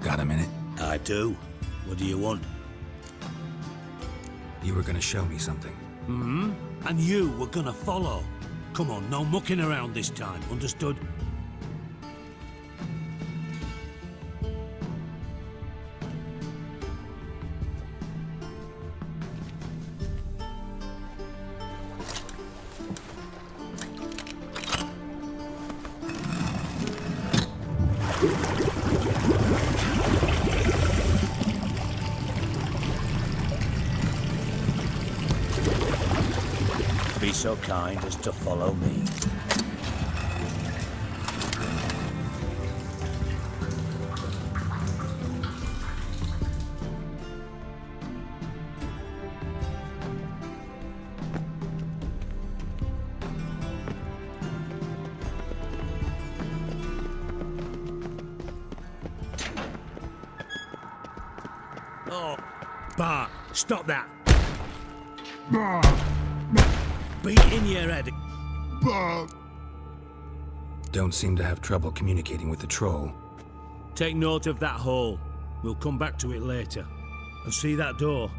Got a minute? I do. What do you want? You were gonna show me something. And you were gonna follow. Come on, no mucking around this time, understood? Be so kind as to follow me. Oh, Bart, stop that! Beat in your head. Don't seem to have trouble communicating with the troll. Take note of that hole. We'll come back to it later. And see that door?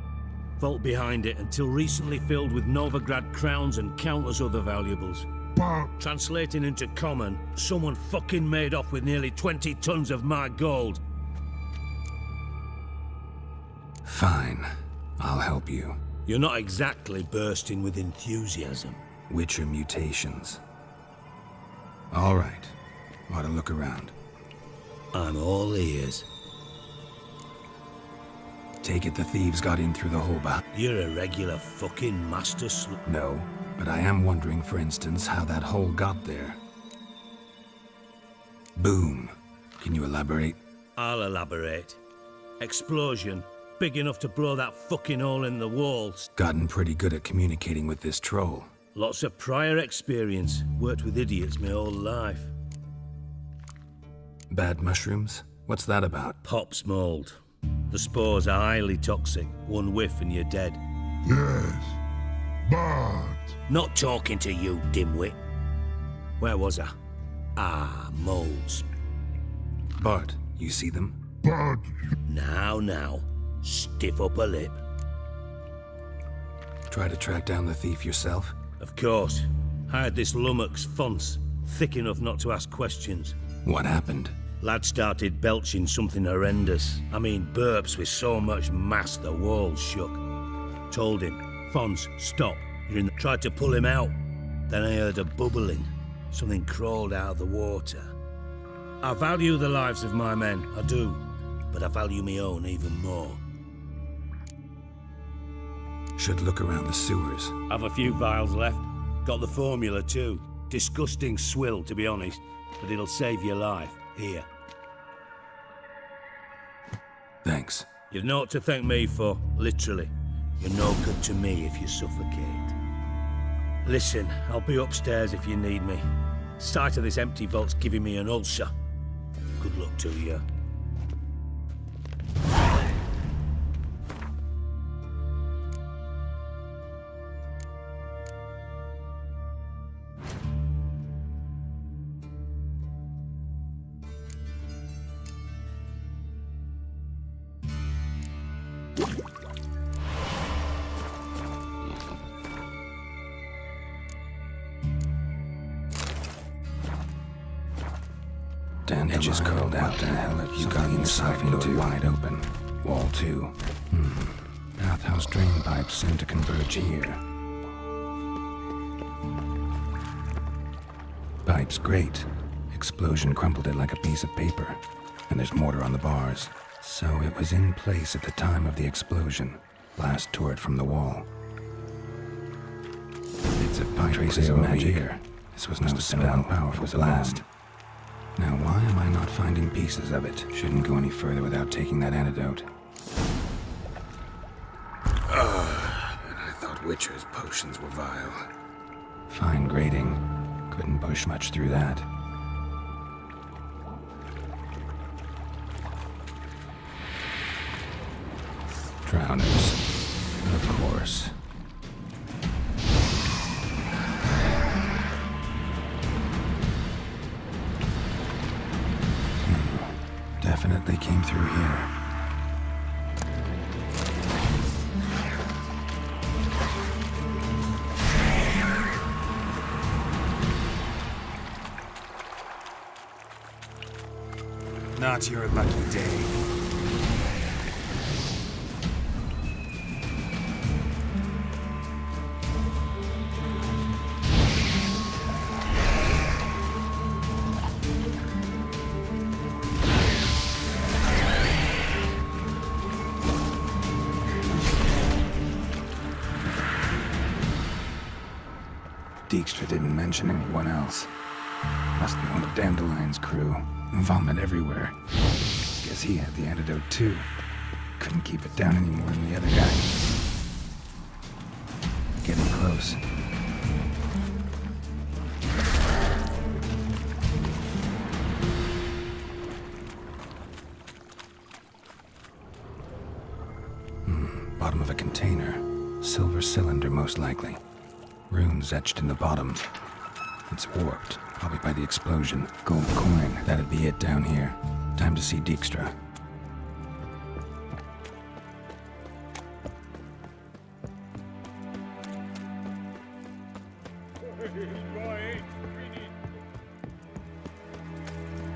Vault behind it, until recently filled with Novigrad crowns and countless other valuables. Translating into common, someone fucking made off with nearly 20 tons of my gold. Fine. I'll help you. You're not exactly bursting with enthusiasm. Witcher mutations. All right. Ought to look around. I'm all ears. Take it the thieves got in through the hole behind. You're a regular fucking master No, but I am wondering, for instance, how that hole got there. Boom. Can you elaborate? I'll elaborate. Explosion. Big enough to blow that fucking hole in the walls. Gotten pretty good at communicating with this troll. Lots of prior experience. Worked with idiots my whole life. Bad mushrooms? What's that about? Pops mold. The spores are highly toxic. One whiff and you're dead. Yes, but... Not talking to you, dimwit. Where was I? Ah, molds. Bart, you see them? But... Now. Stiff upper lip. Try to track down the thief yourself? Of course. Hired this lummox, Fonce. Thick enough not to ask questions. What happened? Lad started belching something horrendous. I mean, burps with so much mass the walls shook. Told him, Fonce, stop. You're in the... Tried to pull him out. Then I heard a bubbling. Something crawled out of the water. I value the lives of my men, I do. But I value my own even more. Should look around the sewers. Have a few vials left. Got the formula too. Disgusting swill, to be honest. But it'll save your life. Here. Thanks. You've naught to thank me for, literally. You're no good to me if you suffocate. Listen, I'll be upstairs if you need me. Sight of this empty vault's giving me an ulcer. Good luck to you. Edges curled out. What the hell have you got inside into? Wide open. Wall 2. Bathhouse drain pipes seem to converge here. Pipes great. Explosion crumpled it like a piece of paper. And there's mortar on the bars. So it was in place at the time of the explosion. Blast tore it from the wall. Bits of pipe traces of magic. This was no spell, powerful blast. Now, why am I not finding pieces of it? Shouldn't go any further without taking that antidote. And I thought Witcher's potions were vile. Fine grading. Couldn't push much through that. Drowners. Of course. Definitely came through here. Not your lucky day. Dijkstra didn't mention anyone else. Must be one of Dandelion's crew. Vomit everywhere. Guess he had the antidote too. Couldn't keep it down any more than the other guy. Getting close. Bottom of a container. Silver cylinder, most likely. Runes etched in the bottom. It's warped, probably by the explosion. Gold coin, that'd be it down here. Time to see Dijkstra.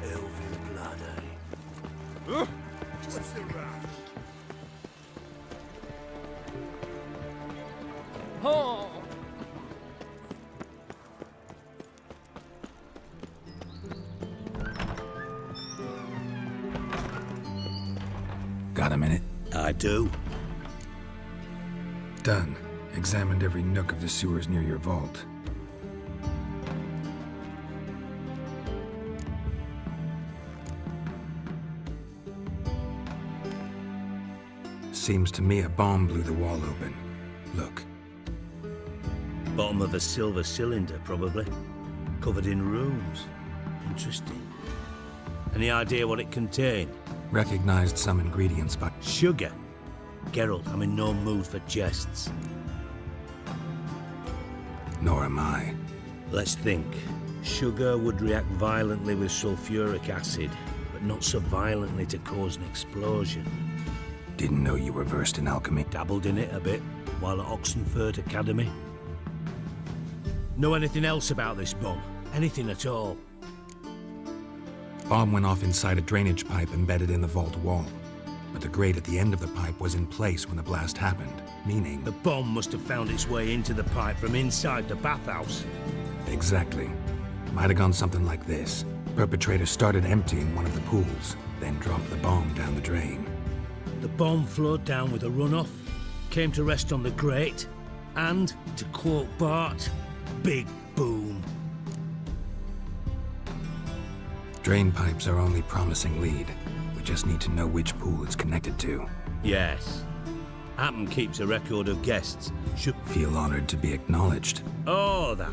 Elven blood, eh? Got a minute? I do. Done. Examined every nook of the sewers near your vault. Seems to me a bomb blew the wall open. Look. Bottom of a silver cylinder, probably. Covered in runes. Interesting. Any idea what it contained? Recognized some ingredients, but Sugar. Geralt, I'm in no mood for jests. nor am I. Let's think. Sugar would react violently with sulfuric acid, but not so violently to cause an explosion. Didn't know you were versed in alchemy. Dabbled in it a bit while at Oxenford Academy. Know anything else about this bomb? Anything at all? Bomb went off inside a drainage pipe embedded in the vault wall. But the grate at the end of the pipe was in place when the blast happened, meaning... The bomb must have found its way into the pipe from inside the bathhouse. Exactly. Might have gone something like this. Perpetrator started emptying one of the pools, then dropped the bomb down the drain. The bomb flowed down with a runoff, came to rest on the grate, and, to quote Bart, big boom. Drain pipes are only promising lead. We just need to know which pool it's connected to. Yes. Happen keeps a record of guests. Should Feel honored to be acknowledged. Oh, that.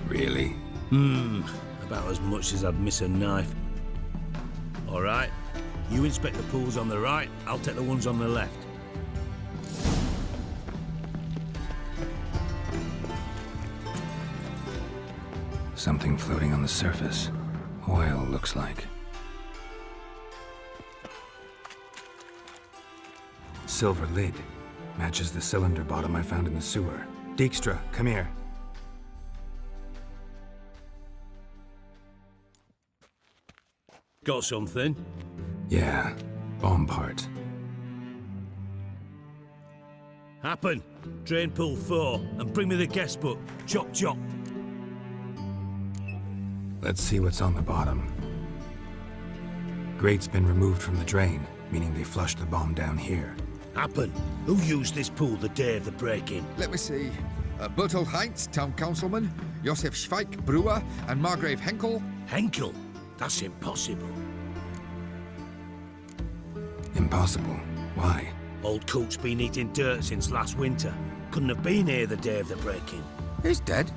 Really? About as much as I'd miss a knife. All right. You inspect the pools on the right, I'll take the ones on the left. Something floating on the surface. Oil, looks like. Silver lid. Matches the cylinder bottom I found in the sewer. Dijkstra, come here. Got something? Yeah, bomb part. Happen. Drain pool 4, and bring me the guest book. Chop chop. Let's see what's on the bottom. Grate's been removed from the drain, meaning they flushed the bomb down here. Happen. Who used this pool the day of the break-in? Let me see. Bertolt Heinz, town councilman, Josef Schweik, brewer, and Margrave Henkel. Henkel? That's impossible. Impossible. Why? Old coot's been eating dirt since last winter. Couldn't have been here the day of the break-in. He's dead?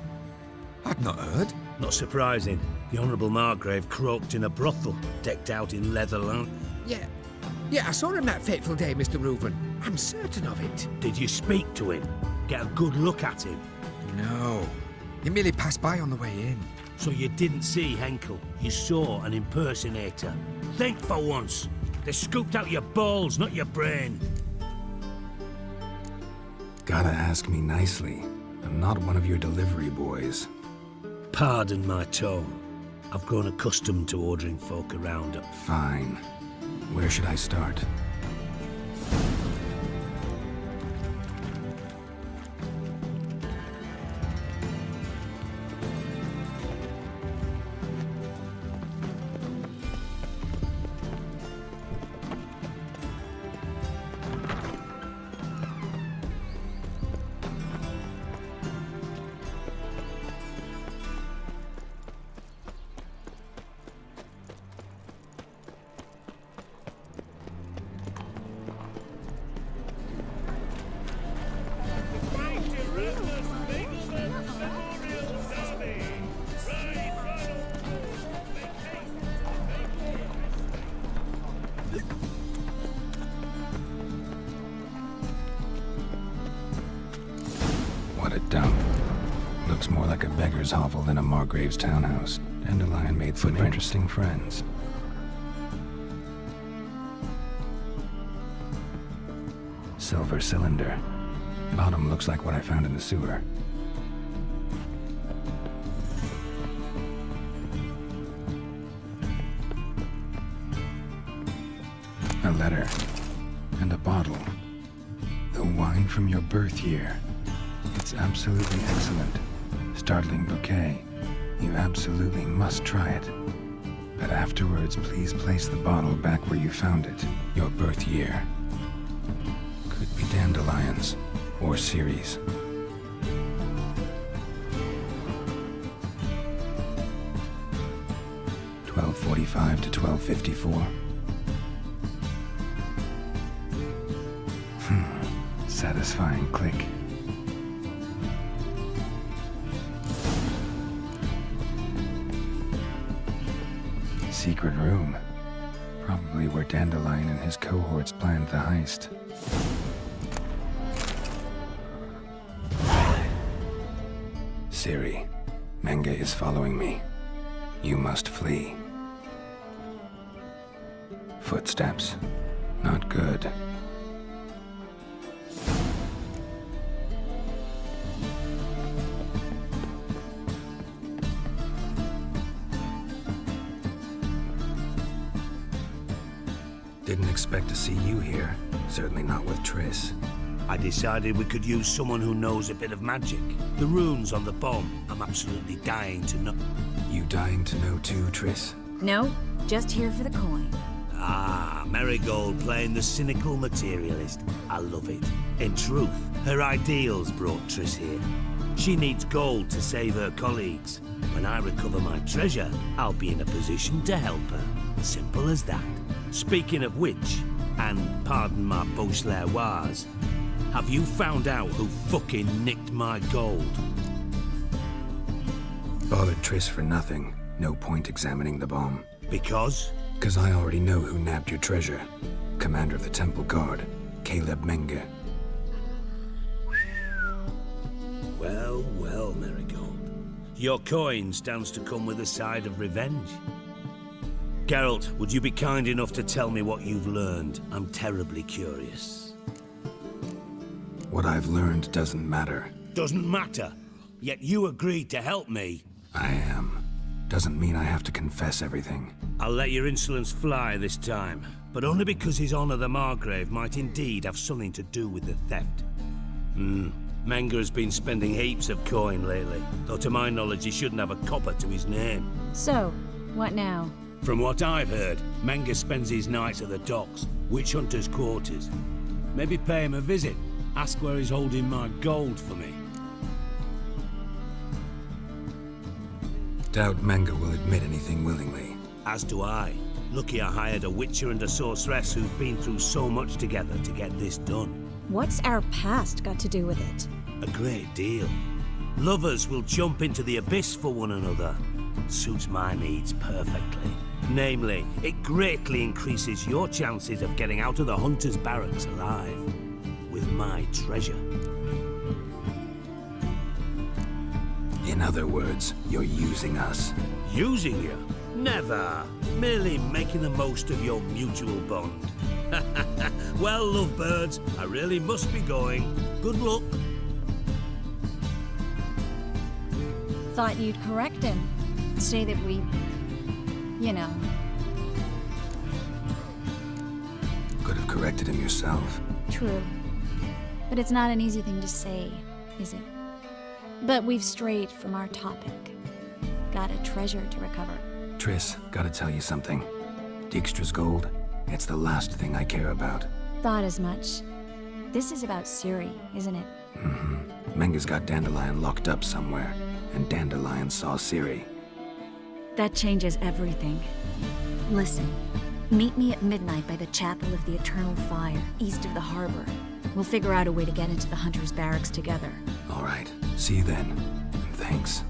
I'd not heard. Not surprising. The Honourable Margrave croaked in a brothel, decked out in leather lamp. Yeah, I saw him that fateful day, Mr. Reuben. I'm certain of it. Did you speak to him? Get a good look at him? No. He merely passed by on the way in. So you didn't see Henkel. You saw an impersonator. Think for once. They scooped out your balls, not your brain. Gotta ask me nicely. I'm not one of your delivery boys. Pardon my tone. I've grown accustomed to ordering folk around. Fine. Where should I start? What a dump. Looks more like a beggar's hovel than a Margrave's townhouse. Dandelion made some interesting friends. Silver cylinder. Bottom looks like what I found in the sewer. A letter. And a bottle. The wine from your birth year. It's absolutely excellent. Startling bouquet. You absolutely must try it. But afterwards, please place the bottle back where you found it. Your birth year. Could be dandelions. Or Ciri's. $12.45 to $12.54. Satisfying click. Secret room. Probably where Dandelion and his cohorts planned the heist. Ciri, Menge is following me. You must flee. Footsteps. Not good. Didn't expect to see you here. Certainly not with Triss. I decided we could use someone who knows a bit of magic. The runes on the bomb. I'm absolutely dying to know. You dying to know too, Triss? No, just here for the coin. Ah, Marigold playing the cynical materialist. I love it. In truth, her ideals brought Triss here. She needs gold to save her colleagues. When I recover my treasure, I'll be in a position to help her. Simple as that. Speaking of which, and pardon my Beauclervoise, have you found out who fucking nicked my gold? Bothered Triss for nothing. No point examining the bomb. Because? 'Cause I already know who nabbed your treasure. Commander of the Temple Guard, Caleb Menge. Well, well, Marigold. Your coin stands to come with a side of revenge. Geralt, would you be kind enough to tell me what you've learned? I'm terribly curious. What I've learned doesn't matter. Doesn't matter. Yet you agreed to help me. I am. Doesn't mean I have to confess everything. I'll let your insolence fly this time, but only because His Honor the Margrave might indeed have something to do with the theft. Menge has been spending heaps of coin lately, though to my knowledge he shouldn't have a copper to his name. So, what now? From what I've heard, Menge spends his nights at the docks, witch hunters' quarters. Maybe pay him a visit. Ask where he's holding my gold for me. Doubt Menge will admit anything willingly. As do I. Lucky I hired a witcher and a sorceress who've been through so much together to get this done. What's our past got to do with it? A great deal. Lovers will jump into the abyss for one another. Suits my needs perfectly. Namely, it greatly increases your chances of getting out of the hunter's barracks alive. With my treasure. In other words, you're using us. Using you? Never. Merely making the most of your mutual bond. Well, lovebirds, I really must be going. Good luck. Thought you'd correct him. Say that we... you know. Could have corrected him yourself. True. But it's not an easy thing to say, is it? But we've strayed from our topic. Got a treasure to recover. Triss, gotta tell you something. Dijkstra's gold, it's the last thing I care about. Thought as much. This is about Ciri, isn't it? Menga's got Dandelion locked up somewhere, and Dandelion saw Ciri. That changes everything. Listen, meet me at midnight by the Chapel of the Eternal Fire, east of the harbor. We'll figure out a way to get into the Hunter's barracks together. All right, see you then. And thanks.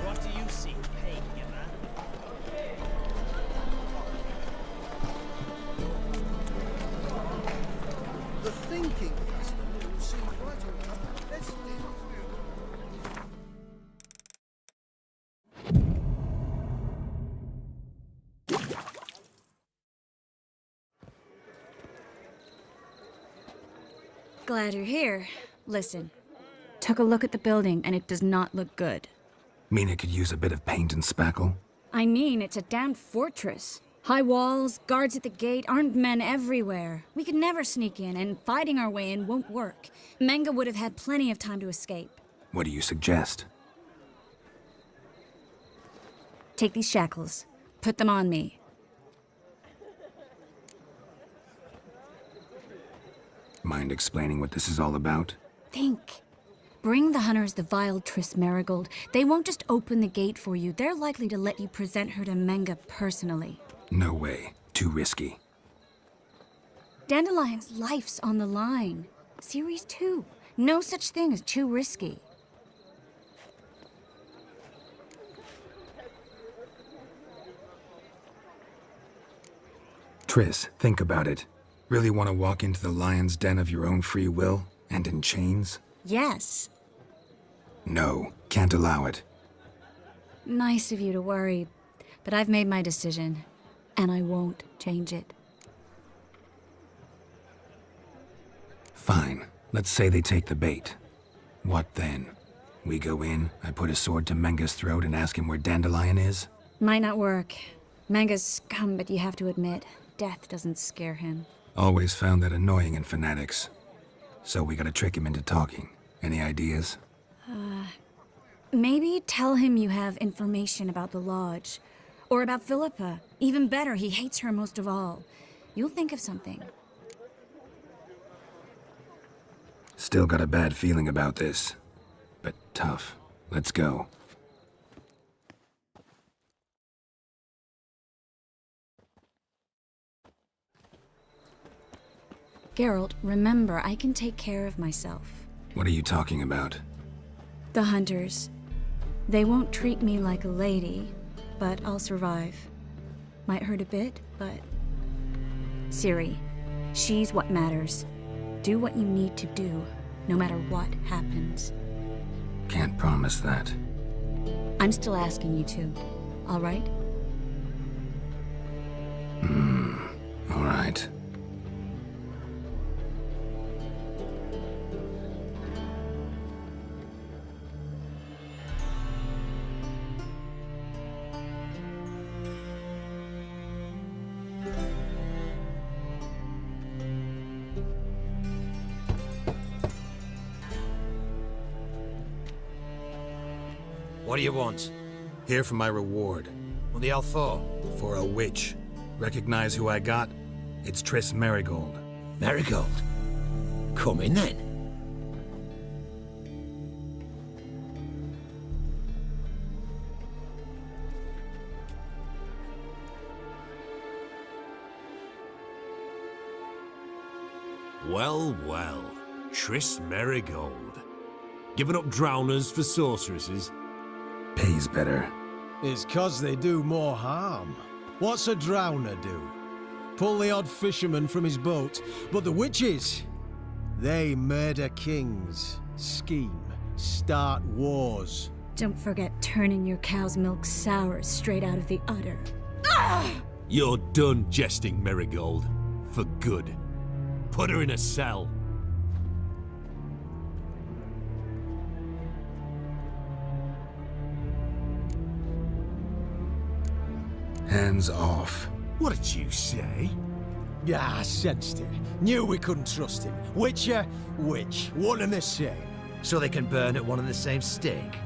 What do you see, paying you, man? The thinking customer will see right on. Let's do Glad you're here. Listen. Took a look at the building, and it does not look good. Mean it could use a bit of paint and spackle? I mean, it's a damn fortress. High walls, guards at the gate, armed men everywhere. We could never sneak in, and fighting our way in won't work. Menga would have had plenty of time to escape. What do you suggest? Take these shackles. Put them on me. Mind explaining what this is all about? Think. Bring the hunters the vile Triss Marigold. They won't just open the gate for you. They're likely to let you present her to Menga personally. No way. Too risky. Dandelion's life's on the line. Ciri's too. No such thing as too risky. Triss, think about it. Really want to walk into the lion's den of your own free will, and in chains? Yes. No, can't allow it. Nice of you to worry, but I've made my decision, and I won't change it. Fine. Let's say they take the bait. What then? We go in, I put a sword to Menga's throat and ask him where Dandelion is? Might not work. Menga's scum, but you have to admit, death doesn't scare him. Always found that annoying in fanatics. So we gotta trick him into talking. Any ideas? Maybe tell him you have information about the Lodge. Or about Philippa. Even better, he hates her most of all. You'll think of something. Still got a bad feeling about this. But tough. Let's go. Geralt, remember, I can take care of myself. What are you talking about? The hunters. They won't treat me like a lady, but I'll survive. Might hurt a bit, but... Ciri, she's what matters. Do what you need to do, no matter what happens. Can't promise that. I'm still asking you to, all right? All right. What do you want? Here for my reward. What the hell for? For a witch. Recognize who I got? It's Triss Marigold. Marigold. Come in then. Well, well. Triss Merigold. Giving up drowners for sorceresses? Pays better. It's 'cause they do more harm. What's a drowner do? Pull the odd fisherman from his boat. But the witches, they murder kings, scheme, start wars. Don't forget turning your cow's milk sour straight out of the udder. You're done jesting, Merigold. For good. Put her in a cell. Hands off. What did you say? Yeah, I sensed it. Knew we couldn't trust him. Witcher, witch, one and the same. So they can burn at one and the same stake.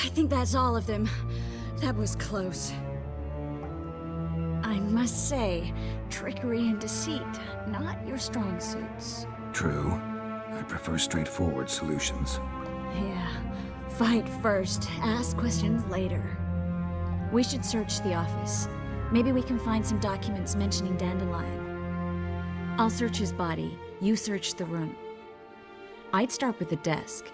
I think that's all of them. That was close. I must say, trickery and deceit, not your strong suits. True. I prefer straightforward solutions. Yeah. Fight first, ask questions later. We should search the office. Maybe we can find some documents mentioning Dandelion. I'll search his body, you search the room. I'd start with the desk.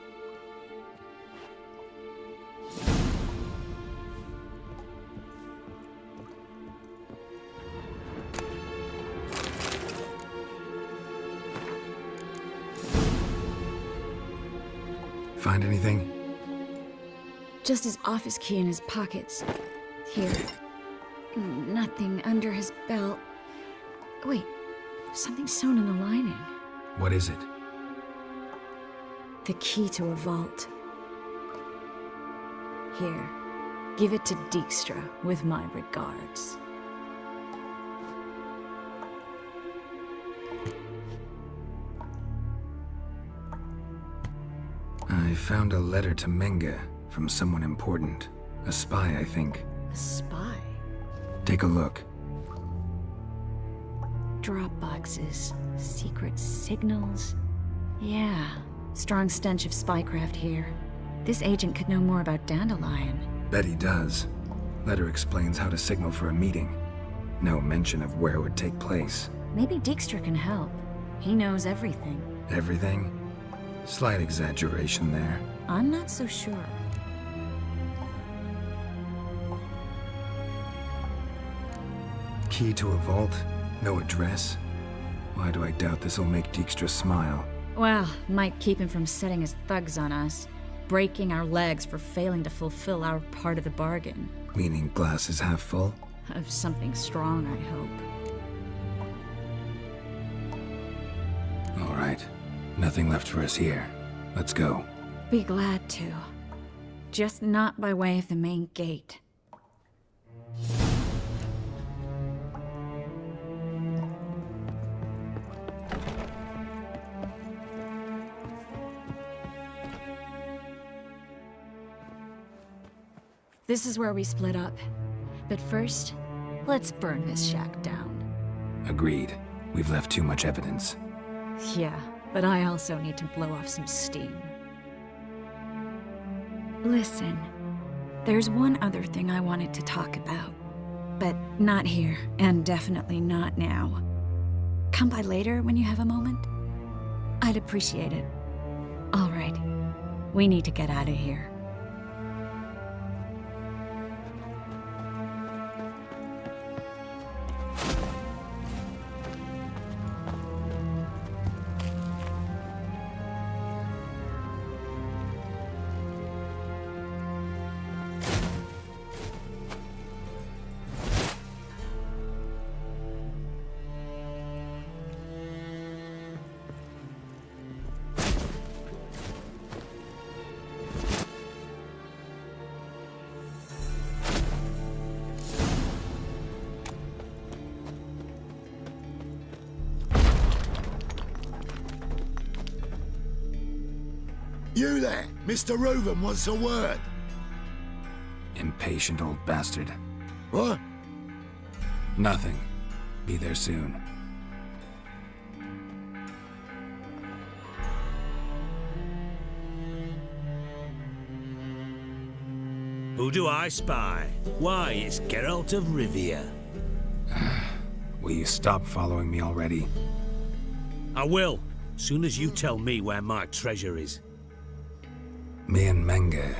Find anything? Just his office key in his pockets. Here. Nothing under his belt. Wait, something sewn in the lining. What is it? The key to a vault. Here, give it to Dijkstra with my regards. I found a letter to Menga from someone important. A spy, I think. A spy? Take a look. Drop boxes, secret signals. Yeah, strong stench of spycraft here. This agent could know more about Dandelion. Bet he does. Letter explains how to signal for a meeting. No mention of where it would take place. Maybe Dijkstra can help. He knows everything. Everything? Slight exaggeration there. I'm not so sure. Key to a vault? No address? Why do I doubt this'll make Dijkstra smile? Well, might keep him from setting his thugs on us. Breaking our legs for failing to fulfill our part of the bargain. Meaning glass is half full? Of something strong, I hope. All right. Nothing left for us here. Let's go. Be glad to. Just not by way of the main gate. This is where we split up. But first, let's burn this shack down. Agreed. We've left too much evidence. Yeah, but I also need to blow off some steam. Listen, there's one other thing I wanted to talk about. But not here, and definitely not now. Come by later when you have a moment? I'd appreciate it. All right, we need to get out of here. You there, Mr. Reuven wants a word. Impatient old bastard. What? Nothing. Be there soon. Who do I spy? Why, it's Geralt of Rivia. Will you stop following me already? I will, soon as you tell me where my treasure is. Me and Menge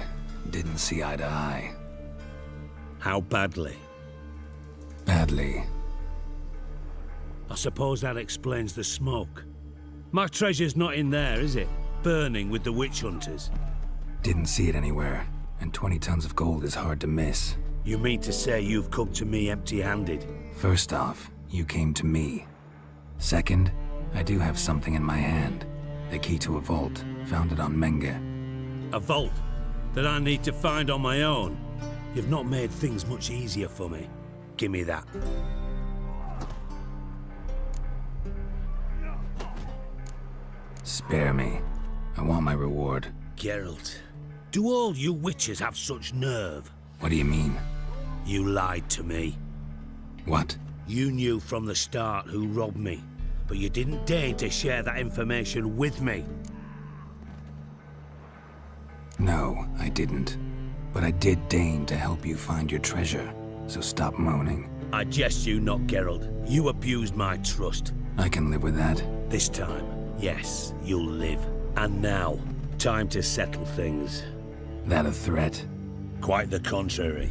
didn't see eye to eye. How badly? Badly. I suppose that explains the smoke. My treasure's not in there, is it? Burning with the witch hunters. Didn't see it anywhere, and 20 tons of gold is hard to miss. You mean to say you've come to me empty-handed? First off, you came to me. Second, I do have something in my hand. The key to a vault, founded on Menge. A vault that I need to find on my own? You've not made things much easier for me. Give me that. Spare me. I want my reward. Geralt, do all you witches have such nerve? What do you mean? You lied to me. What? You knew from the start who robbed me, but you didn't deign to share that information with me. No, I didn't. But I did deign to help you find your treasure, so stop moaning. I jest you not, Geralt. You abused my trust. I can live with that. This time, yes, you'll live. And now, time to settle things. That a threat? Quite the contrary.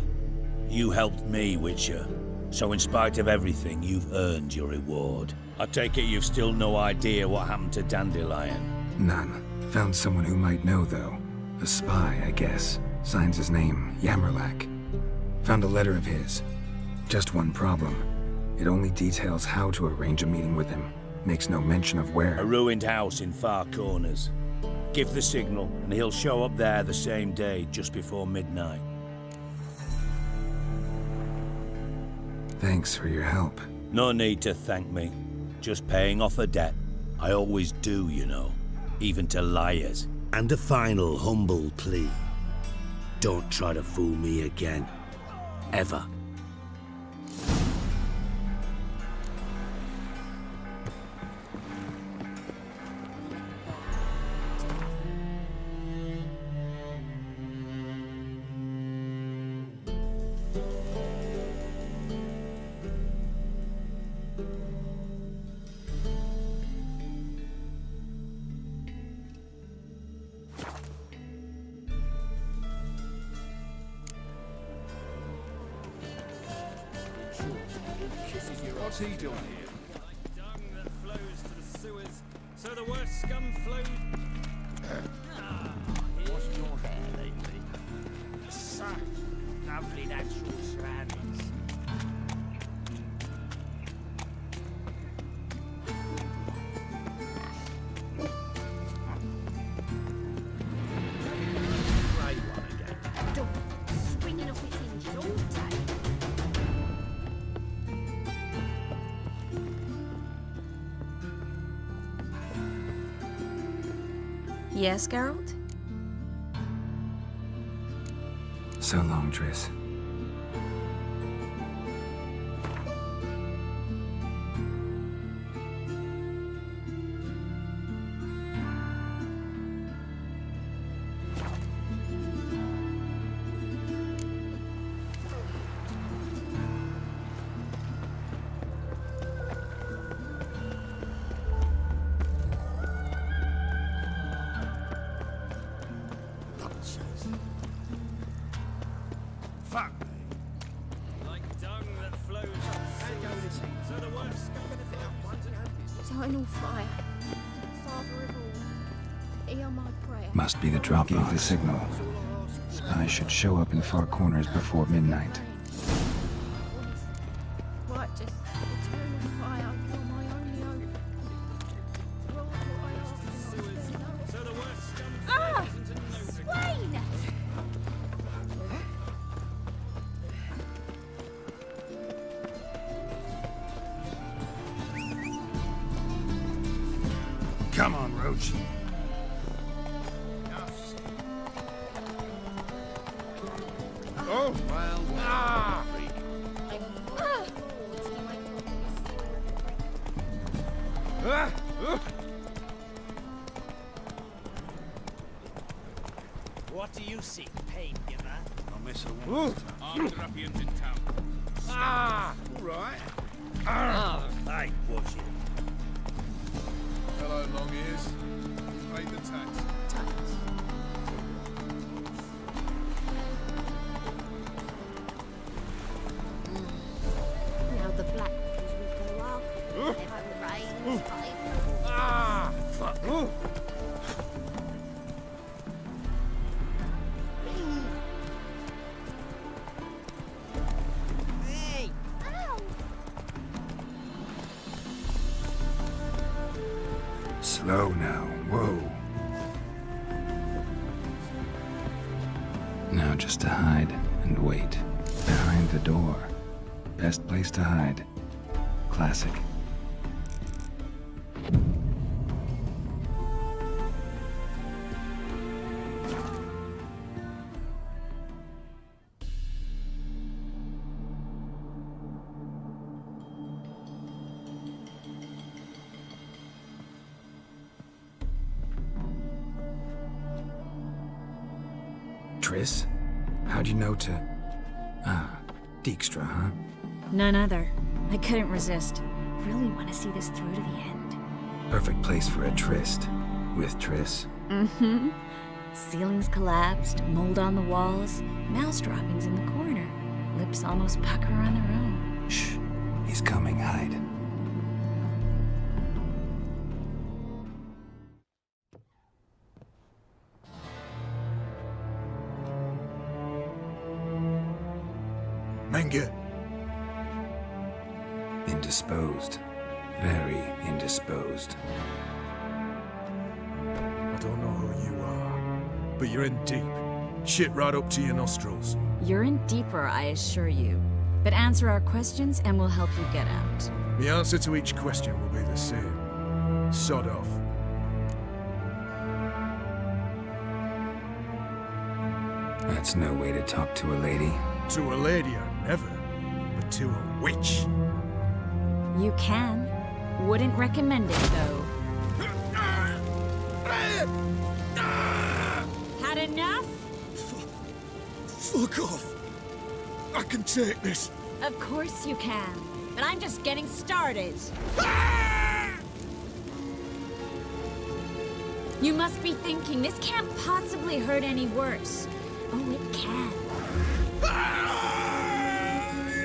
You helped me, Witcher. So in spite of everything, you've earned your reward. I take it you've still no idea what happened to Dandelion. None. Found someone who might know, though. A spy, I guess. Signs his name, Yammerlak. Found a letter of his. Just one problem. It only details how to arrange a meeting with him. Makes no mention of where. A ruined house in Far Corners. Give the signal, and he'll show up there the same day, just before midnight. Thanks for your help. No need to thank me. Just paying off a debt. I always do, you know. Even to liars. And a final humble plea. Don't try to fool me again. Ever. What's he doing here? Like dung that flows to the sewers, so the worst scum flowed. What's your hair lately? So lovely natural surroundings. Grey one again. Swinging off its hinges all day. Yes, Geralt? So long, Triss. Fuck me. Like dung that flows so the worst Eternal fire. Father of all. Hear my prayer. Must be the drop of the signal. I should show up in Far Corners before midnight. Right, just eternal fire. You're my only hope. Well, what I ask and I spend no- so the worst scum Ah! flows into no Swain! Come on, Roach. What do you seek, pain giver? I miss a woman. Armed ruffians in town. All right. Hey, watch it. Hello, long ears. Paid the tax. Now the black will go up. If it rains, Hey! Ow! Slow now. Whoa. Now just to hide and wait. Behind the door. Best place to hide. Classic. Triss? How'd you know to... Ah, Dijkstra, huh? None other. I couldn't resist. Really want to see this through to the end. Perfect place for a tryst. With Triss. Mm-hmm. Ceilings collapsed, mold on the walls, mouse droppings in the corner. Lips almost pucker on their own. Shh. He's coming. Hide. Menge. Indisposed. Very indisposed. I don't know who you are, but you're in deep. Shit right up to your nostrils. You're in deeper, I assure you. But answer our questions and we'll help you get out. The answer to each question will be the same. Sod off. That's no way to talk to a lady. To a lady, I never. But to a witch. You can. Wouldn't recommend it, though. Had enough? Fuck off. I can take this. Of course you can. But I'm just getting started. You must be thinking, this can't possibly hurt any worse. Oh, it can.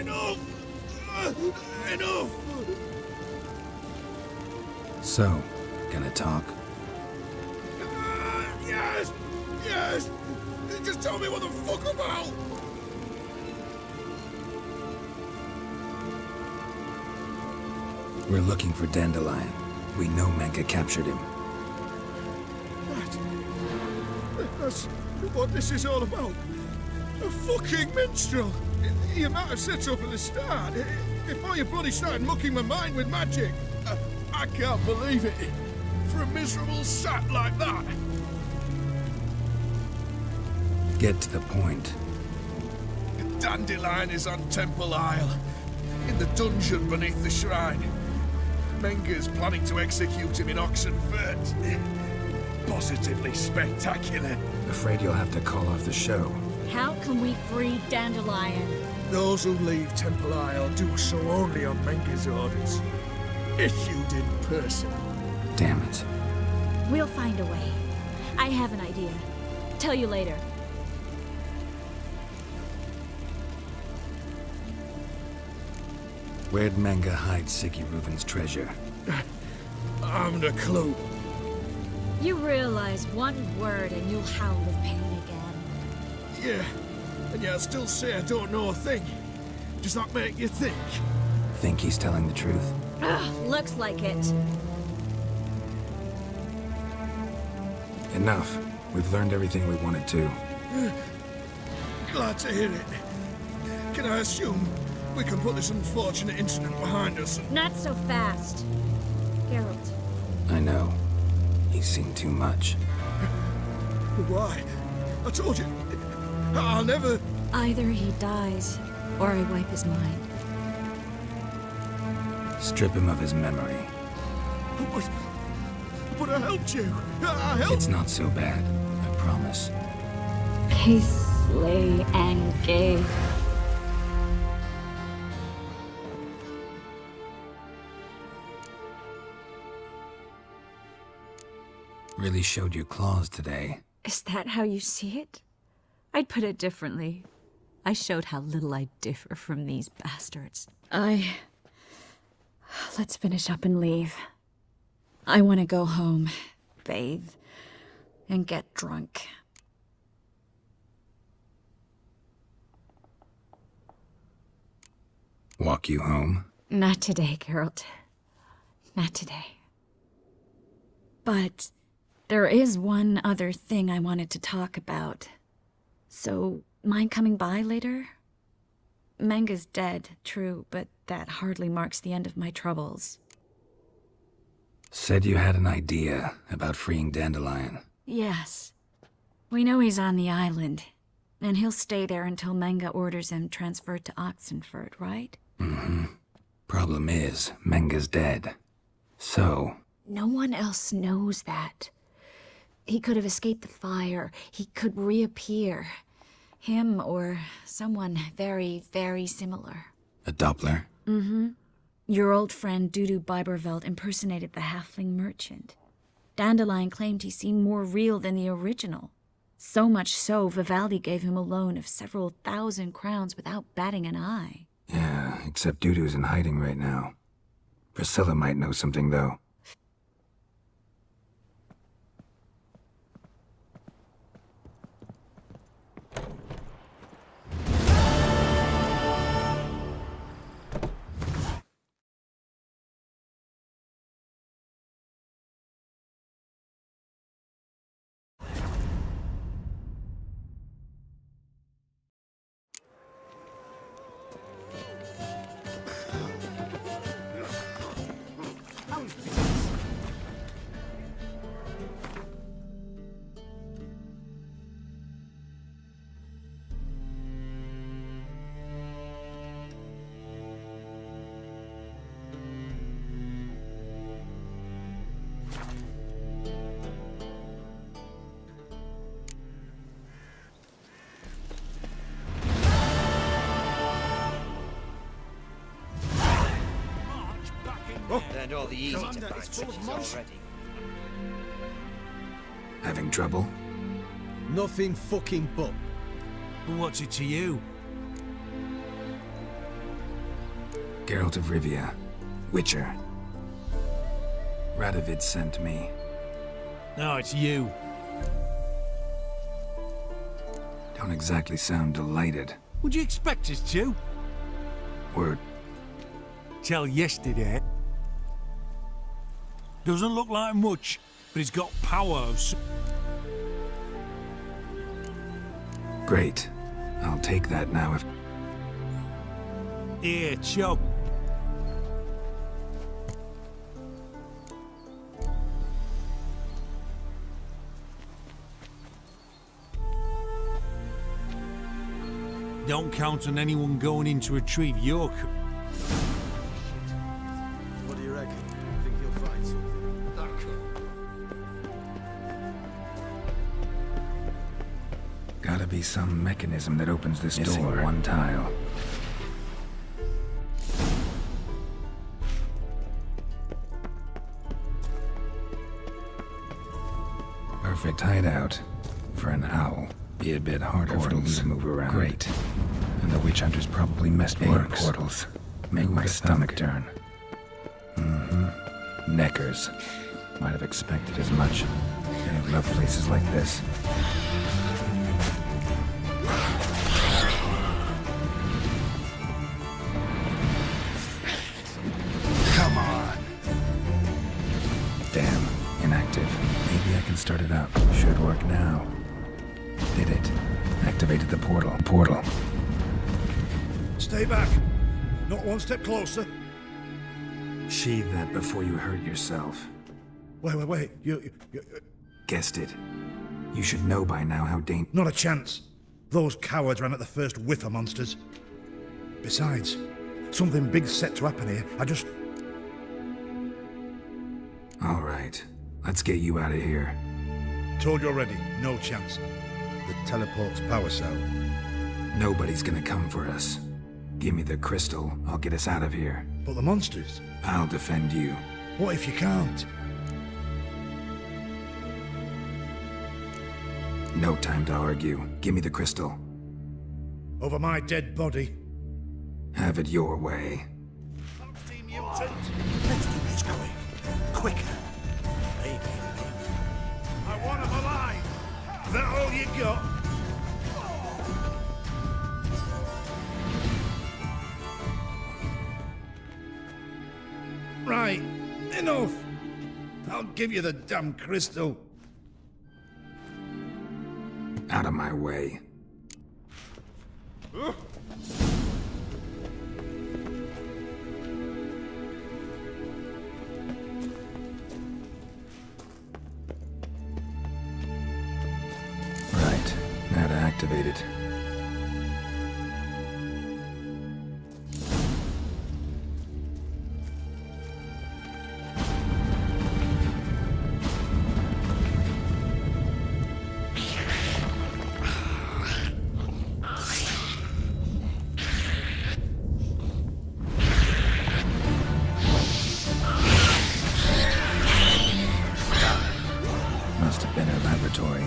Enough! Enough! So, gonna talk? Yes! Yes! Just tell me what the fuck about! We're looking for Dandelion. We know Menka captured him. That's what this is all about. A fucking minstrel! You might have said so from the start. Before you bloody started mucking my mind with magic. I can't believe it. For a miserable sap like that. Get to the point. Dandelion is on Temple Isle, in the dungeon beneath the shrine. Menge's planning to execute him in Oxenfurt. Positively spectacular. Afraid you'll have to call off the show. How can we free Dandelion? Those who leave Temple Isle do so only on Menge's orders. Issued in person. Damn it. We'll find a way. I have an idea. Tell you later. Where'd Menga hide Siggy Reuben's treasure? I haven't a clue. You realize one word and you'll howl with pain again. Yeah, and yet I still say I don't know a thing. Does that make you think? Think he's telling the truth? Ugh, looks like it. Enough. We've learned everything we wanted to. Glad to hear it. Can I assume we can put this unfortunate incident behind us? Not so fast. Geralt. I know. He's seen too much. Why? I told you, I'll never Either he dies, or I wipe his mind. Strip him of his memory. But I helped you. I helped. It's not so bad, I promise. Peacefully and gay. Really showed your claws today. Is that how you see it? I'd put it differently. I showed how little I differ from these bastards. Let's finish up and leave. I want to go home, bathe, and get drunk. Walk you home? Not today, Geralt. Not today. But there is one other thing I wanted to talk about. So, mind coming by later? Menga's dead, true, but that hardly marks the end of my troubles. Said you had an idea about freeing Dandelion. Yes. We know he's on the island, and he'll stay there until Menga orders him transferred to Oxenford, right? Mm-hmm. Problem is, Menga's dead. So... No one else knows that. He could have escaped the fire. He could reappear. Him or someone very, very similar. A Doppler? Mm-hmm. Your old friend Dudu Biberveld impersonated the halfling merchant. Dandelion claimed he seemed more real than the original. So much so, Vivaldi gave him a loan of several thousand crowns without batting an eye. Yeah, except Dudu's in hiding right now. Priscilla might know something, though. Learned all the easy to find switches already. Having trouble? Nothing fucking but. What's it to you? Geralt of Rivia. Witcher. Radovid sent me. No, it's you. Don't exactly sound delighted. Would you expect us to? Word. Till yesterday. Doesn't look like much, but he's got power of Great. I'll take that now if... Here, chug. Don't count on anyone going in to retrieve your... What do you reckon? Think you'll find something? Gotta be some mechanism that opens this door. One tile. Perfect hideout for an owl. Be a bit harder for to move around. Great. And the witch hunters probably messed works. Portals. Make my stomach turn. Mm-hmm. Neckers. Might have expected as much. I love places like this. Come on. Damn. Inactive. Maybe I can start it up. Should work now. Did it. Activated the portal. Stay back. Not one step closer. Sheathe that before you hurt yourself. Wait. You... Guessed it. You should know by now how Not a chance. Those cowards ran at the first whiff of monsters. Besides, something big's set to happen here. All right, let's get you out of here. Told you already, no chance. The teleport's power cell. Nobody's gonna come for us. Give me the crystal, I'll get us out of here. But the monsters? I'll defend you. What if you can't? No time to argue. Give me the crystal. Over my dead body? Have it your way. Foxy mutant! Let's do this quick. Quicker. Maybe. I want him alive! That all you got? Right, enough! I'll give you the damn crystal. Out of my way. Right, now to activate it. Must have been a laboratory.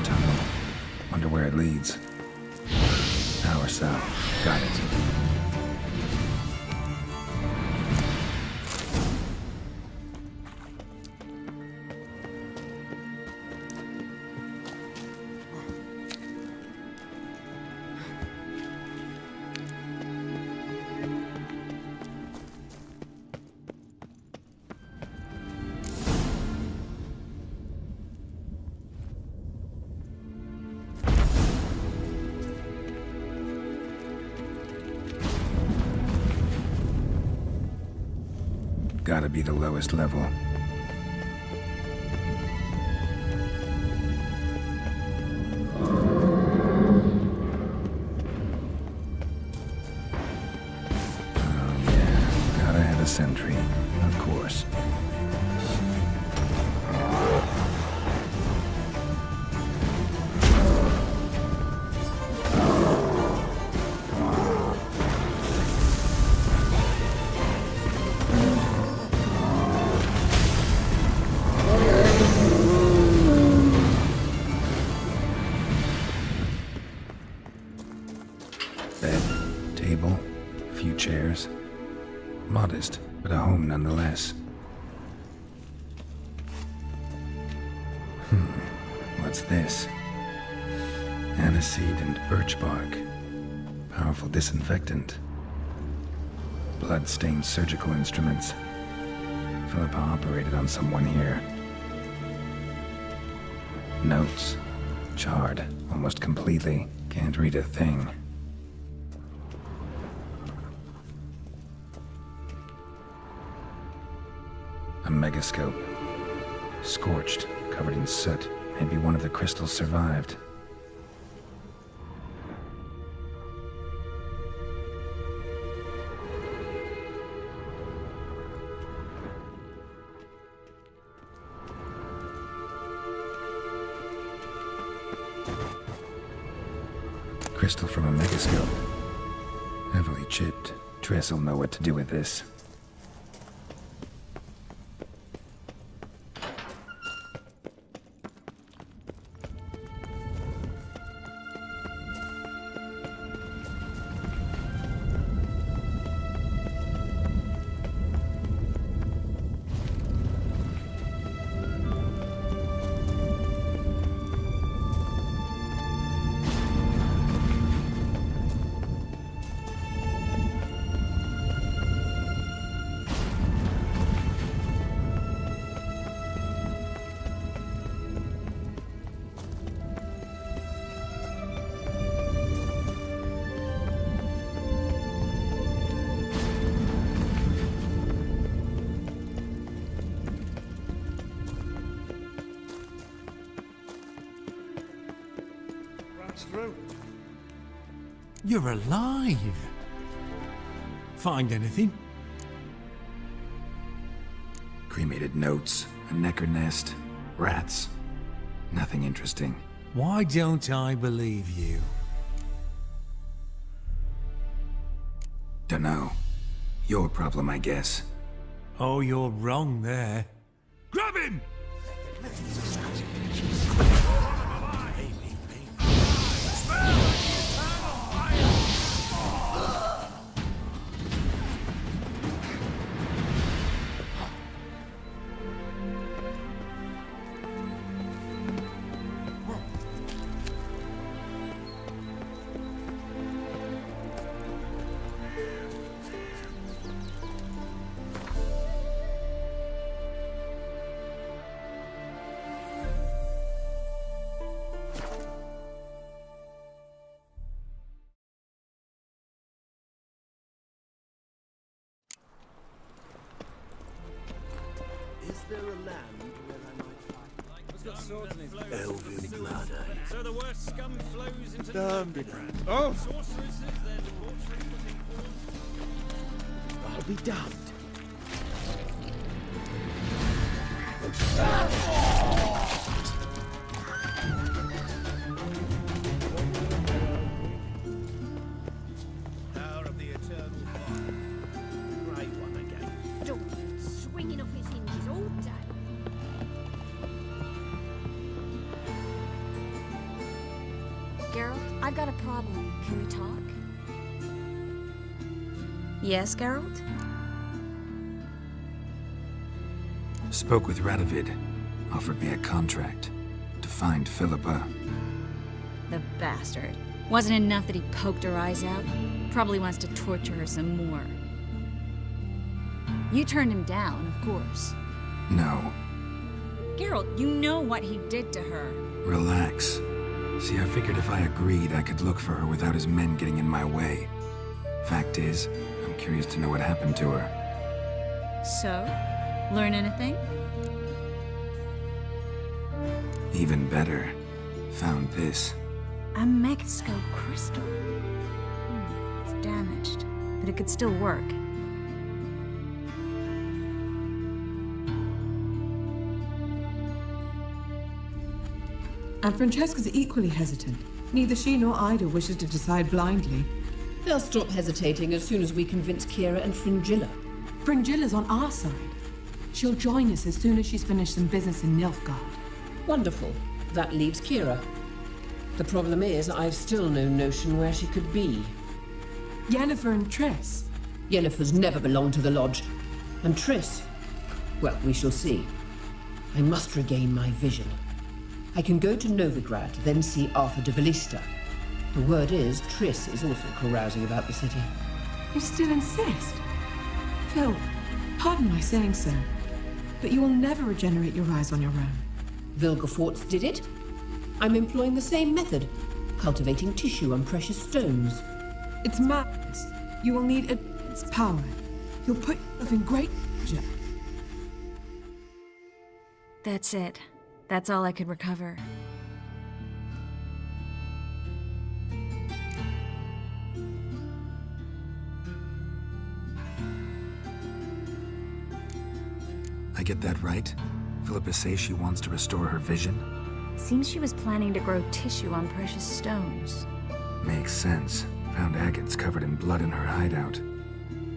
Tunnel. Wonder where it leads. Power cell. Got it. Gotta be the lowest level. Oh yeah, gotta have a sentry, of course. Bed, table, a few chairs. Modest, but a home nonetheless. What's this? Aniseed and birch bark. Powerful disinfectant. Blood-stained surgical instruments. Philippa operated on someone here. Notes. Charred, almost completely. Can't read a thing. A megascope. Scorched, covered in soot. Maybe one of the crystals survived. Crystal from a megascope. Heavily chipped. Triss will know what to do with this. through. You're alive. Find anything? Cremated notes, a necker nest, rats. Nothing interesting. Why don't I believe you? Dunno. Your problem, I guess. Oh, you're wrong there. Grab him! Is there a land where I might find? Who's got swords in his Elven blood, So the worst scum flows into the Oh, sorceresses, their debauchery looking for. I'll be damned. Power of the eternal fire. Great one again. Don't swinging off his hinges all day. Geralt, I've got a problem. Can we talk? Yes, Geralt? Spoke with Radovid. Offered me a contract. To find Philippa. The bastard. Wasn't enough that he poked her eyes out. Probably wants to torture her some more. You turned him down, of course. No. Geralt, you know what he did to her. Relax. See, I figured if I agreed, I could look for her without his men getting in my way. Fact is, I'm curious to know what happened to her. So? Learn anything? Even better. Found this. A Megascope crystal. It's damaged, but it could still work. And Francesca's equally hesitant. Neither she nor Ida wishes to decide blindly. They'll stop hesitating as soon as we convince Kira and Fringilla. Fringilla's on our side. She'll join us as soon as she's finished some business in Nilfgaard. Wonderful. That leaves Kira. The problem is, I've still no notion where she could be. Yennefer and Triss. Yennefer's never belonged to the Lodge. And Triss? Well, we shall see. I must regain my vision. I can go to Novigrad, then see Arthur de Valista. The word is, Triss is also carousing about the city. You still insist? Phil, pardon my saying so, but you will never regenerate your eyes on your own. Vilgefortz did it. I'm employing the same method, cultivating tissue and precious stones. It's madness. You will need its power. You'll put yourself in great danger. That's it. That's all I could recover. I get that right? Philippa says she wants to restore her vision? Seems she was planning to grow tissue on precious stones. Makes sense. Found agates covered in blood in her hideout.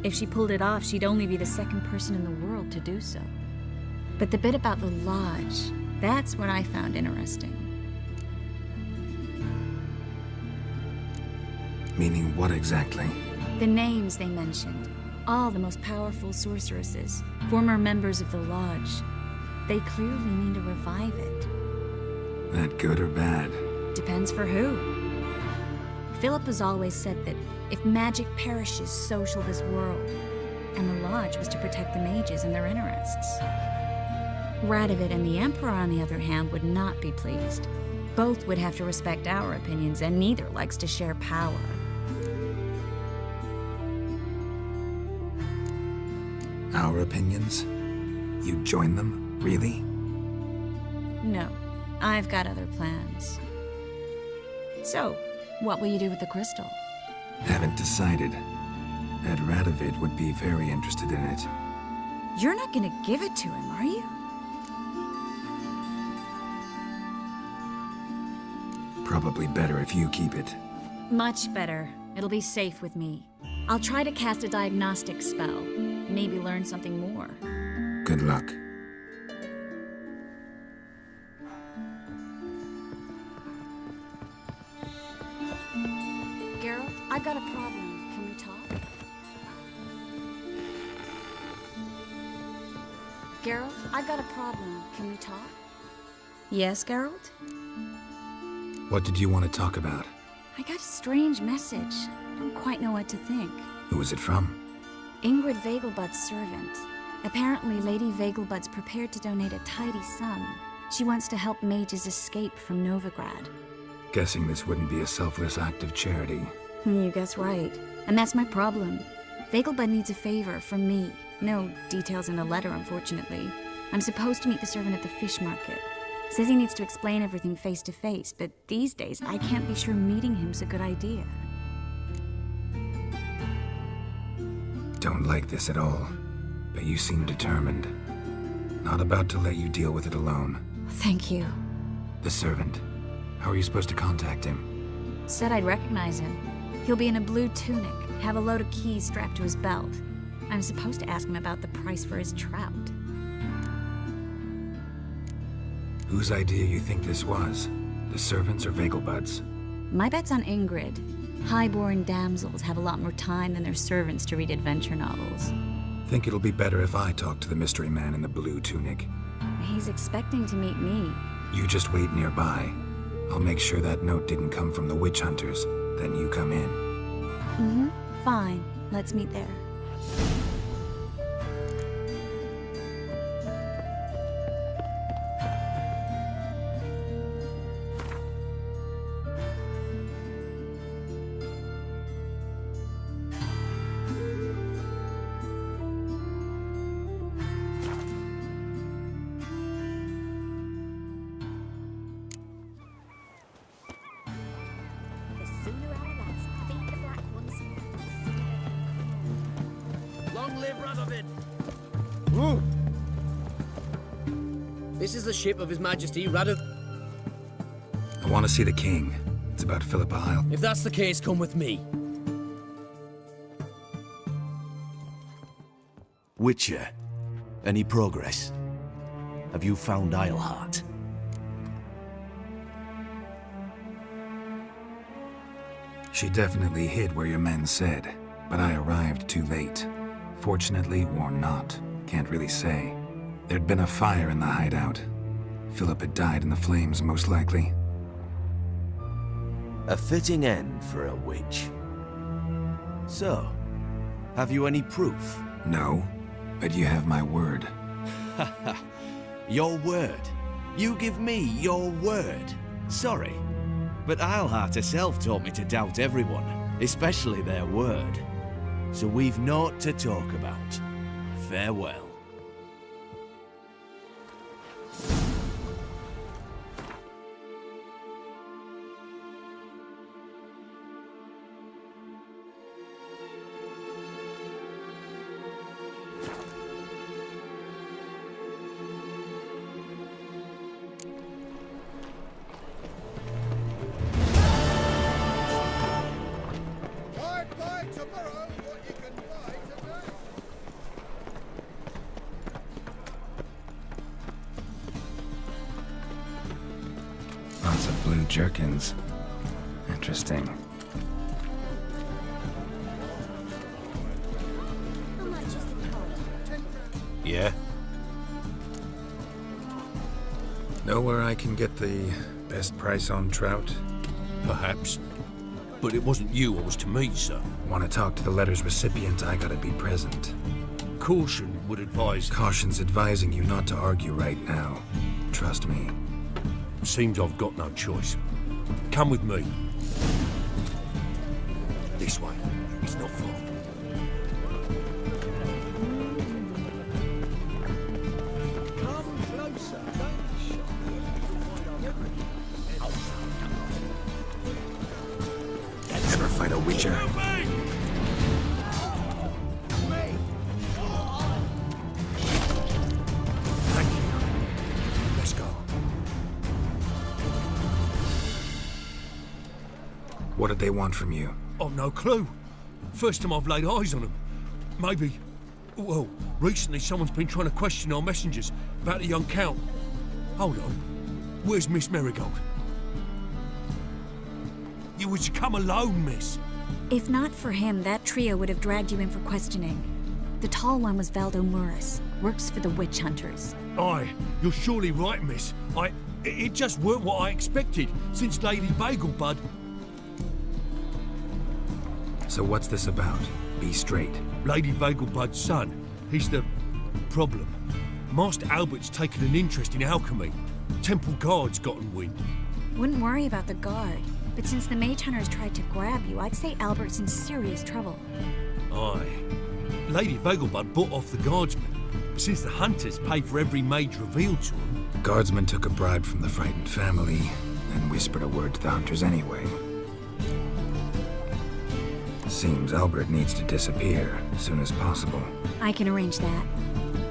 If she pulled it off, she'd only be the second person in the world to do so. But the bit about the Lodge, that's what I found interesting. Meaning what exactly? The names they mentioned. All the most powerful sorceresses, former members of the Lodge. They clearly mean to revive it. That good or bad? Depends for who. Philip has always said that if magic perishes, so shall this world. And the Lodge was to protect the mages and their interests. Radovid and the Emperor, on the other hand, would not be pleased. Both would have to respect our opinions, and neither likes to share power. Our opinions? You join them? Really? No, I've got other plans. So, What will you do with the crystal? Haven't decided. Ed Radovid would be very interested in it. You're not gonna give it to him, are you? Probably better if you keep it. Much better. It'll be safe with me. I'll try to cast a diagnostic spell. Maybe learn something more. Good luck. Geralt, I've got a problem. Can we talk? Geralt, I've got a problem. Can we talk? Yes, Geralt? What did you want to talk about? I got a strange message. I don't quite know what to think. Who was it from? Ingrid Vegelbud's servant. Apparently, Lady Vegelbud's prepared to donate a tidy sum. She wants to help mages escape from Novigrad. Guessing this wouldn't be a selfless act of charity. You guess right. And that's my problem. Vegelbud needs a favor from me. No details in the letter, unfortunately. I'm supposed to meet the servant at the fish market. Says he needs to explain everything face to face, but these days I can't be sure meeting him's a good idea. Don't like this at all, but you seem determined. Not about to let you deal with it alone. Thank you. The servant. How are you supposed to contact him? Said I'd recognize him. He'll be in a blue tunic, have a load of keys strapped to his belt. I'm supposed to ask him about the price for his trout. Whose idea you think this was? The servants or Vegelbud's? My bet's on Ingrid. High-born damsels have a lot more time than their servants to read adventure novels. Think it'll be better if I talk to the mystery man in the blue tunic. He's expecting to meet me. You just wait nearby. I'll make sure that note didn't come from the witch hunters. Then you come in. Mm-hmm. Fine. Let's meet there. This is the ship of His Majesty Radov. I want to see the king. It's about Philippa Isle. If that's the case, come with me. Witcher, any progress? Have you found Isleheart? She definitely hid where your men said, but I arrived too late. Fortunately or not, can't really say. There'd been a fire in the hideout. Philip had died in the flames, most likely. A fitting end for a witch. So, have you any proof? No, but you have my word. Your word? You give me your word? Sorry, but Isleheart herself taught me to doubt everyone, especially their word. So we've naught to talk about. Farewell. Lots of blue jerkins. Interesting. Yeah? Know where I can get the best price on trout? Perhaps. But it wasn't you I was to meet, sir. Want to talk to the letter's recipient, I gotta be present. Caution would advise... Caution's advising you not to argue right now. Trust me. Seems I've got no choice. Come with me. This way. It's not far. Come closer, don't be shy. creature. Thank you. Let's go. What did they want from you? I've no clue. First time I've laid eyes on them. Maybe... Well, recently someone's been trying to question our messengers about the young Count. Hold on. Where's Miss Marigold? You was to come alone, miss. If not for him, that trio would have dragged you in for questioning. The tall one was Valdo Muris, works for the witch hunters. Aye, you're surely right, miss. It just weren't what I expected, since Lady Vagelbud... So what's this about? Be straight. Lady Vagelbud's son, he's the problem. Master Albert's taken an interest in alchemy. Temple Guard's gotten wind. Wouldn't worry about the guard, but since the mage hunters tried to grab you, I'd say Albert's in serious trouble. Aye. Lady Vagelbud bought off the guardsmen, but since the hunters pay for every mage revealed to them... Guardsmen took a bribe from the frightened family, and whispered a word to the hunters anyway. Seems Albert needs to disappear as soon as possible. I can arrange that.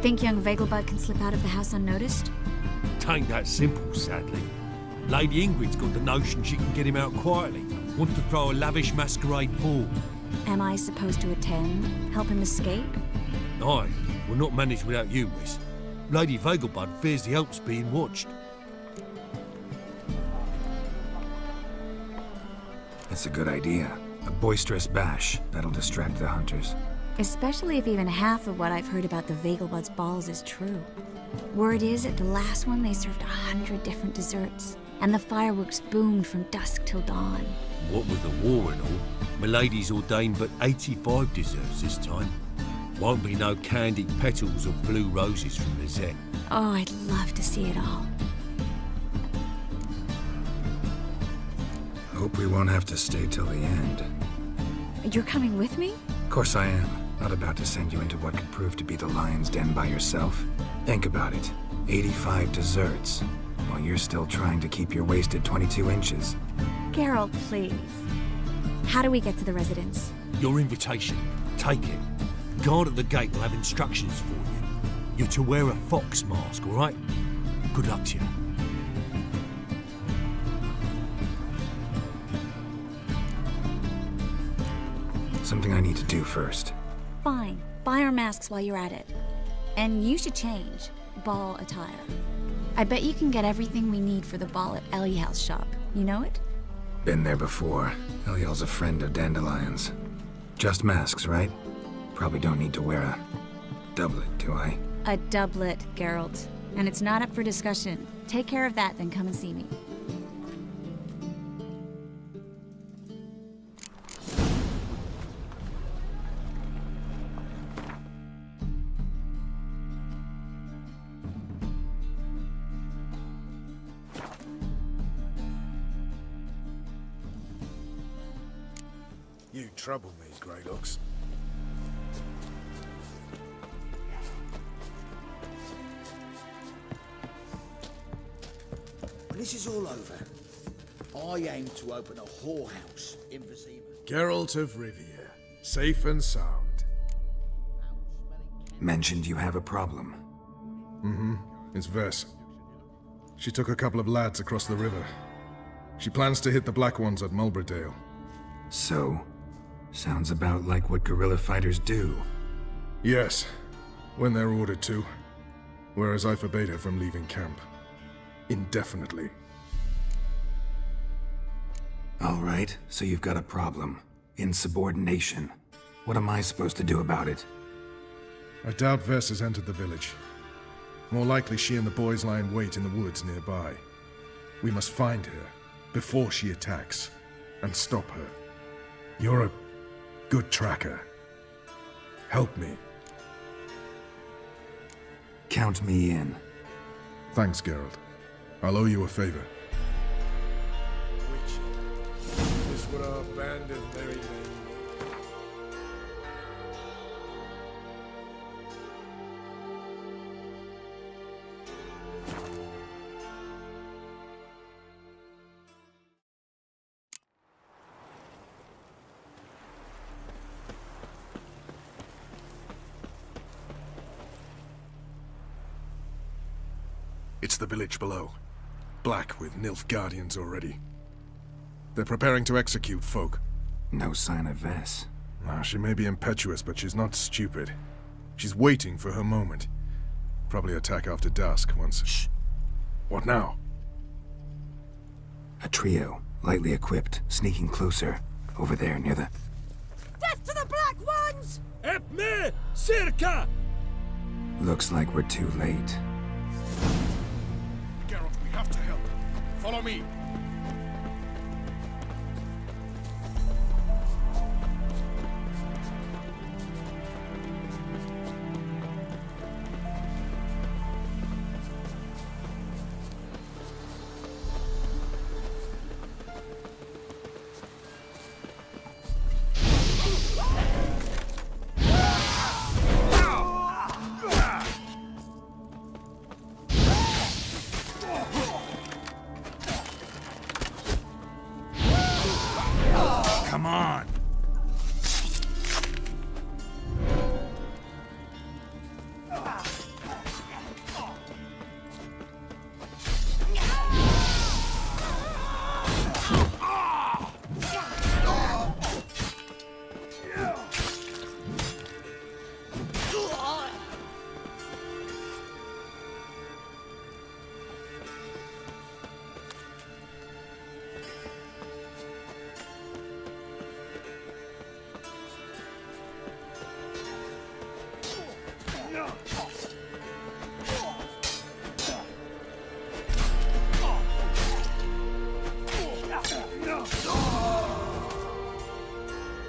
Think young Vagelbud can slip out of the house unnoticed? Tain't that simple, sadly. Lady Ingrid's got the notion she can get him out quietly. Wants to throw a lavish masquerade ball. Am I supposed to attend? Help him escape? Aye, we'll not manage without you, miss. Lady Vagelbud fears the Alps being watched. It's a good idea. A boisterous bash that'll distract the hunters. Especially if even half of what I've heard about the Vagelbud's balls is true. Word is, at the last one they served 100 different desserts, and the fireworks boomed from dusk till dawn. What with the war and all, Milady's ordained but 85 desserts this time. Won't be no candied petals or blue roses from Lizette. Oh, I'd love to see it all. Hope we won't have to stay till the end. You're coming with me? Of course I am. Not about to send you into what could prove to be the lion's den by yourself. Think about it. 85 desserts, while you're still trying to keep your waist at 22 inches. Geralt, please. How do we get to the residence? Your invitation. Take it. Guard at the gate will have instructions for you. You're to wear a fox mask, all right? Good luck to you. Something I need to do first. Fine. Buy our masks while you're at it. And you should change. Ball attire. I bet you can get everything we need for the ball at Eliel's shop. You know it? Been there before. Eliel's a friend of Dandelion's. Just masks, right? Probably don't need to wear a doublet, do I? A doublet, Geralt. And it's not up for discussion. Take care of that, then come and see me. You trouble me, Greylocks. When this is all over, I aim to open a whorehouse in Vizima. Geralt of Rivia, safe and sound. Mentioned you have a problem. Mm-hmm. It's Vess. She took a couple of lads across the river. She plans to hit the Black Ones at Mulberdale. So? Sounds about like what guerrilla fighters do. Yes, when they're ordered to. Whereas I forbade her from leaving camp. Indefinitely. All right, so you've got a problem. Insubordination. What am I supposed to do about it? I doubt Vess has entered the village. More likely she and the boys lie in wait in the woods nearby. We must find her before she attacks and stop her. You're a good tracker. Help me. Count me in. Thanks, Geralt. I'll owe you a favor. This would our band of merry men. It's the village below. Black with Nilfgaardians already. They're preparing to execute folk. No sign of Vess. She may be impetuous, but she's not stupid. She's waiting for her moment. Probably attack after dusk once... Shh. What now? A trio, lightly equipped, sneaking closer. Over there, near the... Death to the Black Ones! Help me! Circa! Looks like we're too late. Geralt, we have to help. Follow me. Come on!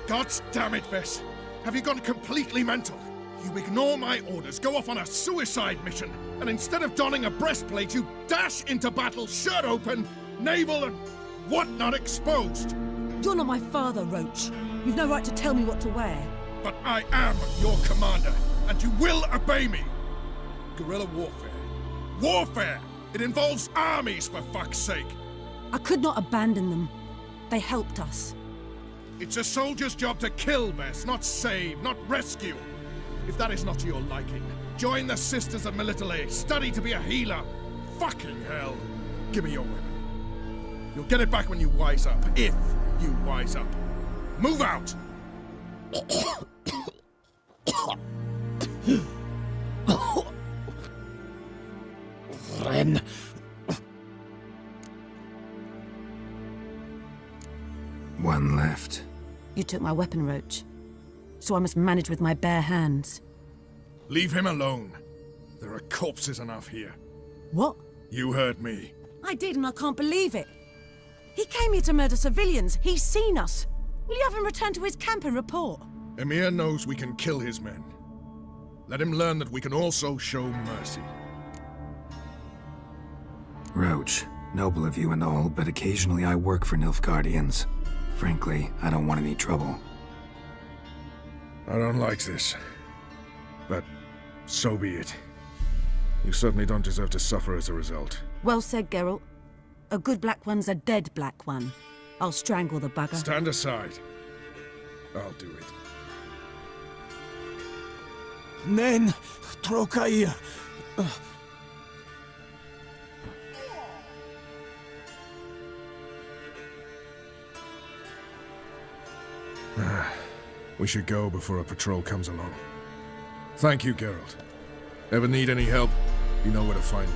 God damn it, Vess! Have you gone completely mental? You ignore my orders, go off on a suicide mission, and instead of donning a breastplate, you dash into battle, shirt open, navel and whatnot exposed! You're not my father, Roach. You've no right to tell me what to wear. But I am your commander, and you will obey me! Guerrilla warfare. Warfare! It involves armies, for fuck's sake! I could not abandon them. They helped us. It's a soldier's job to kill, Vess, not save, not rescue. If that is not to your liking, join the Sisters of Melitele, study to be a healer. Fucking hell. Give me your weapon. You'll get it back when you wise up, if you wise up. Move out! Ren. One left. You took my weapon, Roach. So I must manage with my bare hands. Leave him alone. There are corpses enough here. What? You heard me. I did, and I can't believe it. He came here to murder civilians. He's seen us. Will you have him return to his camp and report? Emir knows we can kill his men. Let him learn that we can also show mercy. Roach, noble of you and all, but occasionally I work for Nilfgaardians. Frankly, I don't want any trouble. I don't like this. But so be it. You certainly don't deserve to suffer as a result. Well said, Geralt. A good black one's a dead black one. I'll strangle the bugger. Stand aside. I'll do it. Nen, Trokair. We should go before a patrol comes along. Thank you, Geralt. Ever need any help, you know where to find me.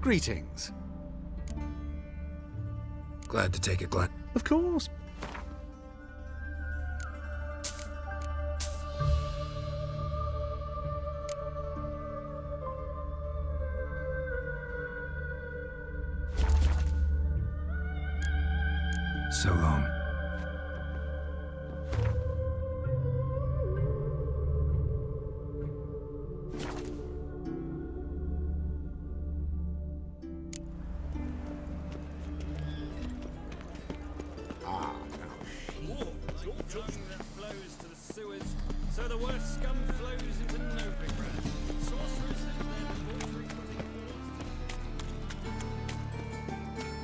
Greetings. Glad to take a glance. Of course. So long. That flows to the sewers, so the worst scum flows into Novigrad. Sorcerers and their debauchery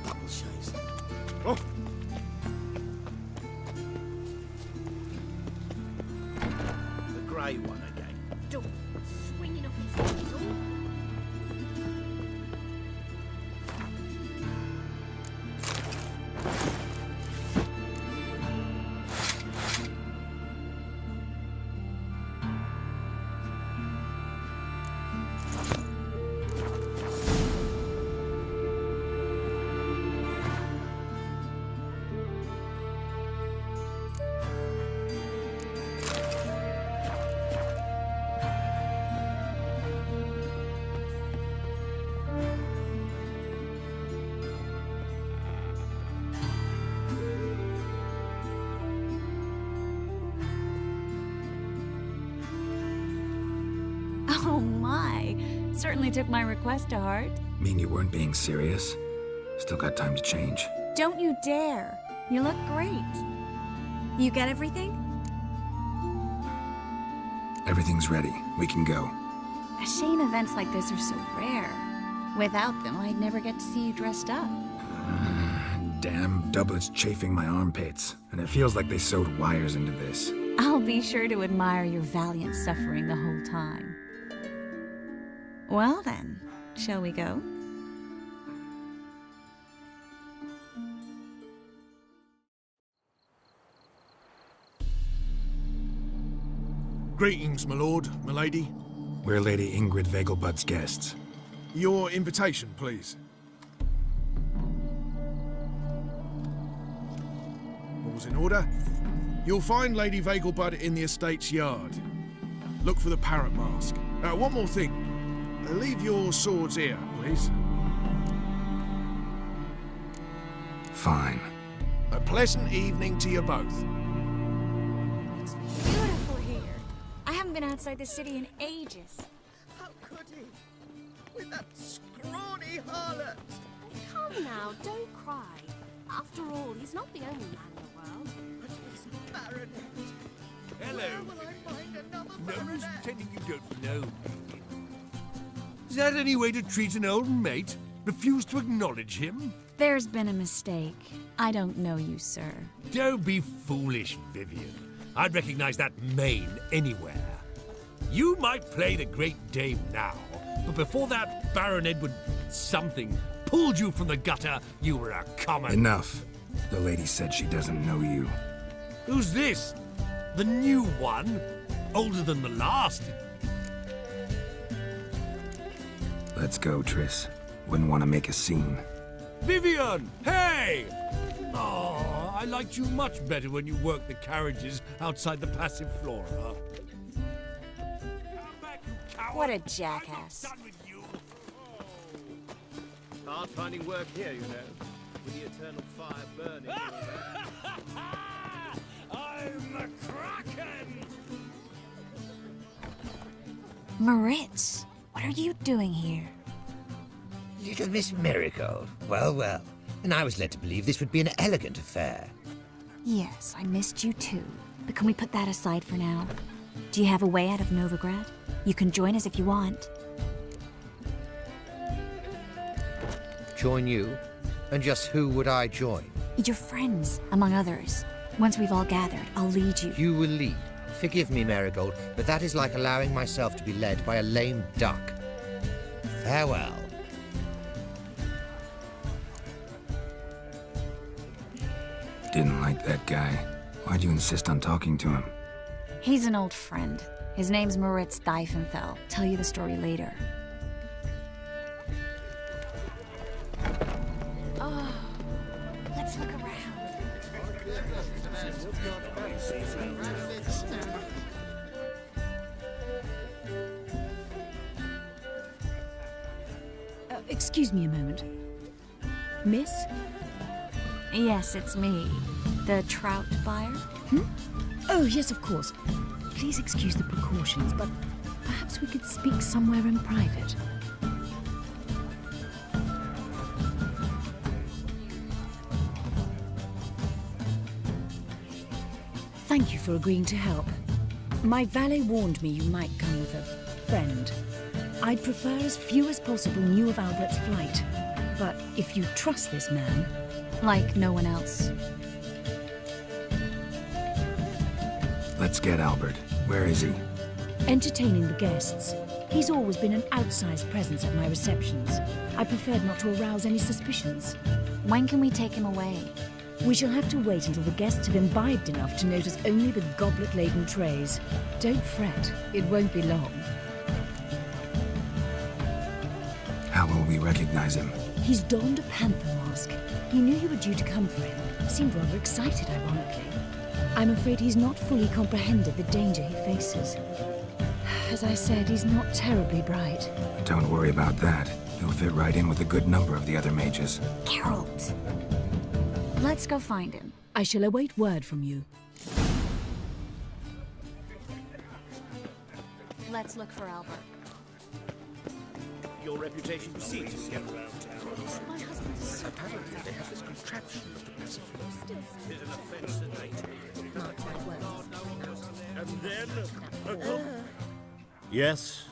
Double chase. Oh! The grey one again. Don't swinging off his handle. Oh my. Certainly took my request to heart. Mean you weren't being serious? Still got time to change. Don't you dare. You look great. You get everything? Everything's ready. We can go. A shame events like this are so rare. Without them, I'd never get to see you dressed up. Damn doublets chafing my armpits. And it feels like they sewed wires into this. I'll be sure to admire your valiant suffering the whole time. Well then, shall we go? Greetings, my lord, my lady. We're Lady Ingrid Vegelbud's guests. Your invitation, please. All's in order. You'll find Lady Vegelbud in the estate's yard. Look for the parrot mask. One more thing. Leave your swords here, please. Fine. A pleasant evening to you both. It's beautiful here. I haven't been outside the city in ages. How could he? With that scrawny harlot. Come now, don't cry. After all, he's not the only man in the world. But his baronet. Hello. Where will I find another No use baronet? pretending you don't know me. Is that any way to treat an old mate? Refuse to acknowledge him? There's been a mistake. I don't know you, sir. Don't be foolish, Vivian. I'd recognize that mane anywhere. You might play the Great Dame now, but before that Baron Edward something pulled you from the gutter, you were a common... Enough. The lady said she doesn't know you. Who's this? The new one? Older than the last? Let's go, Triss. Wouldn't want to make a scene. Vivian! Hey! Oh, I liked you much better when you worked the carriages outside the Passiflora. What a jackass. Hard finding work here, you know, with the eternal fire burning. I'm a Kraken! Moritz, what are you doing here? Little Miss Marigold. Well, well. And I was led to believe this would be an elegant affair. Yes, I missed you too. But can we put that aside for now? Do you have a way out of Novigrad? You can join us if you want. Join you? And just who would I join? Your friends, among others. Once we've all gathered, I'll lead you. You will lead. Forgive me, Marigold, but that is like allowing myself to be led by a lame duck. Farewell. Didn't like that guy. Why'd you insist on talking to him? He's an old friend. His name's Moritz Diefenfeld. Tell you the story later. Oh, let's Let's look around. Excuse me a moment. Miss? Yes, it's me. The trout buyer? Oh, yes, of course. Please excuse the precautions, but perhaps we could speak somewhere in private. Thank you for agreeing to help. My valet warned me you might come with a friend. I'd prefer as few as possible knew of Albert's flight. But if you trust this man... Like no one else. Let's get Albert. Where is he? Entertaining the guests. He's always been an outsized presence at my receptions. I preferred not to arouse any suspicions. When can we take him away? We shall have to wait until the guests have imbibed enough to notice only the goblet-laden trays. Don't fret, it won't be long. How will we recognize him? He's donned a panther mask. He knew you were due to come for him. Seemed rather excited, ironically. I'm afraid he's not fully comprehended the danger he faces. As I said, he's not terribly bright. Don't worry about that. He'll fit right in with a good number of the other mages. Geralt! Let's go find him. I shall await word from you. Let's look for Albert. Your reputation precedes you get around town. My husband is apparently they have this contraption of the pacifier. Is an offense to nature. And then... Yes?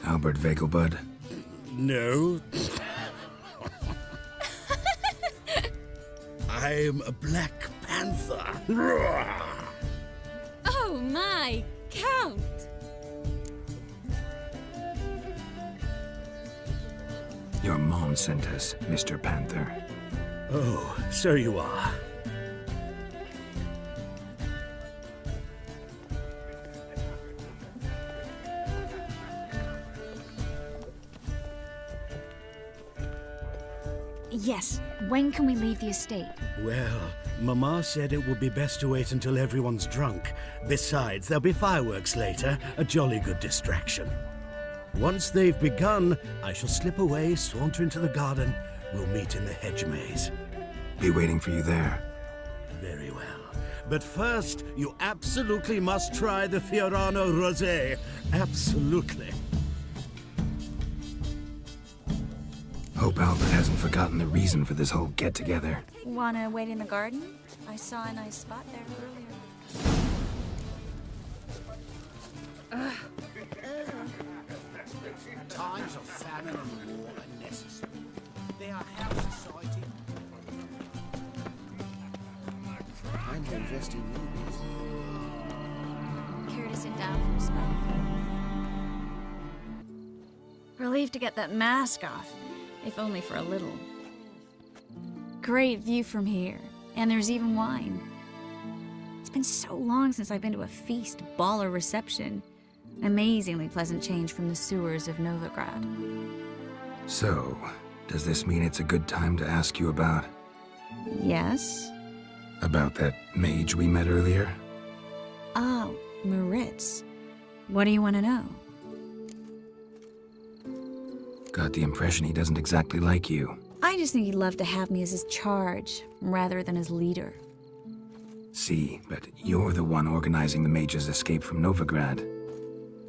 Albert Vegelbud? No. I'm a Black Panther. Oh my, Count! Your mom sent us, Mr. Panther. Oh, so you are. Yes, when can we leave the estate? Well, Mama said it would be best to wait until everyone's drunk. Besides, there'll be fireworks later, a jolly good distraction. Once they've begun, I shall slip away, saunter into the garden. We'll meet in the hedge maze. Be waiting for you there. Very well. But first, you absolutely must try the Fiorano Rosé. Absolutely. Hope Albert hasn't forgotten the reason for this whole get-together. Wanna wait in the garden? I saw a nice spot there earlier. Times of famine and war are necessary. They are house society. Time to invest in movies. Care to sit down for a spell? Relieved to get that mask off, if only for a little. Great view from here, and there's even wine. It's been so long since I've been to a feast, ball, or reception. Amazingly pleasant change from the sewers of Novigrad. So, does this mean it's a good time to ask you about... Yes? About that mage we met earlier? Oh, Moritz. What do you want to know? Got the impression he doesn't exactly like you. I just think he'd love to have me as his charge, rather than his leader. See, but you're the one organizing the mage's escape from Novigrad.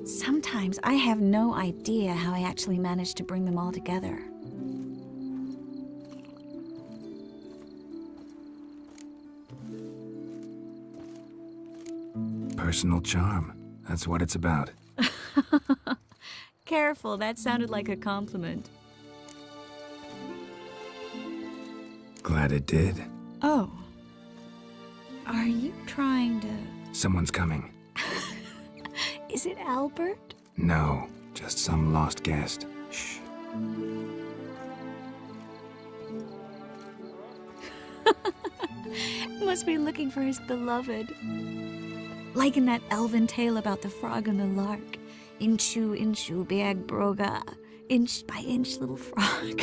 Sometimes I have no idea how I actually managed to bring them all together. Personal charm. That's what it's about. Careful, that sounded like a compliment. Glad it did. Oh. Are you trying to... Someone's coming. Is it Albert? No, just some lost guest. Shh. Must be looking for his beloved. Like in that elven tale about the frog and the lark. Inchu, inchu, beag broga. Inch by inch, little frog.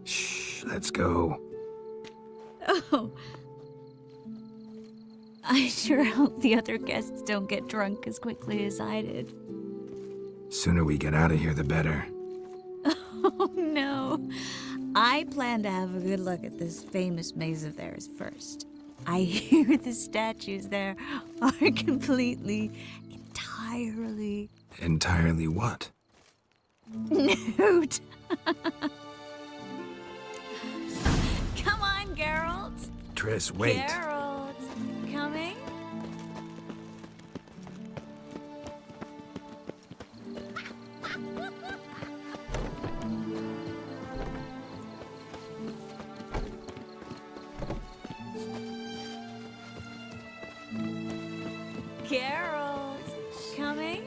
Shh, let's go. Oh. I sure hope the other guests don't get drunk as quickly as I did. Sooner we get out of here, the better. Oh, no. I plan to have a good look at this famous maze of theirs first. I hear the statues there are completely, entirely... Entirely what? nude. Come on, Geralt. Triss, wait. Geralt, coming? Geralt, coming?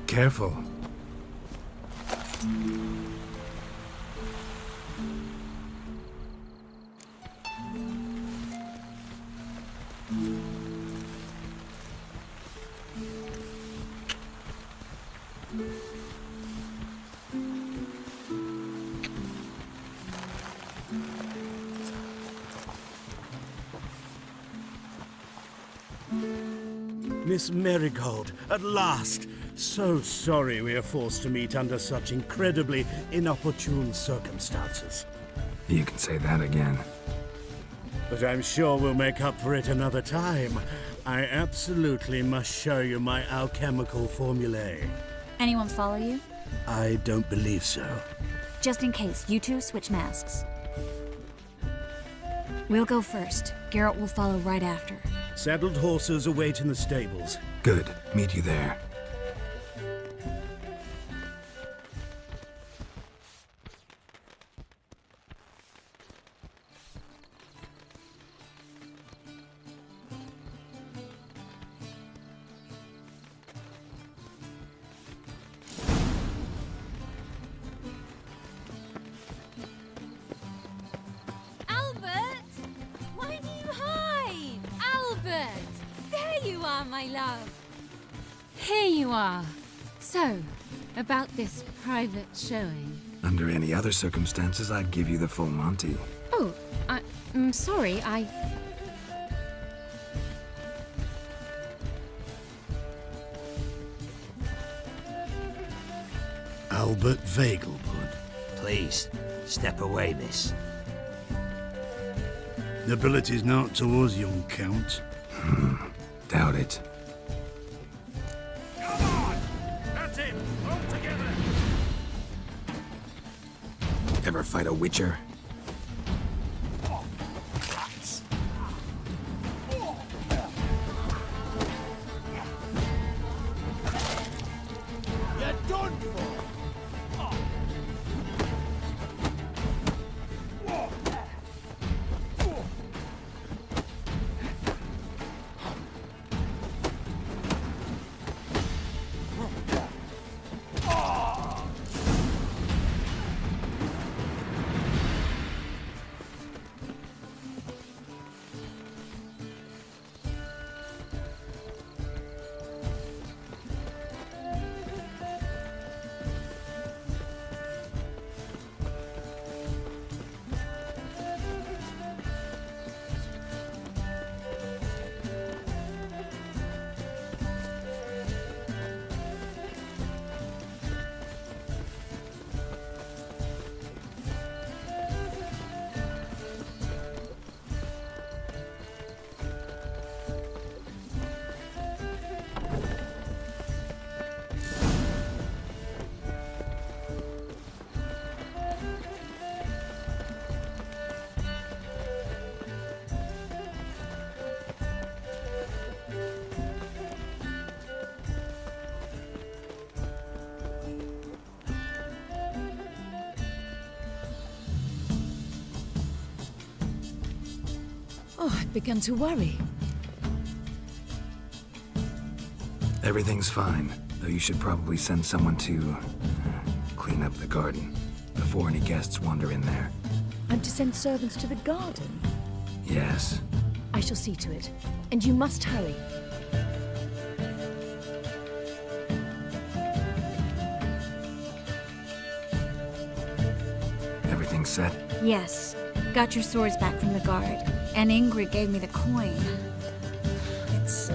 Careful. Miss Marigold, at last! So sorry we are forced to meet under such incredibly inopportune circumstances. You can say that again. But I'm sure we'll make up for it another time. I absolutely must show you my alchemical formulae. Anyone follow you? I don't believe so. Just in case, you two switch masks. We'll go first. Geralt will follow right after. Saddled horses await in the stables. Good. Meet you there. My love. Here you are. So, about this private showing. Under any other circumstances, I'd give you the full Monty. Oh, I'm sorry, Albert Vagelbud. Please, step away, miss. Nobility's not towards young Count. Doubt it. Come on! That's it! All together! Ever fight a witcher? You're done for! Oh, I've begun to worry. Everything's fine, though you should probably send someone to clean up the garden before any guests wander in there. I'm to send servants to the garden? Yes. I shall see to it. And you must hurry. Everything set? Yes. Got your swords back from the guard. And Ingrid gave me the coin. It's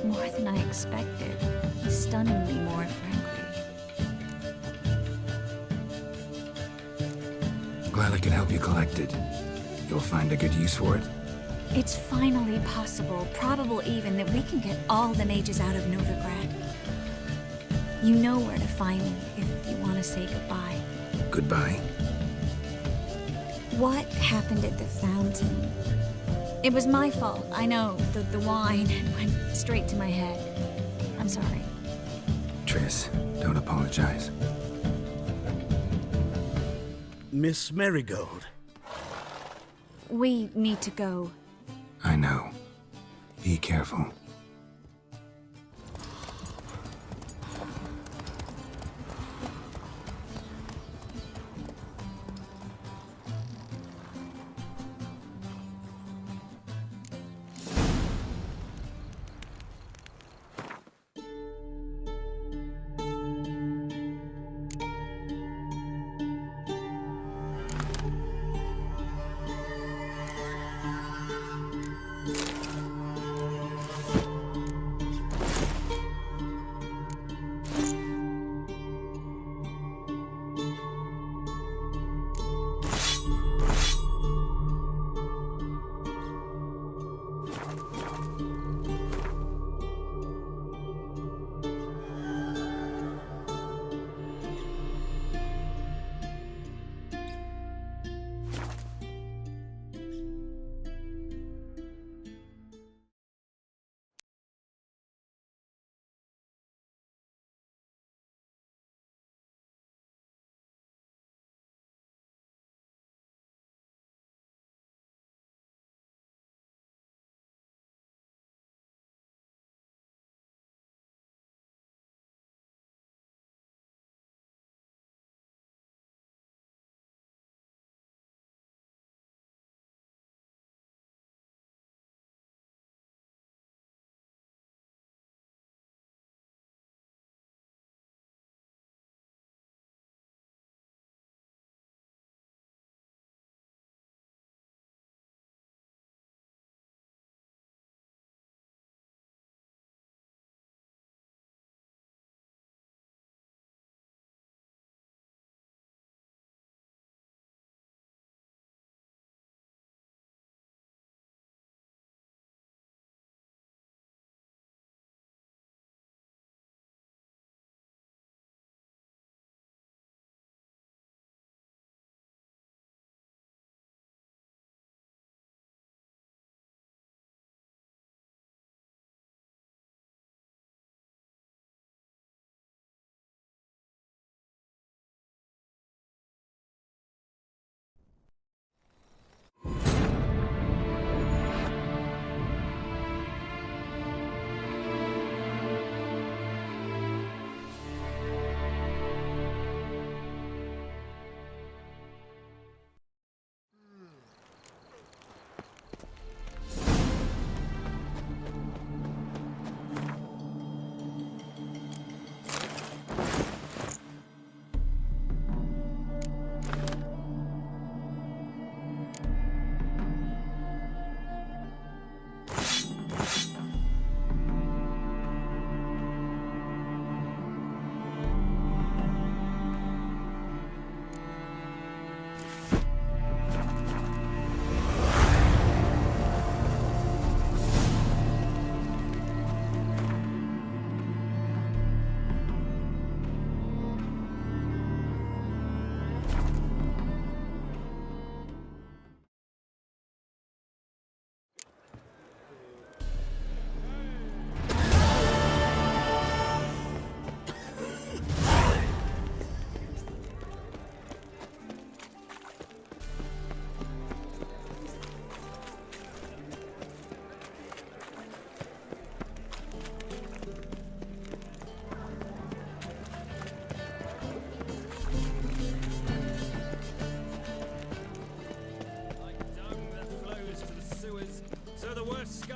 more than I expected. Stunningly more, frankly. Glad I could help you collect it. You'll find a good use for it? It's finally possible, probable even, that we can get all the mages out of Novigrad. You know where to find me if you want to say goodbye. Goodbye? What happened at the fountain? It was my fault, I know. The wine went straight to my head. I'm sorry. Triss, don't apologize. Miss Marigold. We need to go. I know. Be careful.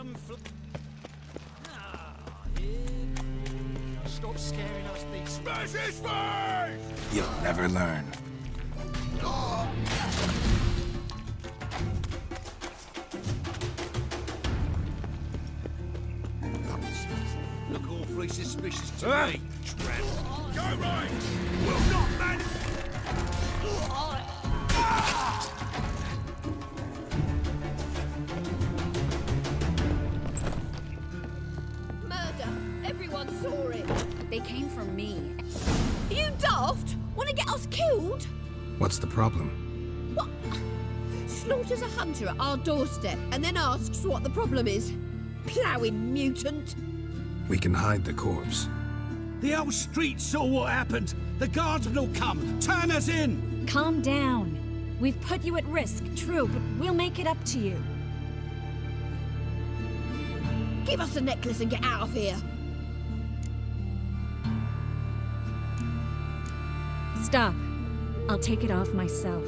scum Stop scaring us, these. Smash his face! You'll never learn. Look awfully suspicious to me, tramp. Go right! Will not man! Murder! Everyone saw it! They came for me. Are you daft? Want to get us killed? What's the problem? What? Slaughters a hunter at our doorstep and then asks what the problem is. Ploughing mutant. We can hide the corpse. The whole street saw what happened. The guardsmen will come. Turn us in. Calm down. We've put you at risk, true, but we'll make it up to you. Give us a necklace and get out of here. Stop. I'll take it off myself.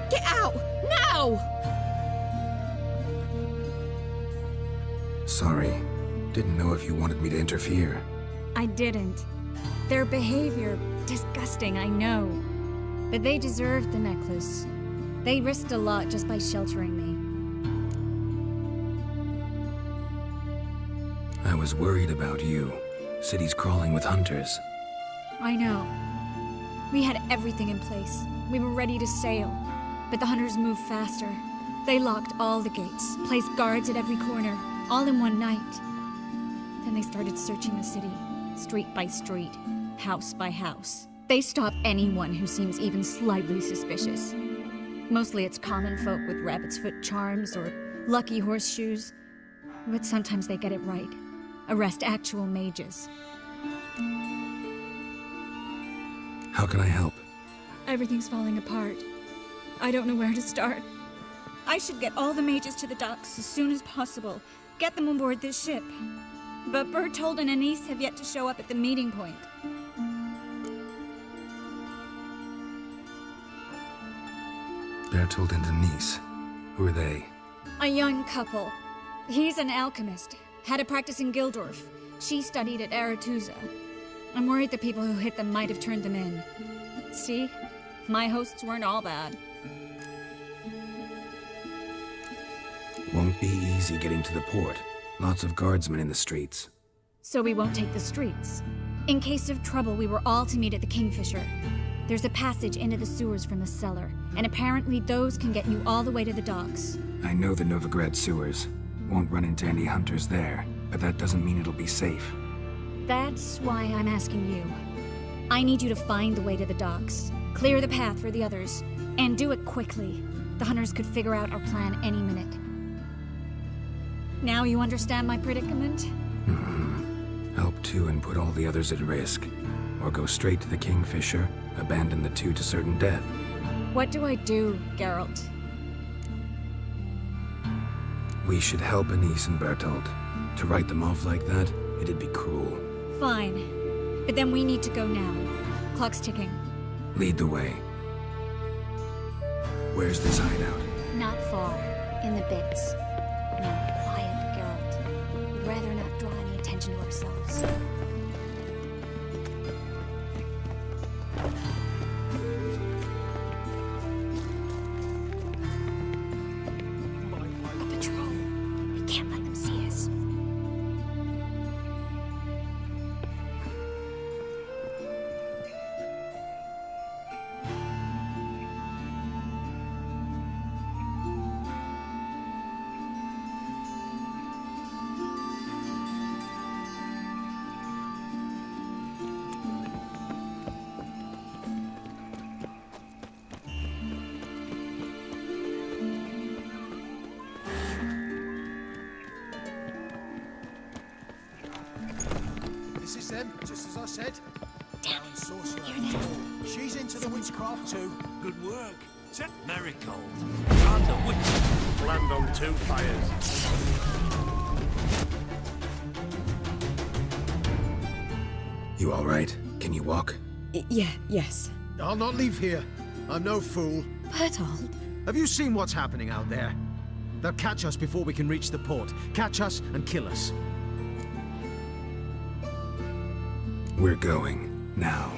Get out! Now! Sorry. Didn't know if you wanted me to interfere. I didn't. Their behavior, disgusting, I know. But they deserved the necklace. They risked a lot just by sheltering me. I was worried about you. City's crawling with hunters. I know. We had everything in place. We were ready to sail. But the hunters moved faster. They locked all the gates, placed guards at every corner, all in one night. Then they started searching the city, street by street, house by house. They stop anyone who seems even slightly suspicious. Mostly it's common folk with rabbit's foot charms or lucky horseshoes. But sometimes they get it right. Arrest actual mages. How can I help? Everything's falling apart. I don't know where to start. I should get all the mages to the docks as soon as possible. Get them on board this ship. But Bertold and Anise have yet to show up at the meeting point. Bertold and Denise. Who are they? A young couple. He's an alchemist. Had a practice in Gildorf. She studied at Aretuza. I'm worried the people who hit them might have turned them in. See? My hosts weren't all bad. Won't be easy getting to the port. Lots of guardsmen in the streets. So we won't take the streets. In case of trouble, we were all to meet at the Kingfisher. There's a passage into the sewers from the cellar, and apparently those can get you all the way to the docks. I know the Novigrad sewers. Won't run into any hunters there, but that doesn't mean it'll be safe. That's why I'm asking you. I need you to find the way to the docks, clear the path for the others, and do it quickly. The hunters could figure out our plan any minute. Now you understand my predicament? Help two and put all the others at risk. Or go straight to the Kingfisher, abandon the two to certain death. What do I do, Geralt? We should help Anise and Bertold. To write them off like that, it'd be cruel. Fine. But then we need to go now. Clock's ticking. Lead the way. Where's this hideout? Not far. In the bits. Now, quiet, Geralt. We'd rather not draw any attention to ourselves. A patrol. We can't let them see us. This is them, just as I said. Damn it. Sorcerer. She's into the witchcraft too. Good work. Set Marigold. I'm the witch. Land on two fires. You all right? Can you walk? Yes. I'll not leave here. I'm no fool. Bertolt. Have you seen what's happening out there? They'll catch us before we can reach the port. Catch us and kill us. We're going. Now.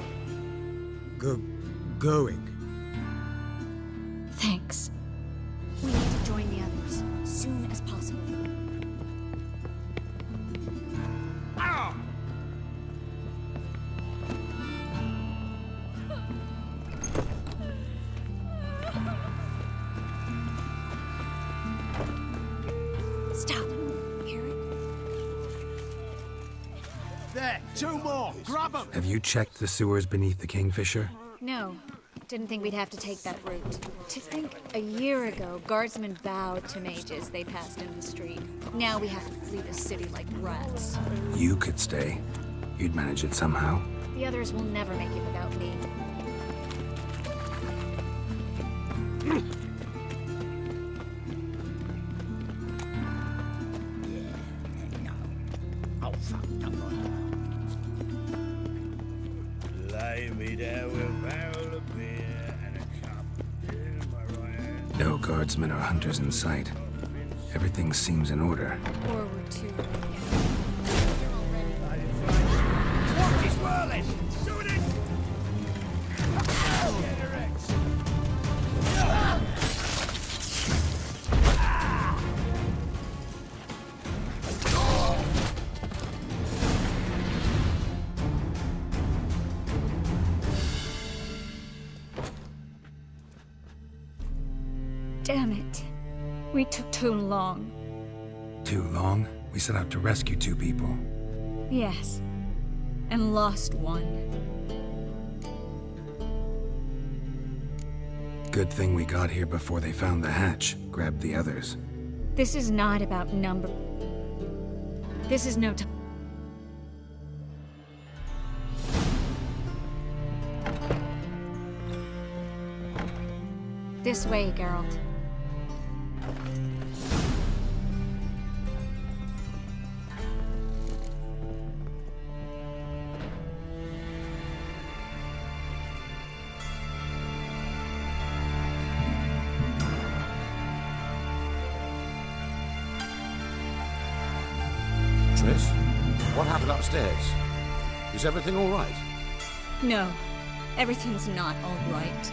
Going? Thanks. We need to join the others, soon as possible. Ow! Stop. Hear it? There, 2 more. Grab them. Have you checked the sewers beneath the Kingfisher? No. Didn't think we'd have to take that route. To think a year ago, guardsmen bowed to mages they passed in the street. Now we have to flee the city like rats. You could stay. You'd manage it somehow. The others will never make it without me. Oh, fuck, don't mind. Lay me there with a barrel of beer and a cup in my right hand. No guardsmen or hunters in sight. Everything seems in order. Or we're too late. Watch is whirling! Shoot it! Damn it. We took too long. Too long? We set out to rescue 2 people. Yes. And lost one. Good thing we got here before they found the hatch, grabbed the others. This is not about number. This is no time. This way, Geralt. Triss, what happened upstairs? Is everything all right? No, everything's not all right.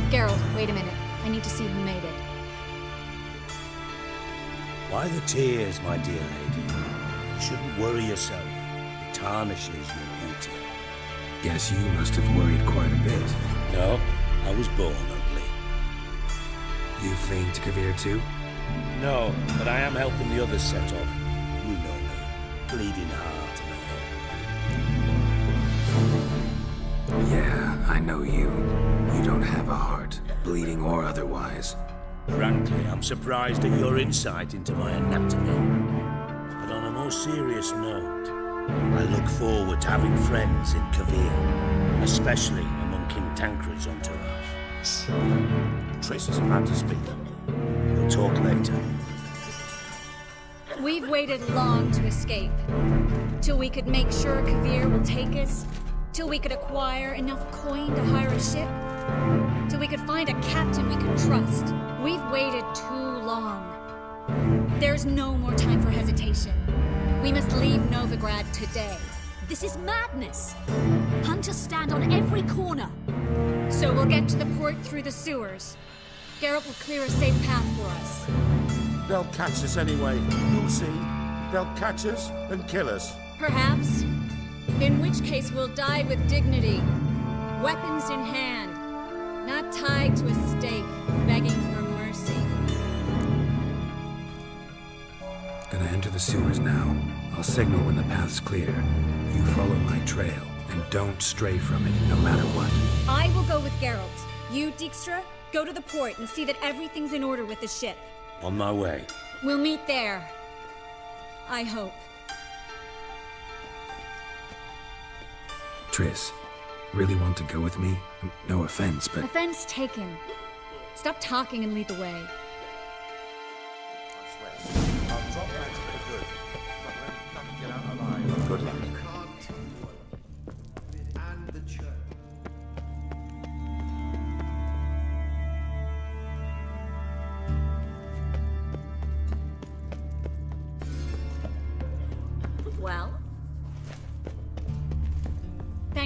Geralt, wait a minute. I need to see who made it. Why the tears, my dear lady? You shouldn't worry yourself. It tarnishes your beauty. Guess you must have worried quite a bit. No, I was born ugly. You fleeing to Kavir too? No, but I am helping the others set off. You know me. Bleeding heart and all. Yeah, I know you. You don't have a heart, bleeding or otherwise. Frankly, I'm surprised at your insight into my anatomy. But on a more serious note, I look forward to having friends in Kavir, especially among King Tancred's entourage. Triss is about to speak. We'll talk later. We've waited long to escape. Till we could make sure Kavir will take us. Till we could acquire enough coin to hire a ship. Till we could find a captain we could trust. We've waited too long. There's no more time for hesitation. We must leave Novigrad today. This is madness. Hunters stand on every corner. So we'll get to the port through the sewers. Geralt will clear a safe path for us. They'll catch us anyway. You'll see. They'll catch us and kill us. Perhaps. In which case we'll die with dignity. Weapons in hand. Not tied to a stake, begging for mercy. Gonna enter the sewers now. I'll signal when the path's clear. You follow my trail, and don't stray from it, no matter what. I will go with Geralt. You, Dijkstra, go to the port and see that everything's in order with the ship. On my way. We'll meet there. I hope. Triss, really want to go with me? No offense, but... Offense taken. Stop talking and lead the way. I swear, I'll drop magic for good.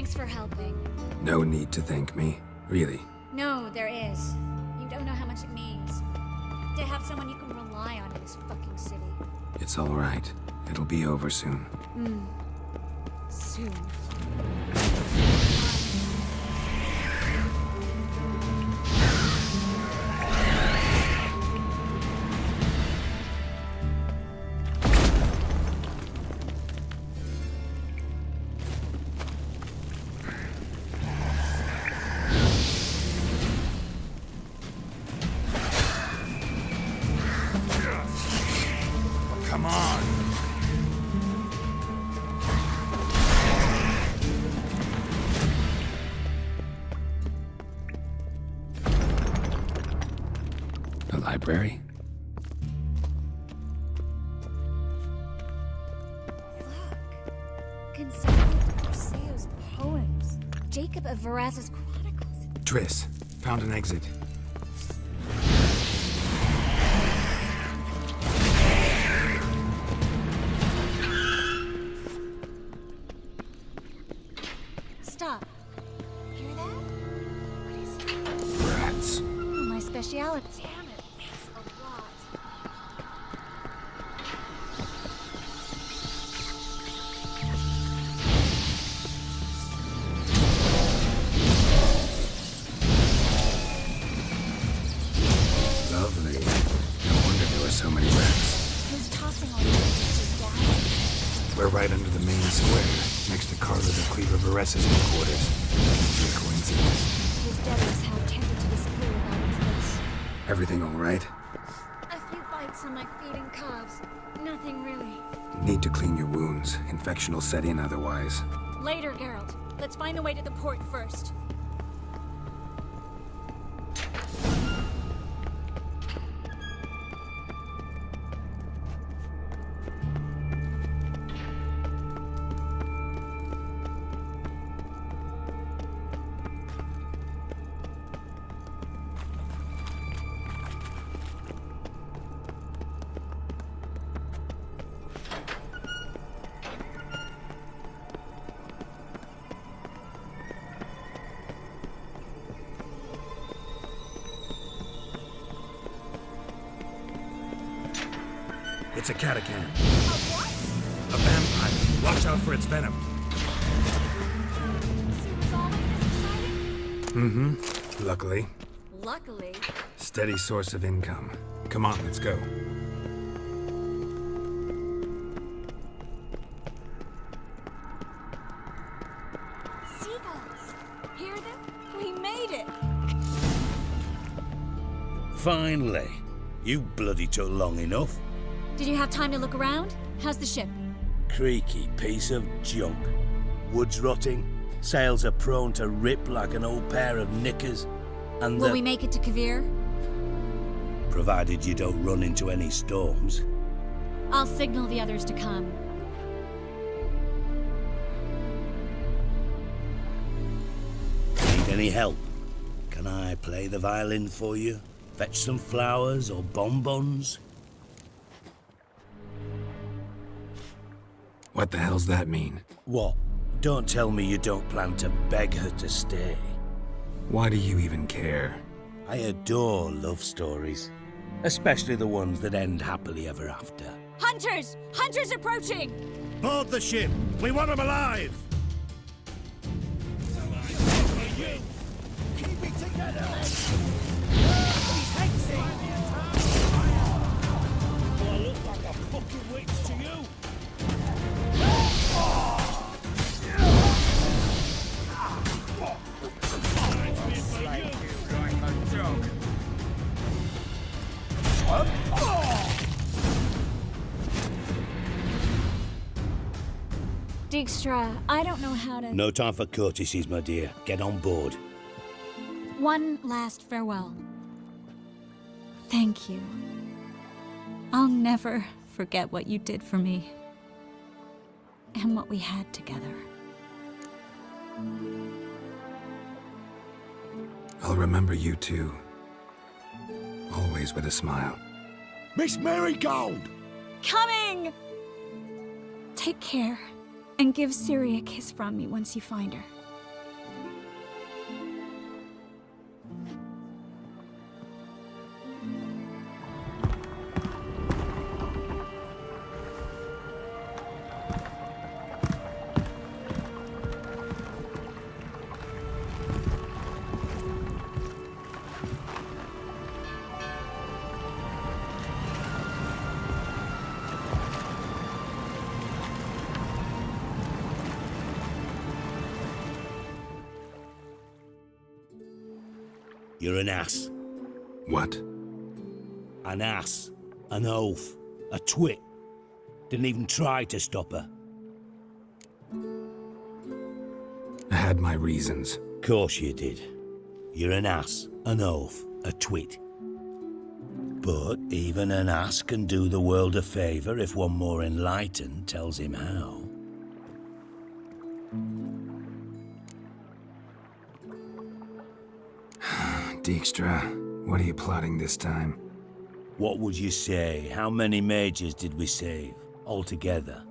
Thanks for helping. No need to thank me. Really. No, there is. You don't know how much it means. To have someone you can rely on in this fucking city. It's all right. It'll be over soon. Soon. Come on! A library? Consignment of Seo's poems. Jacob of Varaz's chronicles. Triss, found an exit. Stop. Hear that? What is it? Rats. Oh, my speciality. Damn it, that's a lot. Lovely. No wonder there were so many rats. Who's tossing all these down? We're right under the main square, next to Carla the Cleaver Vares's headquarters. Pure coincidence. His deadlies have tended to disappear without a trace. Everything all right? A few bites on my feet and calves. Nothing really. Need to clean your wounds. Infection will set in otherwise. Later, Geralt. Let's find the way to the port first. It's a catachan. A vampire. Watch out for its venom. Mm-hmm. Luckily. Luckily. Steady source of income. Come on, let's go. Seagulls. Hear them? We made it. Finally. You bloody took long enough. Did you have time to look around? How's the ship? Creaky piece of junk. Wood's rotting. Sails are prone to rip like an old pair of knickers. And Will we make it to Kavir? Provided you don't run into any storms. I'll signal the others to come. Need any help? Can I play the violin for you? Fetch some flowers or bonbons? What the hell's that mean? What? Don't tell me you don't plan to beg her to stay. Why do you even care? I adore love stories. Especially the ones that end happily ever after. Hunters! Hunters approaching! Board the ship! We want them alive! Keep it together! Do I look like a fucking witch to you? Dijkstra, I don't know how to... No time for courtesies, my dear. Get on board. One last farewell. Thank you. I'll never forget what you did for me. And what we had together. I'll remember you too. Always with a smile. Miss Marigold! Coming! Take care. And give Ciri a kiss from me once you find her. You're an ass. What? An ass. An oaf. A twit. Didn't even try to stop her. I had my reasons. Course you did. You're an ass, an oaf, a twit. But even an ass can do the world a favour if one more enlightened tells him how. Dijkstra, what are you plotting this time? What would you say? How many mages did we save, altogether?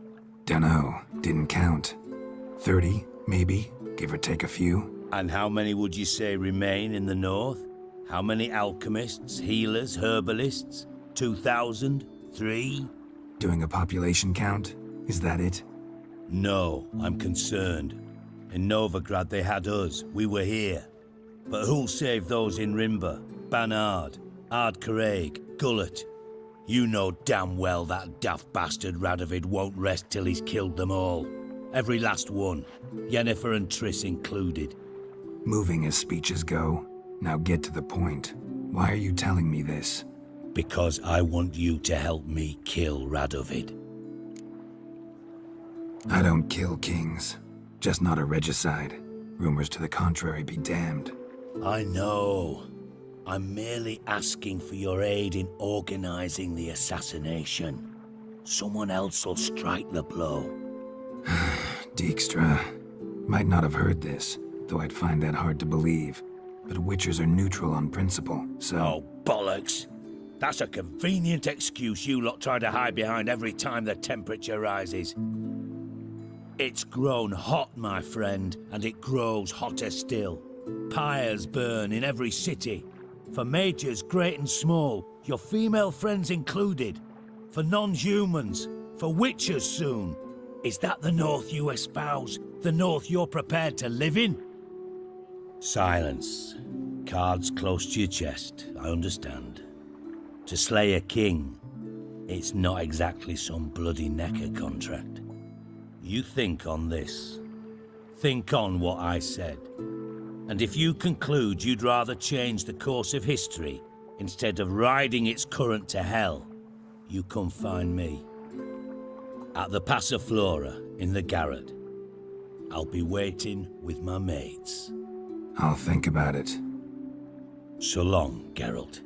Dunno, didn't count. 30, maybe, give or take a few. And how many would you say remain in the north? How many alchemists, healers, herbalists? 2,000? 3? Doing a population count? Is that it? No, I'm concerned. In Novigrad they had us, we were here. But who'll save those in Rimba? Banard, Ardcaraig, Gullet? You know damn well that daft bastard Radovid won't rest till he's killed them all. Every last one. Yennefer and Triss included. Moving as speeches go. Now get to the point. Why are you telling me this? Because I want you to help me kill Radovid. I don't kill kings. Just not a regicide. Rumors to the contrary be damned. I know. I'm merely asking for your aid in organizing the assassination. Someone else will strike the blow. Dijkstra. Might not have heard this, though I'd find that hard to believe. But Witchers are neutral on principle, so... Oh, bollocks! That's a convenient excuse you lot try to hide behind every time the temperature rises. It's grown hot, my friend, and it grows hotter still. Pyres burn in every city. For mages great and small, your female friends included. For non-humans, for witchers soon. Is that the North you espouse? The North you're prepared to live in? Silence. Cards close to your chest, I understand. To slay a king, it's not exactly some bloody necker contract. You think on this. Think on what I said. And if you conclude you'd rather change the course of history instead of riding its current to hell, you come find me. At the Passiflora in the Garret. I'll be waiting with my mates. I'll think about it. So long, Geralt.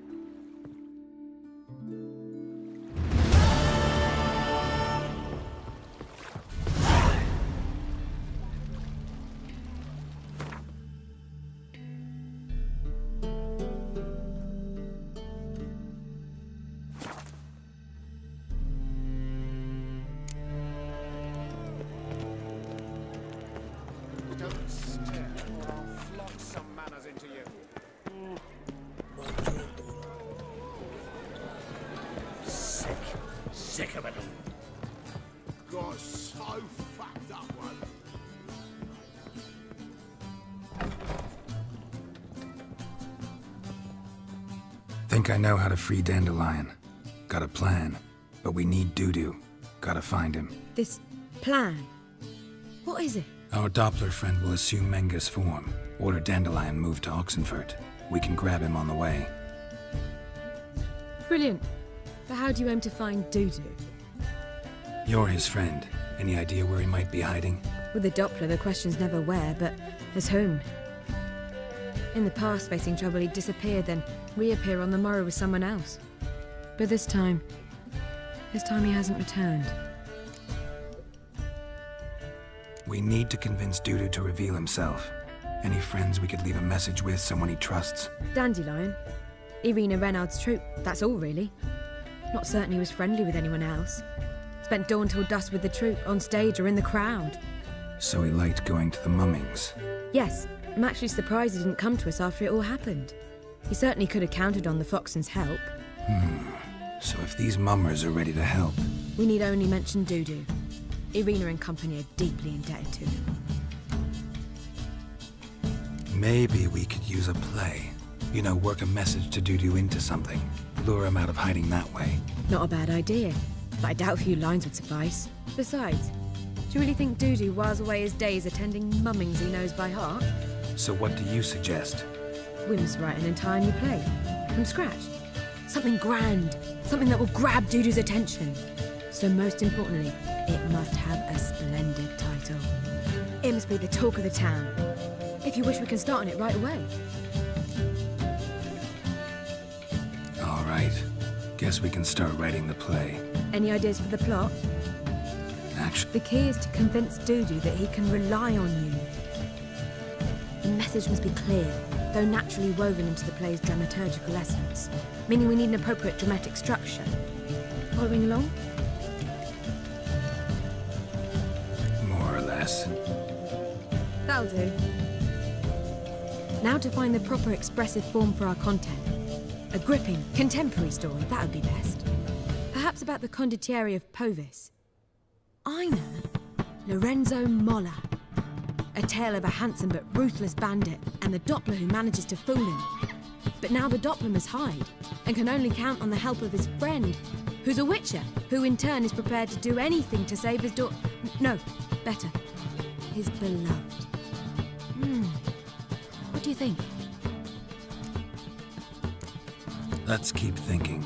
Don't stare, or I'll flog some manners into you. Sick of it. Got so fucked up one. Think I know how to free Dandelion. Got a plan, but we need Dudu. Gotta find him. This plan? What is it? Our Doppler friend will assume Menga's form. Order Dandelion moved to Oxenfurt. We can grab him on the way. Brilliant. But how do you aim to find Dudu? You're his friend. Any idea where he might be hiding? With the Doppler, the question's never where, but as whom. In the past, facing trouble, he'd disappear, then reappear on the morrow with someone else. But this time he hasn't returned. We need to convince Dudu to reveal himself. Any friends we could leave a message with, someone he trusts? Dandelion. Irina Renard's troop, that's all really. Not certain he was friendly with anyone else. Spent dawn till dusk with the troop, on stage or in the crowd. So he liked going to the mummings. Yes, I'm actually surprised he didn't come to us after it all happened. He certainly could have counted on the Foxen's help. So if these mummers are ready to help... We need only mention Dudu. Irina and company are deeply indebted to him. Maybe we could use a play. You know, work a message to Dudu into something. Lure him out of hiding that way. Not a bad idea, but I doubt a few lines would suffice. Besides, do you really think Dudu whiles away his days attending mummings he knows by heart? So what do you suggest? Wim's writing an entire new play. From scratch. Something grand. Something that will grab Dudu's attention. So most importantly, it must have a splendid title. It must be the talk of the town. If you wish, we can start on it right away. All right. Guess we can start writing the play. Any ideas for the plot? Actually, The key is to convince Dudu that he can rely on you. The message must be clear, though naturally woven into the play's dramaturgical essence, meaning we need an appropriate dramatic structure. Following along? more or less. That'll do. Now to find the proper expressive form for our content. A gripping, contemporary story, that would be best. Perhaps about the condottieri of Povis. I know. Lorenzo Molla. A tale of a handsome but ruthless bandit and the Doppler who manages to fool him. But now the Doppler must hide and can only count on the help of his friend, who's a witcher, who in turn is prepared to do anything to save his daughter. No, better. His beloved. What do you think? Let's keep thinking.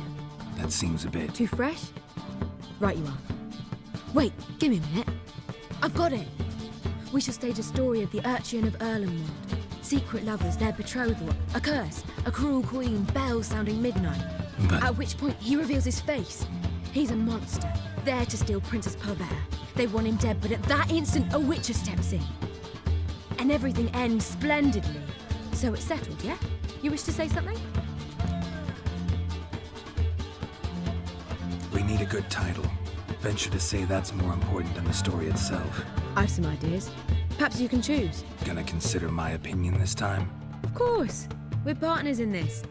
That seems a bit... Too fresh? Right you are. Wait, give me a minute. I've got it. We shall stage a story of the Urchin of Erlenwald. Secret lovers, their betrothal, a curse, a cruel queen, bells sounding midnight. But... At which point he reveals his face. He's a monster, there to steal Princess Pavera. They want him dead, but at that instant a witcher steps in. And everything ends splendidly. So it's settled, yeah? You wish to say something? We need a good title. Venture to say that's more important than the story itself. I've some ideas. Perhaps you can choose. Gonna consider my opinion this time? Of course. We're partners in this.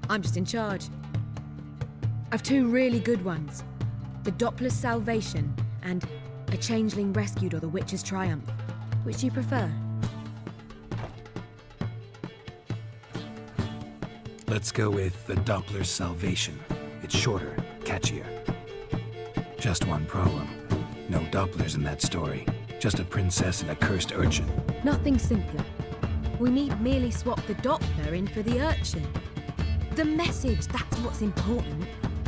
I'm just in charge. I've two really good ones. The Doppler's Salvation and A Changeling Rescued or The Witcher's Triumph. Which do you prefer? Let's go with The Doppler's Salvation. It's shorter, catchier. Just one problem. No Dopplers in that story. Just a princess and a cursed urchin. Nothing simpler. We need merely swap the Doppler in for the urchin. The message, that's what's important.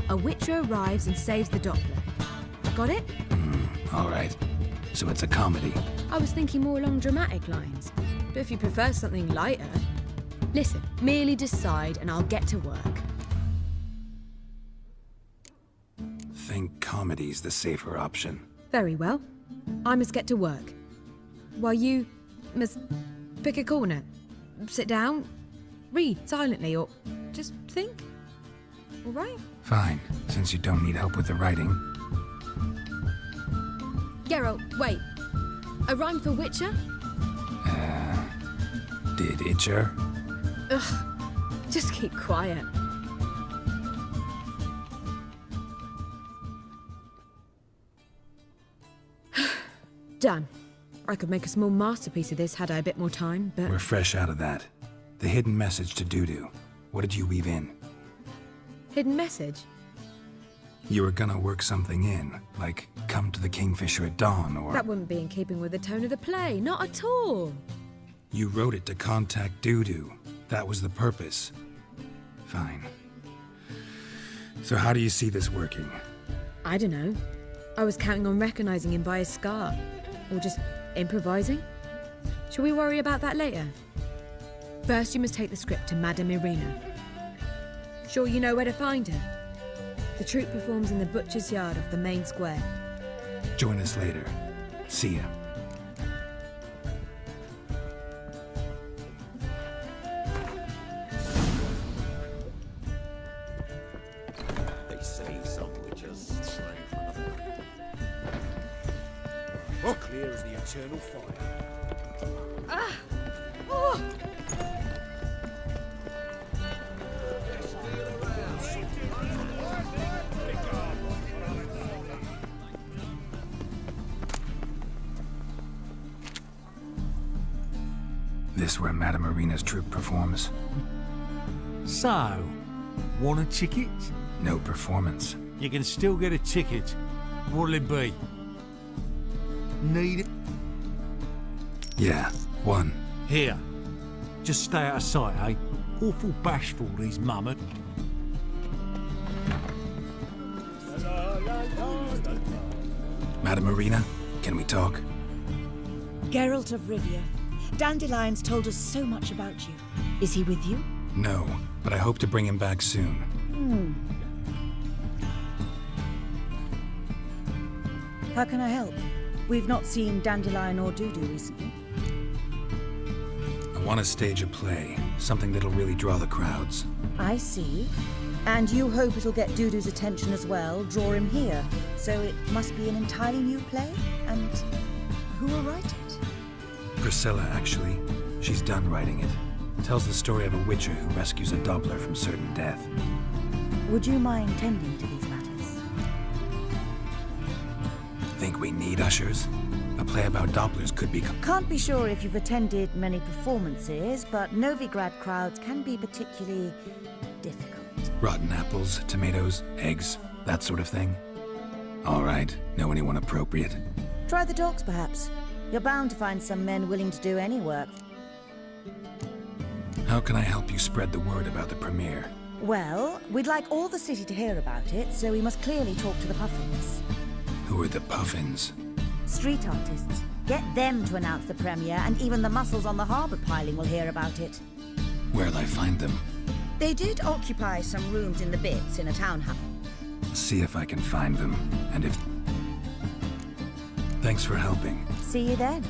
A witcher arrives and saves the Doppler. Got it? All right. So it's a comedy. I was thinking more along dramatic lines. But if you prefer something lighter... Listen, merely decide and I'll get to work. Think comedy's the safer option. Very well. I must get to work. While you must pick a corner. Sit down, read silently, or just think. All right? Fine, since you don't need help with the writing. Geralt, wait. A rhyme for Witcher? Did Itcher? Ugh. Just keep quiet. Done. I could make a small masterpiece of this had I a bit more time, but... We're fresh out of that. The hidden message to Dudu. What did you weave in? Hidden message? You were gonna work something in, like come to the Kingfisher at dawn, or... That wouldn't be in keeping with the tone of the play, not at all. You wrote it to contact Dudu. That was the purpose. Fine. So how do you see this working? I don't know. I was counting on recognizing him by his scar. Or just improvising? Shall we worry about that later? First, you must take the script to Madame Irina. Sure you know where to find her? The troupe performs in the butcher's yard of the main square. Join us later. See ya. They say some witches slave. Clear as the eternal fire. Ah! Oh! This where Madame Irina's troupe performs? So, want a ticket? No performance. You can still get a ticket. What'll it be? Need it? Yeah, one. Here. Just stay out of sight, eh? Awful bashful, these mummer. Madame Marina, can we talk? Geralt of Rivia. Dandelion's told us so much about you. Is he with you? No, but I hope to bring him back soon. How can I help? We've not seen Dandelion or Dudu recently. I want to stage a play, something that'll really draw the crowds. I see. And you hope it'll get Dudu's attention as well, draw him here. So it must be an entirely new play? And who will write it? Priscilla, actually. She's done writing it. Tells the story of a witcher who rescues a Doppler from certain death. Would you mind tending to these matters? Think we need ushers? A play about Dopplers could be... Can't be sure if you've attended many performances, but Novigrad crowds can be particularly difficult. Rotten apples, tomatoes, eggs, that sort of thing. All right, know anyone appropriate? Try the dogs, perhaps. You're bound to find some men willing to do any work. How can I help you spread the word about the premiere? Well, we'd like all the city to hear about it, so we must clearly talk to the Puffins. Who are the Puffins? Street artists. Get them to announce the premiere, and even the muscles on the harbour piling will hear about it. Where'll I find them? They did occupy some rooms in the Bits in a townhouse. See if I can find them, and if... Thanks for helping. See you then.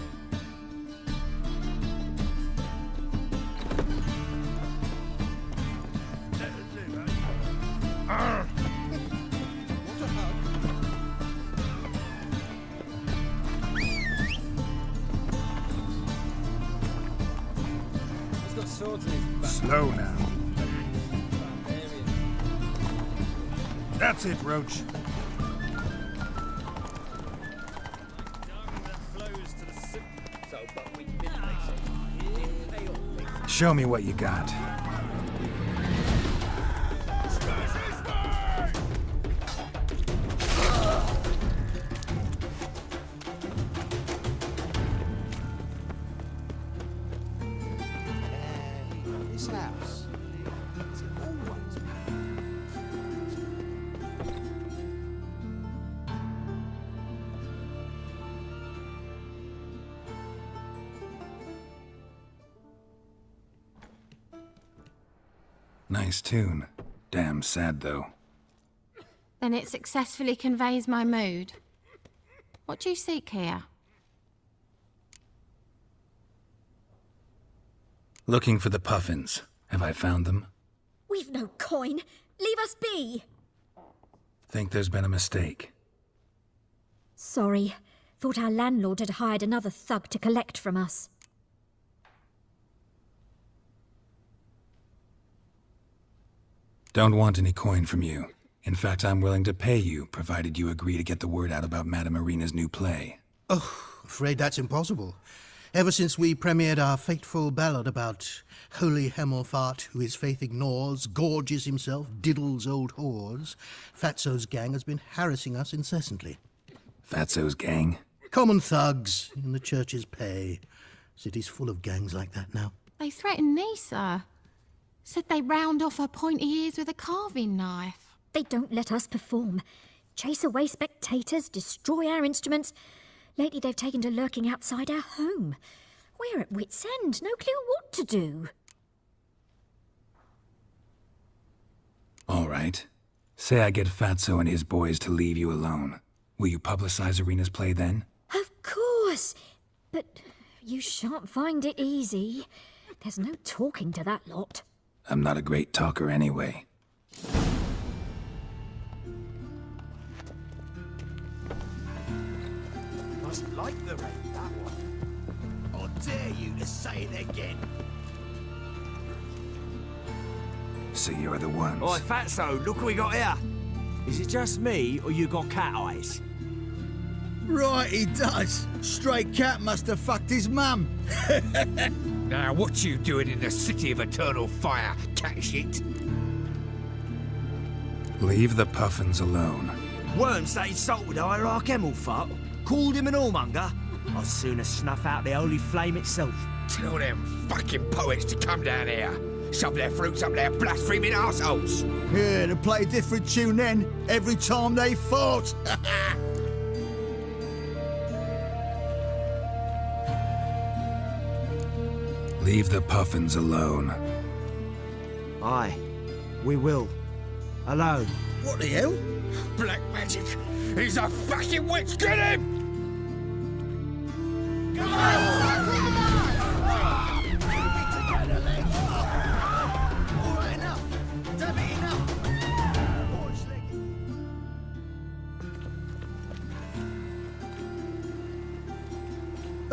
He's got swords in his back. Slow now. That's it, Roach. Show me what you got. This house. Is it always Nice tune. Damn sad, though. Then it successfully conveys my mood. What do you seek here? Looking for the Puffins. Have I found them? We've no coin. Leave us be. Think there's been a mistake. Sorry. Thought our landlord had hired another thug to collect from us. Don't want any coin from you. In fact, I'm willing to pay you, provided you agree to get the word out about Madame Marina's new play. Oh, afraid that's impossible. Ever since we premiered our fateful ballad about holy Hemelfart, who his faith ignores, gorges himself, diddles old whores, Fatso's gang has been harassing us incessantly. Fatso's gang? Common thugs in the church's pay. City's full of gangs like that now. They threatened me, sir. Said they round off her pointy ears with a carving knife. They don't let us perform. Chase away spectators, destroy our instruments. Lately they've taken to lurking outside our home. We're at wit's end, no clue what to do. All right. Say I get Fatso and his boys to leave you alone. Will you publicize Arena's play then? Of course. But you shan't find it easy. There's no talking to that lot. I'm not a great talker anyway. Must like the rain, that one. I'll dare you to say it again. So you're the ones. Oi, Fatso, look what we got here. Is it just me, or you got cat eyes? Right, he does. Stray cat must have fucked his mum. Now, what you doing in the city of eternal fire, cat shit? Leave the Puffins alone. Worms that insulted Hierarch Hemelfart, called him an whoremonger. I'd sooner snuff out the holy flame itself. Tell them fucking poets to come down here. Shove their fruits up their blaspheming arseholes. Yeah, to play a different tune then, every time they fought. Leave the puffins alone. Aye, we will. Alone. What the hell? Black magic! He's a fucking witch! Get him!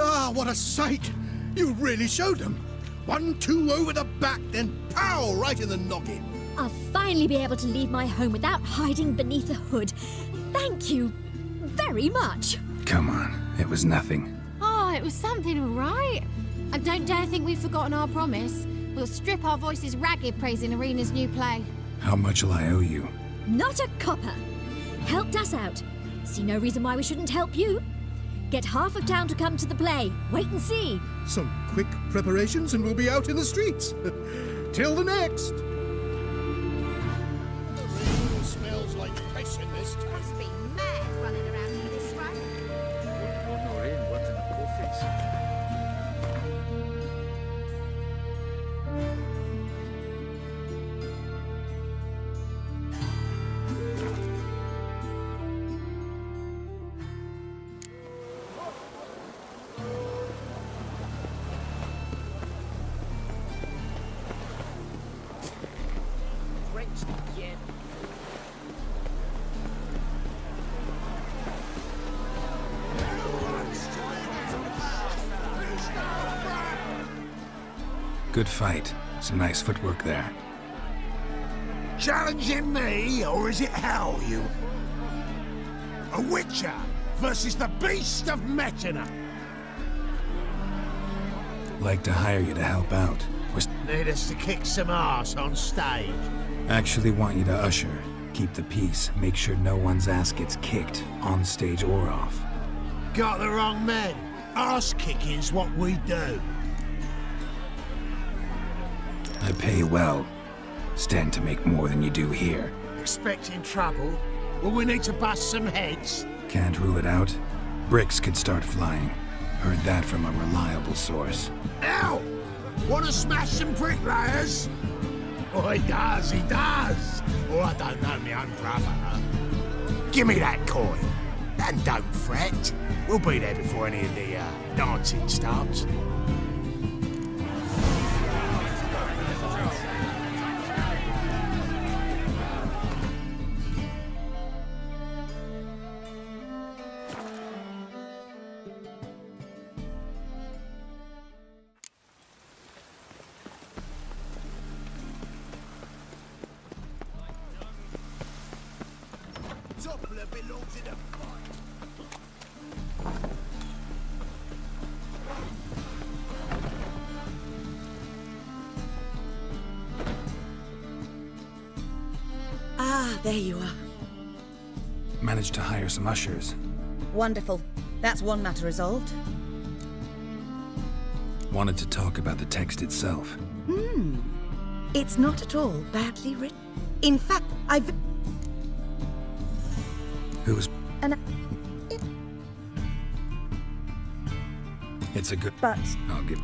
Ah, what a sight! You really showed them. 1-2 over the back, then pow! Right in the noggin. I'll finally be able to leave my home without hiding beneath a hood. Thank you very much. Come on, it was nothing. Oh, it was something, all right. And don't dare think we've forgotten our promise. We'll strip our voices ragged praising Arena's new play. How much will I owe you? Not a copper. Helped us out. See no reason why we shouldn't help you. Get half of town to come to the play. Wait and see. Some quick preparations and we'll be out in the streets. Till the next. The rain smells like piss in this town. Must be mad running around here this way. Good fight. Some nice footwork there. Challenging me, or is it hell, you? A witcher versus the beast of Metina. Like to hire you to help out. Need us to kick some ass on stage. Actually want you to usher. Keep the peace. Make sure no one's ass gets kicked, on stage or off. Got the wrong men. Ass kicking's what we do. I pay well. Stand to make more than you do here. Expecting trouble? Well, we need to bust some heads. Can't rule it out. Bricks could start flying. Heard that from a reliable source. Ow! Want to smash some bricklayers? Oh, he does, he does. Oh, I don't know my own brother. Give me that coin. And don't fret. We'll be there before any of the dancing starts. Ah, there you are. Managed to hire some ushers. Wonderful. That's one matter resolved. Wanted to talk about the text itself. It's not at all badly written. In fact, I've... Who's... And It's a good... But... I'll give...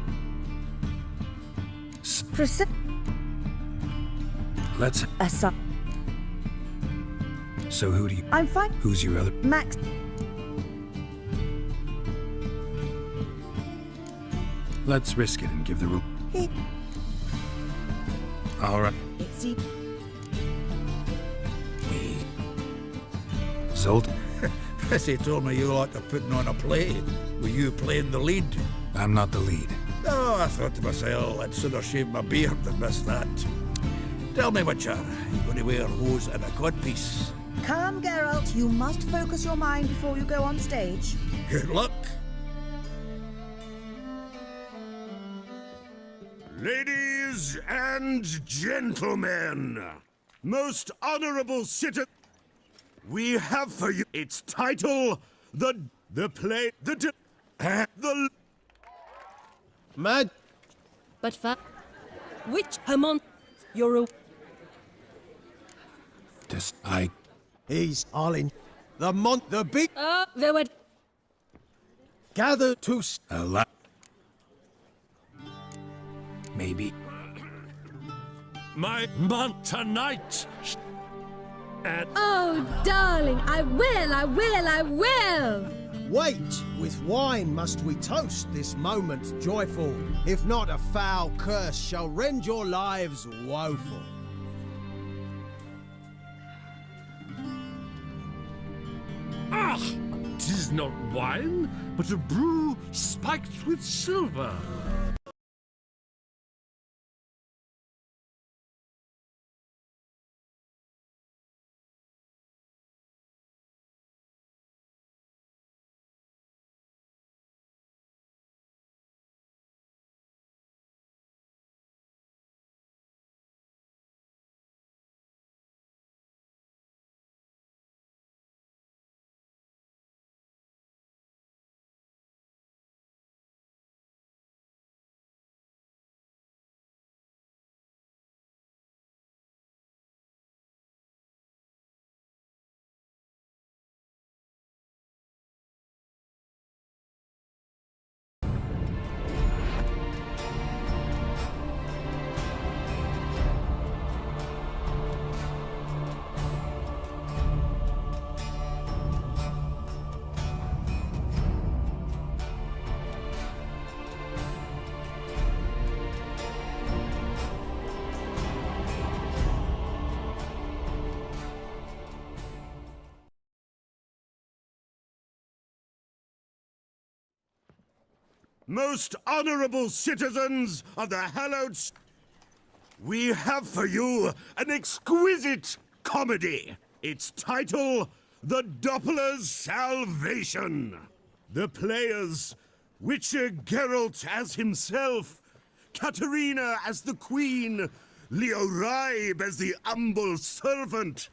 Let's... So who do you... I'm fine. Who's your other... Max. Let's risk it and give the rule. He... All right. It's he... Zolt? They told me you like to putting on a play. Were you playing the lead? I'm not the lead. Oh, I thought to myself, I'd sooner shave my beard than miss that. Tell me, Witcher, you going to wear hose and a codpiece? Calm, Geralt. You must focus your mind before you go on stage. Good luck. Ladies and gentlemen, most honorable citizen, we have for you its title, the Mad. But Which Hamon? You're a... He's all in. The big... There were... Gather to... Maybe. My month tonight. And Oh, darling, I will! Wait, with wine must we toast this moment joyful. If not, a foul curse shall rend your lives woeful. ah, 'tis not wine, but a brew spiked with silver. Most honorable citizens of the hallowed... We have for you an exquisite comedy. Its title, The Doppler's Salvation. The players, Witcher Geralt as himself, Katerina as the queen, Leo Raib as the humble servant,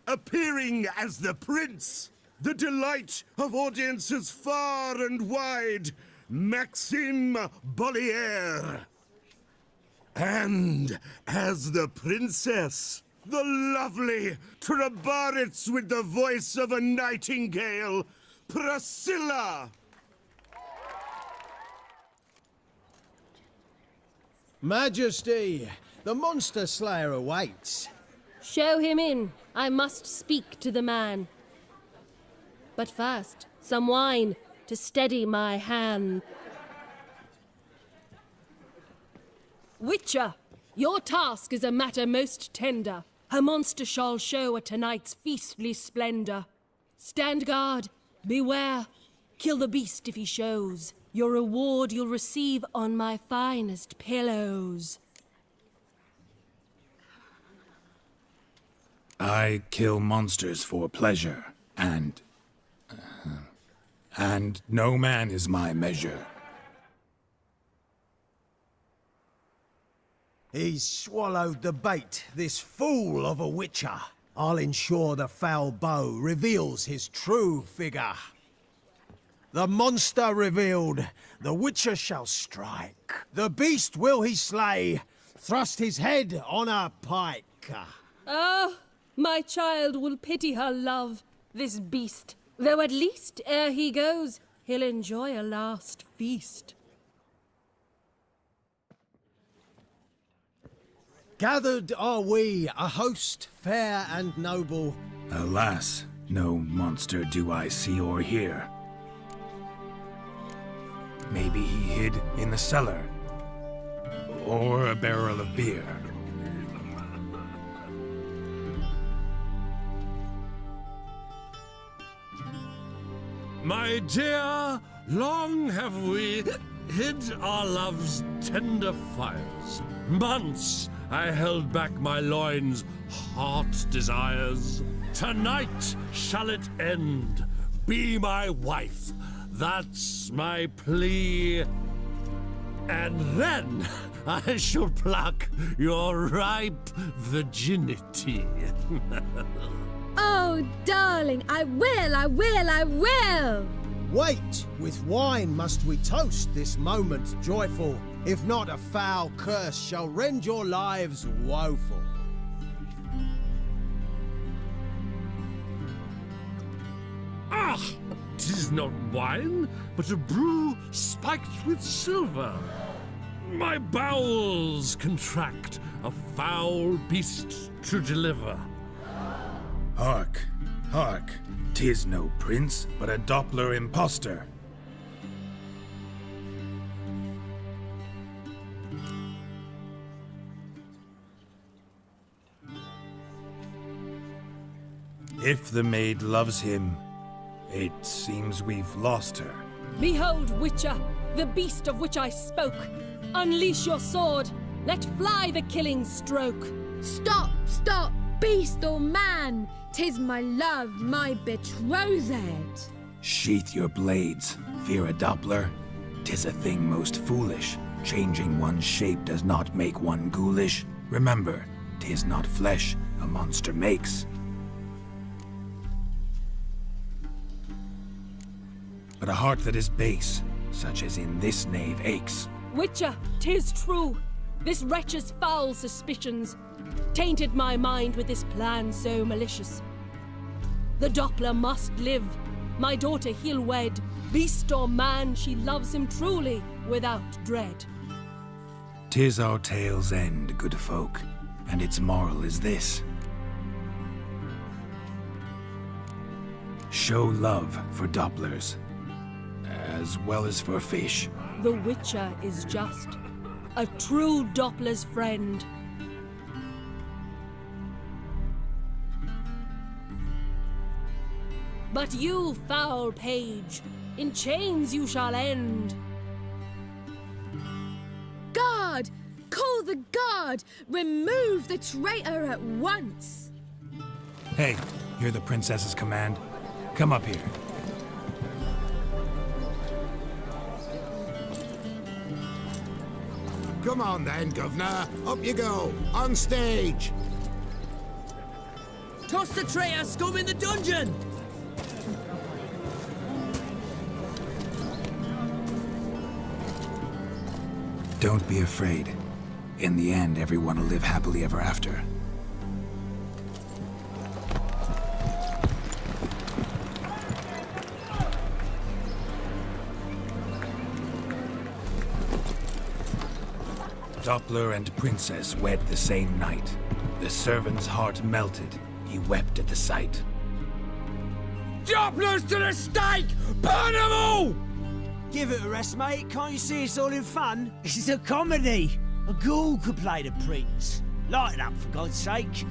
appearing as the prince, the delight of audiences far and wide, Maxime Bollier. And as the princess, the lovely Trabaritz with the voice of a nightingale, Priscilla. Majesty, the monster slayer awaits. Show him in. I must speak to the man. But first, some wine to steady my hand. Witcher, your task is a matter most tender. Her monster shall show at tonight's feastly splendor. Stand guard, beware, kill the beast if he shows. Your reward you'll receive on my finest pillows. I kill monsters for pleasure, and no man is my measure. He's swallowed the bait, this fool of a witcher. I'll ensure the foul bow reveals his true figure. The monster revealed, the witcher shall strike. The beast will he slay, thrust his head on a pike. Ah, my child will pity her love, this beast. Though at least, ere he goes, he'll enjoy a last feast. Gathered are we, a host fair and noble. Alas, no monster do I see or hear. Maybe he hid in the cellar, or a barrel of beer. My dear, long have we hid our love's tender fires. Months I held back my loins' heart desires. Tonight shall it end. Be my wife. That's my plea. And then I shall pluck your ripe virginity. Oh, darling, I will! Wait, with wine must we toast this moment joyful. If not, a foul curse shall rend your lives woeful. Ah! 'Tis not wine, but a brew spiked with silver. My bowels contract, a foul beast to deliver. Hark, hark. 'Tis no prince, but a Doppler impostor. If the maid loves him, it seems we've lost her. Behold, Witcher, the beast of which I spoke. Unleash your sword. Let fly the killing stroke. Stop, stop, beast or man! 'Tis my love, my betrothed. Sheath your blades, fear a Doppler. 'Tis a thing most foolish. Changing one's shape does not make one ghoulish. Remember, 'tis not flesh a monster makes, but a heart that is base, such as in this knave aches. Witcher, 'tis true. This wretch's foul suspicions tainted my mind with this plan so malicious. The Doppler must live. My daughter he'll wed. Beast or man, she loves him truly, without dread. 'Tis our tale's end, good folk, and its moral is this. Show love for Dopplers, as well as for fish. The Witcher is just a true Doppler's friend. But you, foul page, in chains you shall end. Guard! Call the guard! Remove the traitor at once! Hey, hear the princess's command? Come up here. Come on then, Governor. Up you go. On stage. Toss the traitor scum in the dungeon! Don't be afraid. In the end, everyone will live happily ever after. Doppler and princess wed the same night. The servant's heart melted. He wept at the sight. Dopplers to the stake! Burn them all! Give it a rest, mate. Can't you see it's all in fun? This is a comedy. A ghoul could play the prince. Lighten up, for God's sake.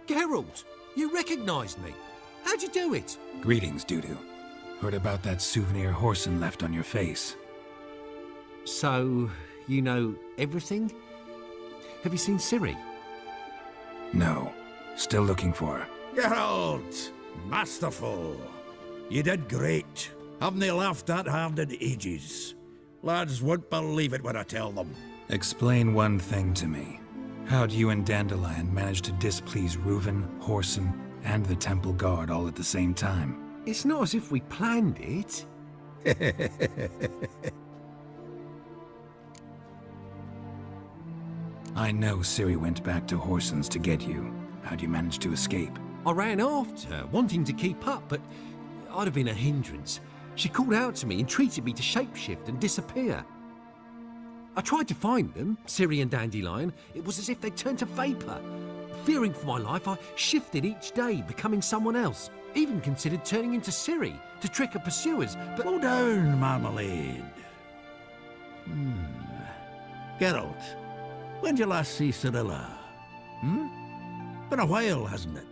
Geralt, you recognized me. How'd you do it? Greetings, Dudu. Heard about that souvenir Horson left on your face. So, you know everything? Have you seen Ciri? No. Still looking for her. Geralt! Masterful! You did great. Haven't they laughed that hard in ages? Lads won't believe it when I tell them. Explain one thing to me. How'd you and Dandelion manage to displease Reuven, Horson, and the Temple Guard all at the same time? It's not as if we planned it. I know Ciri went back to Horson's to get you. How'd you manage to escape? I ran after her, wanting to keep up, but I'd have been a hindrance. She called out to me, entreated me to shapeshift and disappear. I tried to find them, Ciri and Dandelion. It was as if they'd turned to vapour. Fearing for my life, I shifted each day, becoming someone else. Even considered turning into Ciri to trick her pursuers, but... Slow down, Marmalade. Geralt, when did you last see Cirilla? Been a while, hasn't it?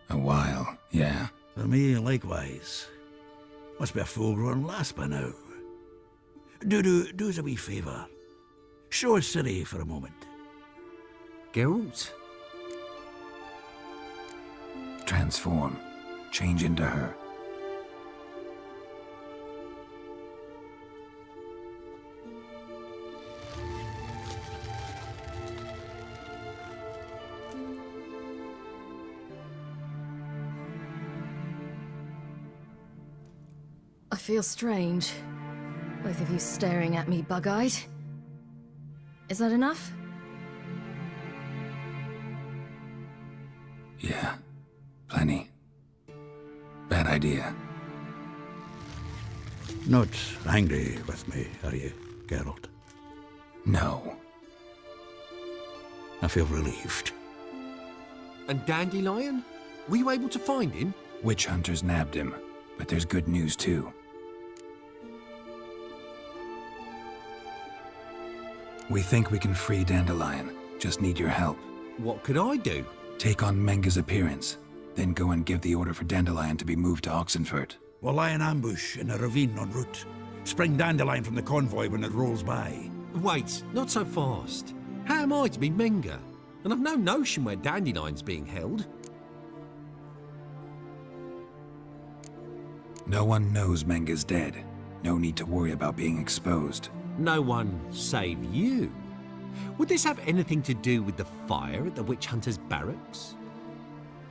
A while, yeah. For me, likewise. Must be a full-grown lass by now. Do us a wee favour. Show us Ciri for a moment. Geralt? Transform. Change into her. I feel strange. Both of you staring at me bug-eyed. Is that enough? Yeah. Plenty. Bad idea. Not angry with me, are you, Geralt? No. I feel relieved. And Dandelion? Were you able to find him? Witch hunters nabbed him, but there's good news too. We think we can free Dandelion. Just need your help. What could I do? Take on Menga's appearance, then go and give the order for Dandelion to be moved to Oxenfurt. We'll lie in ambush in a ravine en route. Spring Dandelion from the convoy when it rolls by. Wait, not so fast. How am I to be Menga? And I've no notion where Dandelion's being held. No one knows Menga's dead. No need to worry about being exposed. No one save you. Would this have anything to do with the fire at the witch hunters' barracks?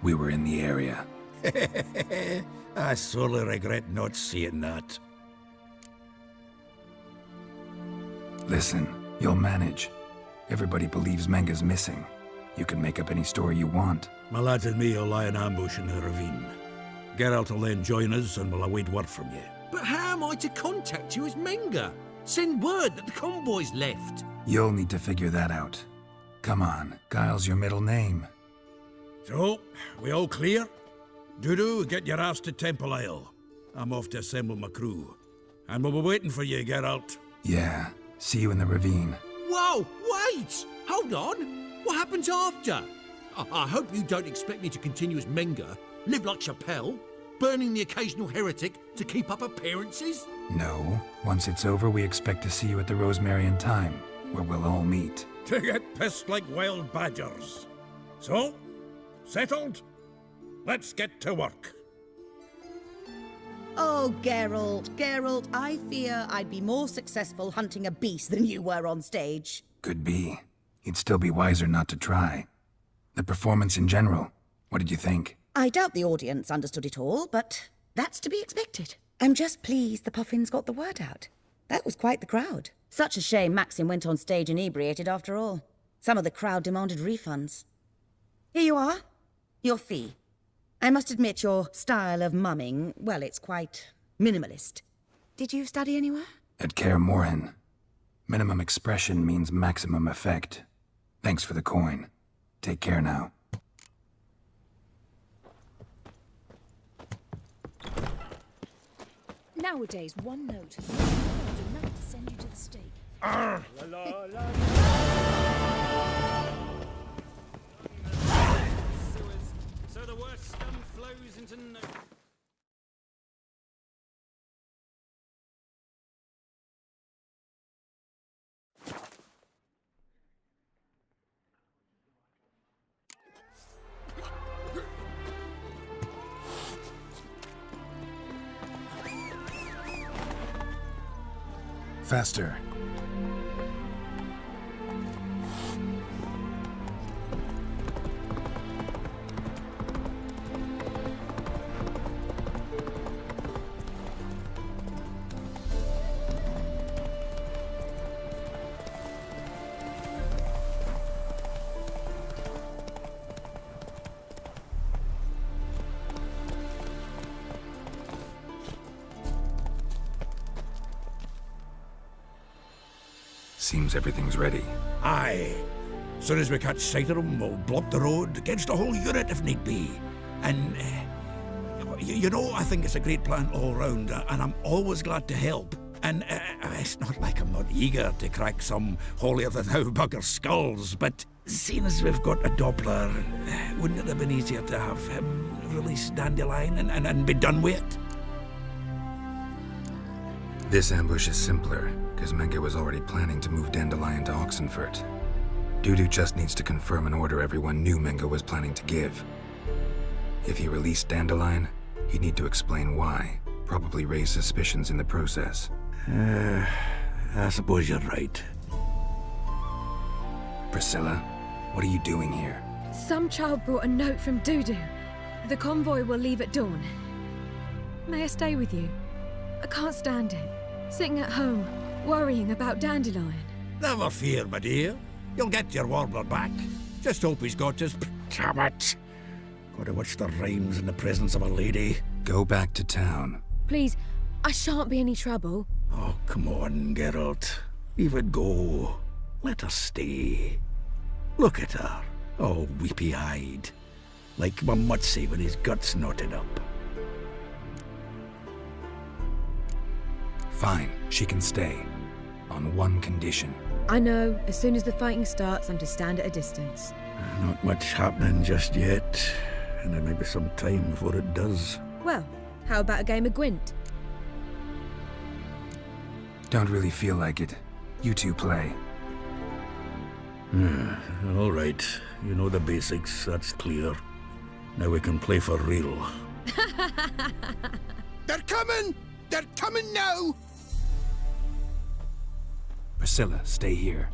We were in the area. I sorely regret not seeing that. Listen, you'll manage. Everybody believes Menga's missing. You can make up any story you want. My lads and me will lie in ambush in the ravine. Geralt will then join us and we'll await word from you. But how am I to contact you as Menga? Send word that the convoy's left. You'll need to figure that out. Come on, Guile's your middle name. So, we all clear? Dudu, get your ass to Temple Isle. I'm off to assemble my crew. And we'll be waiting for you, Geralt. Yeah, see you in the ravine. Whoa, wait! Hold on! What happens after? I hope you don't expect me to continue as Menga, live like Chappelle, burning the occasional heretic to keep up appearances? No. Once it's over, we expect to see you at the Rosemary in Time, where we'll all meet. To get pissed like wild badgers. So, settled? Let's get to work. Oh, Geralt, I fear I'd be more successful hunting a beast than you were on stage. Could be. You'd still be wiser not to try. The performance in general, what did you think? I doubt the audience understood it all, but that's to be expected. I'm just pleased the Puffins got the word out. That was quite the crowd. Such a shame Maxim went on stage inebriated after all. Some of the crowd demanded refunds. Here you are. Your fee. I must admit your style of mumming, well, it's quite minimalist. Did you study anywhere? At Kaer Morhen. Minimum expression means maximum effect. Thanks for the coin. Take care now. Nowadays, one note is enough to send you to the stake. Sewers, so the worst scum flows into no... Faster. Seems everything's ready. Aye. Soon as we catch sight of them, we'll block the road against the whole unit if need be. And, you know, I think it's a great plan all round, and I'm always glad to help. And it's not like I'm not eager to crack some holier-than-thou bugger skulls, but seeing as we've got a Doppler, wouldn't it have been easier to have him release Dandelion and be done with it? This ambush is simpler, because Menga was already planning to move Dandelion to Oxenfurt. Dudu just needs to confirm an order everyone knew Mingo was planning to give. If he released Dandelion, he'd need to explain why, probably raise suspicions in the process. I suppose you're right. Priscilla, what are you doing here? Some child brought a note from Dudu. The convoy will leave at dawn. May I stay with you? I can't stand it. Sitting at home, worrying about Dandelion. Never fear, my dear. You'll get your warbler back. Just hope he's got his... Damn it! Gotta watch the rhymes in the presence of a lady. Go back to town. Please, I shan't be any trouble. Oh, come on, Geralt. Leave it go. Let her stay. Look at her, all weepy-eyed. Like my Mutsy with his guts knotted up. Fine, she can stay. On one condition. I know, as soon as the fighting starts, I'm to stand at a distance. Not much happening just yet. And there may be some time before it does. Well, how about a game of Gwent? Don't really feel like it. You two play. All right. You know the basics, that's clear. Now we can play for real. They're coming! They're coming now! Priscilla, stay here.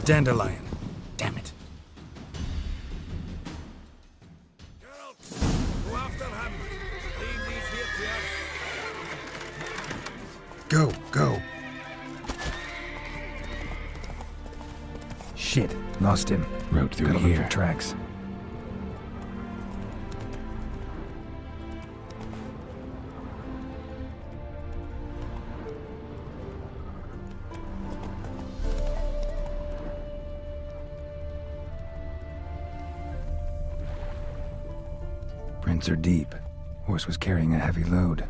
Dandelion. Damn it. Geralt, go after him. Leave these here to us. Go. Shit, lost him. Rode through here. Tracks. Prints are deep. Horse was carrying a heavy load.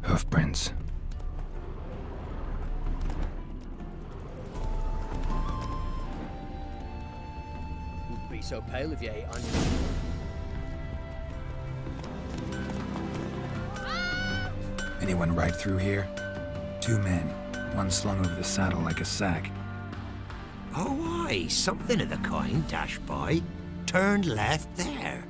Hoofprints. Wouldn't be so pale if you ate onion. Anyone ride through here? 2 men. One slung over the saddle like a sack. Oh, aye, something of the kind, dash by. Turned left there.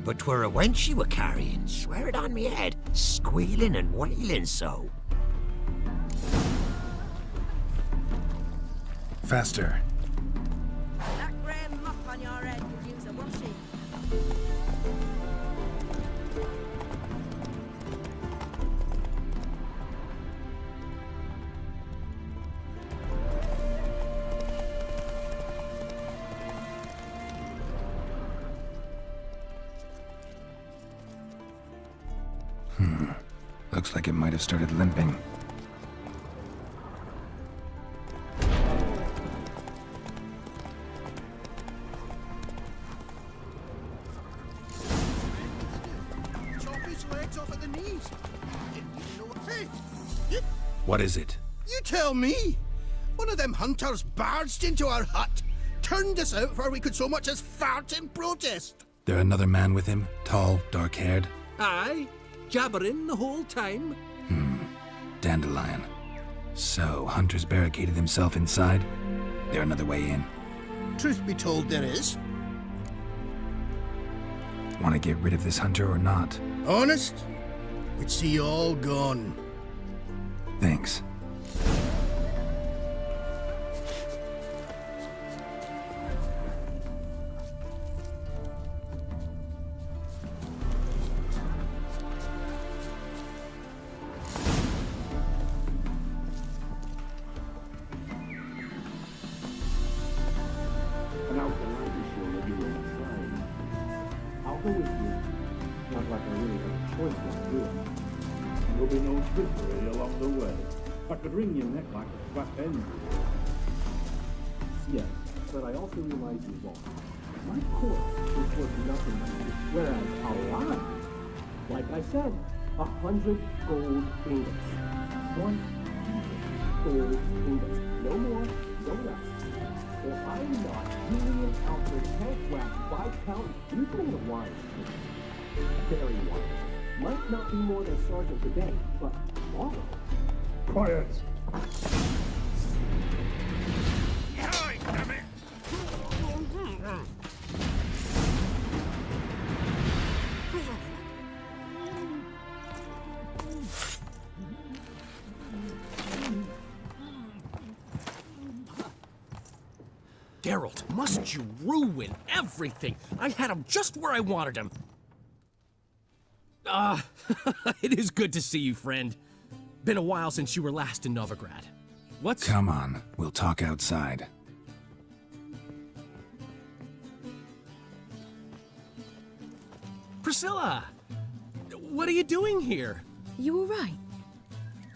But 'twere a wench you were carrying, swear it on me head, squealing and wailing so. Faster. That grey muck on your head could use a washing. Looks like it might have started limping. off at the knees. Didn't even know. Hey, What is it? you tell me. One of them hunters barged into our hut, turned us out before we could so much as fart in protest. There another man with him? Tall, dark-haired? Aye, jabbering the whole time. Dandelion. So, Hunter's barricaded himself inside? There another way in? Truth be told, there is. Want to get rid of this Hunter or not? Honest? We'd see you all gone. Thanks. I'll go with you. Not like I really have a choice what to do. There'll be no trickery along the way. I could wring your neck like a fat hen. Yes, but I also realize you won't. My course is worth nothing to you, whereas our lives, like I said, 100 gold ingots. 100 gold ingots. No more, no less. Or I'm not really out there tank-whacked by count. You bring the wine. Very wine. Might not be more than a sergeant today, but tomorrow. Quiet. Geralt, must you ruin everything? I had him just where I wanted him. It is good to see you, friend. Been a while since you were last in Novigrad. What's... Come on, we'll talk outside. Priscilla! What are you doing here? You all right?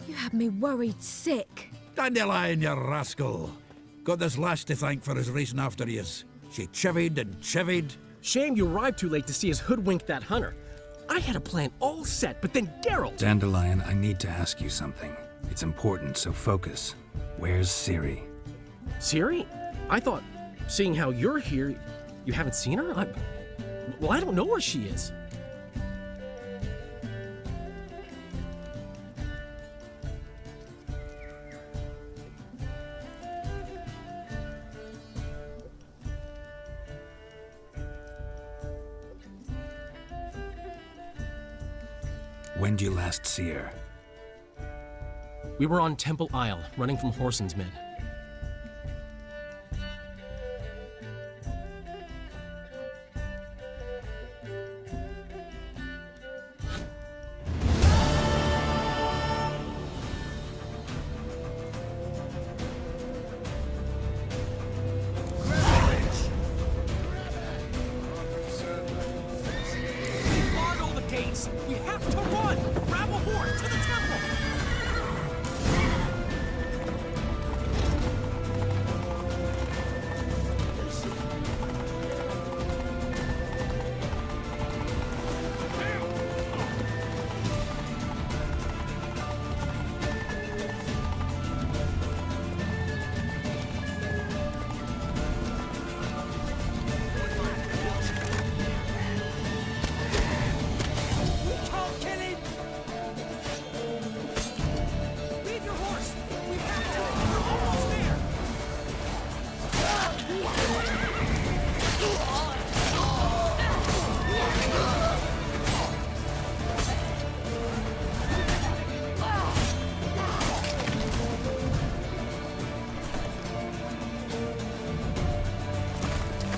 You had me worried sick. Dandelion, you rascal. Got this lass to thank for his racing after yous. She chivied and chivied. Shame you arrived too late to see us hoodwink that hunter. I had a plan all set, but then Geralt... Dandelion, I need to ask you something. It's important, so focus. Where's Ciri? Ciri? I thought, seeing how you're here, you haven't seen her? Well, I don't know where she is. When'd you last see her? We were on Temple Isle, running from Whoreson's men. Guard all the gates! We have to run! Grab a horde to the temple!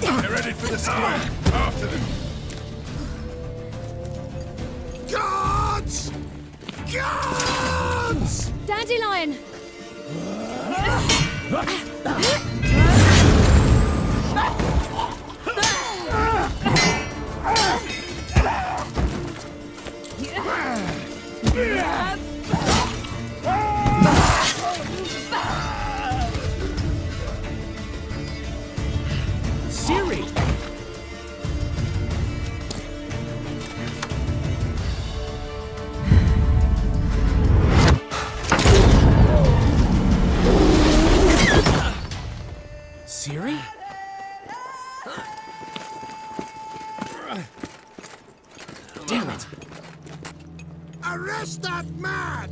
They're ready for the square. After them. Guards! Guards! Dandelion! Ciri! Arrest that man!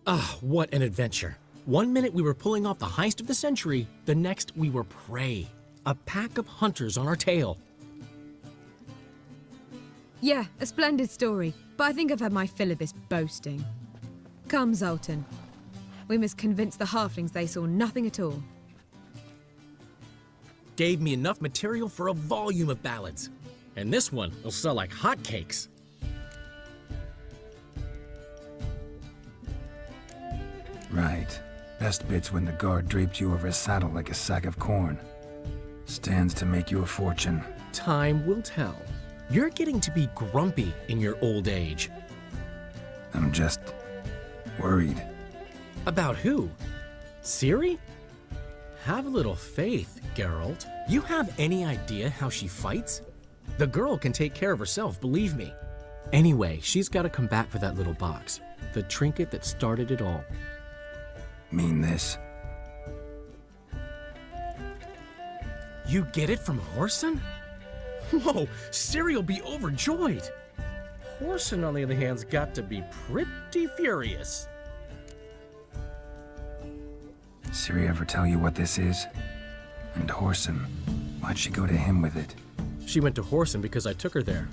Ah, what an adventure. One minute we were pulling off the heist of the century, the next we were prey. A pack of hunters on our tail. Yeah, a splendid story, but I think I've had my fill of this boasting. Come, Zoltan. We must convince the halflings they saw nothing at all. Gave me enough material for a volume of ballads. And this one will sell like hotcakes. Right. Best bit's when the guard draped you over a saddle like a sack of corn. Stands to make you a fortune. Time will tell. You're getting to be grumpy in your old age. I'm just worried. About who? Ciri? Have a little faith, Geralt. You have any idea how she fights? The girl can take care of herself, believe me. Anyway, she's got to come back for that little box. The trinket that started it all. Mean this? You get it from Whoreson? Whoa, Ciri will be overjoyed. Whoreson, on the other hand's got to be pretty furious. Ciri ever tell you what this is? And Whoreson, why'd she go to him with it? She went to Whoreson because I took her there.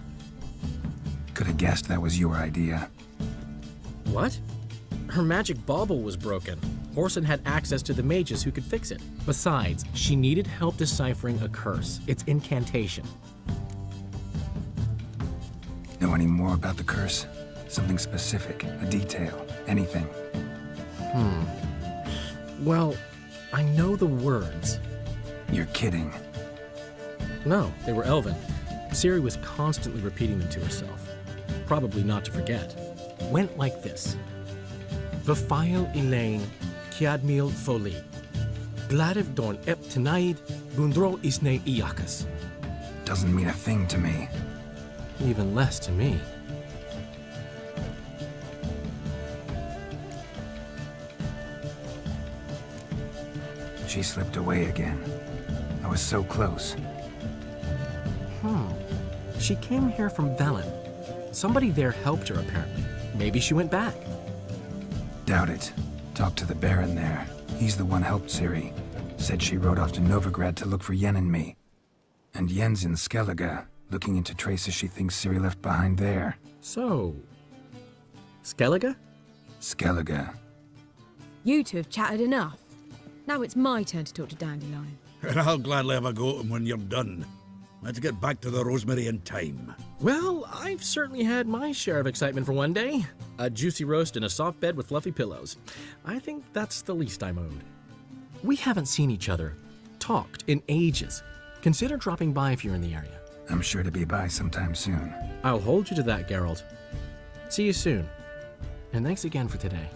Could have guessed that was your idea. What? Her magic bauble was broken. Whoreson had access to the mages who could fix it. Besides, she needed help deciphering a curse. Its incantation. Know any more about the curse? Something specific, a detail, anything? Well, I know the words. You're kidding. No, they were Elven. Ciri was constantly repeating them to herself. Probably not to forget. Went like this. Vafile Elaine, Kiadmil Foli. Gladiv Dorn Ep Tenaid, Bundro Isne Iakas. Doesn't mean a thing to me. Even less to me. She slipped away again. I was so close. She came here from Velen. Somebody there helped her, apparently. Maybe she went back. Doubt it. Talked to the Baron there. He's the one helped Ciri. Said she rode off to Novigrad to look for Yen and me. And Yen's in Skellige, looking into traces she thinks Ciri left behind there. So... Skellige? Skellige. You two have chatted enough. Now it's my turn to talk to Dandelion. And I'll gladly have a go at him when you're done. Let's get back to the Rosemary in time. Well, I've certainly had my share of excitement for one day. A juicy roast and a soft bed with fluffy pillows. I think that's the least I'm owed. We haven't seen each other, talked in ages. Consider dropping by if you're in the area. I'm sure to be by sometime soon. I'll hold you to that, Geralt. See you soon. And thanks again for today.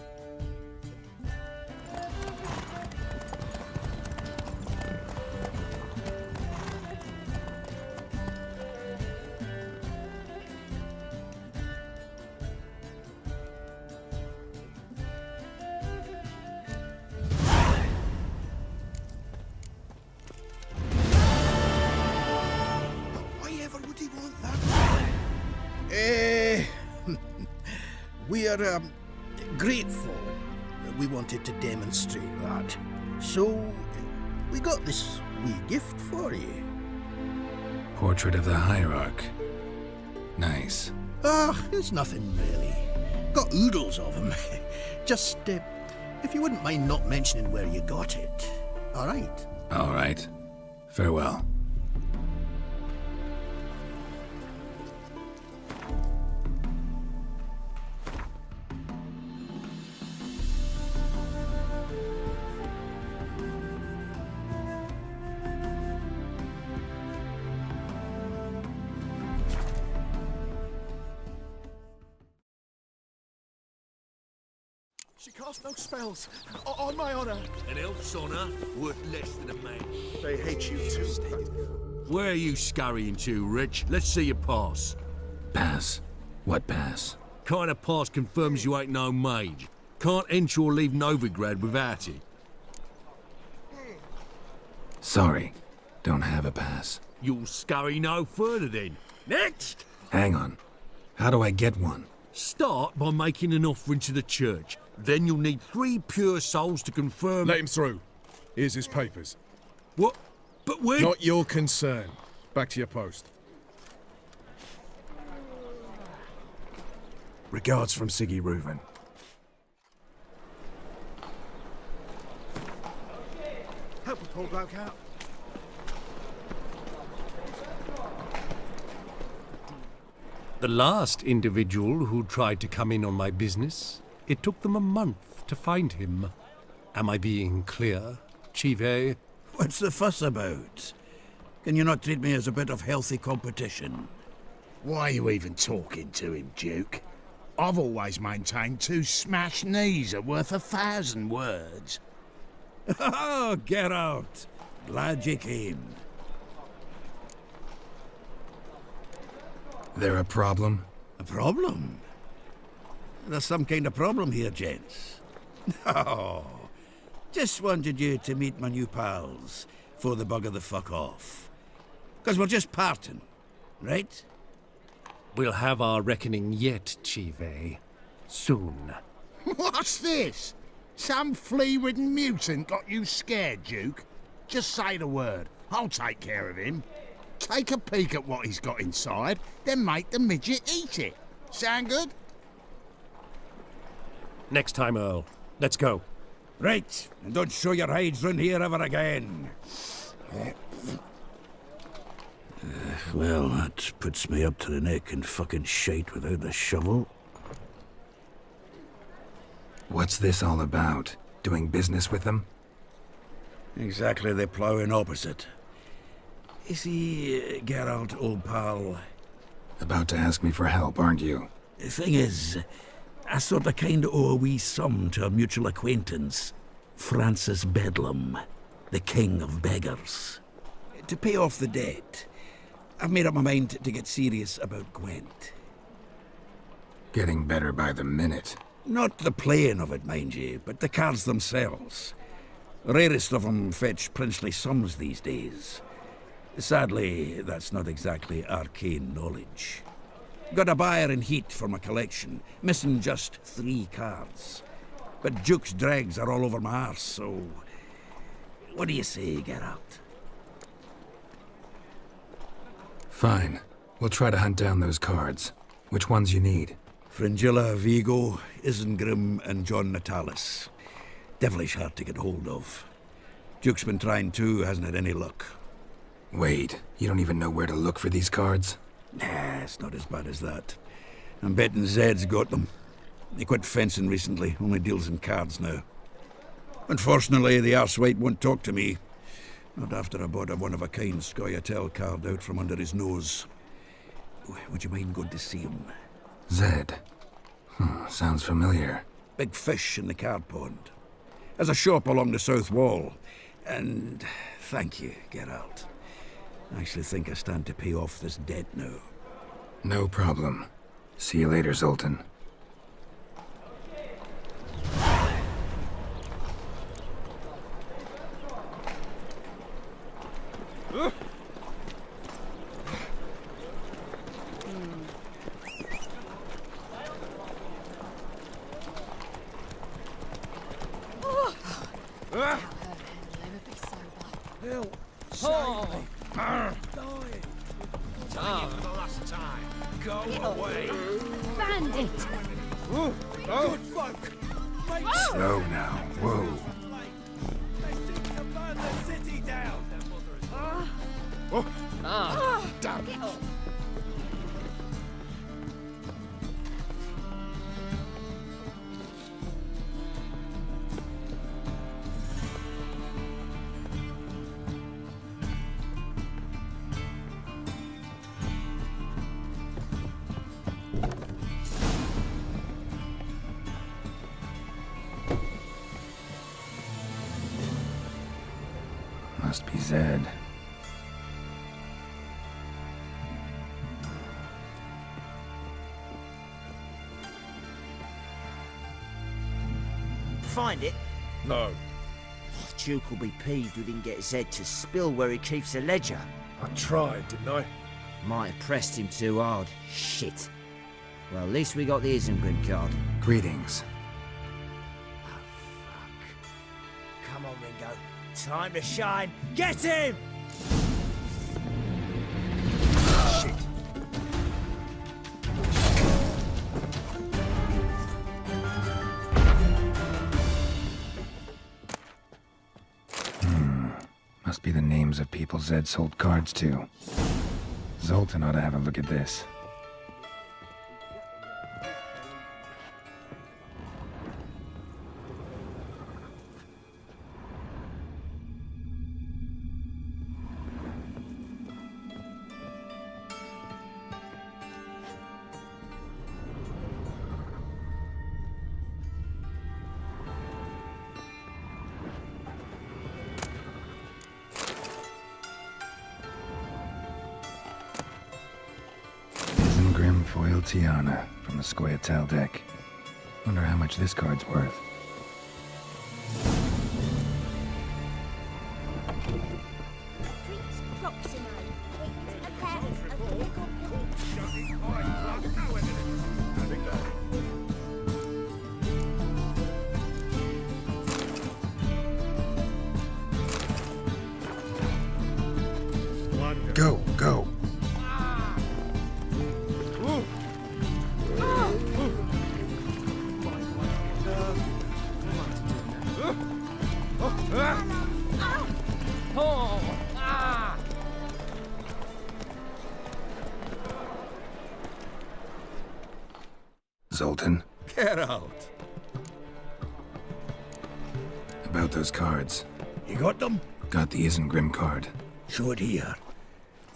We are grateful. We wanted to demonstrate that. So, we got this wee gift for you. Portrait of the Hierarch. Nice. It's nothing really. Got oodles of them. Just, if you wouldn't mind not mentioning where you got it. All right? All right. Farewell. She cast no spells, on my honor. An elf's honor worth less than a man. They hate you too. Where are you scurrying to, Rich? Let's see your pass. Pass? What pass? Kind of pass confirms you ain't no mage. Can't enter or leave Novigrad without it. Sorry. Don't have a pass. You'll scurry no further then. Next! Hang on. How do I get one? Start by making an offering to the church. Then you'll need 3 pure souls to confirm... Let him through. Here's his papers. What? But when... Not your concern. Back to your post. Regards from Siggy Reuven. Help a poor bloke out. The last individual who tried to come in on my business, it took them a month to find him. Am I being clear, Chive? What's the fuss about? Can you not treat me as a bit of healthy competition? Why are you even talking to him, Duke? I've always maintained 2 smashed knees are worth 1,000 words. Oh, Geralt. Glad you came. There a problem? A problem? There's some kind of problem here, gents. No. Just wanted you to meet my new pals before the bugger the fuck off. 'Cause we're just parting, right? We'll have our reckoning yet, Chive. Soon. What's this? Some flea-ridden mutant got you scared, Duke? Just say the word. I'll take care of him. Take a peek at what he's got inside, then make the midget eat it. Sound good? Next time, Earl. Let's go. Right, and don't show your hides round here ever again. Well, that puts me up to the neck in fucking shite without the shovel. What's this all about? Doing business with them? Exactly the ploughing opposite. You see, Geralt, old pal... About to ask me for help, aren't you? The thing is, I sort of kind of owe a wee sum to a mutual acquaintance, Francis Bedlam, the king of beggars. To pay off the debt, I've made up my mind to get serious about Gwent. Getting better by the minute. Not the playing of it, mind you, but the cards themselves. Rarest of them fetch princely sums these days. Sadly, that's not exactly arcane knowledge. Got a buyer in heat for my collection, missing just 3 cards. But Duke's dregs are all over my arse, so... What do you say, Geralt? Fine. We'll try to hunt down those cards. Which ones you need? Fringilla, Vigo, Isengrim, and John Natalis. Devilish hard to get hold of. Duke's been trying too, hasn't had any luck. Wait, you don't even know where to look for these cards? Nah, it's not as bad as that. I'm betting Zed's got them. He quit fencing recently, only deals in cards now. Unfortunately, the arsewite won't talk to me. Not after I bought a one-of-a-kind Scoia'tael card out from under his nose. Would you mind going to see him? Zed. Sounds familiar. Big fish in the card pond. Has a shop along the south wall. And thank you, Geralt. I actually think I stand to pay off this debt now. No problem. See you later, Zoltan. Go away. Bandit! Good folk. Slow now. Whoa. Burn the city down. Damn it. Must be Zed. Find it? No. Duke will be peeved we didn't get Zed to spill where he keeps the ledger. I tried, didn't I? Might have pressed him too hard. Shit. Well, at least we got the Isengrim card. Greetings. Come on, Ringo. Time to shine. Get him! Shit. Must be the names of people Zed sold cards to. Zoltan ought to have a look at this. Isengrim foil Tiana from the Scoia'tael deck. Wonder how much this card's worth. Go, go. Zoltan, Geralt. about those cards. You got them? Got the Isengrim card. Show it here.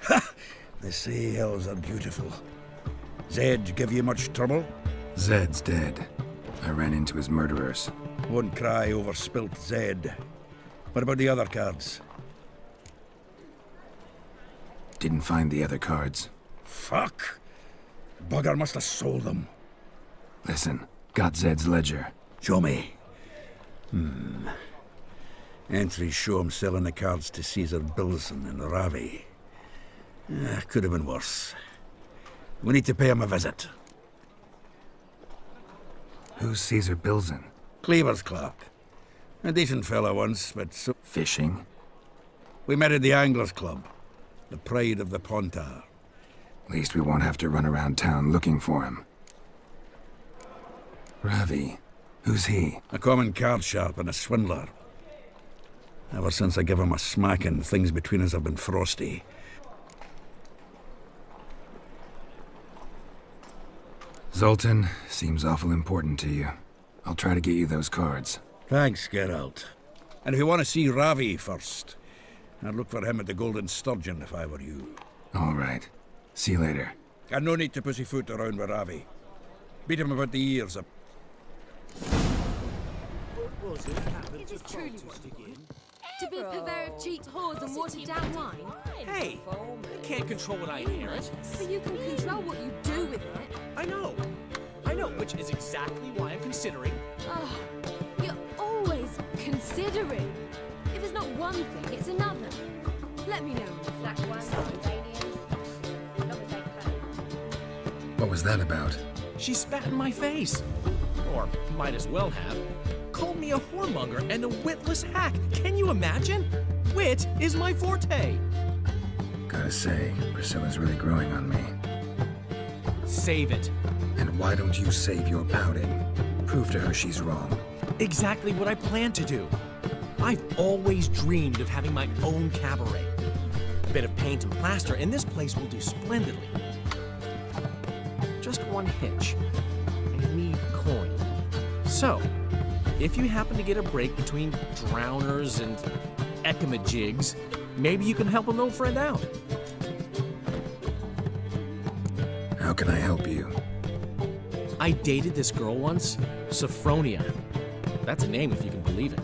Ha! The sea hills are beautiful. Zed give you much trouble? Zed's dead. I ran into his murderers. Won't cry over spilt Zed. What about the other cards? Didn't find the other cards. Fuck! Bugger must have sold them. Listen, got Zed's ledger. Show me. Entries show him selling the cards to Caesar Bilson in Ravi. Could have been worse. We need to pay him a visit. Who's Caesar Bilson? Cleaver's clerk. A decent fellow once, but so... Fishing? We met at the Anglers Club. The pride of the Pontar. Least we won't have to run around town looking for him. Ravi. Who's he? A common card sharp and a swindler. Ever since I gave him a smacking, things between us have been frosty. Zoltan, seems awful important to you. I'll try to get you those cards. Thanks, Geralt. And if you want to see Ravi first, I'd look for him at the Golden Sturgeon if I were you. All right. See you later. And no need to pussyfoot around with Ravi. Beat him about the ears. Is it truly what you do? To be a purveyor of cheap whores and watered down wine? Hey, I can't control what I inherit. But you can control what you do with it. I know, which is exactly why I'm considering. Oh, you're always considering. If it's not one thing, it's another. Let me know if that one What was that about? She spat in my face. Or might as well have. Called me a whoremonger and a witless hack. Can you imagine? Wit is my forte. Gotta say, Priscilla's really growing on me. Save it. And why don't you save your pouting? Prove to her she's wrong. Exactly what I plan to do. I've always dreamed of having my own cabaret. A bit of paint and plaster, and this place will do splendidly. Just one hitch. I need coin. So, if you happen to get a break between drowners and ecamajigs, maybe you can help an old friend out. How can I help you? I dated this girl once, Sophronia. That's a name if you can believe it.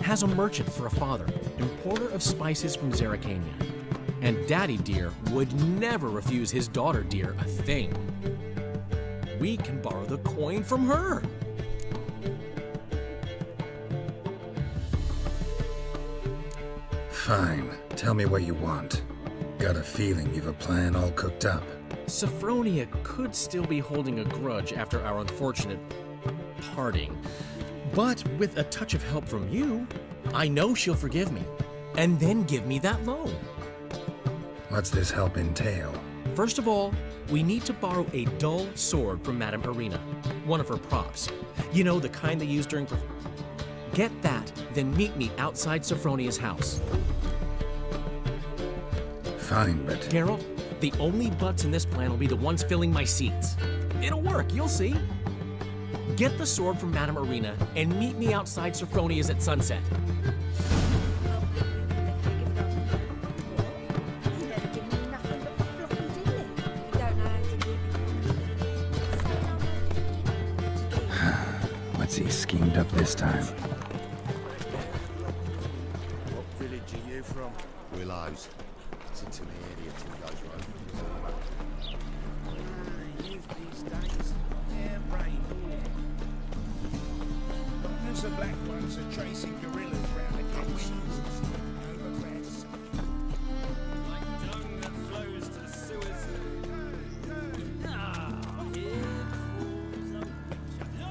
Has a merchant for a father, importer of spices from Zerrikania. And Daddy Dear would never refuse his daughter Dear a thing. We can borrow the coin from her. Fine. Tell me what you want. Got a feeling you've a plan all cooked up. Sophronia could still be holding a grudge after our unfortunate parting. But with a touch of help from you, I know she'll forgive me. And then give me that loan. What's this help entail? First of all, we need to borrow a dull sword from Madame Irina, one of her props. You know, the kind they use during... Get that, then meet me outside Sophronia's house. Fine, but... Geralt, the only butts in this plan will be the ones filling my seats. It'll work, you'll see. Get the sword from Madame Irina and meet me outside Sophronia's at sunset. What's he schemed up this time? What village are you from? Willows. It's into the area till goes Youth these days, they're brain. There's the black ones are tracing gorillas round the campsite. Like dung that flows to the sewers. Ah, here crawls a witcher.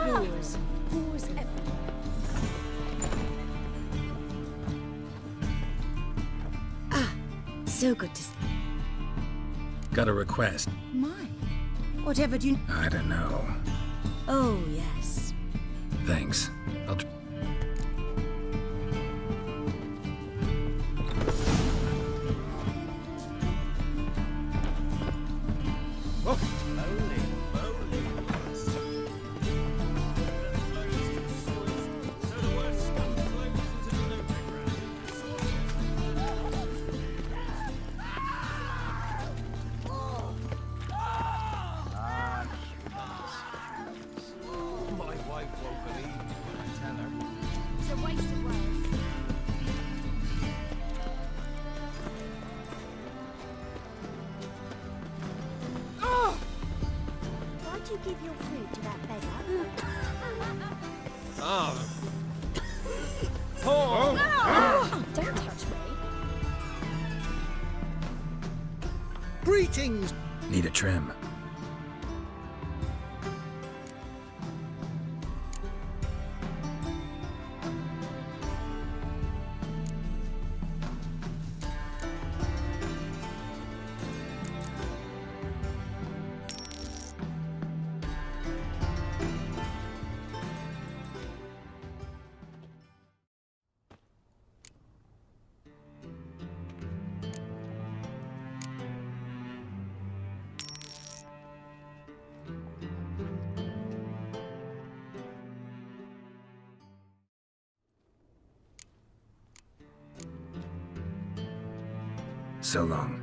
Whores. Whores everywhere. So good to see. Got a request? Mine. Whatever do you... I don't know. Oh, yes. Thanks. I'll... My wife won't believe me when I tell her. It's a waste of words. Oh! Why'd you give your food to that beggar? Oh. Oh, don't touch me. Greetings! Need a trim. So long.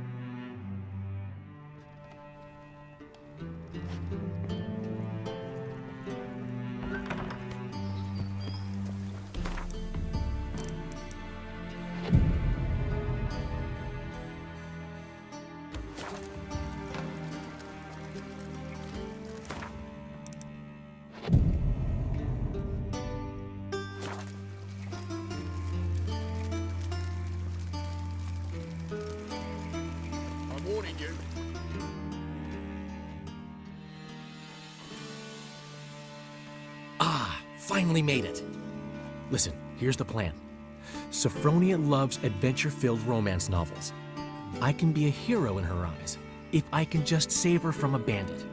I'm warning you. Ah, finally made it. Listen, here's the plan. Sophronia loves adventure-filled romance novels. I can be a hero in her eyes if I can just save her from a bandit.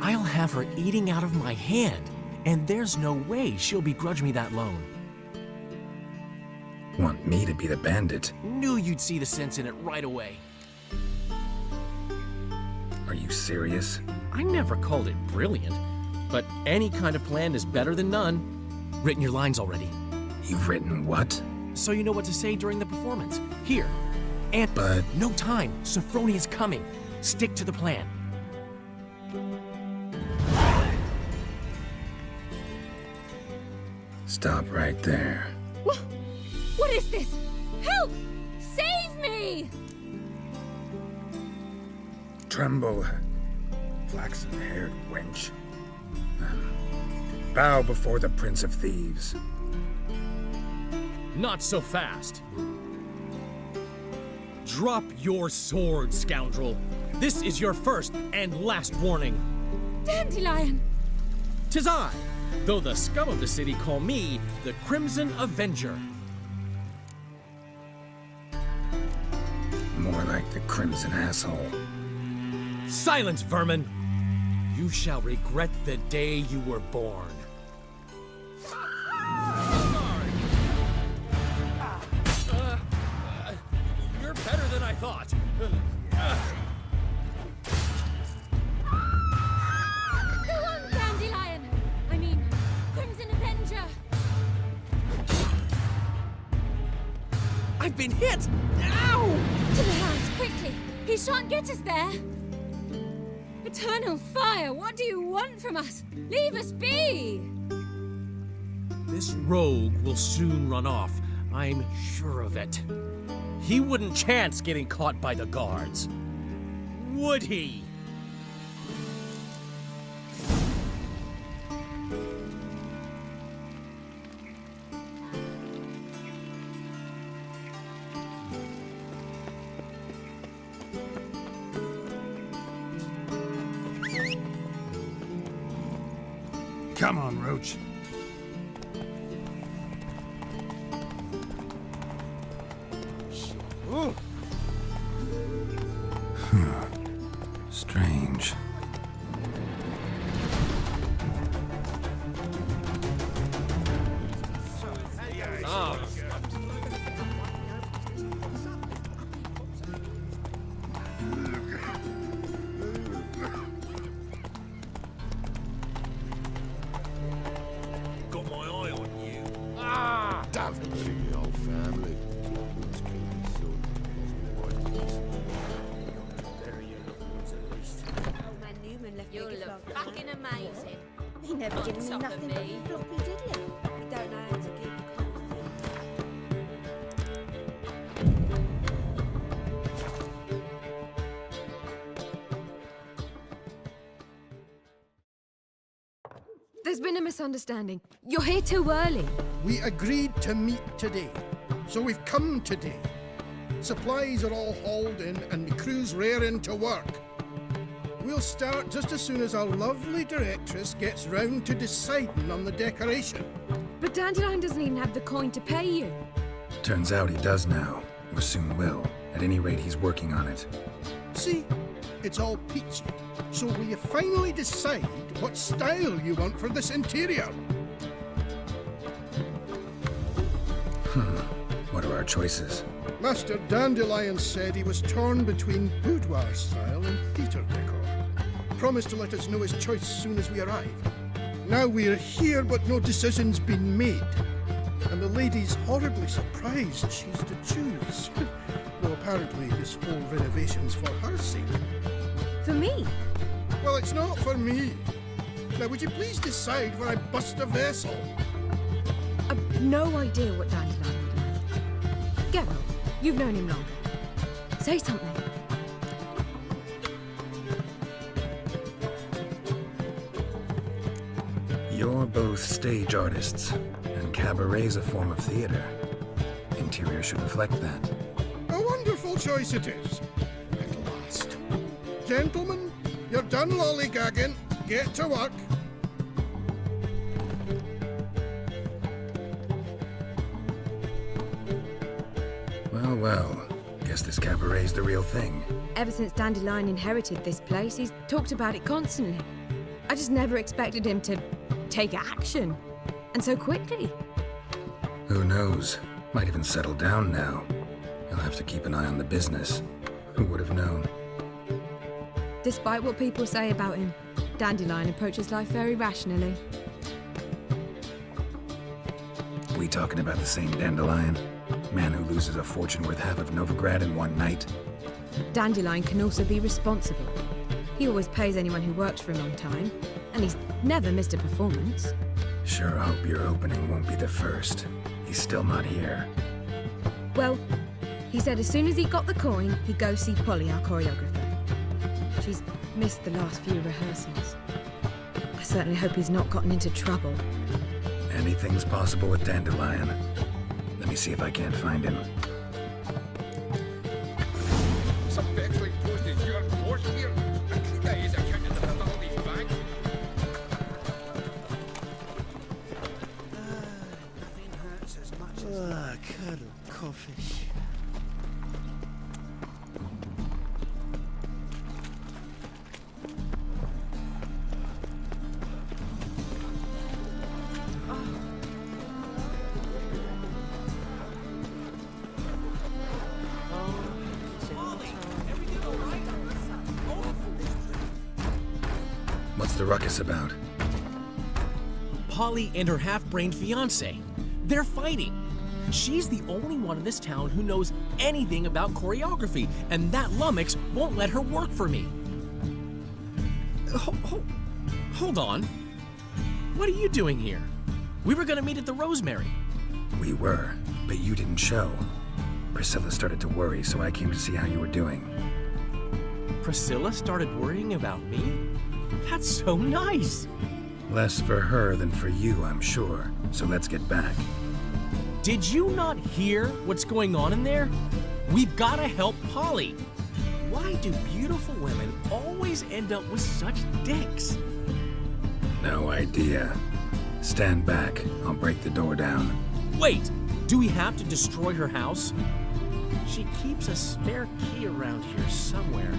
I'll have her eating out of my hand, and there's no way she'll begrudge me that loan. Want me to be the bandit? Knew you'd see the sense in it right away. Are you serious? I never called it brilliant, but any kind of plan is better than none. Written your lines already. You've written what? So you know what to say during the performance. Here. And But... no time. Sophronia's coming. Stick to the plan. Stop right there. What is this? Help! Save me! Tremble, flaxen-haired wench. Bow before the Prince of Thieves. Not so fast. Drop your sword, scoundrel. This is your first and last warning. Dandelion! 'Tis I, though the scum of the city call me the Crimson Avenger. More like the Crimson Asshole. Silence, vermin! You shall regret the day you were born. You're better than I thought. Go on, Dandelion! I mean, Crimson Avenger! I've been hit! Ow! To the house, quickly! He shan't get us there! Eternal fire, what do you want from us? Leave us be! This rogue will soon run off. I'm sure of it. He wouldn't chance getting caught by the guards. Would he? Come on, Roach. Huh. Strange. Got my eye on you. Don't see the old family. You look fucking amazing. He never On given me top of nothing me. but floppy, did he? He don't know how to keep a coffee. There's been a misunderstanding. You're here too early. We agreed to meet today, so we've come today. Supplies are all hauled in and the crew's raring to work. We'll start just as soon as our lovely directress gets round to deciding on the decoration. But Dandelion doesn't even have the coin to pay you. Turns out he does now, or soon will. At any rate, he's working on it. See, it's all peachy. So will you finally decide what style you want for this interior? What are our choices? Master Dandelion said he was torn between boudoir style and theatre decor. Promised to let us know his choice as soon as we arrive. Now we're here, but no decision's been made. And the lady's horribly surprised she's to choose. Though apparently this whole renovation's for her sake. For me? Well, it's not for me. Now, would you please decide where I bust a vessel? I've no idea what Dandelion would do. Geralt, you've known him longer. Say something. You're both stage artists, and cabaret's a form of theater. Interior should reflect that. A wonderful choice it is. At last. Gentlemen, you're done lollygagging. Get to work. Well, well. Guess this cabaret's the real thing. Ever since Dandelion inherited this place, he's talked about it constantly. I just never expected him to take action. And so quickly. Who knows? Might even settle down now. He'll have to keep an eye on the business. Who would have known? Despite what people say about him, Dandelion approaches life very rationally. We talking about the same Dandelion? Man who loses a fortune worth half of Novigrad in one night? Dandelion can also be responsible. He always pays anyone who works for him on time, and he's never missed a performance. Sure hope your opening won't be the first. He's still not here. Well, he said as soon as he got the coin, he'd go see Polly, our choreographer. She's missed the last few rehearsals. I certainly hope he's not gotten into trouble. Anything's possible with Dandelion. Let me see if I can't find him. Some backsling post is your force here. There is a cat in the middle of these bags. Nothing hurts as much as... cuddle, codfish. What's the ruckus about? Polly and her half-brained fiancé. They're fighting. She's the only one in this town who knows anything about choreography, and that lummox won't let her work for me. Hold on. What are you doing here? We were gonna meet at the Rosemary. We were, but you didn't show. Priscilla started to worry, so I came to see how you were doing. Priscilla started worrying about me? That's so nice. Less for her than for you, I'm sure. So let's get back. Did you not hear what's going on in there? We've gotta help Polly. Why do beautiful women always end up with such dicks? No idea. Stand back. I'll break the door down. Wait, do we have to destroy her house? She keeps a spare key around here somewhere.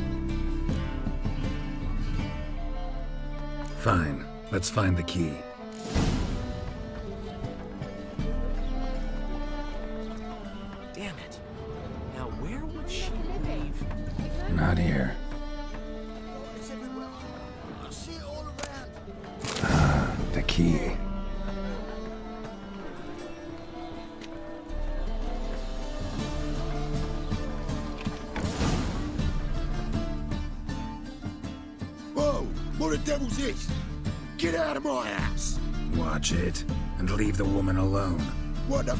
Fine. Let's find the key. Damn it. Now where would she leave? Not here. Ah, the key. Whoa! What the devil's this? Get out of my house! Watch it, and leave the woman alone. What the...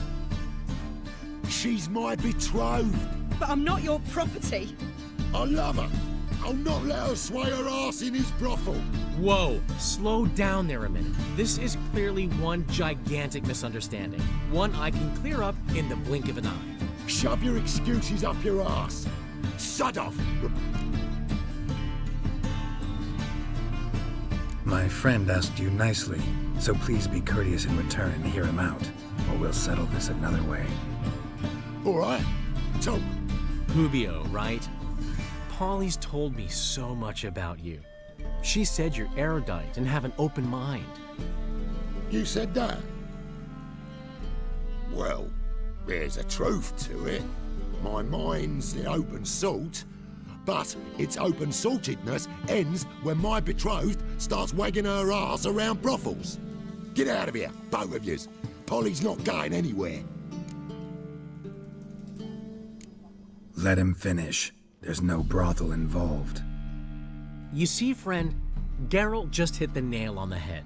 She's my betrothed. But I'm not your property. I love her. I'll not let her sway her ass in his brothel. Whoa, slow down there a minute. This is clearly one gigantic misunderstanding. One I can clear up in the blink of an eye. Shove your excuses up your ass. Sod off. My friend asked you nicely, so please be courteous in return and hear him out, or we'll settle this another way. All right. Talk. Rubio, right? Polly's told me so much about you. She said you're erudite and have an open mind. You said that? Well, there's a truth to it. My mind's the open salt, but its open saltedness ends when my betrothed starts wagging her ass around brothels. Get out of here, both of yous. Polly's not going anywhere. Let him finish. There's no brothel involved. You see, friend, Geralt just hit the nail on the head.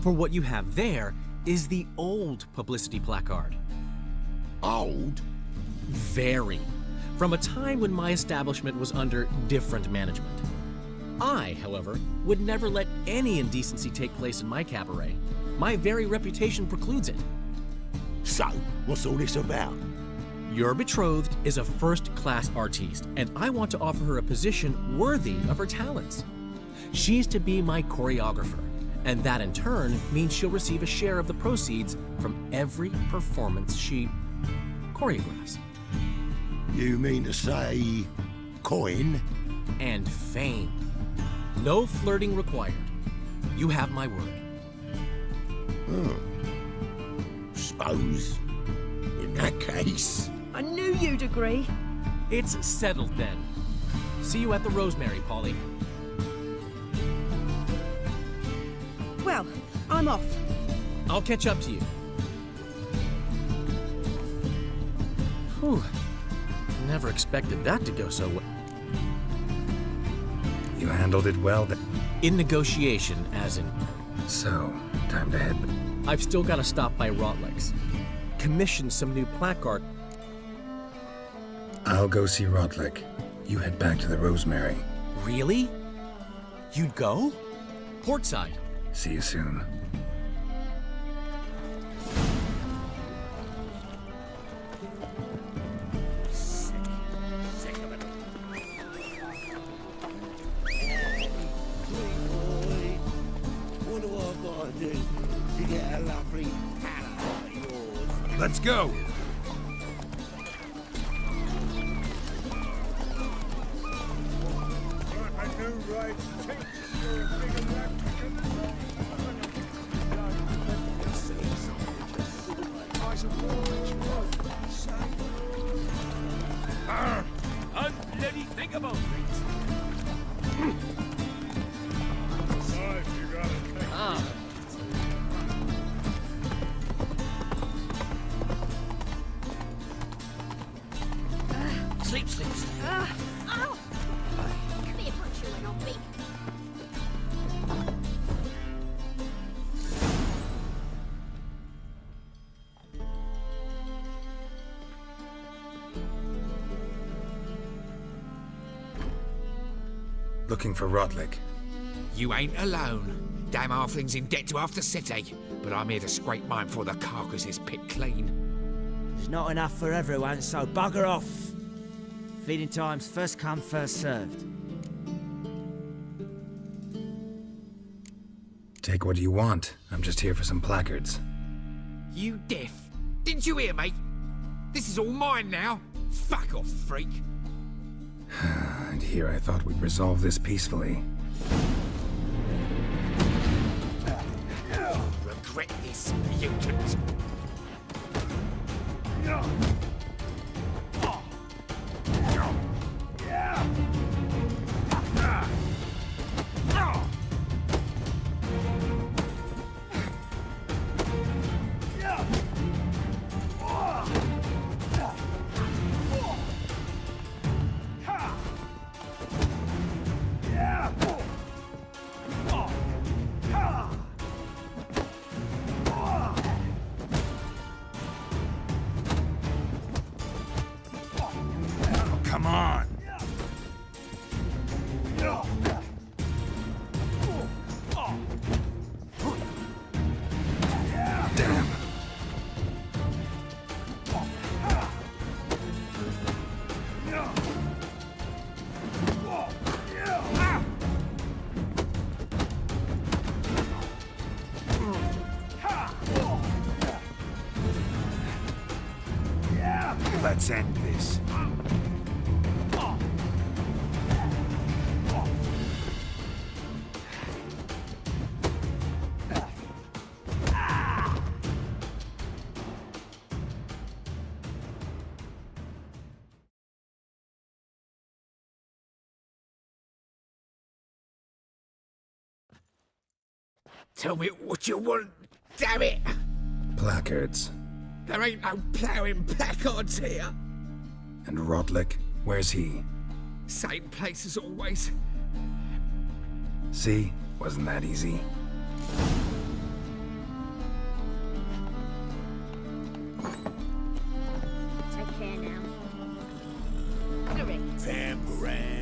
For what you have there is the old publicity placard. Old? Very. From a time when my establishment was under different management. I, however, would never let any indecency take place in my cabaret. My very reputation precludes it. So, what's all this about? Your betrothed is a first-class artiste, and I want to offer her a position worthy of her talents. She's to be my choreographer, and that in turn means she'll receive a share of the proceeds from every performance she choreographs. You mean to say... coin? And fame. No flirting required. You have my word. Suppose, in that case... I knew you'd agree. It's settled then. See you at the Rosemary, Polly. Well, I'm off. I'll catch up to you. Whew. Never expected that to go so well. You handled it well then. In negotiation, as in... So, time to head. I've still got to stop by Rotlex. Commission some new placard. I'll go see Rodlick. You head back to the Rosemary. Really? You'd go? Portside. See you soon. Sick of it. What do I gotta do to get a lovely palace like yours? Let's go. Unbloody think about things. Sleep, sleep, sleep. Ow! Come here, punch you and I'll beat. Looking for Rodlick. You ain't alone. Damn halfling's in debt to half the city, but I'm here to scrape mine before the carcass is picked clean. There's not enough for everyone, so bugger off. Feeding time's first come, first served. Take what you want. I'm just here for some placards. You deaf? Didn't you hear me? This is all mine now. Fuck off, freak. And here I thought we'd resolve this peacefully. Regret this, mutant. Come on. Damn. Let's end this. Tell me what you want, damn it! Placards. There ain't no ploughing placards here. And Rodlick, where's he? Same place as always. See? Wasn't that easy? Take care now. Correct. Tambourine.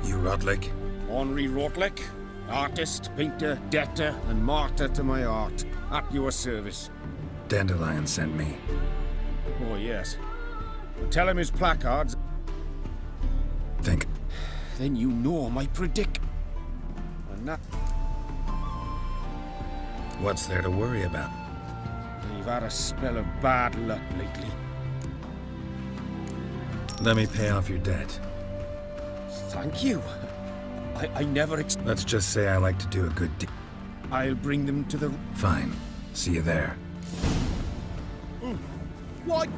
You Rodlick? Henri Rodlick, artist, painter, debtor, and martyr to my art. At your service. Dandelion sent me. Oh, yes. Tell him his placards. Think. Then you know my predict. And that. What's there to worry about? You've had a spell of bad luck lately. Let me pay off your debt. Thank you. I never Let's just say I like to do a good deed. I'll bring them to the... Fine. See you there. What?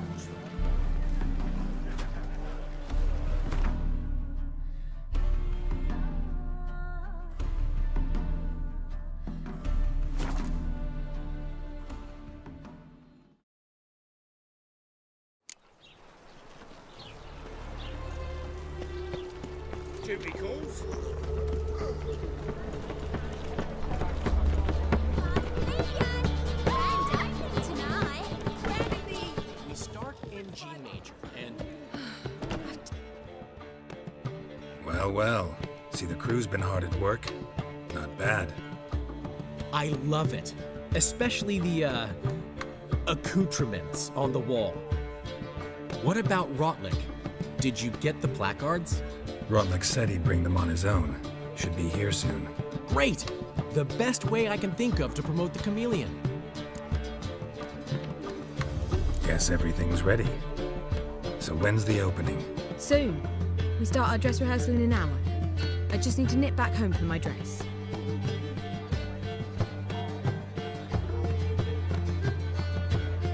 Duty calls. We start in G major, and Well, well. See, the crew's been hard at work. Not bad. I love it. Especially the, accoutrements on the wall. What about Rotlick? Did you get the placards? Rotlick said he'd bring them on his own. Should be here soon. Great! The best way I can think of to promote the chameleon. Guess everything's ready. So when's the opening? Soon. We start our dress rehearsal in an hour. I just need to nip back home for my dress.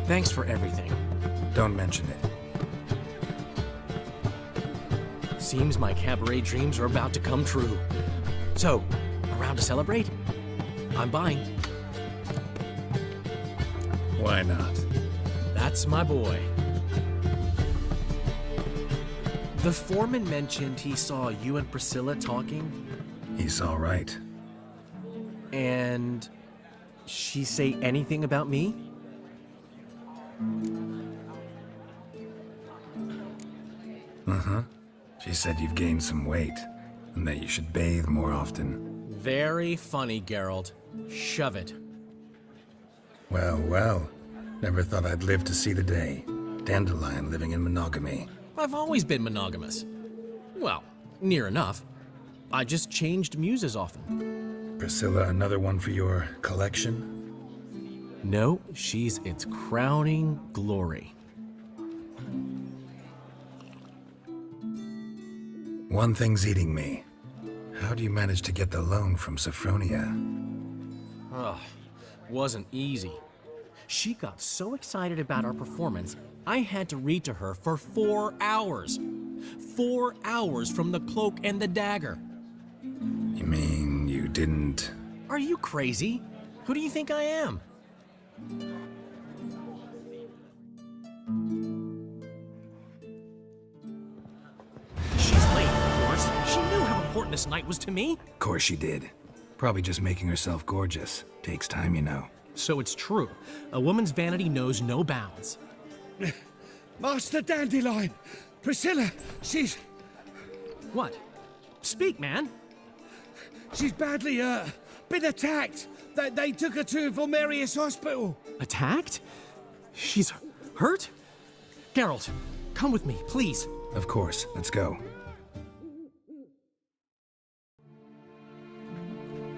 Thanks for everything. Don't mention it. Seems my cabaret dreams are about to come true. So, around to celebrate? I'm buying. Why not? That's my boy. The foreman mentioned he saw you and Priscilla talking. He's all right. And she say anything about me? Uh-huh. She said you've gained some weight, and that you should bathe more often. Very funny, Geralt. Shove it. Well, well. Never thought I'd live to see the day. Dandelion living in monogamy. I've always been monogamous. Well, near enough. I just changed muses often. Priscilla, another one for your collection? No, she's its crowning glory. One thing's eating me. How do you manage to get the loan from Sophronia? Ugh, wasn't easy. She got so excited about our performance, I had to read to her for 4 hours. 4 hours from the Cloak and the Dagger. You mean you didn't... Are you crazy? Who do you think I am? She's late, of course. She knew how important this night was to me. Of course she did. Probably just making herself gorgeous. Takes time, you know. So it's true. A woman's vanity knows no bounds. Master Dandelion! Priscilla, she's... What? Speak, man. She's badly, been attacked. They took her to Vulmerius Hospital. Attacked? She's hurt? Geralt, come with me, please. Of course. Let's go.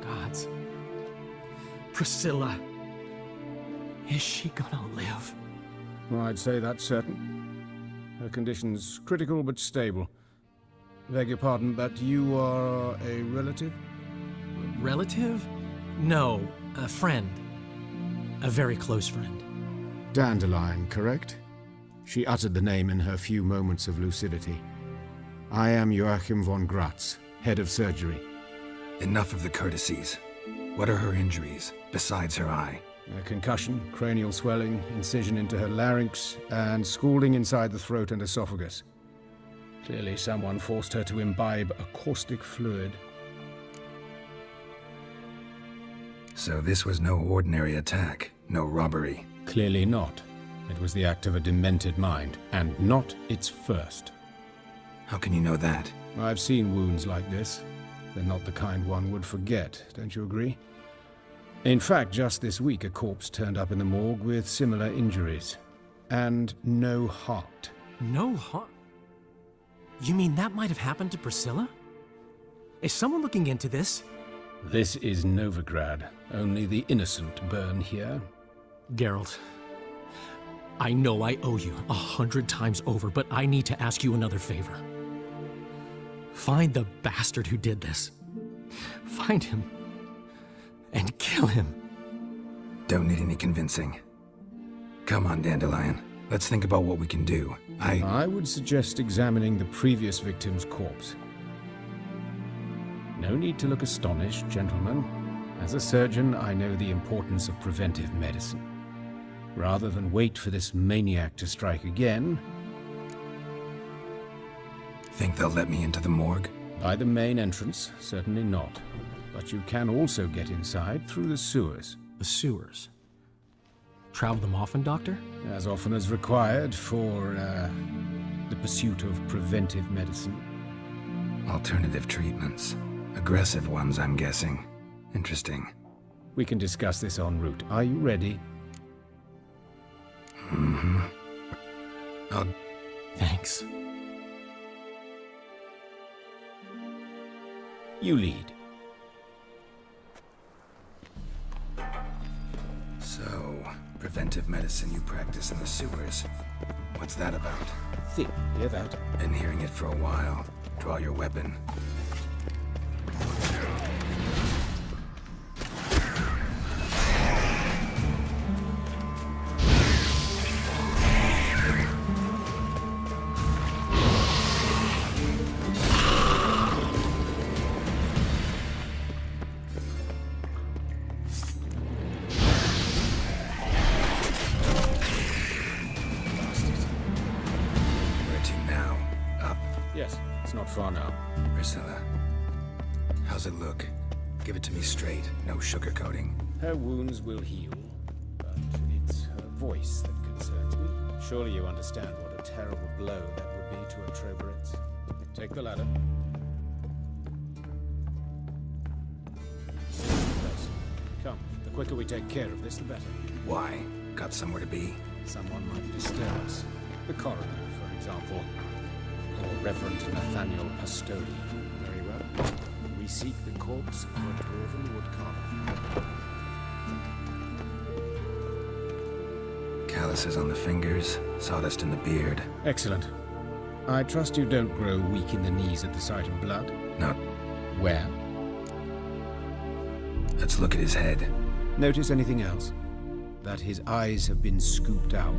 Gods. Priscilla. Is she gonna live? I'd say that's certain. Her condition's critical but stable. Beg your pardon, but you are a relative? Relative? No, a friend. A very close friend. Dandelion, correct? She uttered the name in her few moments of lucidity. I am Joachim von Gratz, head of surgery. Enough of the courtesies. What are her injuries, besides her eye? A concussion, cranial swelling, incision into her larynx, and scalding inside the throat and esophagus. Clearly someone forced her to imbibe a caustic fluid. So this was no ordinary attack, no robbery. Clearly not. It was the act of a demented mind, and not its first. How can you know that? I've seen wounds like this. They're not the kind one would forget, don't you agree? In fact, just this week a corpse turned up in the morgue with similar injuries. And no heart. No heart? You mean that might have happened to Priscilla? Is someone looking into this? This is Novigrad. Only the innocent burn here. Geralt, I know I owe you 100 times over, but I need to ask you another favor. Find the bastard who did this. Find him. and kill him. Don't need any convincing. Come on, Dandelion. Let's think about what we can do. I would suggest examining the previous victim's corpse. No need to look astonished, gentlemen. As a surgeon, I know the importance of preventive medicine. Rather than wait for this maniac to strike again... Think they'll let me into the morgue? By the main entrance, certainly not. But you can also get inside through the sewers. The sewers? Travel them often, Doctor? As often as required for, the pursuit of preventive medicine. Alternative treatments. Aggressive ones, I'm guessing. Interesting. We can discuss this en route. Are you ready? Mm-hmm. Thanks. You lead. So, preventive medicine you practice in the sewers. What's that about? Think, hear that? Been hearing it for a while. Draw your weapon. Far now. Priscilla, how's it look? Give it to me straight, no sugarcoating. Her wounds will heal, but it's her voice that concerns me. Surely you understand what a terrible blow that would be to her Troberets. Take the ladder. Yes. Come, the quicker we take care of this, the better. Why? Got somewhere to be? Someone might disturb us. The coroner, for example. Or Reverend Nathaniel Pastodi. Very well. We seek the corpse of a dwarven woodcarver. Calluses on the fingers, sawdust in the beard. Excellent. I trust you don't grow weak in the knees at the sight of blood? No. Where? Let's look at his head. Notice anything else? That his eyes have been scooped out.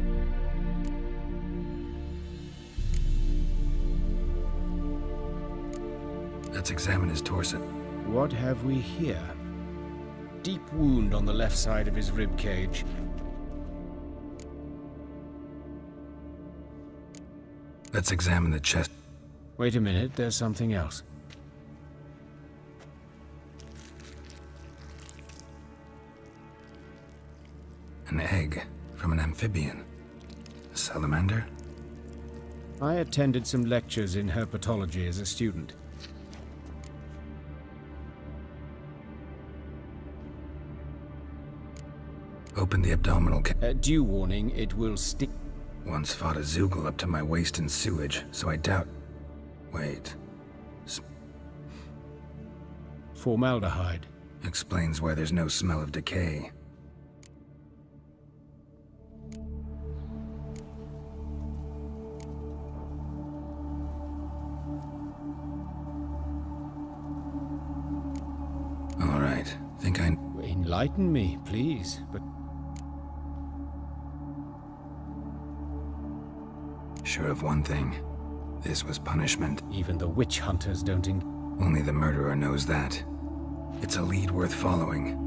Let's examine his torso. What have we here? Deep wound on the left side of his rib cage. Let's examine the chest. Wait a minute, there's something else. An egg from an amphibian. A salamander? I attended some lectures in herpetology as a student. Open the abdominal due warning, it will stick. Once fought a Zoogle up to my waist in sewage, so I doubt... Wait. Formaldehyde. Explains why there's no smell of decay. All right, think I... Enlighten me, please, but... Sure of one thing. This was punishment. Even the witch hunters don't... Only the murderer knows that. It's a lead worth following.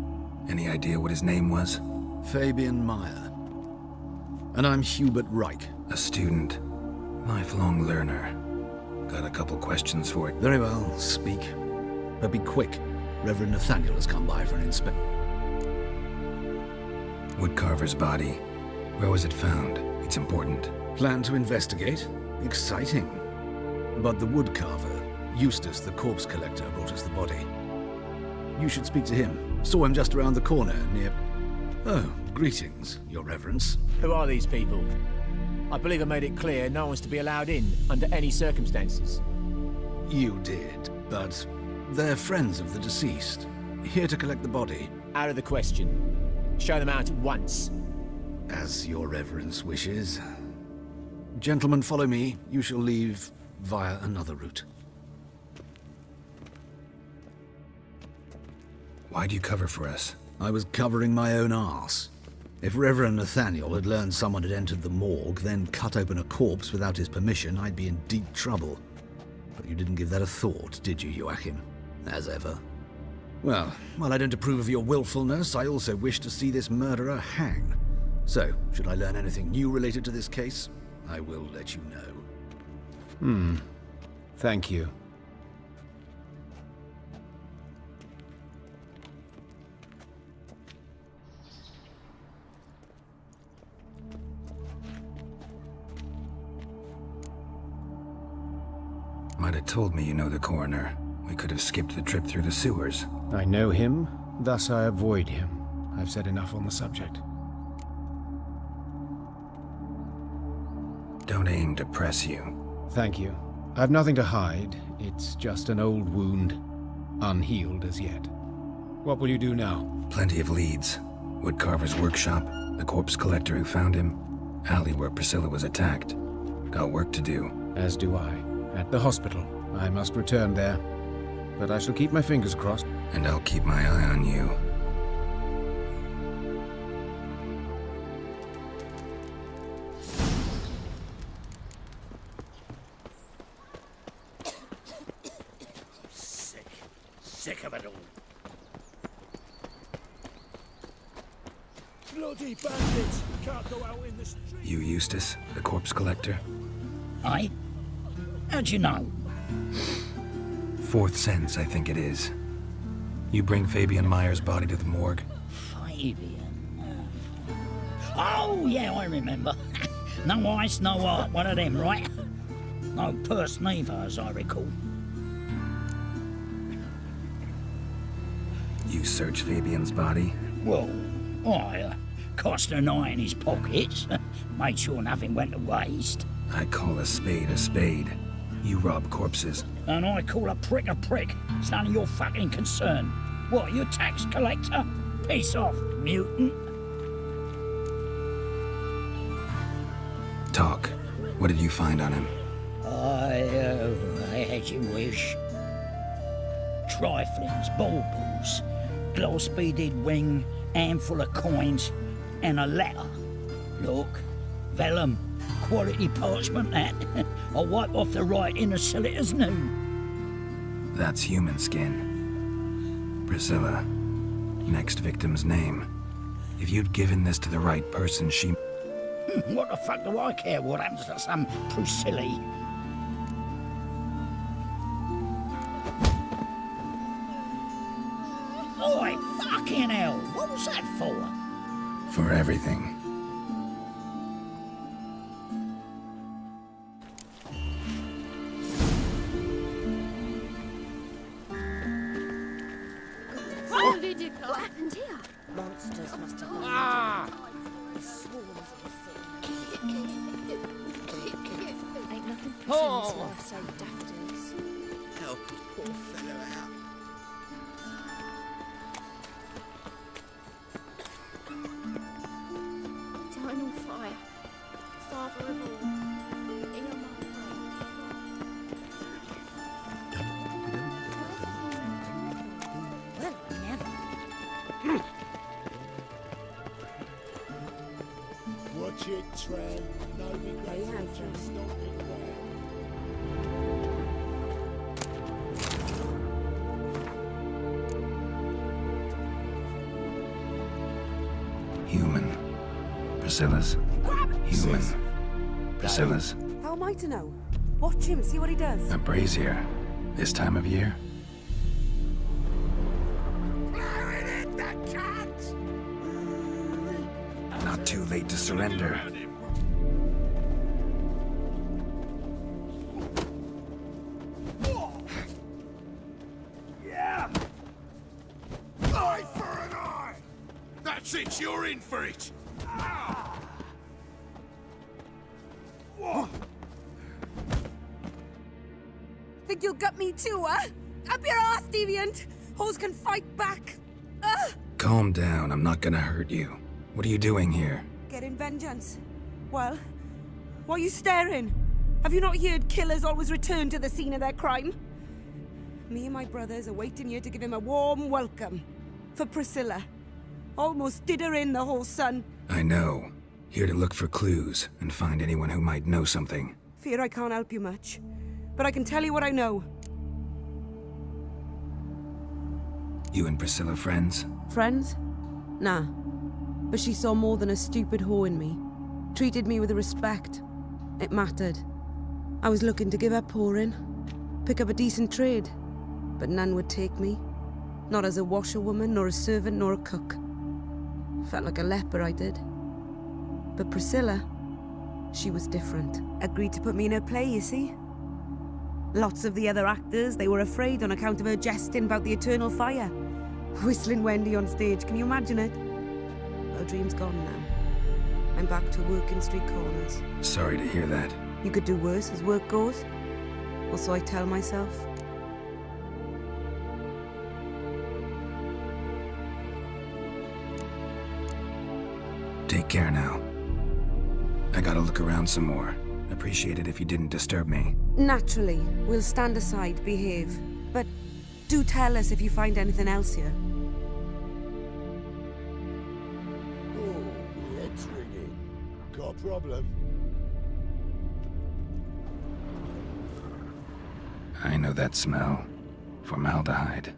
Any idea what his name was? Fabian Meyer. And I'm Hubert Reich. A student. Lifelong learner. Got a couple questions for it. Very well, speak. But be quick. Reverend Nathaniel has come by for an inspection. Woodcarver's body. Where was it found? It's important. Plan to investigate? Exciting. But the woodcarver, Eustace, the corpse collector, brought us the body. You should speak to him. Saw him just around the corner near... Oh, greetings, your reverence. Who are these people? I believe I made it clear no one's to be allowed in under any circumstances. You did, but they're friends of the deceased. Here to collect the body. Out of the question. Show them out at once. As your reverence wishes. Gentlemen, follow me. You shall leave via another route. Why'd you cover for us? I was covering my own arse. If Reverend Nathaniel had learned someone had entered the morgue, then cut open a corpse without his permission, I'd be in deep trouble. But you didn't give that a thought, did you, Joachim? As ever. Well, while I don't approve of your willfulness, I also wish to see this murderer hang. So, should I learn anything new related to this case, I will let you know. Thank you. Might have told me you know the coroner. We could have skipped the trip through the sewers. I know him, thus I avoid him. I've said enough on the subject. Don't aim to press you. Thank you. I've nothing to hide. It's just an old wound, unhealed as yet. What will you do now? Plenty of leads. Woodcarver's workshop, the corpse collector who found him, alley where Priscilla was attacked. Got work to do. As do I. At the hospital. I must return there. But I shall keep my fingers crossed. And I'll keep my eye on you. Sick of it all. Bloody bandits! Can't go out in the street. You Eustace, the corpse collector? Aye? How'd you know? Fourth sense, I think it is. You bring Fabian Meyer's body to the morgue? Fabian. Oh, yeah, I remember. No ice, no art, one of them, right? No purse neither, as I recall. You search Fabian's body? Well, I cast an eye in his pockets, made sure nothing went to waste. I call a spade a spade. You rob corpses. And I call a prick a prick. It's none of your fucking concern. What, you tax collector? Piss off, mutant. Talk. What did you find on him? As you wish. Triflings, baubles, gloss-beaded ring, handful of coins, and a letter. Look, vellum, quality parchment that. I'll wipe off the writing and sell it as new. That's human skin. Priscilla. Next victim's name. If you'd given this to the right person, she... What the fuck do I care what happens to some Priscilla? Oi, fucking hell! What was that for? For everything. What happened here? Monsters must have... The swarms of the sea. Ain't nothing pretty in this life save daffodils. Help a poor fellow out. Eternal fire. Father of all. Hear my Well, never. Watch it, Tran. No regrets after stomping ground. Human. Priscilla's. Human. Priscilla's. How am I to know? Watch him, see what he does. A brazier. This time of year? Not too late to surrender. Yeah! Eye for an eye! That's it, you're in for it! Think you'll gut me too, huh? Up your ass, deviant! Hoes can fight back! Calm down, I'm not gonna hurt you. What are you doing here? Getting vengeance. Well, why are you staring? Have you not heard killers always return to the scene of their crime? Me and my brothers are waiting here to give him a warm welcome. For Priscilla. Almost did her in, the whole son. I know. Here to look for clues and find anyone who might know something. Fear I can't help you much. But I can tell you what I know. You and Priscilla friends? Friends? Nah. But she saw more than a stupid whore in me. Treated me with respect. It mattered. I was looking to give up whoring. Pick up a decent trade. But none would take me. Not as a washerwoman, nor a servant, nor a cook. Felt like a leper, I did. But Priscilla, she was different. Agreed to put me in her play, you see? Lots of the other actors, they were afraid on account of her jesting about the eternal fire. Whistling Wendy on stage, can you imagine it? Well, dream's gone now. I'm back to working street corners. Sorry to hear that. You could do worse as work goes. Or so I tell myself. Take care now. I gotta look around some more. Appreciate it if you didn't disturb me. Naturally, we'll stand aside, behave. But do tell us if you find anything else here. Oh, my head's ringing. Got a problem? I know that smell. Formaldehyde.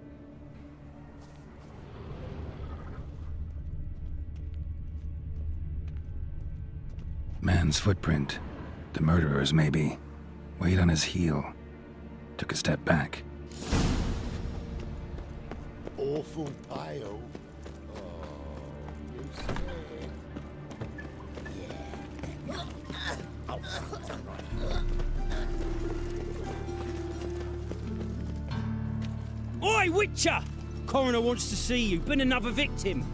Man's footprint. The murderer's, maybe. Weight on his heel. Took a step back. Awful pale. Oh, you scared? Yeah. Oh, something right. Oi, Witcher! Coroner wants to see you. Been another victim.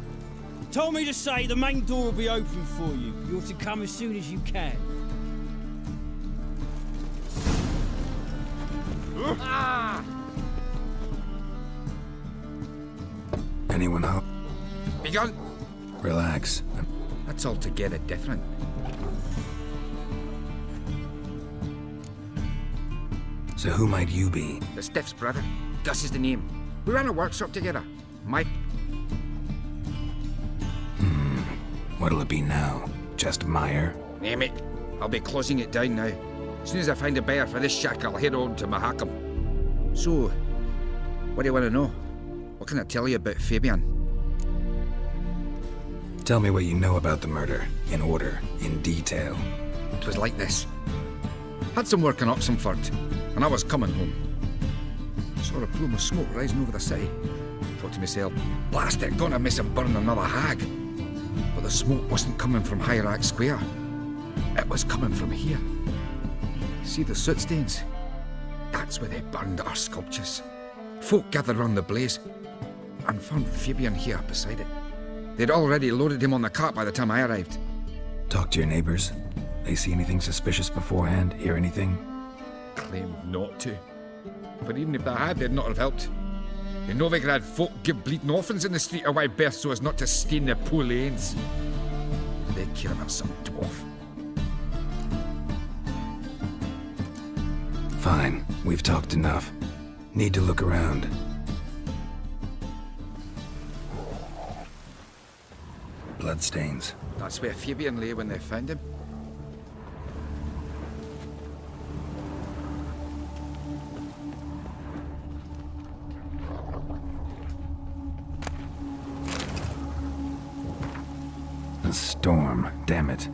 Told me to say the main door will be open for you. You're to come as soon as you can. Anyone home? Begun. Relax. That's altogether different. So who might you be? The Stiff's brother. Gus is the name. We ran a workshop together. My... What'll it be now? Just Meyer? Name it. I'll be closing it down now. As soon as I find a buyer for this shack, I'll head on to Mahakam. So, what do you want to know? What can I tell you about Fabian? Tell me what you know about the murder, in order, in detail. It was like this. Had some work in Oxenford, and I was coming home. Saw a plume of smoke rising over the city. Thought to myself, blast it, gonna miss him burn another hag. But the smoke wasn't coming from Hierarch Square. It was coming from here. See the soot stains? That's where they burned our sculptures. Folk gathered round the blaze and found Fabian here beside it. They'd already loaded him on the cart by the time I arrived. Talk to your neighbors. They see anything suspicious beforehand? Hear anything? Claimed not to. But even if they had, they'd not have helped. In Novigrad, folk give bleating orphans in the street a wide berth so as not to stain their poor lanes. They'd care about some dwarf. Fine. We've talked enough. Need to look around. Bloodstains. That's where Fabian lay when they found him. A storm, damn it.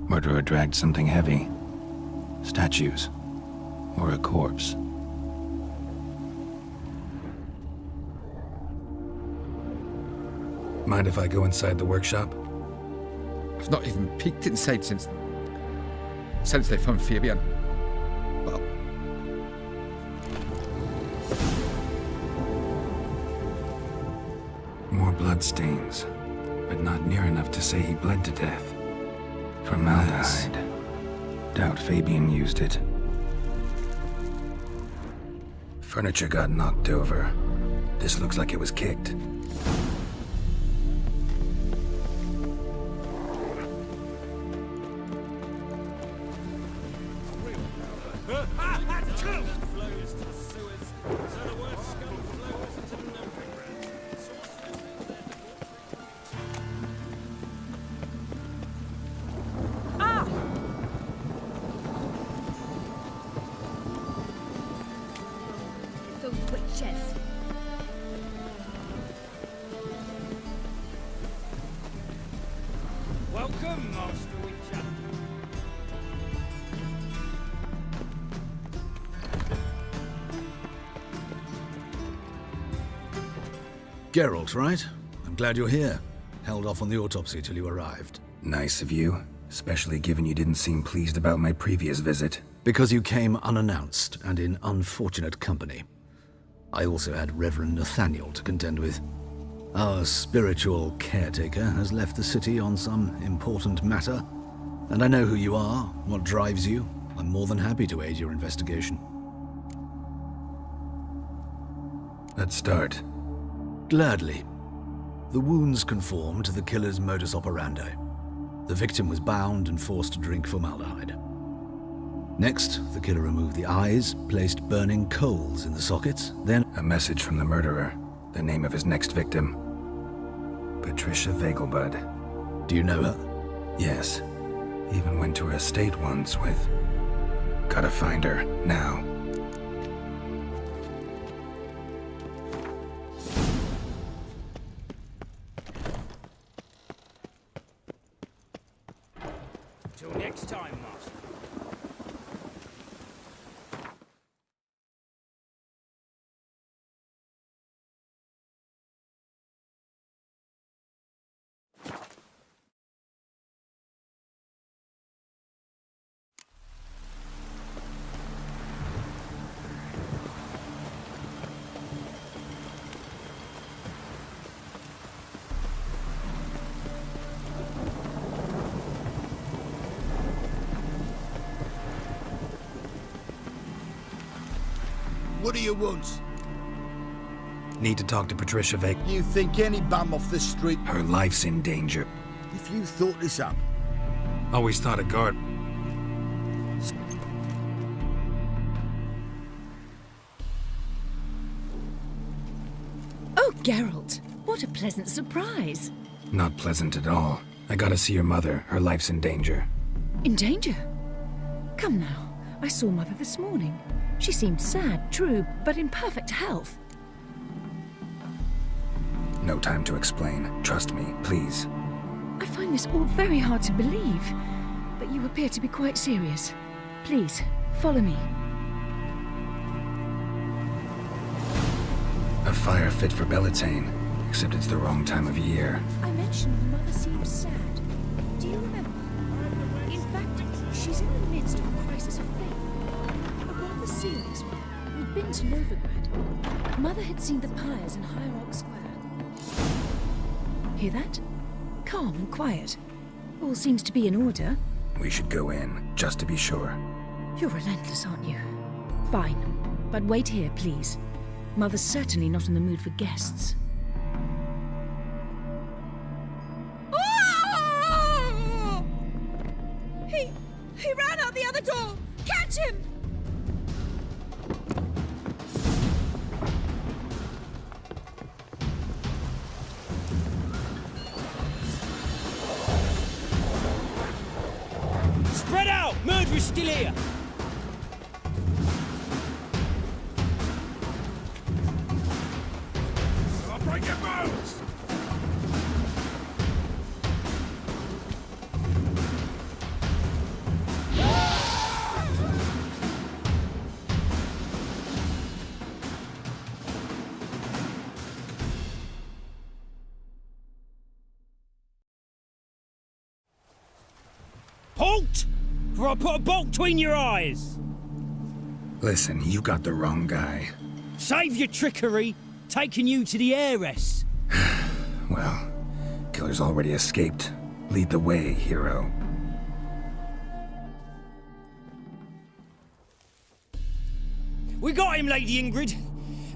Murderer dragged something heavy. Statues. Or a corpse. Mind if I go inside the workshop? I've not even peeked inside since they found Fabian. Well, more bloodstains, but not near enough to say he bled to death. Formaldehyde. Doubt Fabian used it. Furniture got knocked over. This looks like it was kicked. Welcome, Master Witcher. Geralt, right? I'm glad you're here. Held off on the autopsy till you arrived. Nice of you, especially given you didn't seem pleased about my previous visit. Because you came unannounced and in unfortunate company. I also had Reverend Nathaniel to contend with. Our spiritual caretaker has left the city on some important matter, and I know who you are, what drives you. I'm more than happy to aid your investigation. Let's start. Gladly. The wounds conform to the killer's modus operandi. The victim was bound and forced to drink formaldehyde. Next, the killer removed the eyes, placed burning coals in the sockets, then... A message from the murderer. The name of his next victim. Patricia Vegelbud. Do you know her? Yes. Even went to her estate once with... Gotta find her, now. Till next time, Master. What do you want? Need to talk to Patricia Veg. You think any bum off the street... Her life's in danger. If you thought this up... Always thought a guard... Oh, Geralt, what a pleasant surprise. Not pleasant at all. I gotta see your mother. Her life's in danger. In danger? Come now, I saw Mother this morning. She seemed sad, true, but in perfect health. No time to explain. Trust me, please. I find this all very hard to believe, but you appear to be quite serious. Please, follow me. A fire fit for Bellatane, except it's the wrong time of year. I mentioned Mother seems sad. Do you remember? In fact, she's in the midst of a crisis of faith. A rather serious one. We'd been to Novigrad. Mother had seen the pyres in High Rock Square. Hear that? Calm and quiet. All seems to be in order. We should go in, just to be sure. You're relentless, aren't you? Fine. But wait here, please. Mother's certainly not in the mood for guests. Oh! He ran out the other door! Catch him! Spread out! Murderer's still here! I'll break your bones! Halt! For I put a bolt between your eyes! Listen, you got the wrong guy. Save your trickery, taking you to the heiress. Well, killer's already escaped. Lead the way, hero. We got him, Lady Ingrid.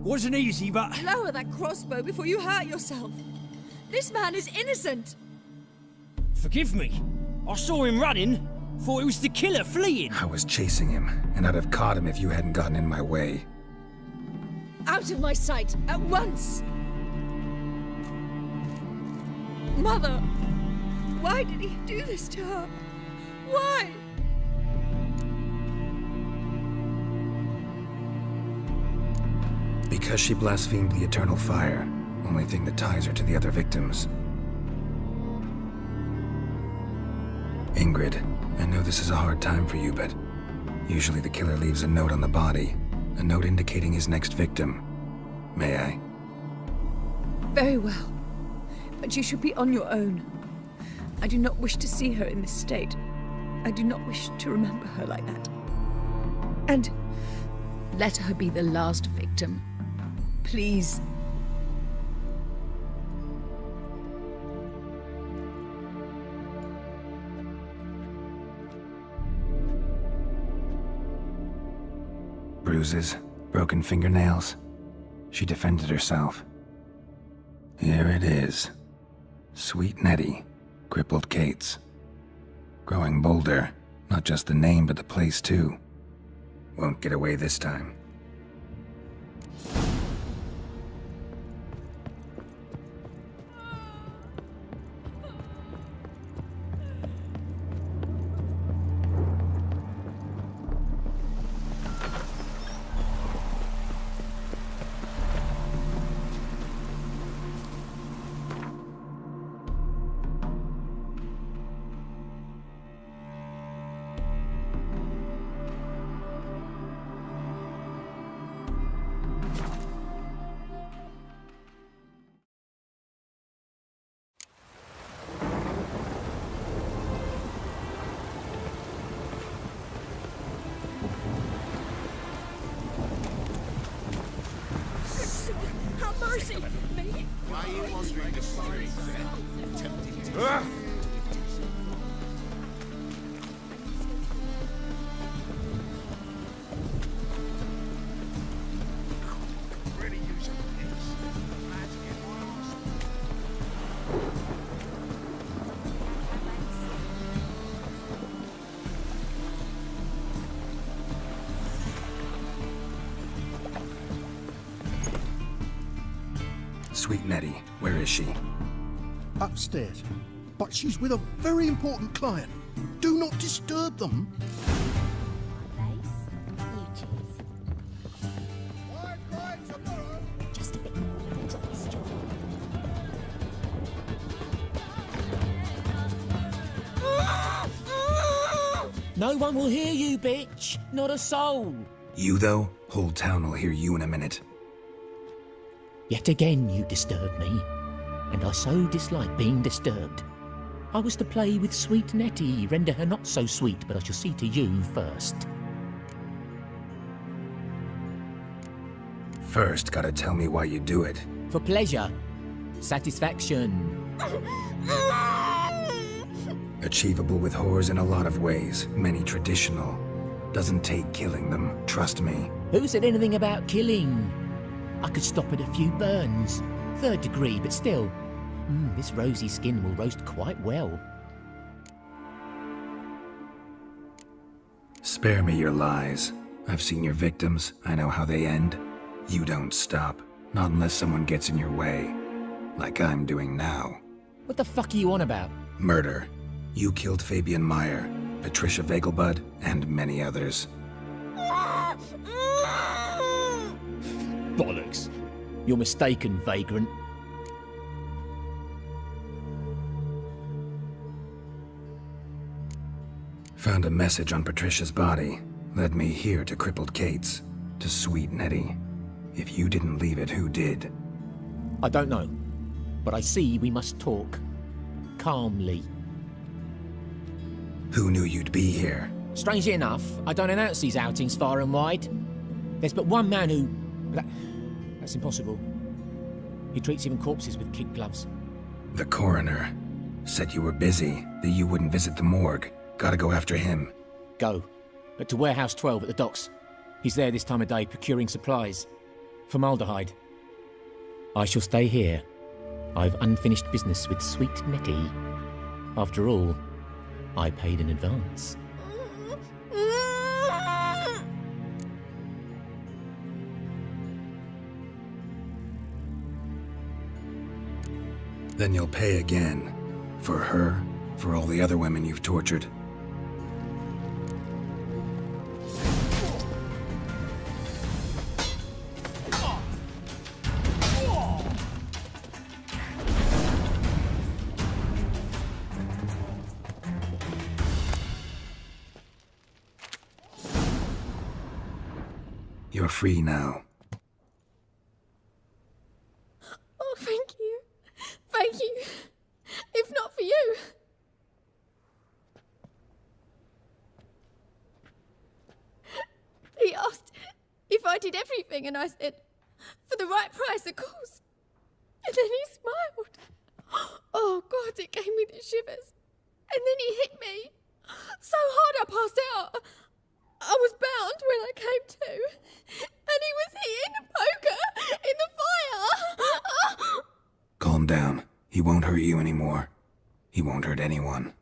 Wasn't easy, but... Lower that crossbow before you hurt yourself. This man is innocent. Forgive me. I saw him running. Thought it was the killer fleeing. I was chasing him, and I'd have caught him if you hadn't gotten in my way. Out of my sight, at once! Mother! Why did he do this to her? Why? Because she blasphemed the eternal fire. Only thing that ties her to the other victims. Ingrid, I know this is a hard time for you, but usually the killer leaves a note on the body, a note indicating his next victim. May I? Very well. But you should be on your own. I do not wish to see her in this state. I do not wish to remember her like that. And let her be the last victim. Please. Bruises, broken fingernails. She defended herself. Here it is. Sweet Nettie, crippled Kate's. Growing bolder, not just the name but the place too. Won't get away this time. Have mercy! Me? Why are you wandering the streets then? Tempting to... Really use your pits. Mad to get my arse. Sweet Nettie, where is she? Upstairs. But she's with a very important client. Do not disturb them. No one will hear you, bitch. Not a soul. You, though? Whole town will hear you in a minute. Yet again you disturb me, and I so dislike being disturbed. I was to play with sweet Nettie, render her not so sweet, but I shall see to you first. First, gotta tell me why you do it. For pleasure. Satisfaction. Achievable with whores in a lot of ways, many traditional. Doesn't take killing them, trust me. Who said anything about killing? I could stop at a few burns. 3rd degree, but still. This rosy skin will roast quite well. Spare me your lies. I've seen your victims, I know how they end. You don't stop, not unless someone gets in your way. Like I'm doing now. What the fuck are you on about? Murder. You killed Fabian Meyer, Patricia Vegelbud, and many others. Bollocks. You're mistaken, vagrant. Found a message on Patricia's body. Led me here to crippled Kate's. To sweet Nettie. If you didn't leave it, who did? I don't know. But I see we must talk. Calmly. Who knew you'd be here? Strangely enough, I don't announce these outings far and wide. There's but one man who... That's impossible. He treats even corpses with kid gloves. The coroner. Said you were busy, that you wouldn't visit the morgue. Gotta go after him. Go. But to Warehouse 12 at the docks. He's there this time of day procuring supplies. Formaldehyde. I shall stay here. I've unfinished business with sweet Nettie. After all, I paid in advance. Then you'll pay again. For her, for all the other women you've tortured. You're free now. Oh, thank you. Thank you. If not for you. He asked if I did everything, and I said, for the right price, of course. And then he smiled. Oh, God, it gave me the shivers. And then he hit me. So hard I passed out. I was bound when I came to. And he was hitting the poker in the fire. Calm down. He won't hurt you anymore. He won't hurt anyone.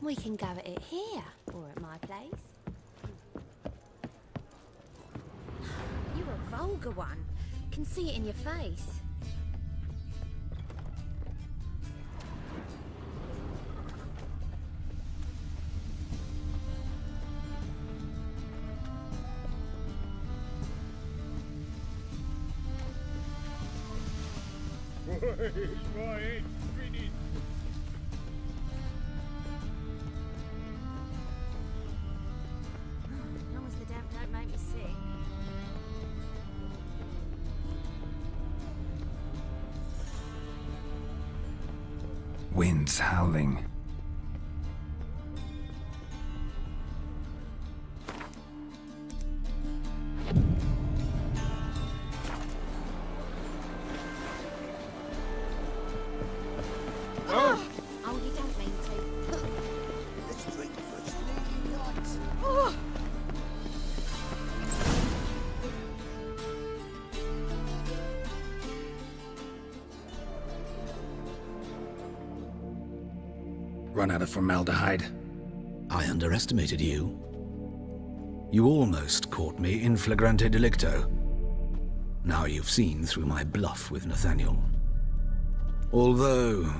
We can go at it here, or at my place. You're a vulgar one. Can see it in your face. As long as the damp don't make me sick. Winds howling. Oh, you don't mean to. Let's drink first thing night. Oh. Run out of formaldehyde. I underestimated you. You almost caught me in flagrante delicto. Now you've seen through my bluff with Nathaniel. Although,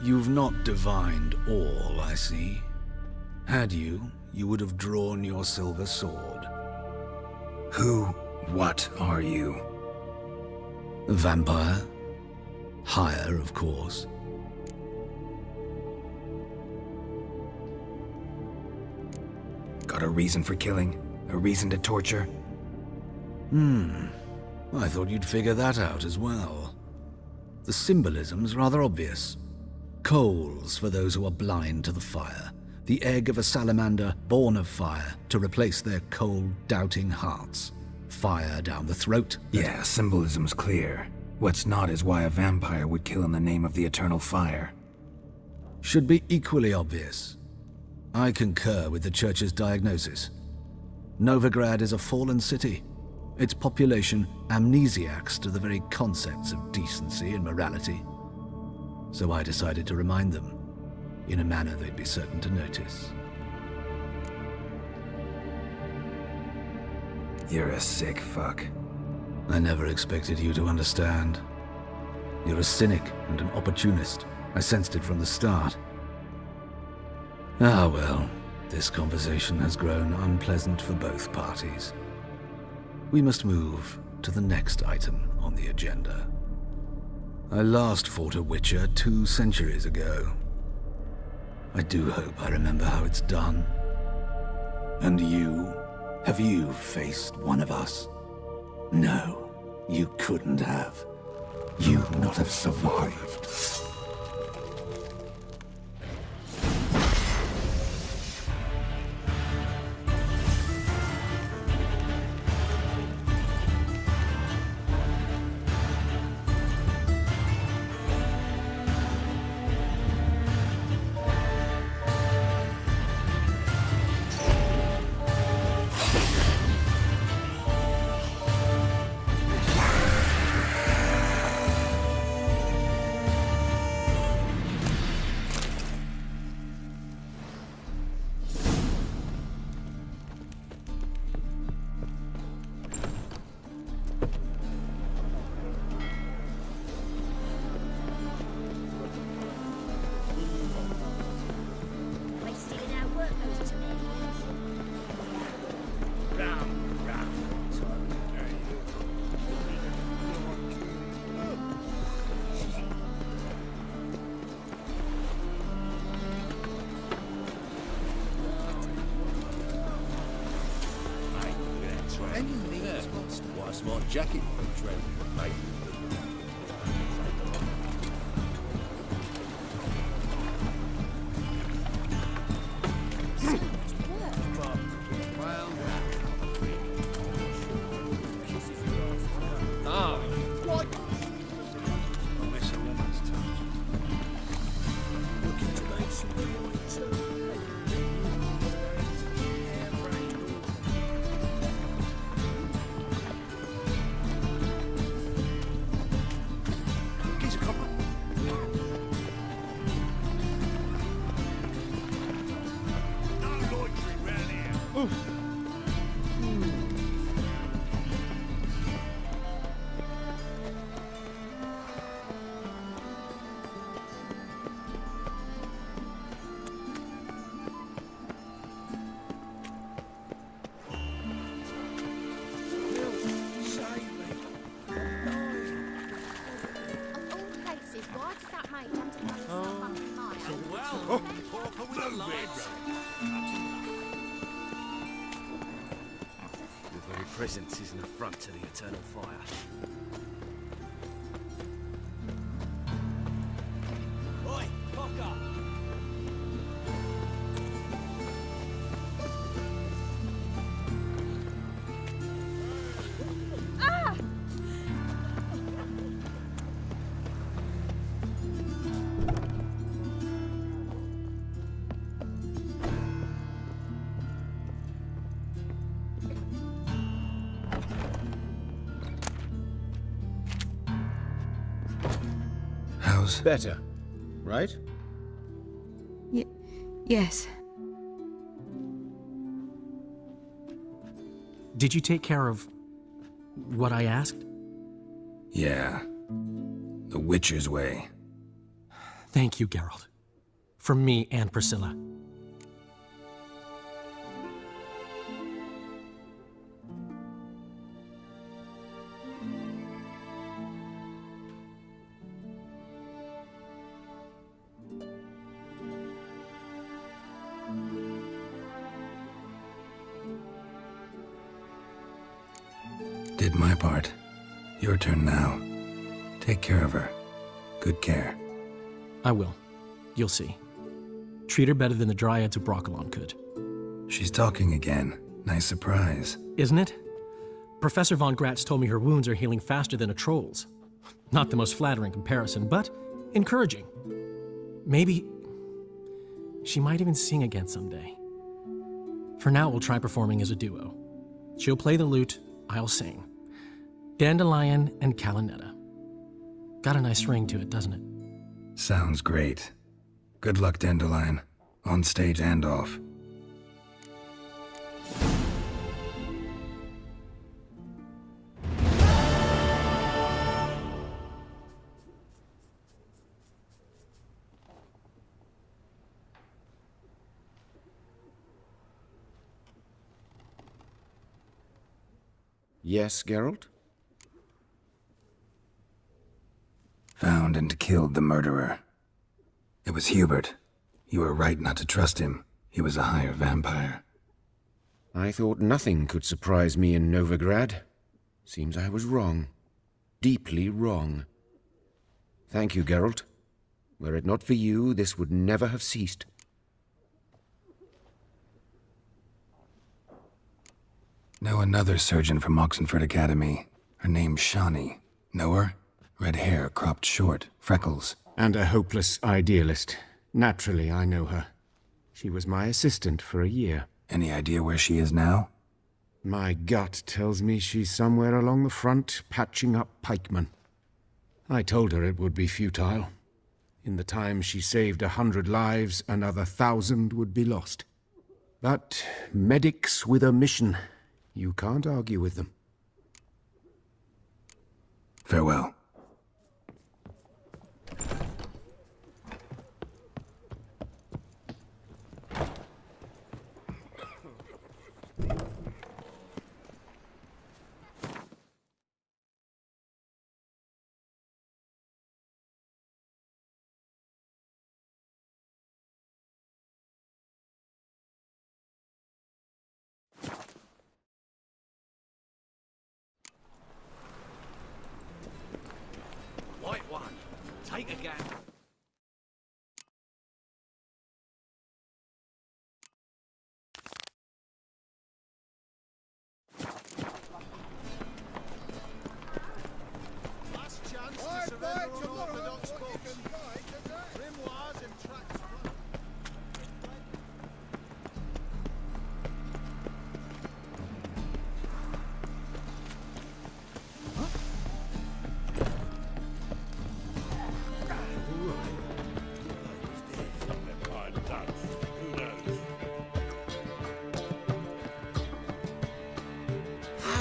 you've not divined all, I see. Had you, you would have drawn your silver sword. Who, what are you? A vampire. Higher, of course. Got a reason for killing? A reason to torture? I thought you'd figure that out as well. The symbolism's rather obvious. Coals for those who are blind to the fire. The egg of a salamander born of fire to replace their cold, doubting hearts. Fire down the throat. Yeah, symbolism's clear. What's not is why a vampire would kill in the name of the eternal fire. Should be equally obvious. I concur with the Church's diagnosis. Novigrad is a fallen city. Its population amnesiacs to the very concepts of decency and morality. So I decided to remind them, in a manner they'd be certain to notice. You're a sick fuck. I never expected you to understand. You're a cynic and an opportunist. I sensed it from the start. Ah well, this conversation has grown unpleasant for both parties. We must move to the next item on the agenda. I last fought a Witcher 2 centuries ago. I do hope I remember how it's done. And you? Have you faced one of us? No, you couldn't have. You'd not have survived. Any needs monster. Why, a smart jacket, mate. Ah. What? I miss a woman's touch. Looking to make some noise. Get a copper. No loitering round here. Places, why did that mate have to know stuff up in mine? Well, talk with a Your very presence is an affront to the eternal fire. Oi, Pocker! Ah! How's... Better, right? Yes. Did you take care of what I asked? Yeah. The Witcher's way. Thank you, Geralt. From me and Priscilla. Did my part. Your turn now. Take care of her. Good care. I will. You'll see. Treat her better than the Dryads of Broccolon could. She's talking again. Nice surprise. Isn't it? Professor von Gratz told me her wounds are healing faster than a troll's. Not the most flattering comparison, but encouraging. Maybe she might even sing again someday. For now, we'll try performing as a duo. She'll play the lute, I'll sing. Dandelion and Calinetta. Got a nice ring to it, doesn't it? Sounds great. Good luck, Dandelion. On stage and off. Yes, Geralt? Found and killed the murderer. It was Hubert. You were right not to trust him. He was a higher vampire. I thought nothing could surprise me in Novigrad. Seems I was wrong. Deeply wrong. Thank you, Geralt. Were it not for you, this would never have ceased. Know another surgeon from Oxenford Academy. Her name's Shawnee. Know her? Red hair, cropped short, freckles. And a hopeless idealist. Naturally, I know her. She was my assistant for a year. Any idea where she is now? My gut tells me she's somewhere along the front, patching up pikemen. I told her it would be futile. In the time she saved 100 lives, another 1,000 would be lost. But medics with a mission. You can't argue with them. Farewell. again.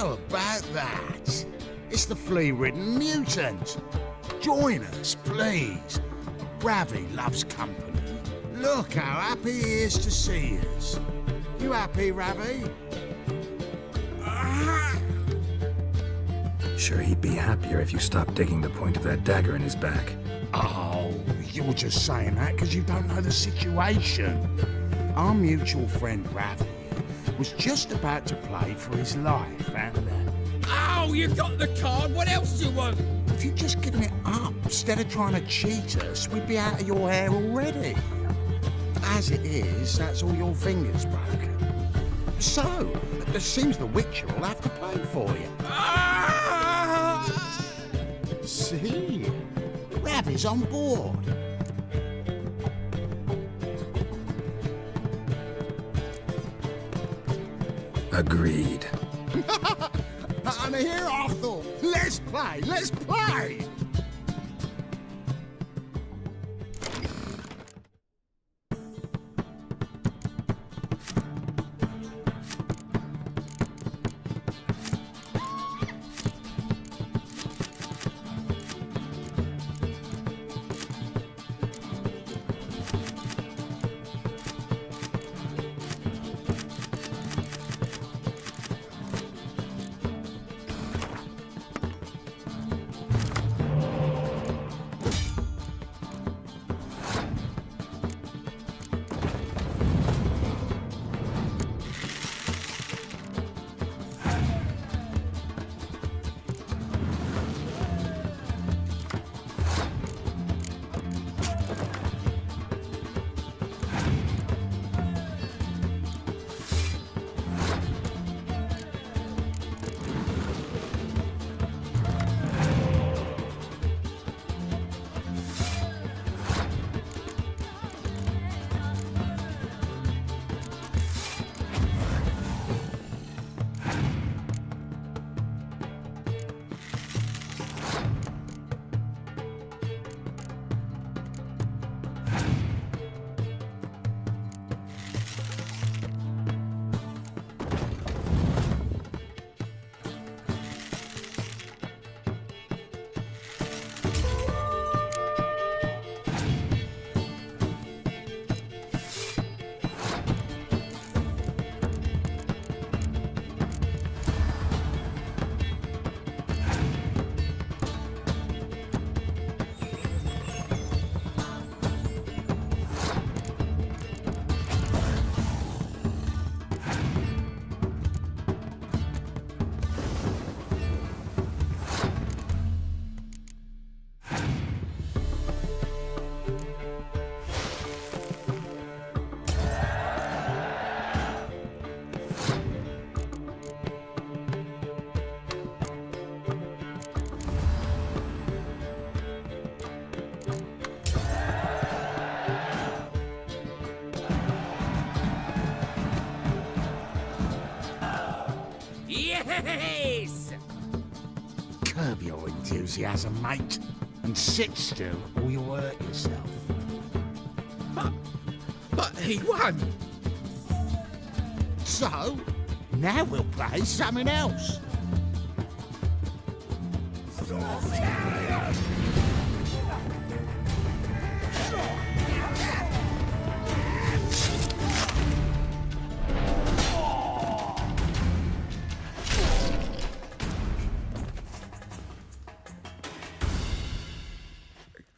How about that? It's the flea-ridden mutant. Join us, please. Ravi loves company. Look how happy he is to see us. You happy, Ravi? Sure, he'd be happier if you stopped digging the point of that dagger in his back. Oh, you're just saying that because you don't know the situation. Our mutual friend Ravi was just about to play for his life, and Oh, you got the card. What else do you want? if you'd just given it up instead of trying to cheat us, we'd be out of your hair already. As it is, that's all your fingers broken. So, it seems the Witcher will have to play for you. See? Ravi's on board. Agreed. And here I thought, let's play! Yes! Curb your enthusiasm, mate, and sit still or you'll hurt yourself. But he won! So, now we'll play something else.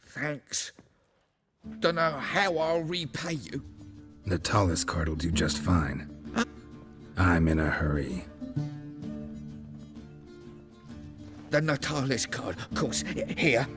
Thanks. Don't know how I'll repay you. The tallest card will do just fine. I'm in a hurry. The Natalis card, of course. Here.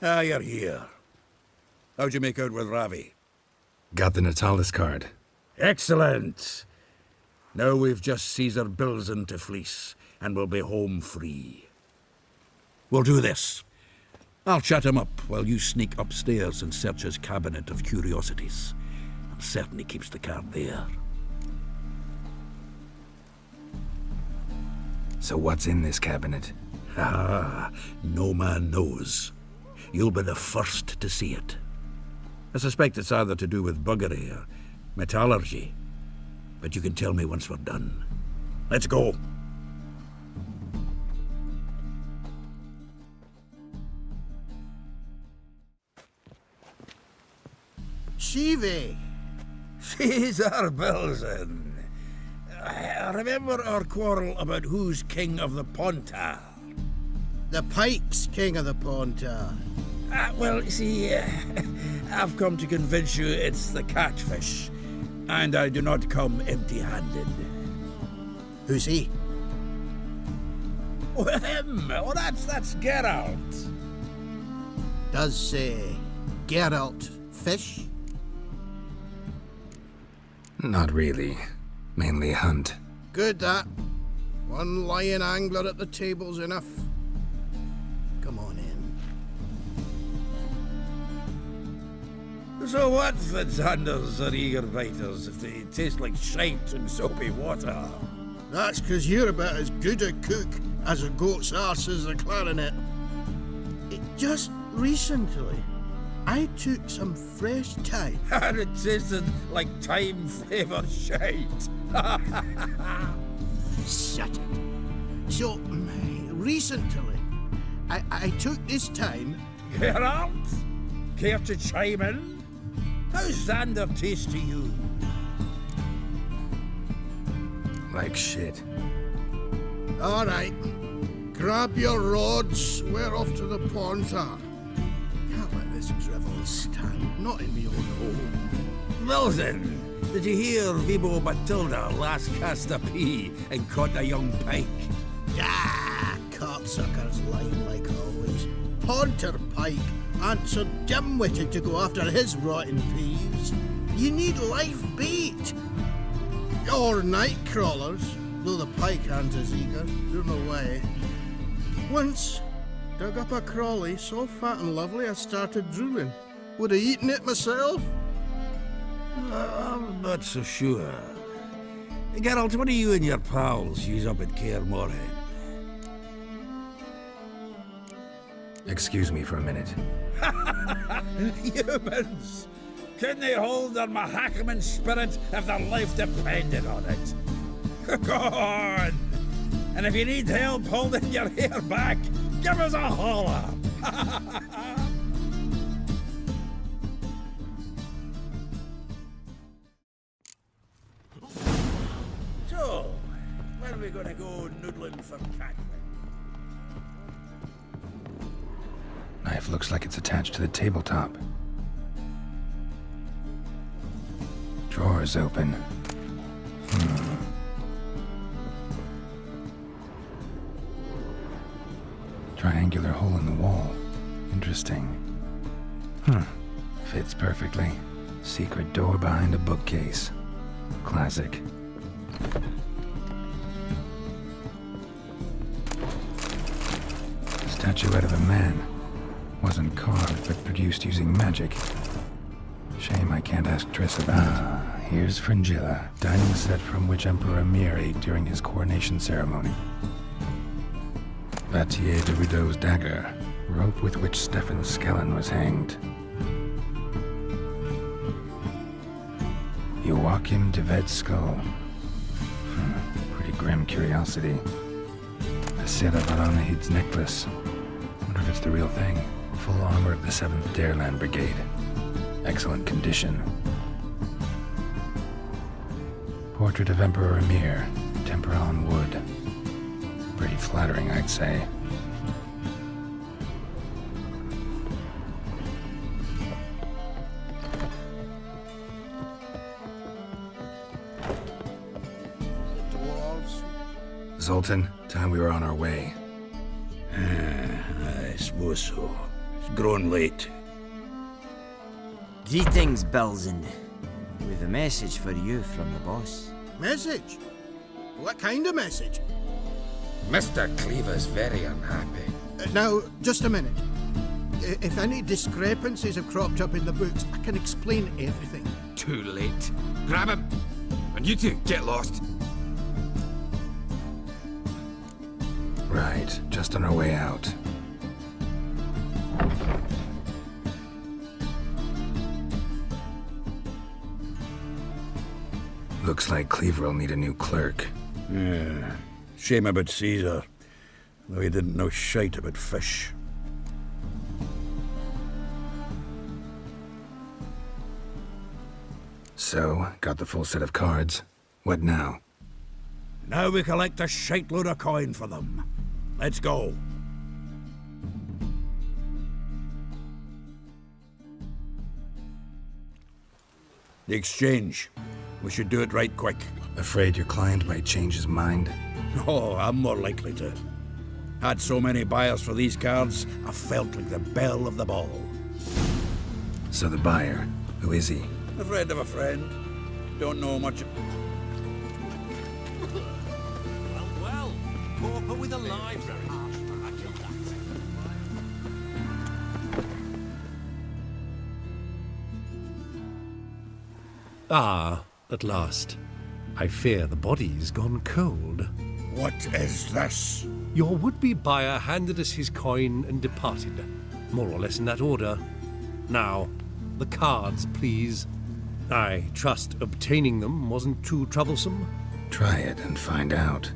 Ah, you're here. How'd you make out with Ravi? Got the Natalis card. Excellent. Now we've just Caesar Bilzen to fleece, and we'll be home free. We'll do this. I'll chat him up while you sneak upstairs and search his cabinet of curiosities. I'm certain he keeps the card there. So what's in this cabinet? Ah, no man knows. You'll be the first to see it. I suspect it's either to do with buggery or metallurgy. But you can tell me once we're done. Let's go. Ciri! Caesar Bilzen. I remember our quarrel about who's king of the Pontar. The Pike's king of the Pontar. Well, you see, I've come to convince you it's the catfish. And I do not come empty-handed. Who's he? Oh, him! Oh, that's Geralt. Does say Geralt fish? Not really. Mainly hunt. Good that. One lion angler at the table's enough. Come on in. So what, Fitzhanders or eager biters, if they taste like shite and soapy water? That's 'cause you're about as good a cook as a goat's arse is a clarinet. Just recently, I took some fresh thyme. And it tasted like thyme-flavoured shite. Shut it. So, recently, I took this thyme. Geralt? Care to chime in? How's Xander taste to you? Like shit. All right. Grab your rods. We're off to the Pontar. Can't let this drivel stand. Not in me own home. Bilzen, did you hear Vibo Matilda last cast a pea and caught a young pike? Ah, cocksuckers lying like always. Pontar pike aren't so dim-witted to go after his rotten peas. You need live bait. Or night crawlers, though the pike aren't as eager. Don't know why. Once, dug up a crawly so fat and lovely I started drooling. Would have eaten it myself. I'm not so sure. Geralt, what do you and your pals use up at Kaer Morhen? Excuse me for a minute. Humans! Can they hold their Mahakaman spirit if their life depended on it? Go on! And if you need help holding your hair back, give us a holler! So, when are we gonna go noodling for catfish? Knife looks like it's attached to the tabletop. Drawer's open. Triangular hole in the wall. Interesting. Fits perfectly. Secret door behind a bookcase. Classic. Statuette of a man. Wasn't carved, but produced using magic. Shame I can't ask Triss about. Here's Fringilla, dining set from which Emperor Emir ate during his coronation ceremony. Vatier de Rideau's dagger, rope with which Stefan Skellen was hanged. Joachim de Ved's skull. Pretty grim curiosity. The Sera Varanahid's necklace. Wonder if it's the real thing. Full armor of the 7th Dareland Brigade. Excellent condition. Portrait of Emperor Emir, tempera on wood. Pretty flattering, I'd say. Zoltan, time we were on our way. I suppose so. It's grown late. Greetings, Belzen. With a message for you from the boss. Message? What kind of message? Mr. Cleaver's very unhappy. Now, just a minute. If any discrepancies have cropped up in the books, I can explain everything. Too late. Grab him! And you two, get lost. Right, just on our way out. Looks like Cleaver will need a new clerk. Yeah. Shame about Caesar, though he didn't know shite about fish. So, got the full set of cards. What now? Now we collect a shite load of coin for them. Let's go. The exchange. We should do it right quick. Afraid your client might change his mind? Oh, I'm more likely to. Had so many buyers for these cards, I felt like the belle of the ball. So the buyer, who is he? A friend of a friend. Don't know much. Well, Pauper with a library. Ah, at last. I fear the body's gone cold. What is this? Your would-be buyer handed us his coin and departed, more or less in that order. Now, the cards, please. I trust obtaining them wasn't too troublesome? Try it and find out.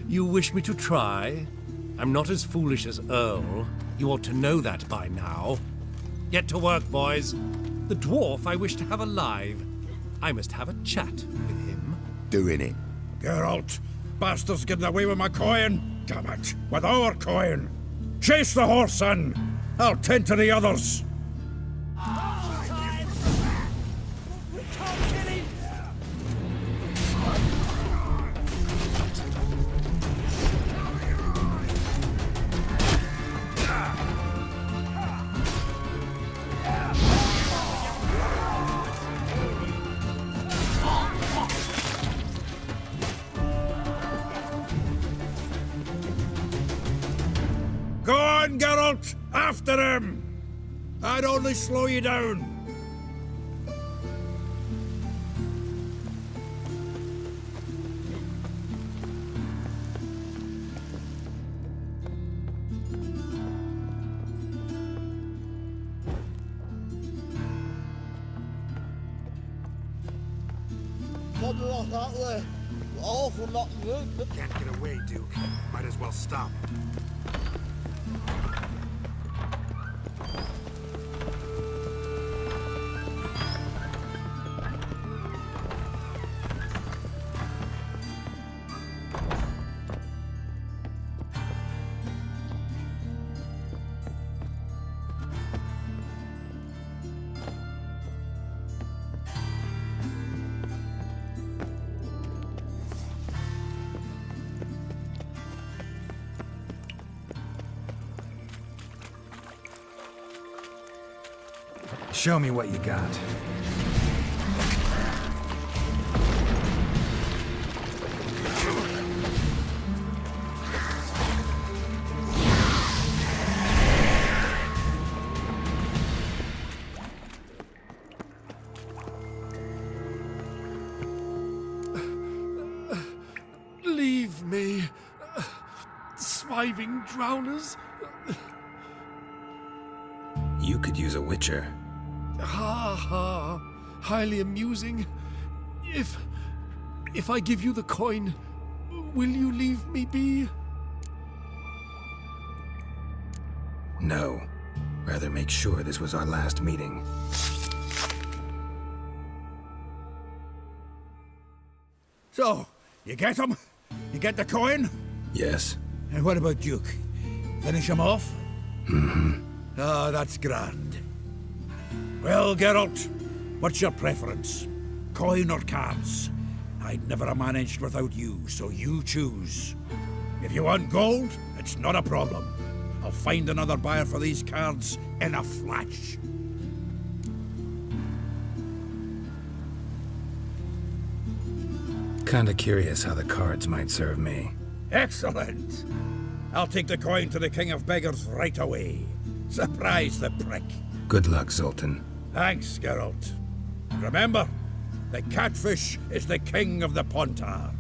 You wish me to try? I'm not as foolish as Earl. You ought to know that by now. Get to work, boys. The dwarf I wish to have alive. I must have a chat with him. Doing it. Geralt, bastards getting away with my coin. Damn it, with our coin. Chase the horse, son. I'll tend to the others. Go on, Geralt! After him! I'd only slow you down. Something like that there. Awful lot of movement. Can't get away, Duke. Might as well stop. Show me what you got. Leave me, swiving drowners. You could use a witcher. Ha ha, highly amusing. If I give you the coin, will you leave me be? No. Rather make sure this was our last meeting. So, you get him? You get the coin? Yes. And what about Duke? Finish him off? Mm-hmm. Ah, that's grand. Well, Geralt, what's your preference? Coin or cards? I'd never have managed without you, so you choose. If you want gold, it's not a problem. I'll find another buyer for these cards in a flash. Kinda curious how the cards might serve me. Excellent! I'll take the coin to the King of Beggars right away. Surprise the prick. Good luck, Zoltan. Thanks, Geralt. Remember, the catfish is the king of the Pontar.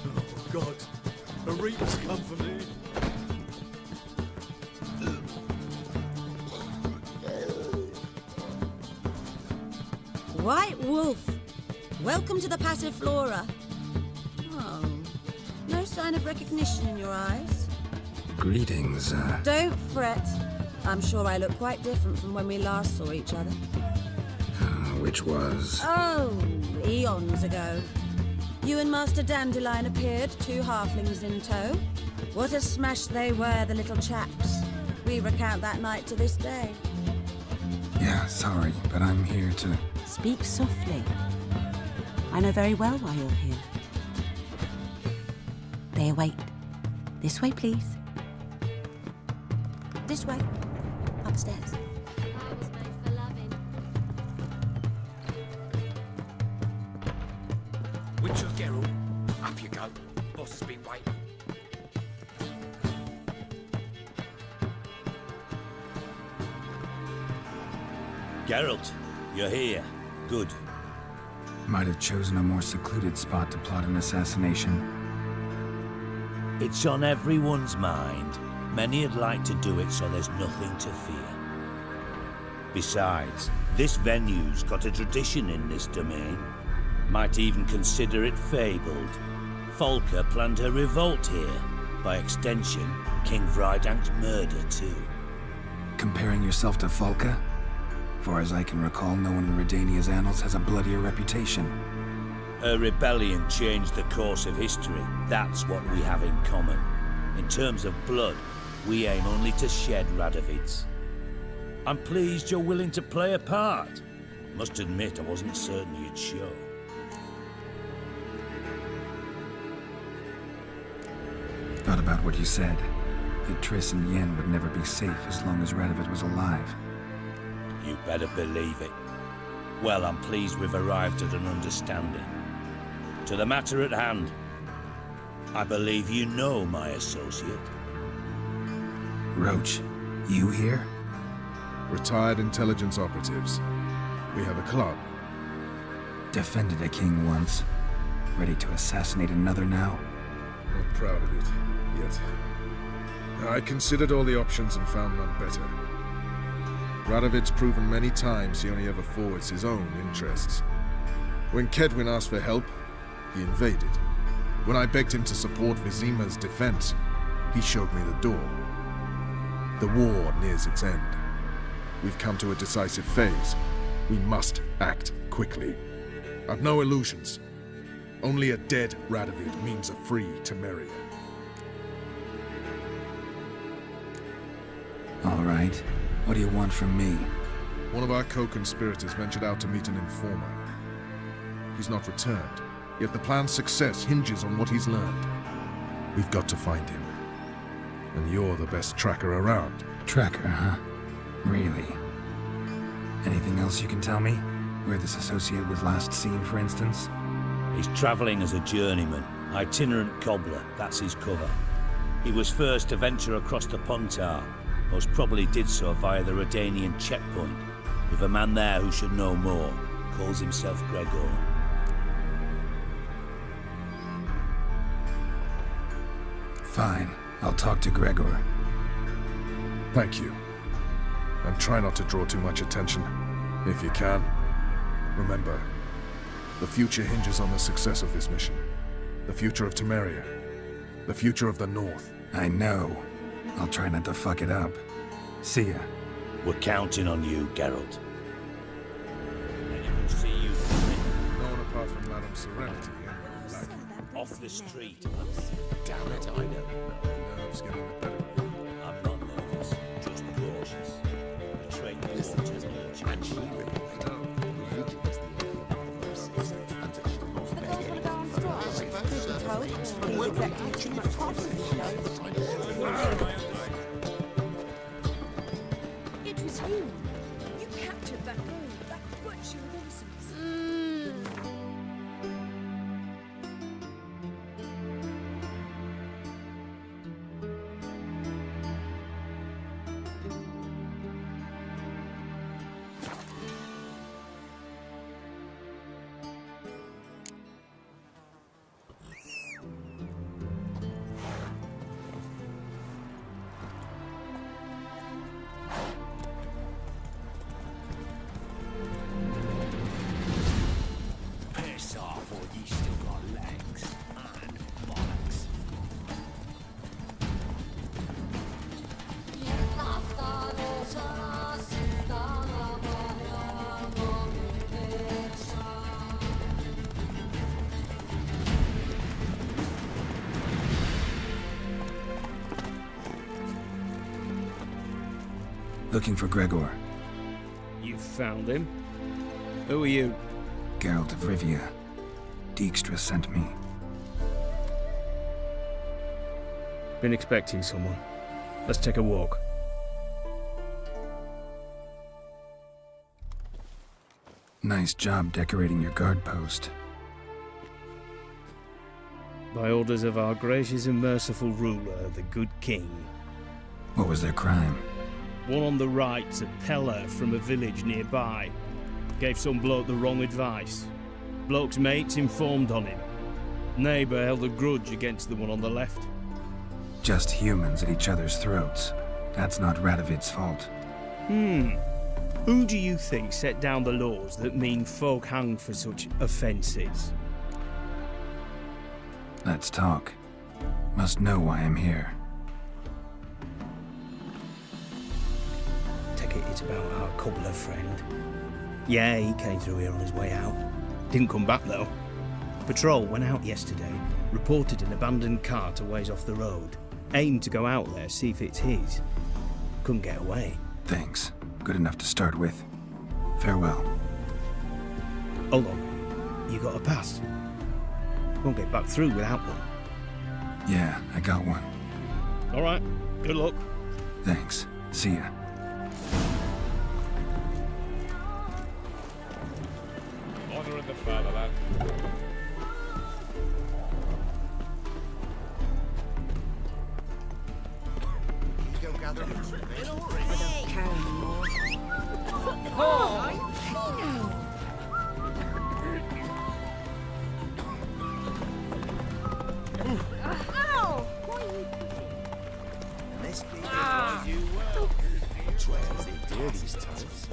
Oh, God. Arena's come for me. White Wolf, welcome to the Passive Flora. Oh, no sign of recognition in your eyes. Greetings, Don't fret. I'm sure I look quite different from when we last saw each other. which was... Oh, eons ago. You and Master Dandelion appeared, 2 halflings in tow. What a smash they were, the little chaps. We recount that night to this day. Yeah, sorry, but I'm here to... Speak softly. I know very well why you're here. They await. This way, please. This way. Upstairs. Witcher Geralt, up you go. Boss has been waiting. Geralt, you're here. Good. Might have chosen a more secluded spot to plot an assassination. It's on everyone's mind. Many would like to do it, so there's nothing to fear. Besides, this venue's got a tradition in this domain. Might even consider it fabled. Folker planned a revolt here. By extension, King Vrydank's murder too. Comparing yourself to Folka? Far as I can recall, no one in Redania's annals has a bloodier reputation. A rebellion changed the course of history. That's what we have in common. In terms of blood, we aim only to shed Radovid's. I'm pleased you're willing to play a part. Must admit, I wasn't certain you'd show. Thought about what you said. That Triss and Yen would never be safe as long as Radovid was alive. You better believe it. Well, I'm pleased we've arrived at an understanding. To the matter at hand, I believe you know my associate. Roach, you here? Retired intelligence operatives. We have a club. Defended a king once. Ready to assassinate another now? Not proud of it, yet. I considered all the options and found none better. Radovid's proven many times he only ever forwards his own interests. When Kedwin asked for help, he invaded. When I begged him to support Vizima's defense, he showed me the door. The war nears its end. We've come to a decisive phase. We must act quickly. I've no illusions. Only a dead Radovid means a free Temeria. All right. What do you want from me? One of our co-conspirators ventured out to meet an informer. He's not returned, yet the plan's success hinges on what he's learned. We've got to find him. And you're the best tracker around. Tracker, huh? Really? Anything else you can tell me? Where this associate was last seen, for instance? He's travelling as a journeyman, itinerant cobbler, that's his cover. He was first to venture across the Pontar. Most probably did so via the Redanian checkpoint. With a man there who should know more. Calls himself Gregor. Fine. I'll talk to Gregor. Thank you. And try not to draw too much attention, if you can. Remember, the future hinges on the success of this mission. The future of Temeria. The future of the North. I know. I'll try not to fuck it up. See ya. We're counting on you, Geralt. Anyone see you? No one apart from Madame Serenity here. Off the street. Damn it, I know. Nerves getting the better of you. I'm not nervous, just cautious. Betrayed the waters, and she It was you. You captured that girl, that virtue of innocence. Piss off, or you still got legs. And bollocks. Looking for Gregor. You found him? Who are you? Geralt of Rivia. Dijkstra sent me. Been expecting someone. Let's take a walk. Nice job decorating your guard post. By orders of our gracious and merciful ruler, the good king. What was their crime? One on the right's a peller from a village nearby. Gave some bloke the wrong advice. Bloke's mates informed on him. Neighbour held a grudge against the one on the left. Just humans at each other's throats. That's not Radovid's fault. Who do you think set down the laws that mean folk hang for such offences? Let's talk. Must know why I'm here. Take it it's about our cobbler friend. Yeah, he came through here on his way out. Didn't come back though. Patrol went out yesterday, reported an abandoned cart a ways off the road. Aimed to go out there, see if it's his. Couldn't get away. Thanks. Good enough to start with. Farewell. Hold on. You got a pass? Won't get back through without one. Yeah, I got one. All right. Good luck. Thanks. See ya. Honor in the fatherland. Go gather Let's be you well. Trails they dear these times.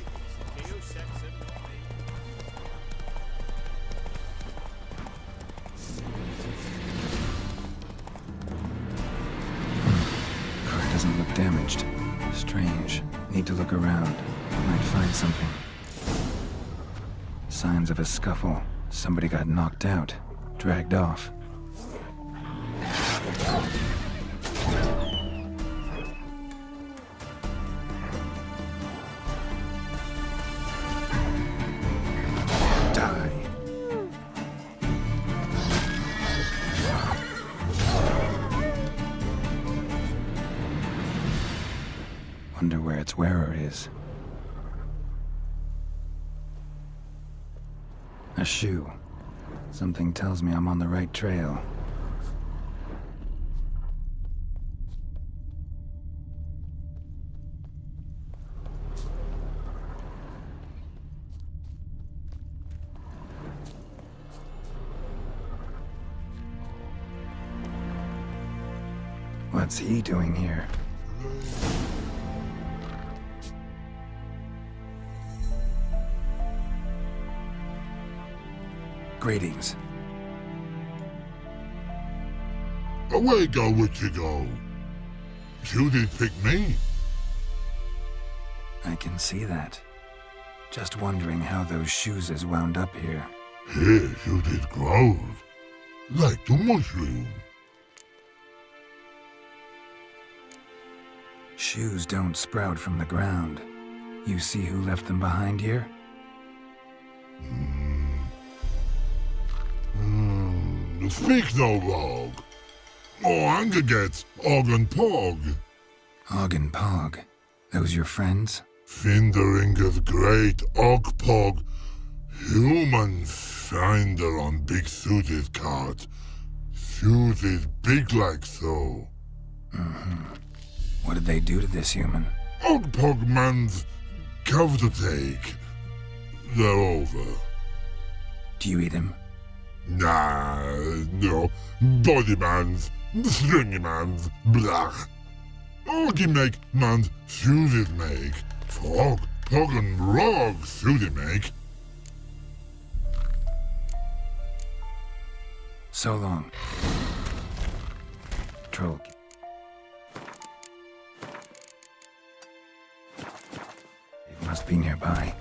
Car doesn't look damaged. Strange. Need to look around. Might find something. Signs of a scuffle. Somebody got knocked out. Dragged off. Die. Wonder where its wearer is. A shoe. Something tells me I'm on the right trail. What's he doing here? Greetings. Away go, would you go? You did pick me. I can see that. Just wondering how those shoes has wound up here. Here you did grow. Like the mushroom. Shoes don't sprout from the ground. You see who left them behind here? Speak no log. Oh, anger gets Og and Pog. Og and Pog. Those your friends? Finderinger's great Og Pog. Human finder on big suited cart. Suited big like so. What did they do to this human? Og Pog man's cover to take. They're over. Do you eat him? Nah, no. Body man's, stringy man's, blah. Oggy make man's suited make. Frog, Pog and Rog suited make. So long. Troll. It must be nearby.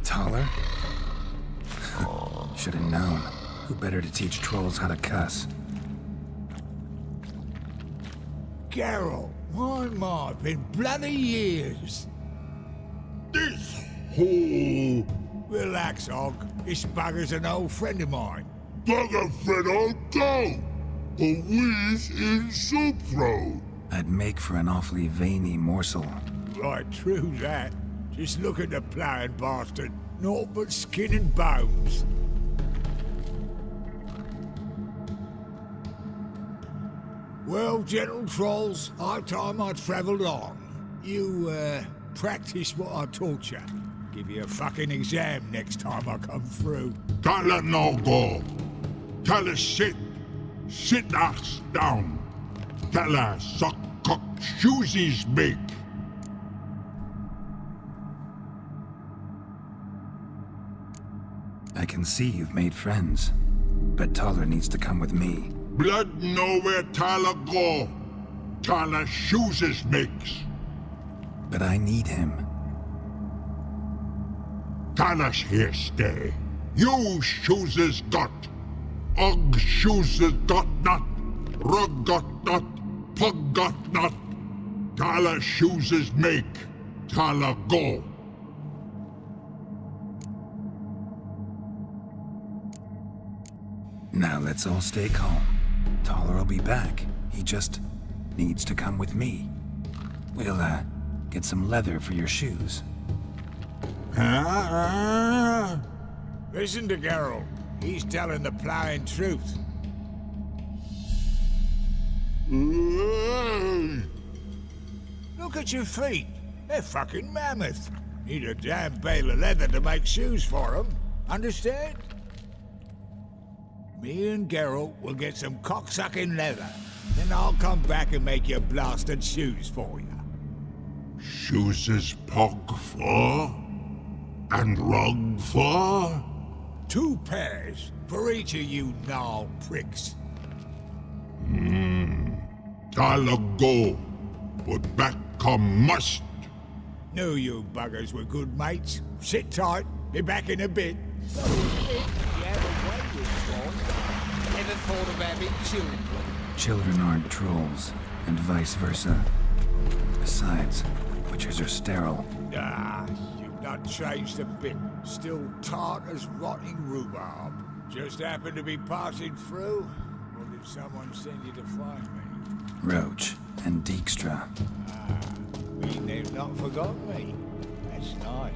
Taller? Should have known. Who better to teach trolls how to cuss? Geralt, my, been bloody years. This whole... Relax, Og. This bugger's an old friend of mine. Bugger friend old go! A whiz in soup throat. I'd make for an awfully veiny morsel. Right, true that. Just look at the ploughing bastard. Naught but skin and bones. Well, gentle trolls, high time I travelled on. You, practice what I taught you. Give you a fucking exam next time I come through. Can't let no go. Tell her sit. Sit ass down. Tell her suck cock shoesies make. I can see you've made friends, but Taller needs to come with me. Blood know where Tyler go. Tyler shoes makes. But I need him. Tyler's here stay. You shoes got. Og shoes got not. Rug got not. Pug got not. Tyler shoes make. Tyler go. Now let's all stay calm. Taller will be back. He just needs to come with me. We'll, get some leather for your shoes. Listen to Geralt. He's telling the ploughing truth. Look at your feet. They're fucking mammoth. Need a damn bale of leather to make shoes for them. Understand? Me and Geralt will get some cocksucking leather. Then I'll come back and make your blasted shoes for you. Shoes pog for? And rug for? 2 pairs for each of you gnarl pricks. Tyler go. But back come must. Knew you buggers were good mates. Sit tight. Be back in a bit. Never thought of having children. Children aren't trolls, and vice versa. Besides, witches are sterile. Ah, you've not changed a bit. Still tart as rotting rhubarb. Just happened to be passing through? Or did someone send you to find me? Roach and Dijkstra. Mean they've not forgotten me. That's nice.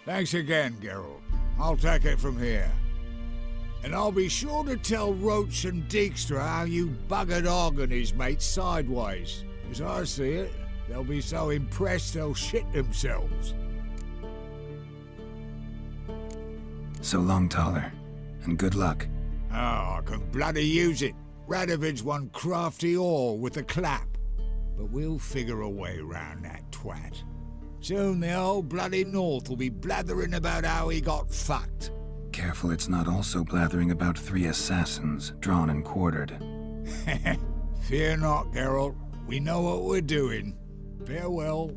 Thanks again, Geralt. I'll take it from here. And I'll be sure to tell Roach and Dijkstra how you buggered Og and his mates sideways. As I see it, they'll be so impressed they'll shit themselves. So long, Taller, and good luck. Oh, I can bloody use it. Radovid's one crafty ore with a clap. But we'll figure a way round that twat. Soon the whole bloody North will be blathering about how he got fucked. Careful it's not also blathering about 3 assassins, drawn and quartered. Fear not, Geralt. We know what we're doing. Farewell.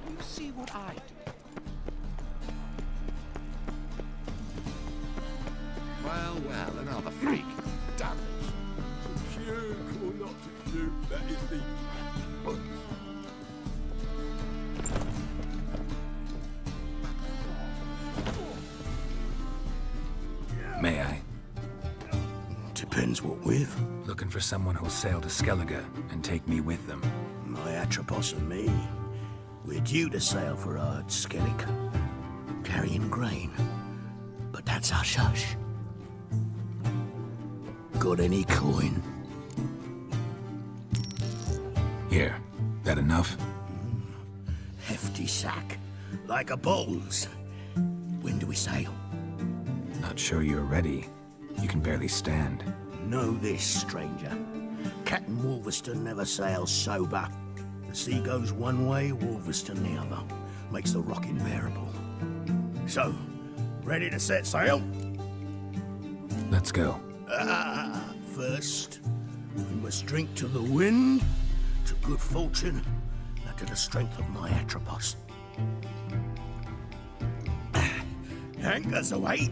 You see what I do? Well, another freak. Damn it. To puke or not to puke, that is the... May I? Depends what with. Looking for someone who'll sail to Skellige and take me with them. My Atropos and me. We're due to sail for Skellig, carrying grain. But that's hush-hush. Got any coin? Here. That enough? Hefty sack. Like a bull's. When do we sail? Not sure you're ready. You can barely stand. Know this, stranger. Captain Wolverston never sails sober. The sea goes one way, Wolverston the other. Makes the rocking bearable. So, ready to set sail? Let's go. First, we must drink to the wind, to good fortune, and to the strength of my Atropos. Anchors away.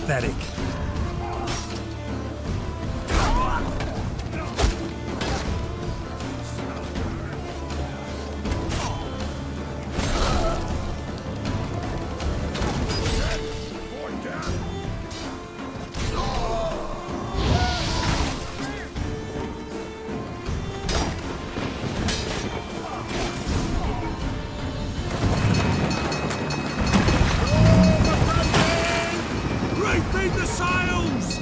pathetic. Refeed the sails!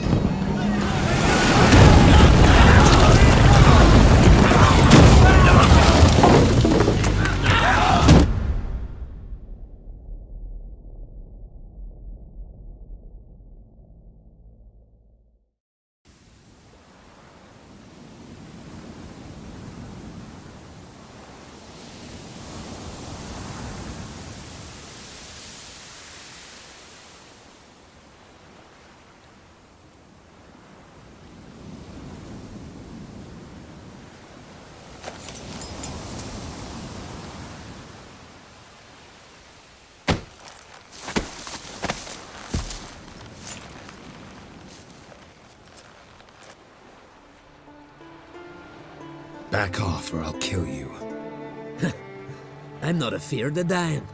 Back off or I'll kill you. I'm not afeard of dying.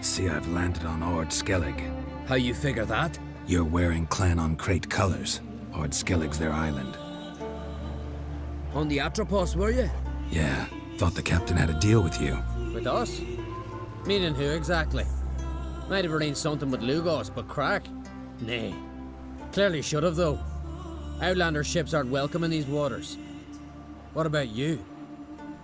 See, I've landed on Ord Skellig. How you figure that? You're wearing Clan on Crate colors. Ord Skellig's their island. On the Atropos, were you? Yeah, thought the captain had a deal with you. With us? Meaning who exactly? Might have arranged something with Lugos, but crack? Nay. Clearly should have, though. Outlander ships aren't welcome in these waters. What about you?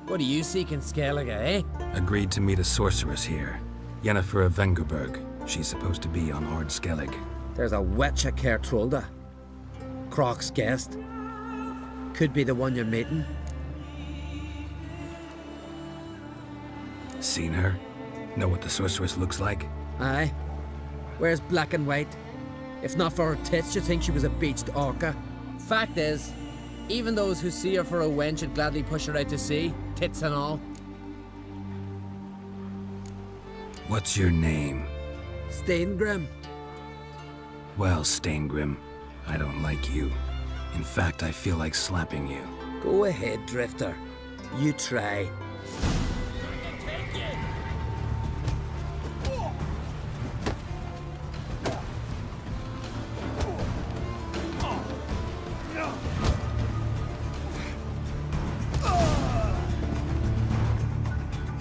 What do you seek in Skellige, eh? Agreed to meet a sorceress here. Yennefer of Vengerberg. She's supposed to be on Ord Skellig. There's a witch at Kertrolda. Croc's guest. Could be the one you're meeting. Seen her? Know what the sorceress looks like? Aye. Wears black and white. If not for her tits, you'd think she was a beached orca. Fact is, even those who see her for a wench would gladly push her out to sea, tits and all. What's your name? Steingrim. Well, Steingrim, I don't like you. In fact, I feel like slapping you. Go ahead, Drifter. You try.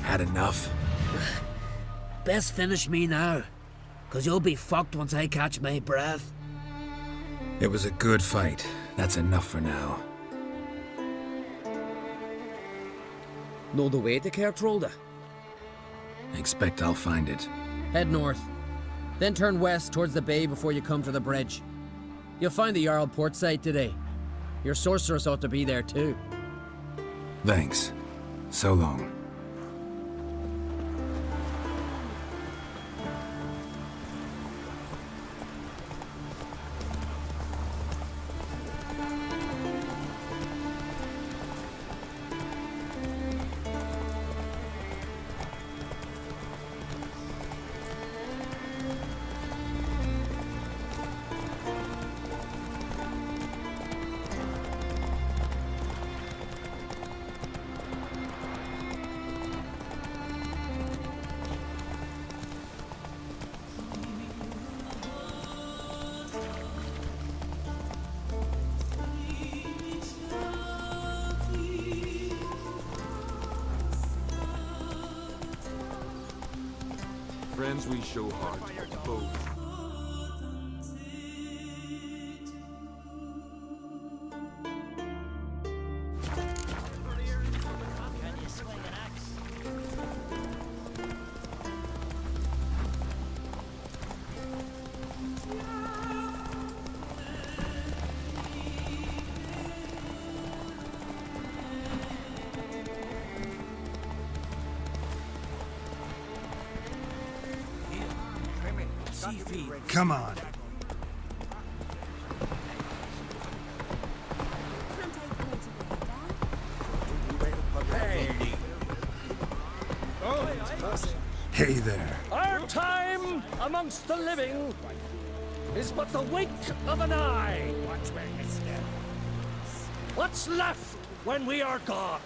Had enough? Best finish me now, 'cause you'll be fucked once I catch my breath. It was a good fight. That's enough for now. Know the way to Kertrolda? Expect I'll find it. Head north. Then turn west towards the bay before you come to the bridge. You'll find the Jarl port site today. Your sorceress ought to be there too. Thanks. So long. Friends we show heart, both. Come on. Hey there. Our time amongst the living is but the wink of an eye. Watch where you step. What's left when we are gone?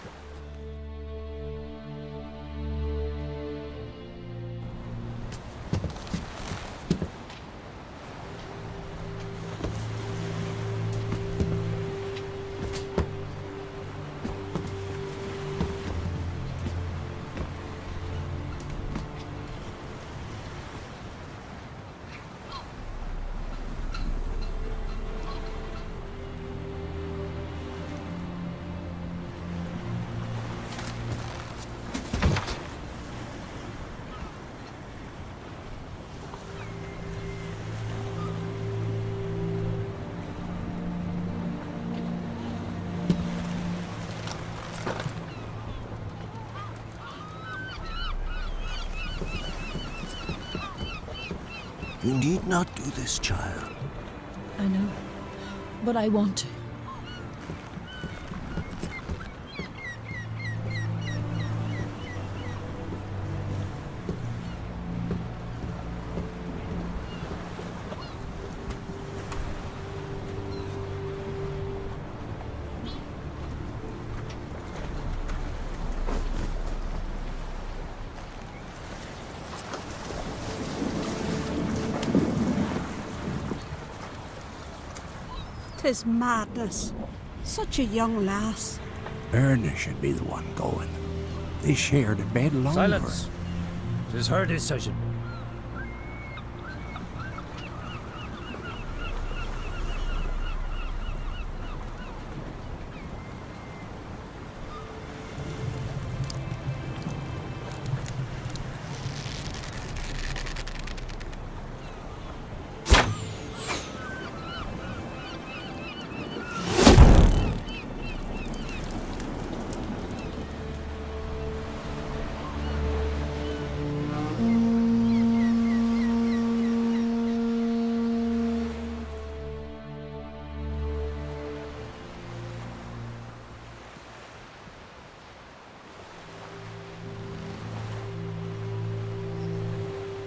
You need not do this, child. I know, but I want to. Tis madness. Such a young lass. Erna should be the one going. They shared a bed longer. Silence. It is her decision.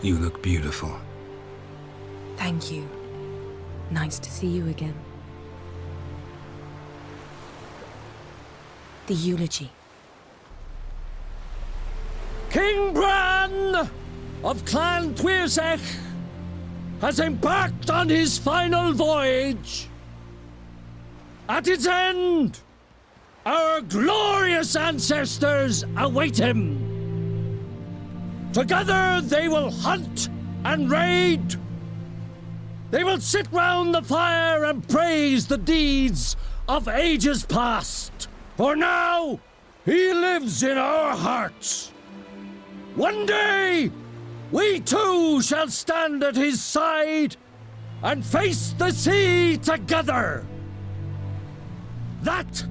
You look beautiful. Thank you. Nice to see you again. The eulogy. King Bran of Clan Tuirsech has embarked on his final voyage. At its end, our glorious ancestors await him. Together they will hunt and raid. They will sit round the fire and praise the deeds of ages past. For now, he lives in our hearts. One day, we too shall stand at his side and face the sea together. That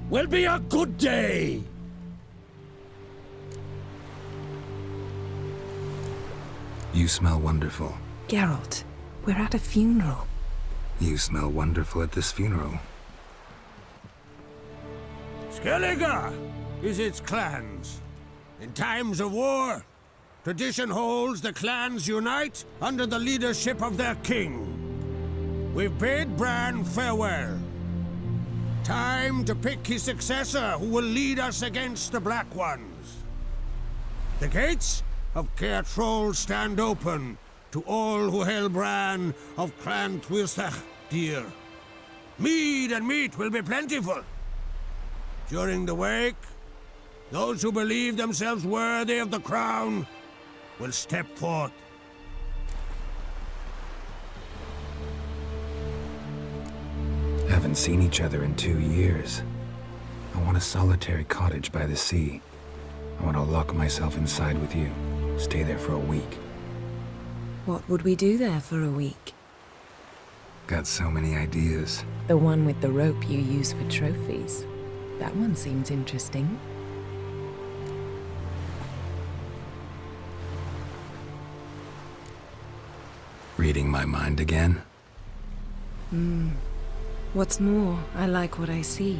will be a good day. You smell wonderful. Geralt, we're at a funeral. You smell wonderful at this funeral. Skellige is its clans. In times of war, tradition holds the clans unite under the leadership of their king. We've bid Bran farewell. Time to pick his successor who will lead us against the Black Ones. The gates of Caer Troll stand open to all who hail Bran of Clan Tuirsech dear. Mead and meat will be plentiful. During the wake, those who believe themselves worthy of the crown will step forth. Haven't seen each other in 2 years. I want a solitary cottage by the sea. I want to lock myself inside with you. Stay there for a week. What would we do there for a week? Got so many ideas. The one with the rope you use for trophies. That one seems interesting. Reading my mind again? What's more, I like what I see.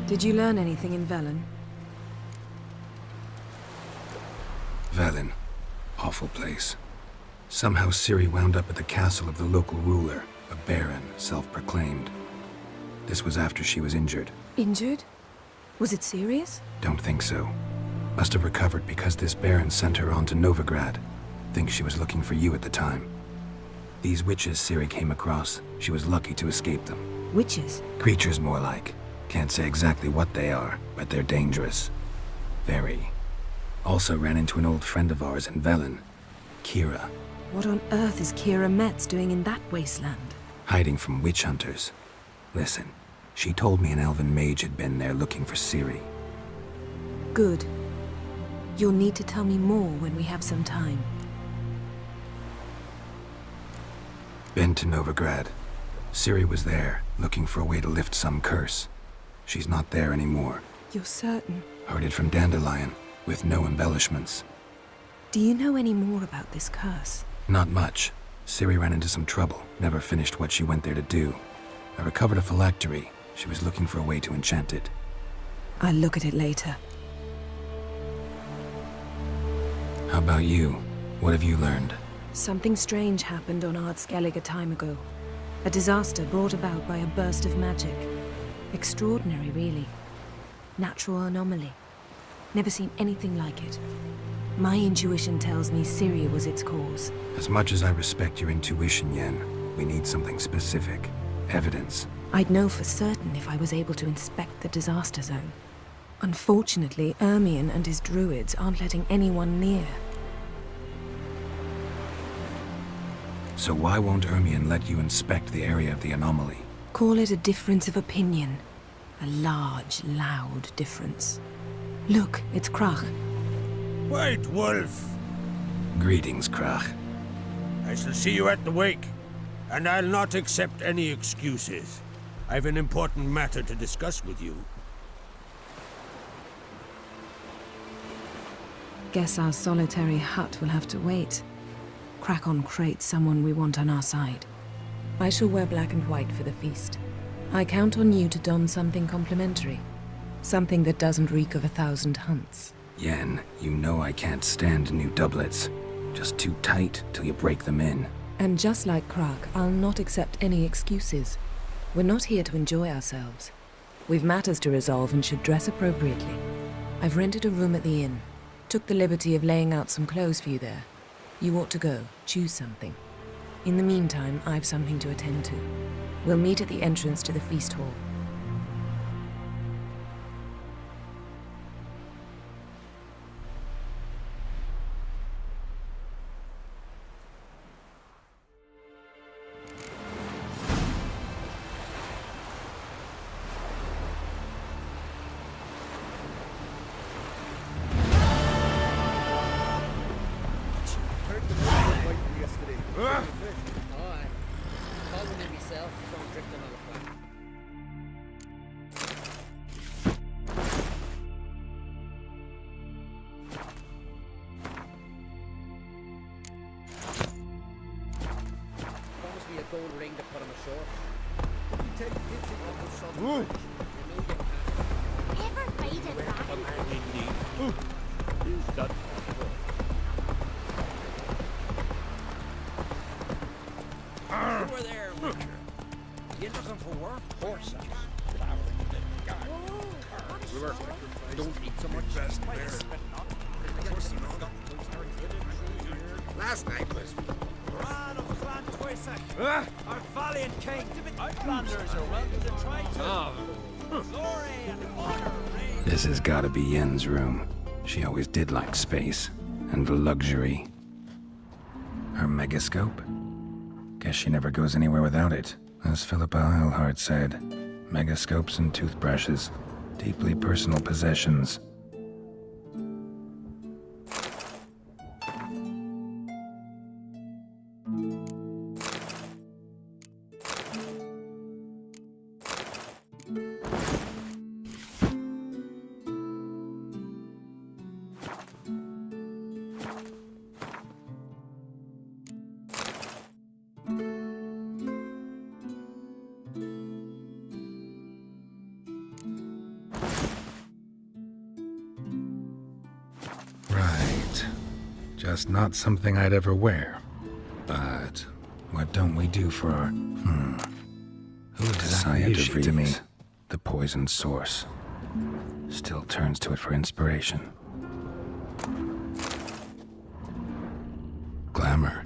Did you learn anything in Velen? Velen. Awful place. Somehow Ciri wound up at the castle of the local ruler, a baron, self-proclaimed. This was after she was injured. Injured? Was it serious? Don't think so. Must have recovered because this baron sent her on to Novigrad. Think she was looking for you at the time. These witches Ciri came across, she was lucky to escape them. Witches? Creatures more like. Can't say exactly what they are, but they're dangerous. Very. Also ran into an old friend of ours in Velen, Kira. What on earth is Kira Metz doing in that wasteland? Hiding from witch hunters. Listen, she told me an elven mage had been there looking for Ciri. Good. You'll need to tell me more when we have some time. Been to Novigrad. Ciri was there, looking for a way to lift some curse. She's not there anymore. You're certain? Heard it from Dandelion, with no embellishments. Do you know any more about this curse? Not much. Ciri ran into some trouble, never finished what she went there to do. I recovered a phylactery. She was looking for a way to enchant it. I'll look at it later. How about you? What have you learned? Something strange happened on Ardskellig a time ago. A disaster brought about by a burst of magic. Extraordinary, really. Natural anomaly. Never seen anything like it. My intuition tells me Ciri was its cause. As much as I respect your intuition, Yen, we need something specific. Evidence. I'd know for certain if I was able to inspect the disaster zone. Unfortunately, Ermion and his druids aren't letting anyone near. So why won't Ermion let you inspect the area of the anomaly? Call it a difference of opinion. A large, loud difference. Look, it's Krach. Wait, Wolf. Greetings, Krach. I shall see you at the wake, and I'll not accept any excuses. I've an important matter to discuss with you. Guess our solitary hut will have to wait. Crack on Crate's someone we want on our side. I shall wear black and white for the feast. I count on you to don something complimentary. Something that doesn't reek of 1,000 hunts. Yen, you know I can't stand new doublets. Just too tight till you break them in. And just like Krak, I'll not accept any excuses. We're not here to enjoy ourselves. We've matters to resolve and should dress appropriately. I've rented a room at the inn. Took the liberty of laying out some clothes for you there. You ought to go. Choose something. In the meantime, I've something to attend to. We'll meet at the entrance to the feast hall. Gold ring to put him ashore. Ever made a dragon? Who's done? Over there, Witcher. You looking for work? Horse River, don't eat so much. Last night was... Our valiant king, Flanders are welcome to try to. Glory and honor reign. This has gotta be Yen's room. She always did like space and luxury. Her megascope? Guess she never goes anywhere without it. As Philippa Eilhart said, megascopes and toothbrushes, deeply personal possessions. Just not something I'd ever wear. But what don't we do for our... Who exactly is she to me? The poisoned source. Still turns to it for inspiration. Glamour.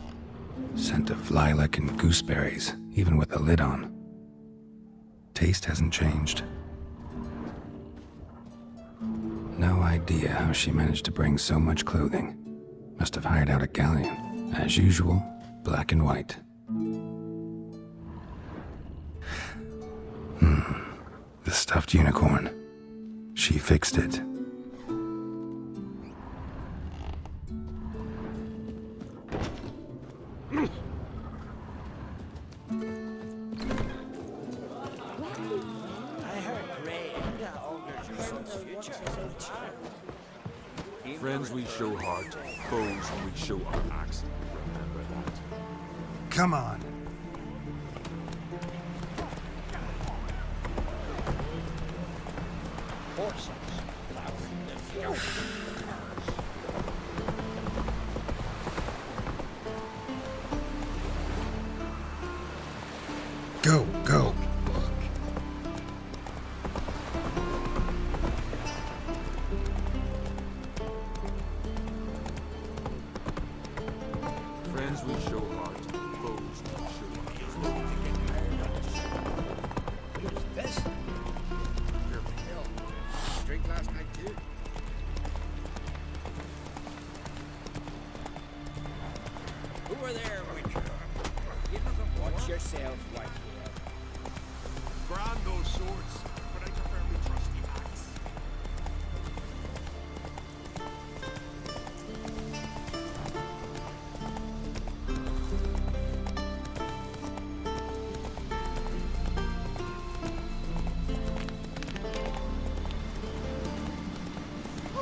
Scent of lilac and gooseberries, even with the lid on. Taste hasn't changed. No idea how she managed to bring so much clothing. Must have hired out a galleon. As usual, black and white. The stuffed unicorn. She fixed it. Friends we show heart, foes we show our axe. Remember that. Come on. Horses plowing the field. Go, go. Friends we show heart, foes we show Who's this? Drink last night too. Who were there with you? Watch yourself, Whitehair. Brand those swords, but I prefer me trusty axe.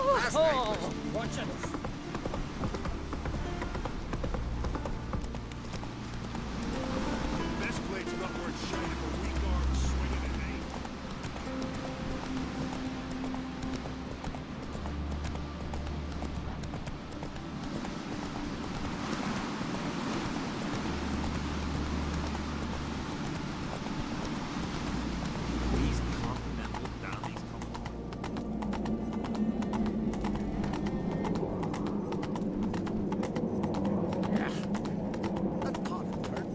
Last night was watching. Best blade's not worth shining for weak arms swinging at me. these continental dandies come on. That caught a turn.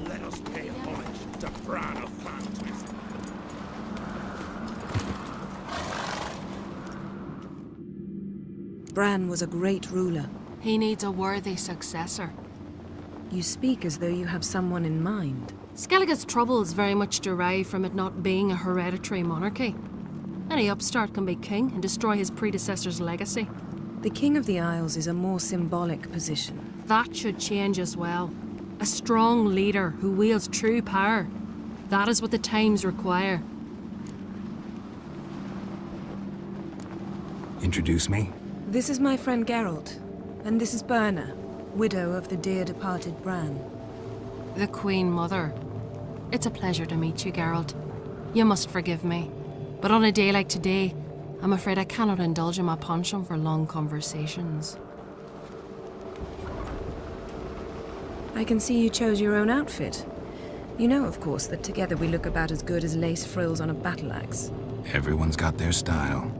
Let us pay homage to Bran of Clantwist. Bran was a great ruler. He needs a worthy successor. You speak as though you have someone in mind. Skellige's troubles very much derive from it not being a hereditary monarchy. Any upstart can be king and destroy his predecessor's legacy. The King of the Isles is a more symbolic position. That should change as well. A strong leader who wields true power. That is what the times require. Introduce me? This is my friend Geralt, and this is Berna, widow of the dear departed Bran. The Queen Mother. It's a pleasure to meet you, Geralt. You must forgive me, but on a day like today, I'm afraid I cannot indulge in my penchant for long conversations. I can see you chose your own outfit. You know, of course, that together we look about as good as lace frills on a battle axe. Everyone's got their style.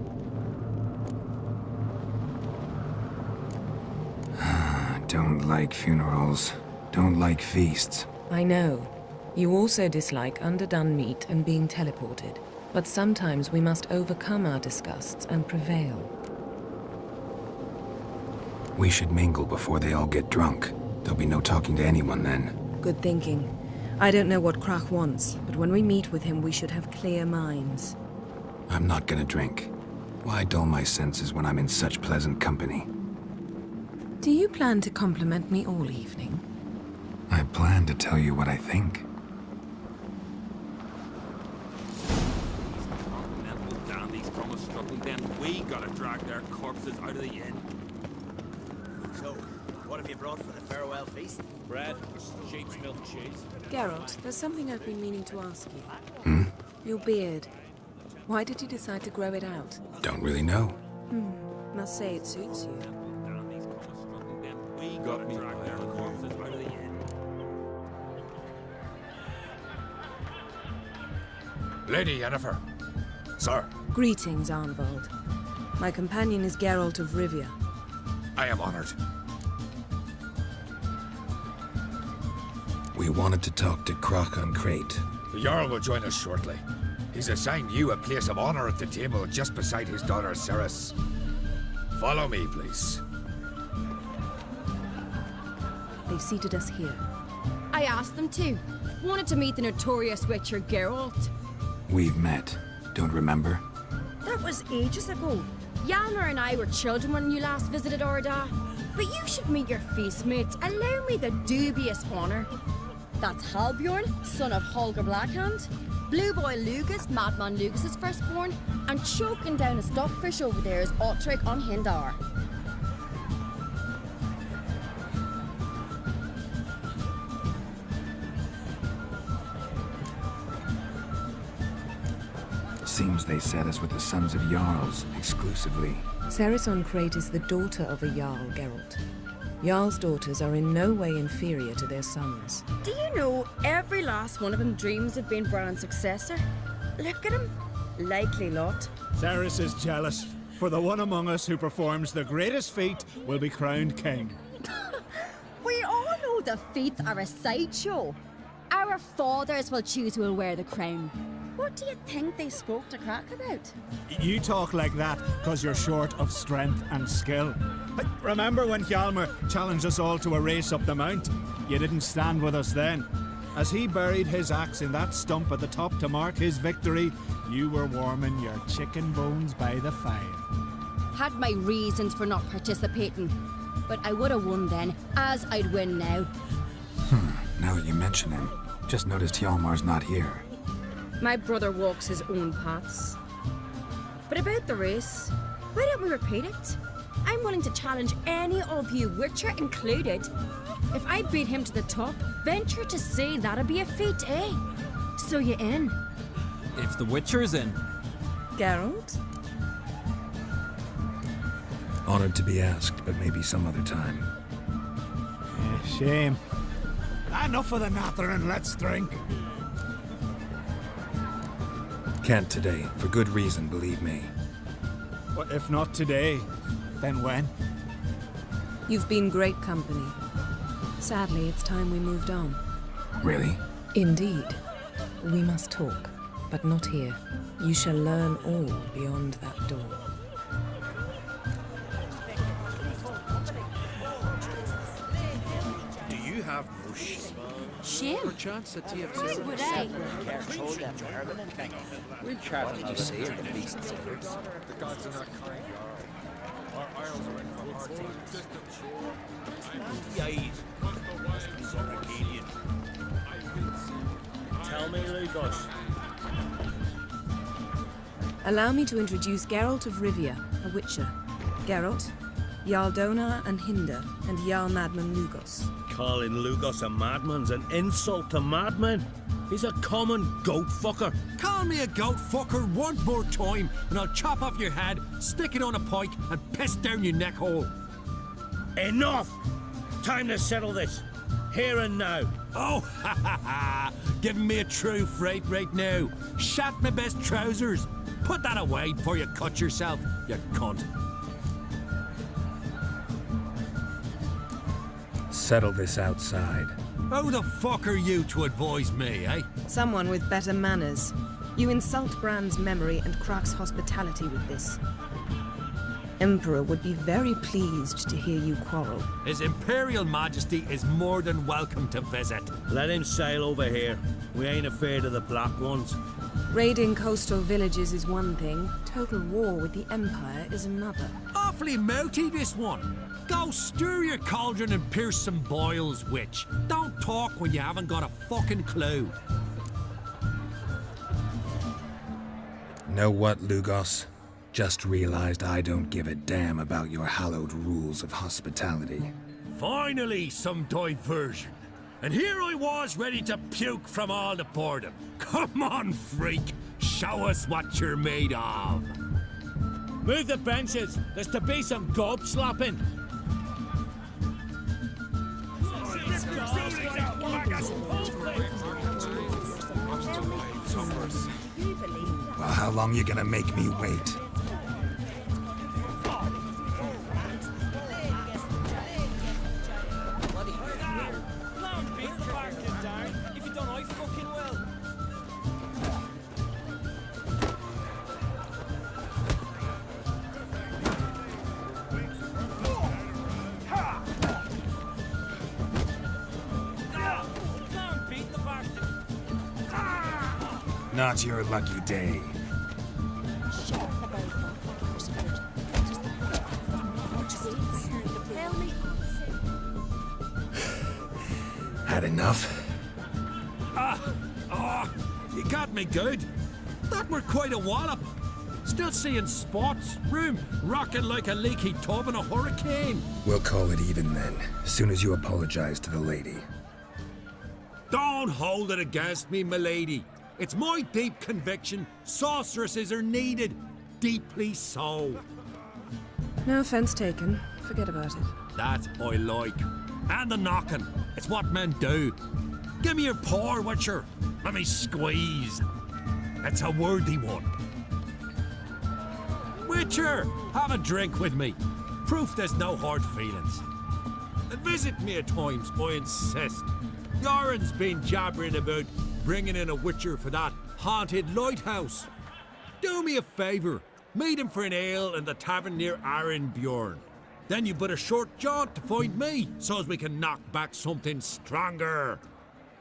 Don't like funerals. Don't like feasts. I know. You also dislike underdone meat and being teleported. But sometimes we must overcome our disgusts and prevail. We should mingle before they all get drunk. There'll be no talking to anyone then. Good thinking. I don't know what Krach wants, but when we meet with him, we should have clear minds. I'm not gonna drink. Why dull my senses when I'm in such pleasant company? Do you plan to compliment me all evening? I plan to tell you what I think. Continental dandies promised struggle, then we gotta drag their corpses out of the inn. So, What have you brought for the farewell feast? Bread, sheep's milk cheese. Geralt, there's something I've been meaning to ask you. Hmm? Your beard. Why did you decide to grow it out? Don't really know. Must say it suits you. Got me. Lady Yennefer. Sir, Greetings, Arnvold. My companion is Geralt of Rivia. I am honored. We wanted to talk to Croc on Crate. The Jarl will join us shortly. He's assigned you a place of honor at the table just beside his daughter Ceres. Follow me, please. They've seated us here. I asked them to. Wanted to meet the notorious witcher Geralt. We've met. Don't remember? That was ages ago. Hjalmar and I were children when you last visited Orda. But you should meet your feast mates. Allow me the dubious honor. That's Halbjorn, son of Holger Blackhand. Blue Boy Lugas, Madman Lugas's firstborn. And choking down a stockfish over there is Otrek on Hindar. Seems they set us with the sons of Jarls, exclusively. Ceres on Crate is the daughter of a Jarl, Geralt. Jarl's daughters are in no way inferior to their sons. Do you know every last one of them dreams of being Bran's successor? Look at him. Likely lot. Ceres is jealous, for the one among us who performs the greatest feat will be crowned king. We all know the feats are a sideshow. Our fathers will choose who will wear the crown. What do you think they spoke to Crack about? You talk like that because you're short of strength and skill. Remember when Hjalmar challenged us all to a race up the mount? You didn't stand with us then. As he buried his axe in that stump at the top to mark his victory, you were warming your chicken bones by the fire. Had my reasons for not participating. But I would have won then, as I'd win now. Now that you mention him, just noticed Hjalmar's not here. My brother walks his own paths. But about the race, why don't we repeat it? I'm willing to challenge any of you, Witcher included. If I beat him to the top, venture to say that'd be a feat, eh? So you in? If the Witcher's in. Geralt? Honored to be asked, but maybe some other time. Shame. Enough of the nattering, let's drink. Can't today, for good reason, believe me. But if not today, then when? You've been great company. Sadly, it's time we moved on. Really? Indeed. We must talk, but not here. You shall learn all beyond that door. Do you have no shame? Shame? Perchance a tea of Why would I? What did you say at the beast's ears? The gods are not kind, Jarl. Our isles are in for hard times. Tell me, Lugos. Allow me to introduce Geralt of Rivia, a witcher. Geralt, Jarl Donar and Hinder, and Jarl Madman Lugos. Calling Lugos a madman's an insult to madmen. He's a common goat fucker. Call me a goat fucker one more time, and I'll chop off your head, stick it on a pike, and piss down your neck hole. Enough! Time to settle this. Here and now. Oh, ha ha ha! Giving me a true fright right now. Shat my best trousers. Put that away before you cut yourself, you cunt. Settle this outside. Who the fuck are you to advise me, eh? Someone with better manners. You insult Bran's memory and Krak's hospitality with this. Emperor would be very pleased to hear you quarrel. His Imperial Majesty is more than welcome to visit. Let him sail over here. We ain't afraid of the black ones. Raiding coastal villages is one thing, total war with the Empire is another. Awfully mouty, this one. Go stir your cauldron and pierce some boils, witch. Don't talk when you haven't got a fucking clue. Know what, Lugos? Just realized I don't give a damn about your hallowed rules of hospitality. Finally, some diversion. And here I was ready to puke from all the boredom. Come on, freak. Show us what you're made of. Move the benches. There's to be some gob slapping. Well, how long you gonna make me wait? If you don't, I fucking will. Not your lucky day. Had enough? You got me good. That were quite a wallop. Still seeing spots. Room rocking like a leaky tub in a hurricane. We'll call it even then, soon as you apologize to the lady. Don't hold it against me, milady. It's my deep conviction sorceresses are needed. Deeply so. No offense taken. Forget about it. That I like. And the knocking. It's what men do. Give me your paw, Witcher. Let me squeeze. It's a worthy one. Witcher, have a drink with me. Proof there's no hard feelings. And visit me at times, I insist. Yoren's been jabbering about bringing in a Witcher for that haunted lighthouse. Do me a favour. Meet him for an ale in the tavern near Arenbjorn. Then you but a short jaunt to find me, so as we can knock back something stronger.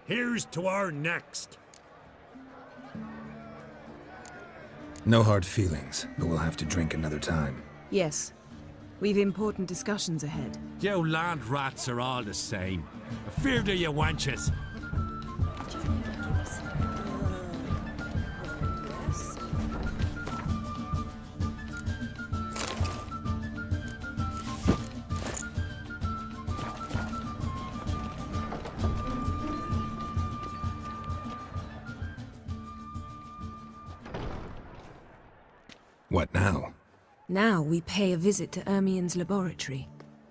Here's to our next. No hard feelings, but we'll have to drink another time. Yes. We've important discussions ahead. You land rats are all the same. Afeard of you wenches. What now? Now we pay a visit to Ermien's laboratory.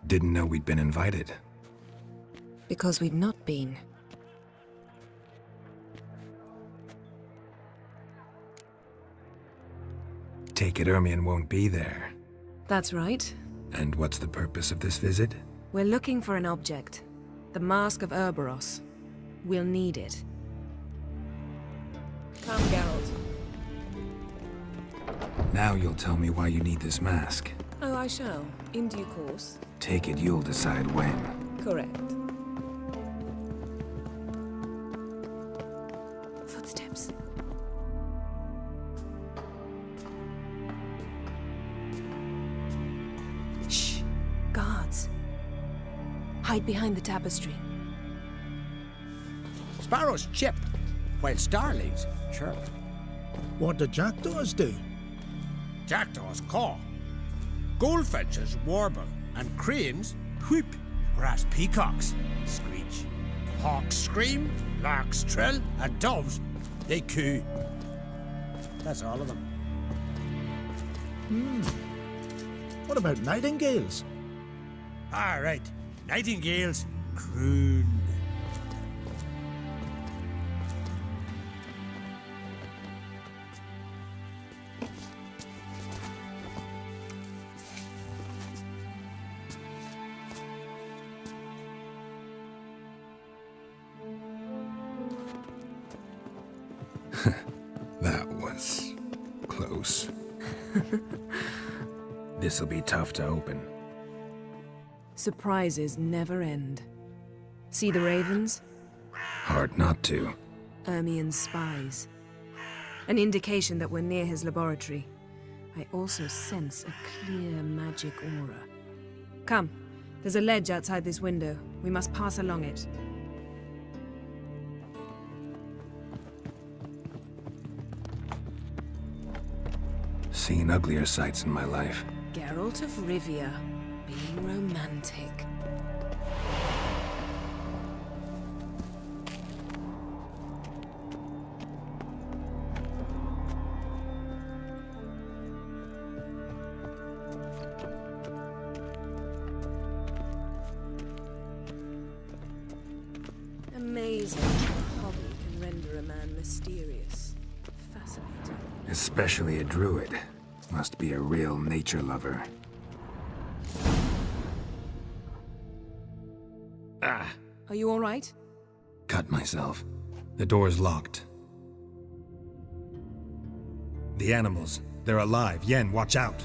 Didn't know we'd been invited. Because we've not been. Take it Ermien won't be there. That's right. And what's the purpose of this visit? We're looking for an object. The Mask of Ouroboros. We'll need it. Come, Geralt. Now you'll tell me why you need this mask. Oh, I shall. In due course. Take it you'll decide when. Correct. Footsteps. Shh. Guards. Hide behind the tapestry. Sparrows chip, while starlings chirp. What do jackdaws do? Jackdaws caw. Goldfinches warble, and cranes whoop, whereas peacocks screech. Hawks scream, larks trill, and doves, they coo. That's all of them. What about nightingales? All right, nightingales croon. That was close. This'll be tough to open. Surprises never end. See the ravens? Hard not to. Ermien's spies. An indication that we're near his laboratory. I also sense a clear magic aura. Come, there's a ledge outside this window. We must pass along it. Seen uglier sights in my life. Geralt of Rivia, being romantic. say a hobby can render a man mysterious, fascinating. Especially a druid. Must be a real nature lover. Ah! Are you all right? Cut myself. The door's locked. The animals. They're alive. Yen, watch out.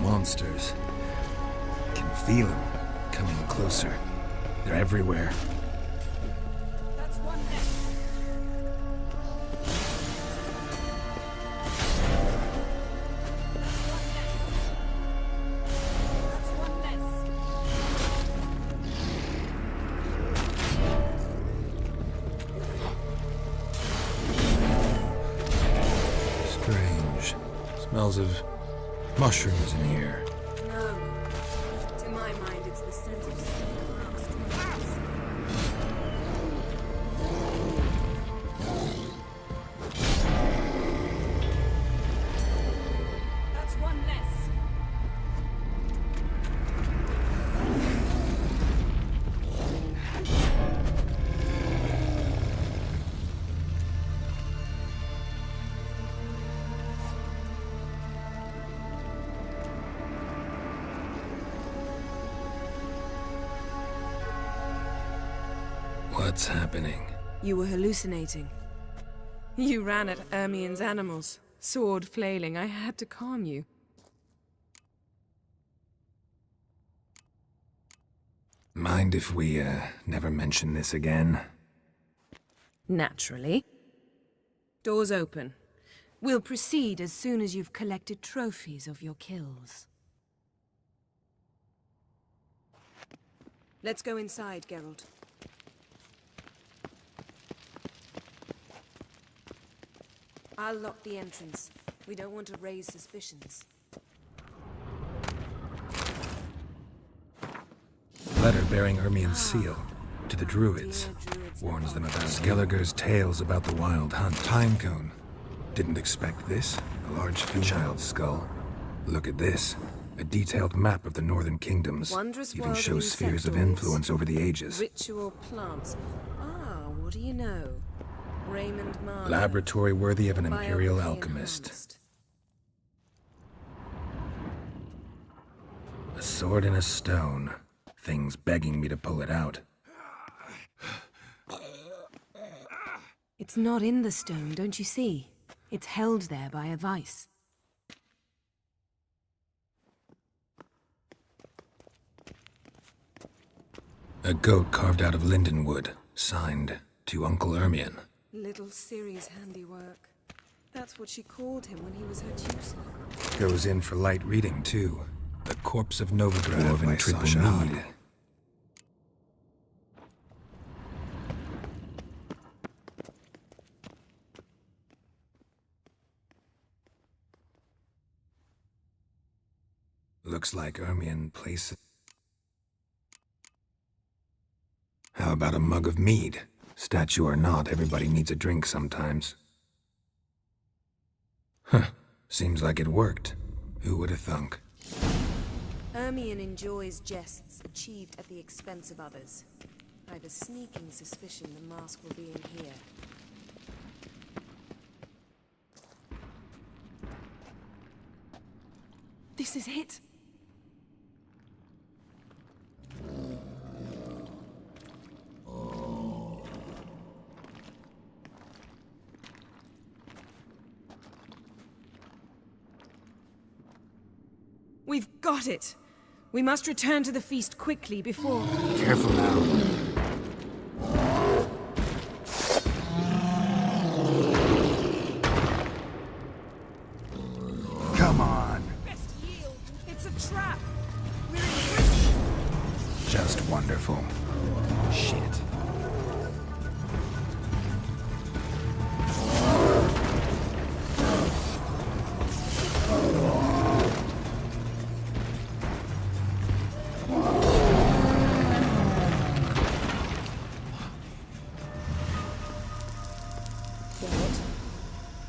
Monsters. Can feel them. Coming closer. They're everywhere. That's one less. Strange. Smells of mushrooms in here. No. To my mind, it's the scent of stale rust. That's one less. What's happening? You were hallucinating. You ran at Ermien's animals, sword flailing. I had to calm you. Mind if we, never mention this again? Naturally. Doors open. We'll proceed as soon as you've collected trophies of your kills. Let's go inside, Geralt. I'll lock the entrance. We don't want to raise suspicions. Letter bearing Ermien's seal to the druids. Warns them about Skelliger's tales about the wild hunt. Time cone. Didn't expect this. A large child's skull. Look at this. A detailed map of the northern kingdoms. Wondrous Even world of shows spheres of insectoids. influence over the ages. Ritual plants. Ah, what do you know? Raymond Marlowe. Laboratory worthy of an imperial Biography alchemist. enhanced. A sword in a stone. Things begging me to pull it out. It's not in the stone, don't you see? It's held there by a vice. A goat carved out of linden wood. Signed to Uncle Ermien. Little Ciri's handiwork. That's what she called him when he was her tutor. Goes in for light reading, too. The Corpse of Novigrad by Triple Mead. Looks like Ermien places. How about a mug of mead? Statue or not, everybody needs a drink sometimes. Huh. Seems like it worked. Who would have thunk? Ermien enjoys jests achieved at the expense of others. I've a sneaking suspicion the mask will be in here. This is it. We've got it! We must return to the feast quickly before... Careful now. Come on. Best yield. It's a trap. Just wonderful. Shit.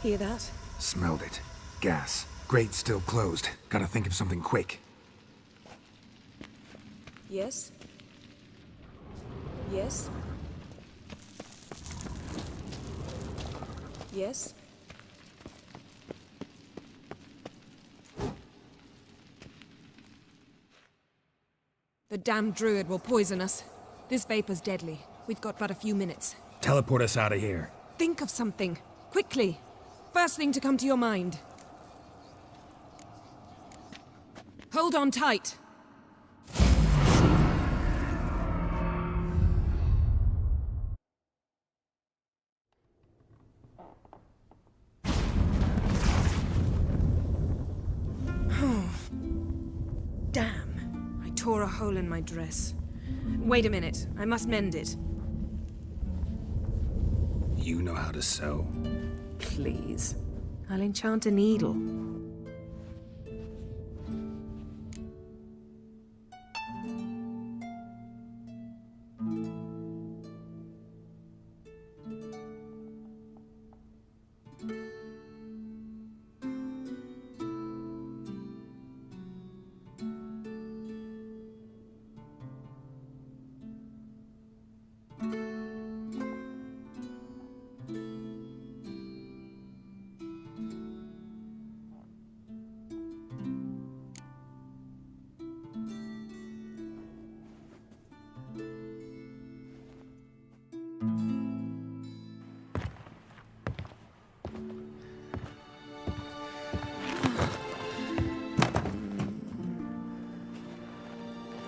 Hear that? Smelled it. Gas. Grate still closed. Gotta think of something quick. Yes? Yes? Yes? The damned druid will poison us. This vapor's deadly. We've got but a few minutes. Teleport us out of here. Think of something. Quickly. First thing to come to your mind. Hold on tight. Damn. I tore a hole in my dress. Wait a minute. I must mend it. You know how to sew? Please. I'll enchant a needle.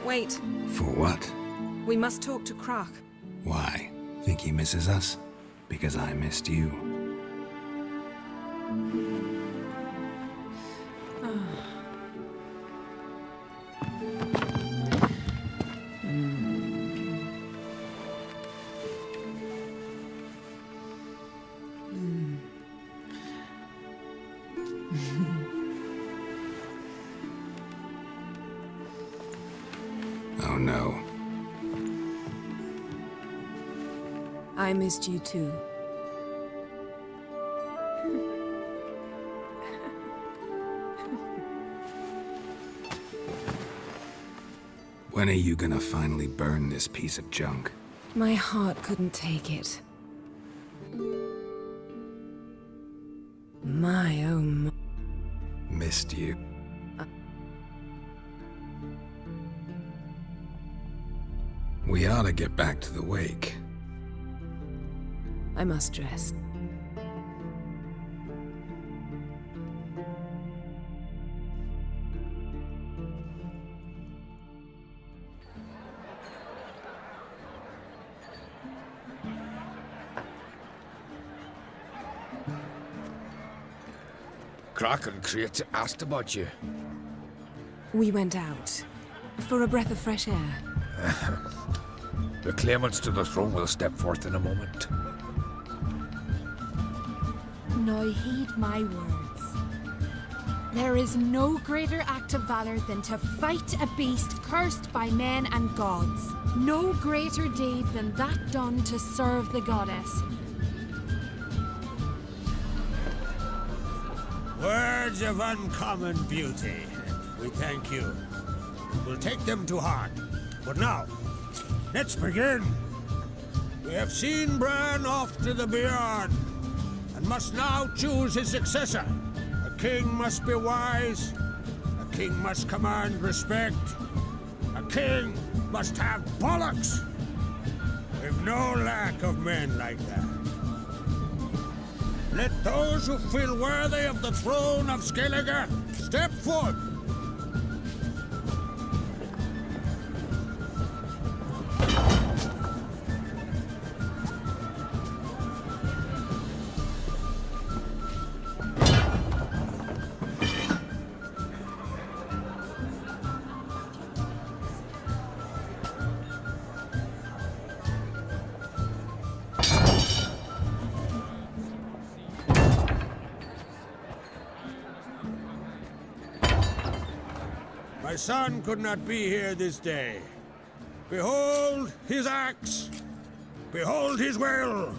Wait. For what? We must talk to Croc. Why? Think he misses us? Because I missed you. Oh no. I missed you too. When are you gonna finally burn this piece of junk? My heart couldn't take it. My oh my. Missed you. We ought to get back to the wake. I must dress. Croc and Crate asked about you. We went out. For a breath of fresh air. The claimants to the throne will step forth in a moment. Now heed my words. There is no greater act of valor than to fight a beast cursed by men and gods. No greater deed than that done to serve the goddess. Words of uncommon beauty. We thank you. We'll take them to heart. But now, let's begin. We have seen Bran off to the beyond, and must now choose his successor. A king must be wise. A king must command respect. A king must have bollocks. We've no lack of men like that. Let those who feel worthy of the throne of Skellige step forth. My son could not be here this day. Behold his axe. Behold his will.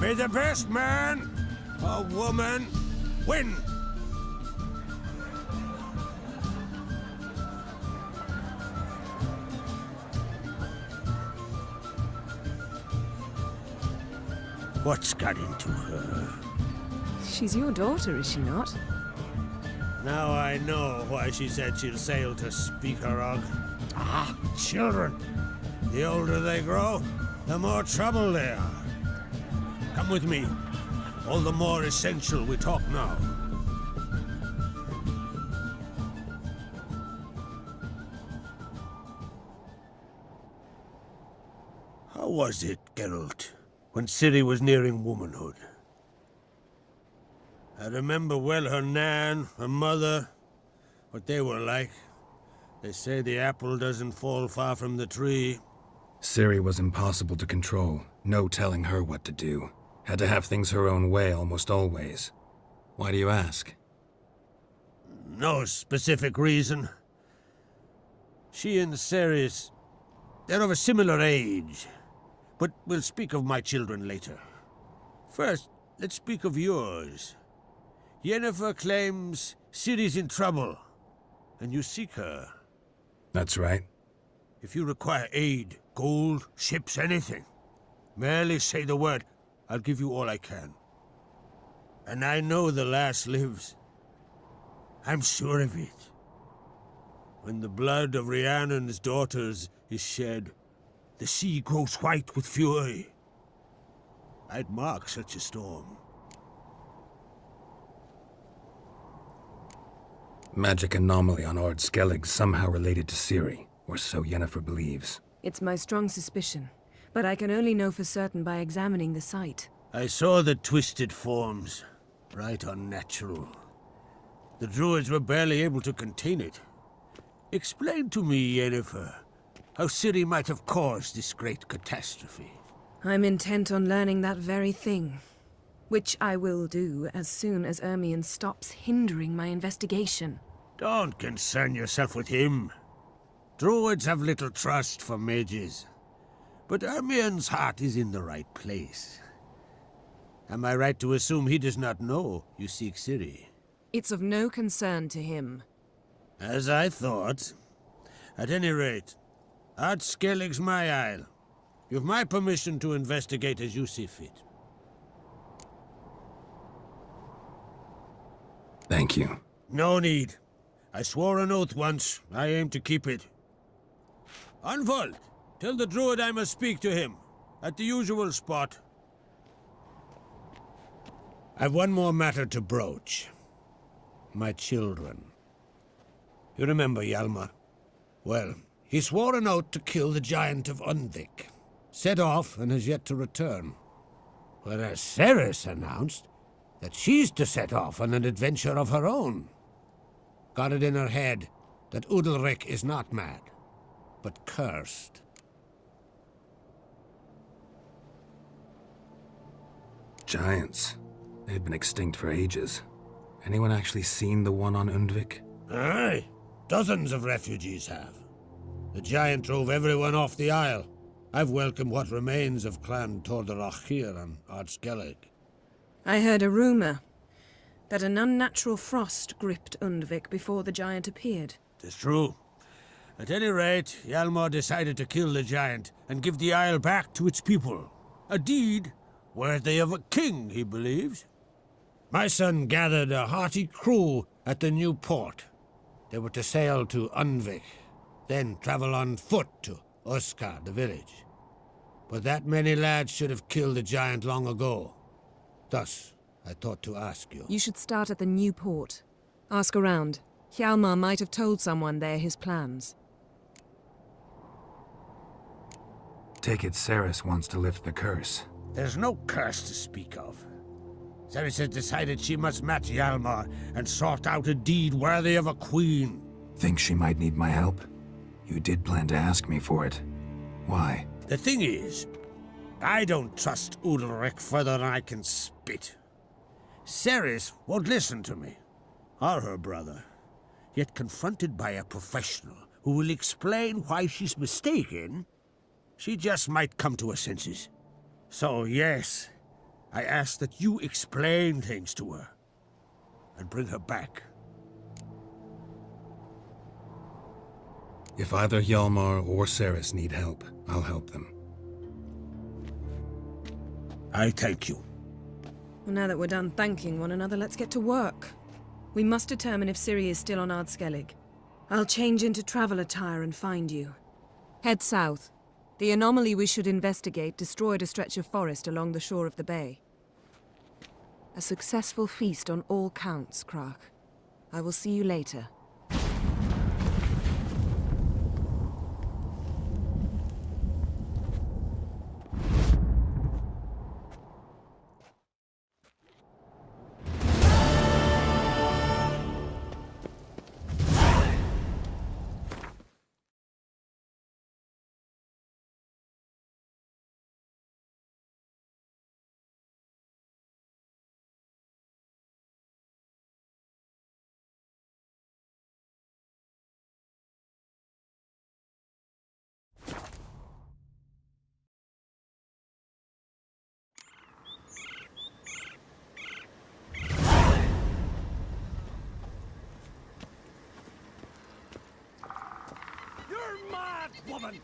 May the best man or woman win! What's got into her? She's your daughter, is she not? Now I know why she said she'll sail to speak her og. Ah, children. The older they grow, the more trouble they are. Come with me. All the more essential we talk now. How was it, Geralt, when Ciri was nearing womanhood? I remember well her nan, her mother, what they were like. They say the apple doesn't fall far from the tree. Ciri was impossible to control. No telling her what to do. Had to have things her own way almost always. Why do you ask? No specific reason. She and Ceres, they're of a similar age. But we'll speak of my children later. First, let's speak of yours. Yennefer claims Ciri's in trouble, and you seek her. That's right. If you require aid, gold, ships, anything, merely say the word. I'll give you all I can. And I know the lass lives. I'm sure of it. When the blood of Rhiannon's daughters is shed, the sea grows white with fury. I'd mark such a storm. Magic anomaly on Ard Skellig somehow related to Ciri, or so Yennefer believes. It's my strong suspicion, but I can only know for certain by examining the site. I saw the twisted forms. Right unnatural. The druids were barely able to contain it. Explain to me, Yennefer, how Ciri might have caused this great catastrophe. I'm intent on learning that very thing, which I will do as soon as Ermion stops hindering my investigation. Don't concern yourself with him. Druids have little trust for mages, but Ermion's heart is in the right place. Am I right to assume he does not know you seek Ciri? It's of no concern to him. As I thought. At any rate, Ard Skellig's my isle. You've my permission to investigate as you see fit. Thank you. No need. I swore an oath once. I aim to keep it. Unfold. Tell the druid I must speak to him. At the usual spot. I've one more matter to broach. My children. You remember Hjalmar? Well, he swore an oath to kill the giant of Undvik. Set off and has yet to return. Whereas Ceres announced that she's to set off on an adventure of her own. Got it in her head that Udalric is not mad, but cursed. Giants. They've been extinct for ages. Anyone actually seen the one on Undvik? Aye. Dozens of refugees have. The giant drove everyone off the isle. I've welcomed what remains of Clan Tordarach here on Ard Skellig. I heard a rumor that an unnatural frost gripped Undvik before the giant appeared. 'Tis true. At any rate, Hjalmar decided to kill the giant and give the isle back to its people. A deed worthy of a king, he believes. My son gathered a hearty crew at the new port. They were to sail to Undvik, then travel on foot to Oskar, the village. But that many lads should have killed the giant long ago. Thus, I thought to ask you. You should start at the new port. Ask around. Hjalmar might have told someone there his plans. Take it Ceres wants to lift the curse. There's no curse to speak of. Ceres has decided she must match Hjalmar and sort out a deed worthy of a queen. Think she might need my help? You did plan to ask me for it. Why? The thing is, I don't trust Udalric further than I can spit. Ceres won't listen to me, or her brother. Yet confronted by a professional who will explain why she's mistaken, she just might come to her senses. So yes, I ask that you explain things to her and bring her back. If either Hjalmar or Ceres need help, I'll help them. I thank you. Well, now that we're done thanking one another, let's get to work. We must determine if Ciri is still on Ardskellig. I'll change into travel attire and find you. Head south. The anomaly we should investigate destroyed a stretch of forest along the shore of the bay. A successful feast on all counts, Krak. I will see you later. You're mad, woman!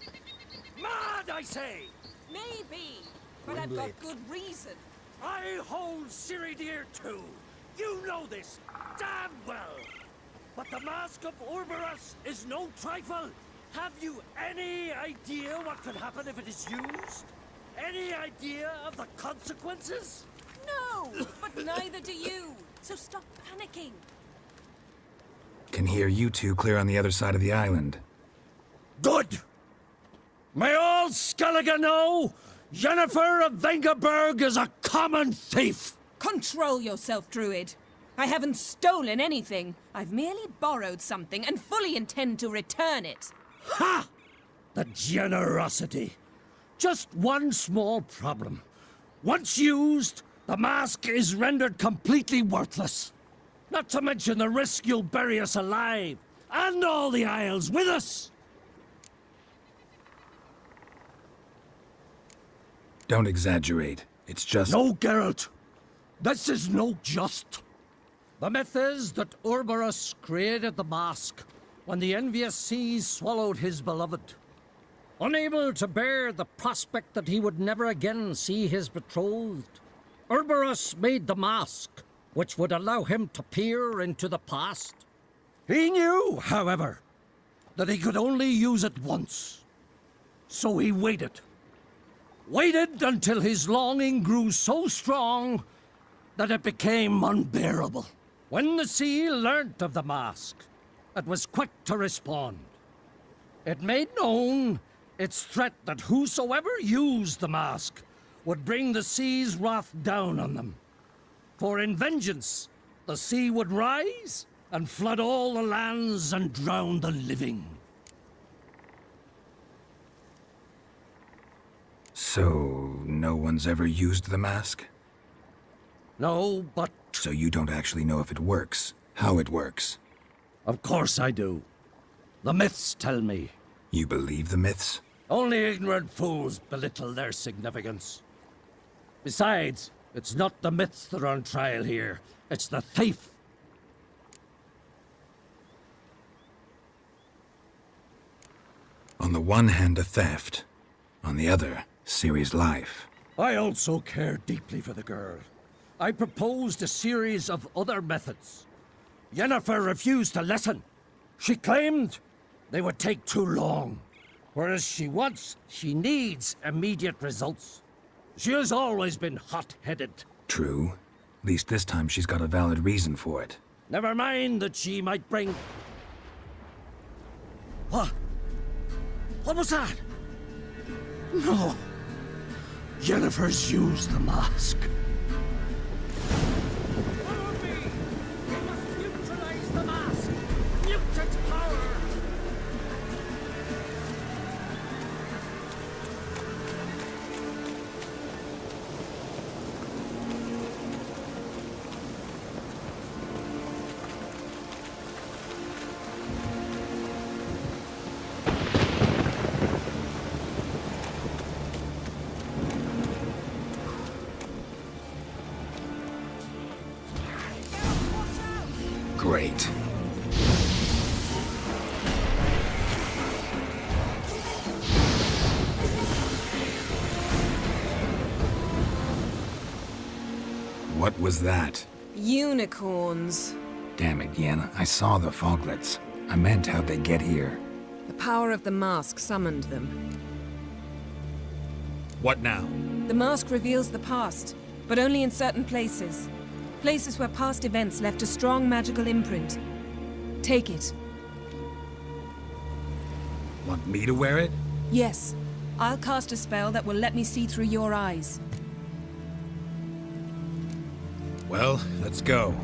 Mad, I say! Maybe, but I've got good reason. I hold Ciri dear too. You know this damn well. But the Mask of Orberus is no trifle. Have you any idea what could happen if it is used? Any idea of the consequences? No, but neither do you. So stop panicking. Can hear you two clear on the other side of the island. Good! May all Skellige know Yennefer of Vengerberg is a common thief! Control yourself, Druid. I haven't stolen anything. I've merely borrowed something and fully intend to return it. Ha! The generosity. Just one small problem. Once used, the mask is rendered completely worthless. Not to mention the risk you'll bury us alive, and all the Isles with us! Don't exaggerate. It's just... No, Geralt. This is no just. The myth is that Orberus created the mask when the envious seas swallowed his beloved. Unable to bear the prospect that he would never again see his betrothed, Orberus made the mask, which would allow him to peer into the past. He knew, however, that he could only use it once. So he waited. Waited until his longing grew so strong that it became unbearable. When the sea learnt of the mask, it was quick to respond. It made known its threat that whosoever used the mask would bring the sea's wrath down on them. For in vengeance, the sea would rise and flood all the lands and drown the living. So, no one's ever used the mask? No, but... So you don't actually know if it works, how it works? Of course I do. The myths tell me. You believe the myths? Only ignorant fools belittle their significance. Besides, it's not the myths that are on trial here. It's the thief. On the one hand, a theft. On the other, Ciri's life. I also care deeply for the girl. I proposed a series of other methods. Yennefer refused to listen. She claimed they would take too long. Whereas she needs immediate results. She has always been hot-headed. True. At least this time she's got a valid reason for it. Never mind that she might bring... What? What was that? No. Yennefer's used the mask. Follow me! We must neutralize the mask! Mute its power! Great. What was that? Unicorns. Damn it, Yen. I saw the foglets. I meant how'd they get here? The power of the mask summoned them. What now? The mask reveals the past, but only in certain places. Places where past events left a strong magical imprint. Take it. Want me to wear it? Yes. I'll cast a spell that will let me see through your eyes. Well, let's go.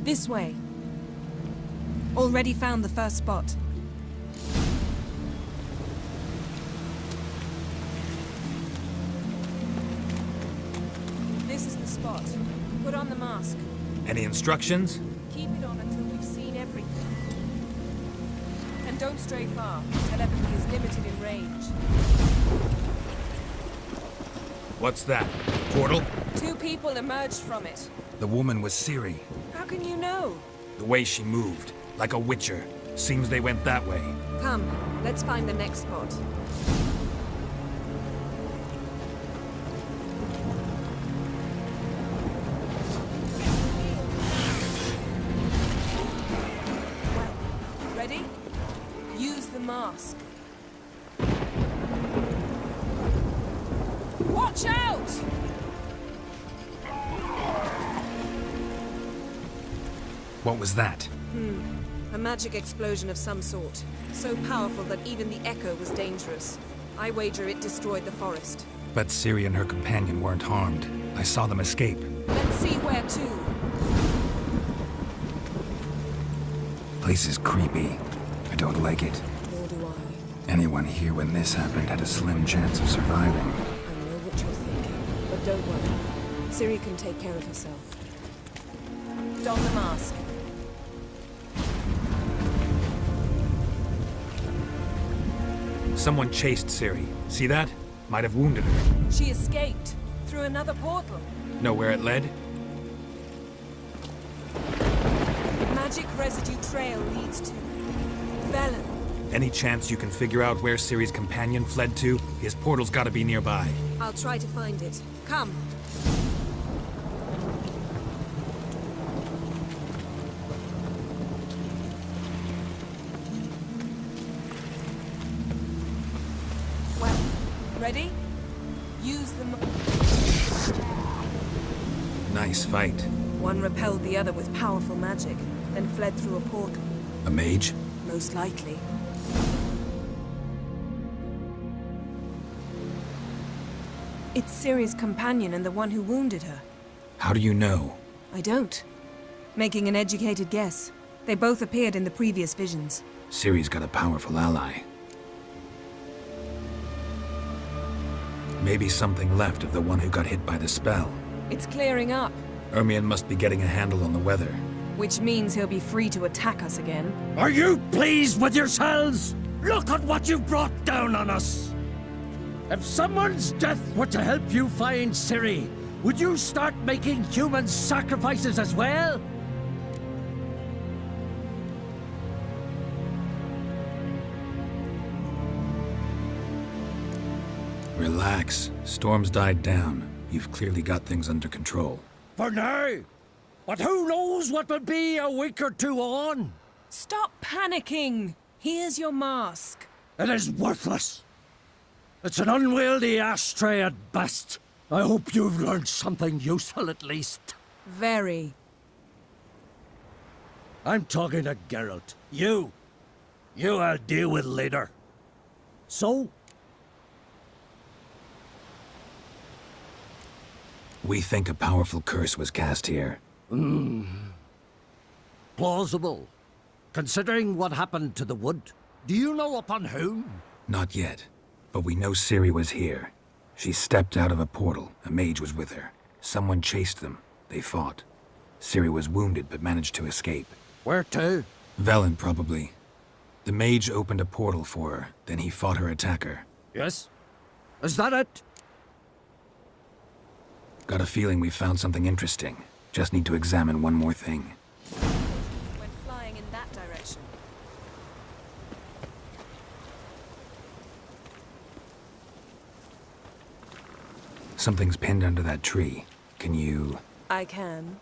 This way. Already found the first spot. This is the spot. Put on the mask. Any instructions? Keep it on until we've seen everything. And don't stray far. Telepathy is limited in range. What's that? Portal? 2 people emerged from it. The woman was Ciri. How can you know? The way she moved, like a witcher. Seems they went that way. Come, let's find the next spot. Well, ready? Use the mask. Watch out! What was that? A magic explosion of some sort. So powerful that even the echo was dangerous. I wager it destroyed the forest. But Ciri and her companion weren't harmed. I saw them escape. Let's see where to. Place is creepy. I don't like it. Nor do I. Anyone here when this happened had a slim chance of surviving. I know what you're thinking, but don't worry. Ciri can take care of herself. Don the mask. Someone chased Ciri. See that? Might have wounded her. She escaped through another portal. Know where it led? Magic residue trail leads to Velen. Any chance you can figure out where Ciri's companion fled to? His portal's gotta be nearby. I'll try to find it. Come. Well, ready? Use the Nice fight. One repelled the other with powerful magic, then fled through a portal. A mage? Most likely. It's Ciri's companion and the one who wounded her. How do you know? I don't. Making an educated guess. They both appeared in the previous visions. Ciri's got a powerful ally. Maybe something left of the one who got hit by the spell. It's clearing up, Ermion must be getting a handle on the weather. which means he'll be free to attack us again. Are you pleased with yourselves? Look at what you've brought down on us! If someone's death were to help you find Ciri, would you start making human sacrifices as well? Relax. Storm's died down. You've clearly got things under control. For now. But who knows what will be a week or two on? Stop panicking! Here's your mask. It is worthless. It's an unwieldy ashtray at best. I hope you've learned something useful at least. Very. I'm talking to Geralt. You I'll deal with later. So? We think a powerful curse was cast here. Plausible. Considering what happened to the wood. Do you know upon whom? Not yet. But we know Ciri was here. She stepped out of a portal. A mage was with her. Someone chased them. They fought. Ciri was wounded but managed to escape. Where to? Velen, probably. The mage opened a portal for her, then he fought her attacker. Yes? Is that it? Got a feeling we found something interesting. Just need to examine one more thing. Something's pinned under that tree. Can you... I can.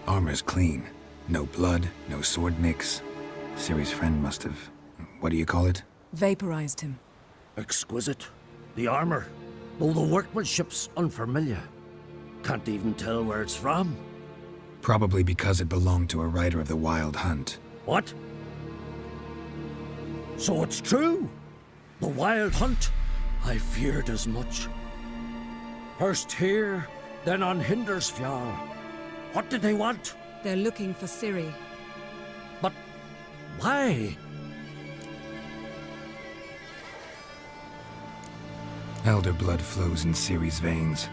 Armor's clean. No blood, no sword nicks. Ciri's friend must have... what do you call it? Vaporized him. Exquisite. The armor, though the workmanship's unfamiliar. Can't even tell where it's from. Probably because it belonged to a rider of the Wild Hunt. What? So it's true? The Wild Hunt? I feared as much. First here, then on Hindersfjall. What did they want? They're looking for Ciri. But why? Elder blood flows in Ciri's veins.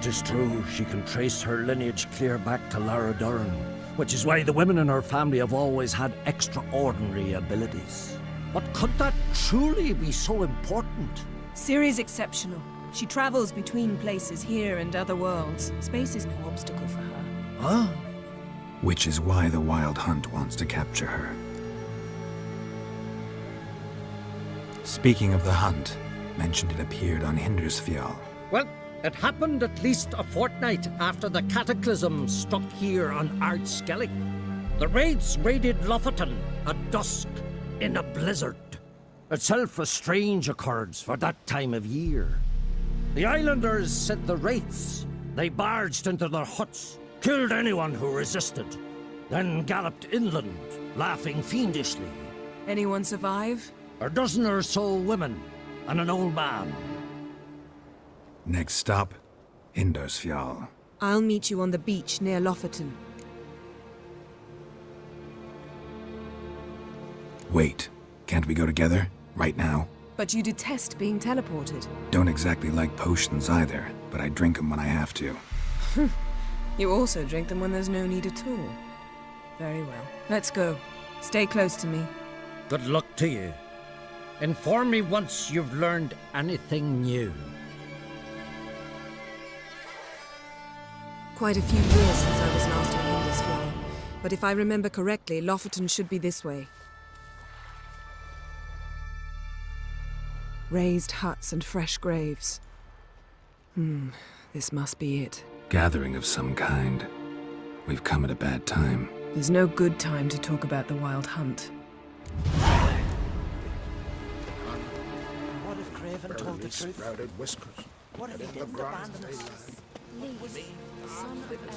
Tis true, she can trace her lineage clear back to Lara Duran, which is why the women in her family have always had extraordinary abilities. But could that truly be so important? Ciri's exceptional. She travels between places here and other worlds. Space is no obstacle for her. Huh? Which is why the Wild Hunt wants to capture her. Speaking of the hunt, mentioned it appeared on Hindersfjall. Well, it happened at least a fortnight after the cataclysm struck here on Ardskellig. The raids raided Lofoten at dusk in a blizzard. Itself a strange occurrence for that time of year. The islanders sent the wraiths. They barged into their huts, killed anyone who resisted, then galloped inland, laughing fiendishly. Anyone survive? A dozen or so women and an old man. Next stop, Hindersfjall. I'll meet you on the beach near Lofoten. Wait, can't we go together? Right now? But you detest being teleported. Don't exactly like potions either, but I drink them when I have to. You also drink them when there's no need at all. Very well. Let's go. Stay close to me. Good luck to you. Inform me once you've learned anything new. Quite a few years since I was last on Hindersfjall, but if I remember correctly, Lofoten should be this way. Raised huts and fresh graves. This must be it. Gathering of some kind. We've come at a bad time. There's no good time to talk about the Wild Hunt. What if Craven told the truth? Sprouted whiskers. What if he didn't abandon us? Please, son of Eric.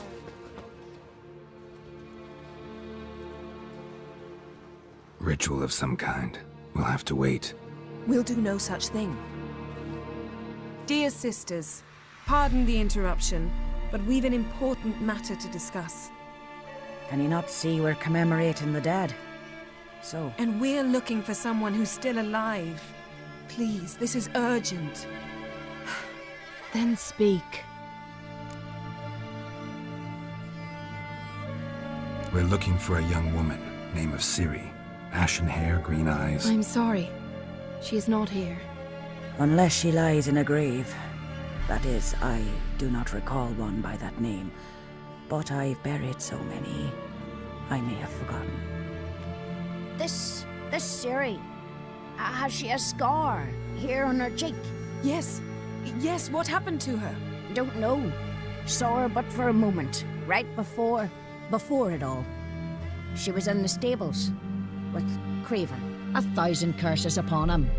Ritual of some kind. We'll have to wait. We'll do no such thing. Dear sisters, pardon the interruption, but we've an important matter to discuss. Can you not see we're commemorating the dead? So? And we're looking for someone who's still alive. Please, this is urgent. Then speak. We're looking for a young woman, name of Ciri. Ashen hair, green eyes. I'm sorry. She is not here. Unless she lies in a grave. That is, I do not recall one by that name. But I've buried so many, I may have forgotten. This Ciri, has she a scar here on her cheek? Yes. Yes, what happened to her? Don't know. Saw her but for a moment, right before it all. She was in the stables with Craven. 1,000 curses upon him.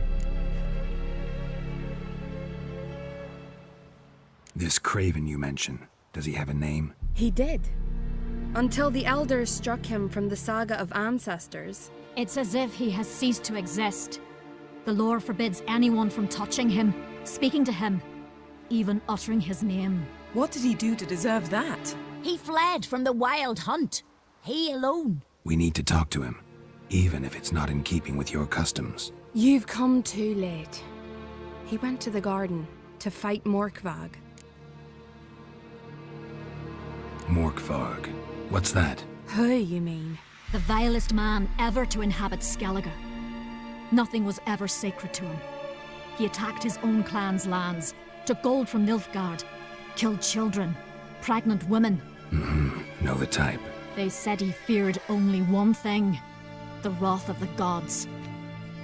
This Craven you mention, does he have a name? He did. Until the elders struck him from the saga of ancestors. It's as if he has ceased to exist. The lore forbids anyone from touching him, speaking to him, even uttering his name. What did he do to deserve that? He fled from the Wild Hunt. He alone. We need to talk to him, even if it's not in keeping with your customs. You've come too late. He went to the garden to fight Morkvag. Morkvarg. What's that? Who, you mean? The vilest man ever to inhabit Skellige. Nothing was ever sacred to him. He attacked his own clan's lands, took gold from Nilfgaard, killed children, pregnant women. Know the type. They said he feared only one thing, the wrath of the gods.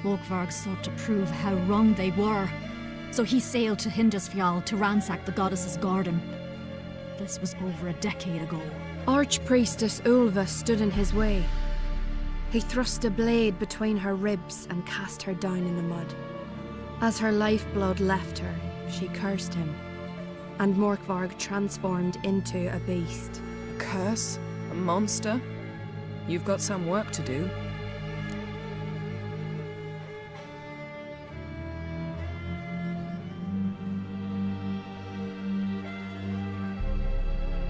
Morkvarg sought to prove how wrong they were, so he sailed to Hindisfjall to ransack the goddess's garden. This was over a decade ago. Archpriestess Ulva stood in his way. He thrust a blade between her ribs and cast her down in the mud. As her lifeblood left her, she cursed him, and Morkvarg transformed into a beast. A curse? A monster? You've got some work to do.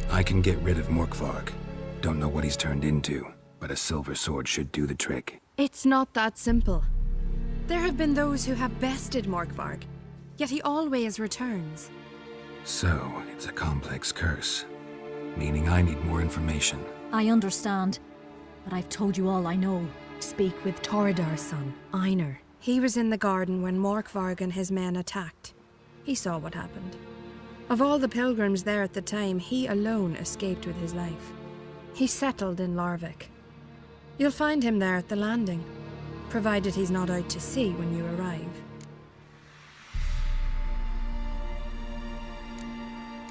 I can get rid of Morkvarg. Don't know what he's turned into, but a silver sword should do the trick. It's not that simple. There have been those who have bested Morkvarg, yet he always returns. So, it's a complex curse, meaning I need more information. I understand, but I've told you all I know. Speak with Torridar's son, Einar. He was in the garden when Morkvarg and his men attacked. He saw what happened. Of all the pilgrims there at the time, he alone escaped with his life. He settled in Larvik. You'll find him there at the landing, provided he's not out to sea when you arrive.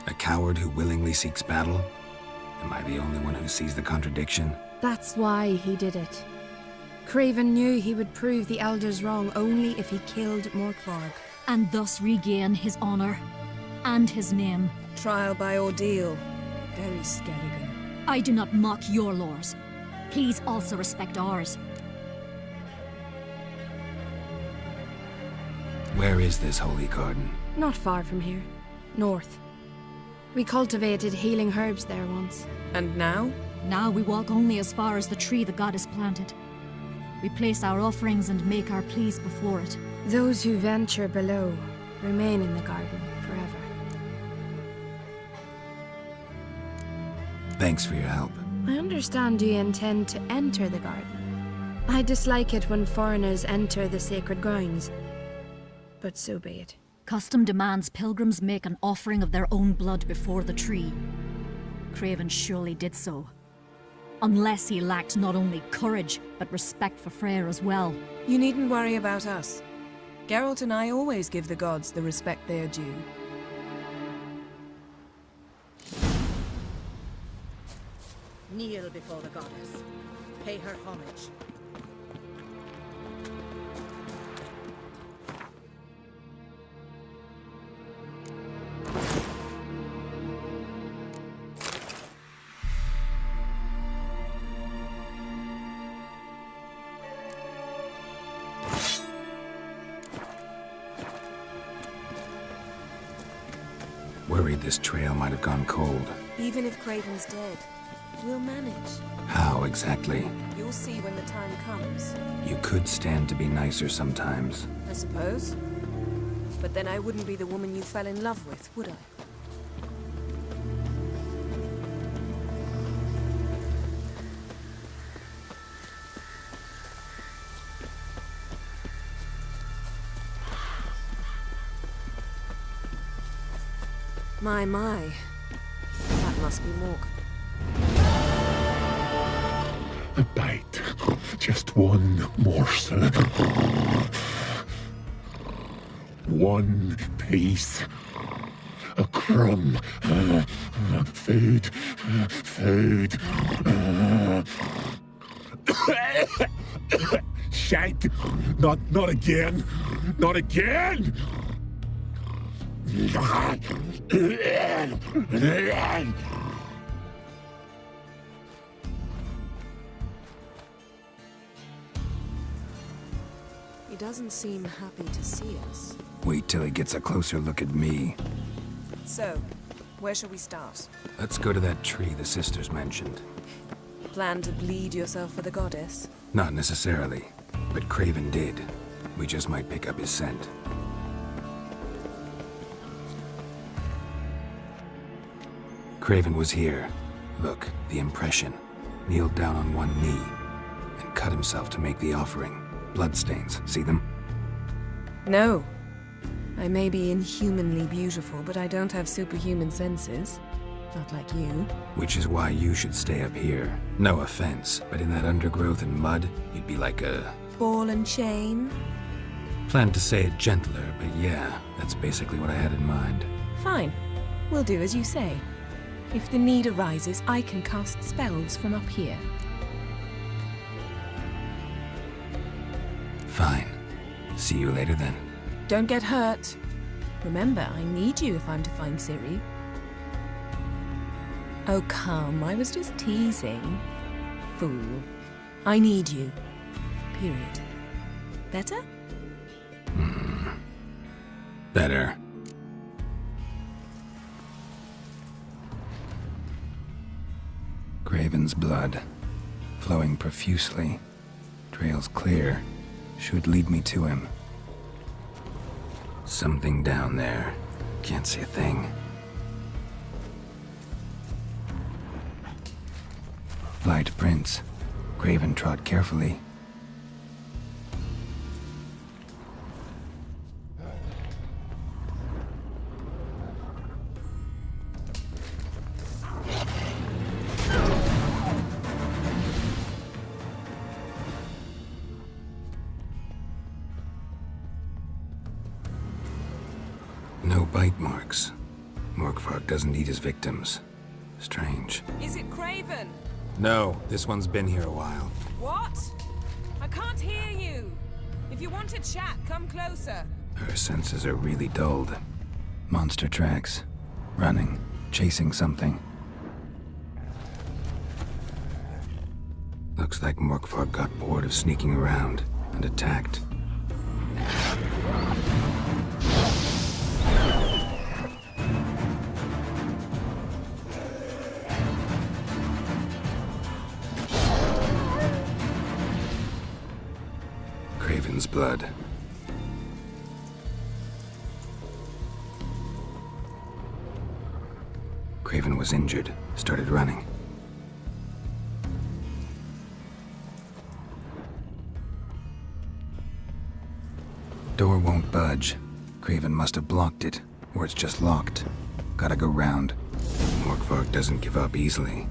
A coward who willingly seeks battle? Am I the only one who sees the contradiction? That's why he did it. Craven knew he would prove the elders wrong only if he killed Morkvarg. And thus regain his honor and his name. Trial by ordeal. Very Skelligan. I do not mock your laws. Please also respect ours. Where is this holy garden? Not far from here. North. We cultivated healing herbs there once. And now? Now we walk only as far as the tree the goddess planted. We place our offerings and make our pleas before it. Those who venture below remain in the garden forever. Thanks for your help. I understand you intend to enter the garden. I dislike it when foreigners enter the sacred grounds, but so be it. Custom demands pilgrims make an offering of their own blood before the tree. Craven surely did so. Unless he lacked not only courage, but respect for Freyr as well. You needn't worry about us. Geralt and I always give the gods the respect they are due. Kneel before the goddess. Pay her homage. Worried this trail might have gone cold. Even if Craven's dead, we'll manage. How exactly? You'll see when the time comes. You could stand to be nicer sometimes. I suppose. But then I wouldn't be the woman you fell in love with, would I? My. That must be Mork. A bite. Just one morsel. One piece. A crumb. Food. Food. Shite. Not again. Not again! He doesn't seem happy to see us. Wait till he gets a closer look at me. So, where shall we start? Let's go to that tree the sisters mentioned. Plan to bleed yourself for the goddess? Not necessarily, but Craven did. We just might pick up his scent. Craven was here. Look, the impression. Kneeled down on one knee and cut himself to make the offering. bloodstains. See them? No. I may be inhumanly beautiful, but I don't have superhuman senses. Not like you. Which is why you should stay up here. No offense, but in that undergrowth and mud, you'd be like a... Ball and chain? Planned to say it gentler, but yeah, that's basically what I had in mind. Fine. We'll do as you say. If the need arises, I can cast spells from up here. Fine. See you later then. Don't get hurt. Remember, I need you if I'm to find Ciri. Oh, come. I was just teasing. Fool. I need you. Period. Better? Better. Craven's blood, flowing profusely. Trails clear. Should lead me to him. Something down there. Can't see a thing. Light prints. Craven trod carefully. No bite marks. Morkvarg doesn't eat his victims. Strange. Is it Craven? No, this one's been here a while. What? I can't hear you. If you want to chat, come closer. Her senses are really dulled. Monster tracks. Running. Chasing something. Looks like Morkvarg got bored of sneaking around and attacked. Craven's blood. Craven was injured, started running. Door won't budge. Craven must have blocked it, or it's just locked. Gotta go round. Morkvarg doesn't give up easily.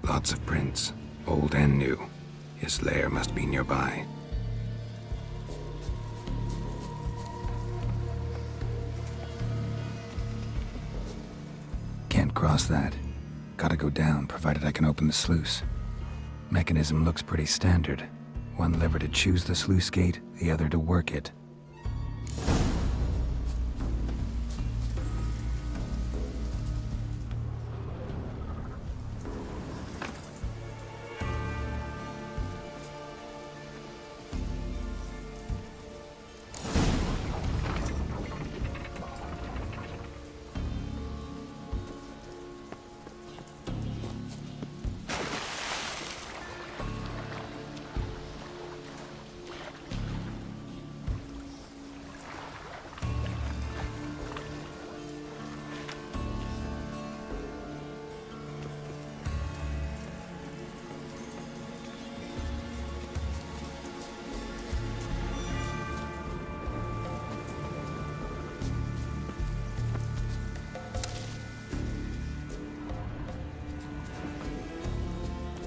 Lots of prints, old and new. His lair must be nearby. Can't cross that. Gotta go down, provided I can open the sluice. Mechanism looks pretty standard. One lever to choose the sluice gate, the other to work it.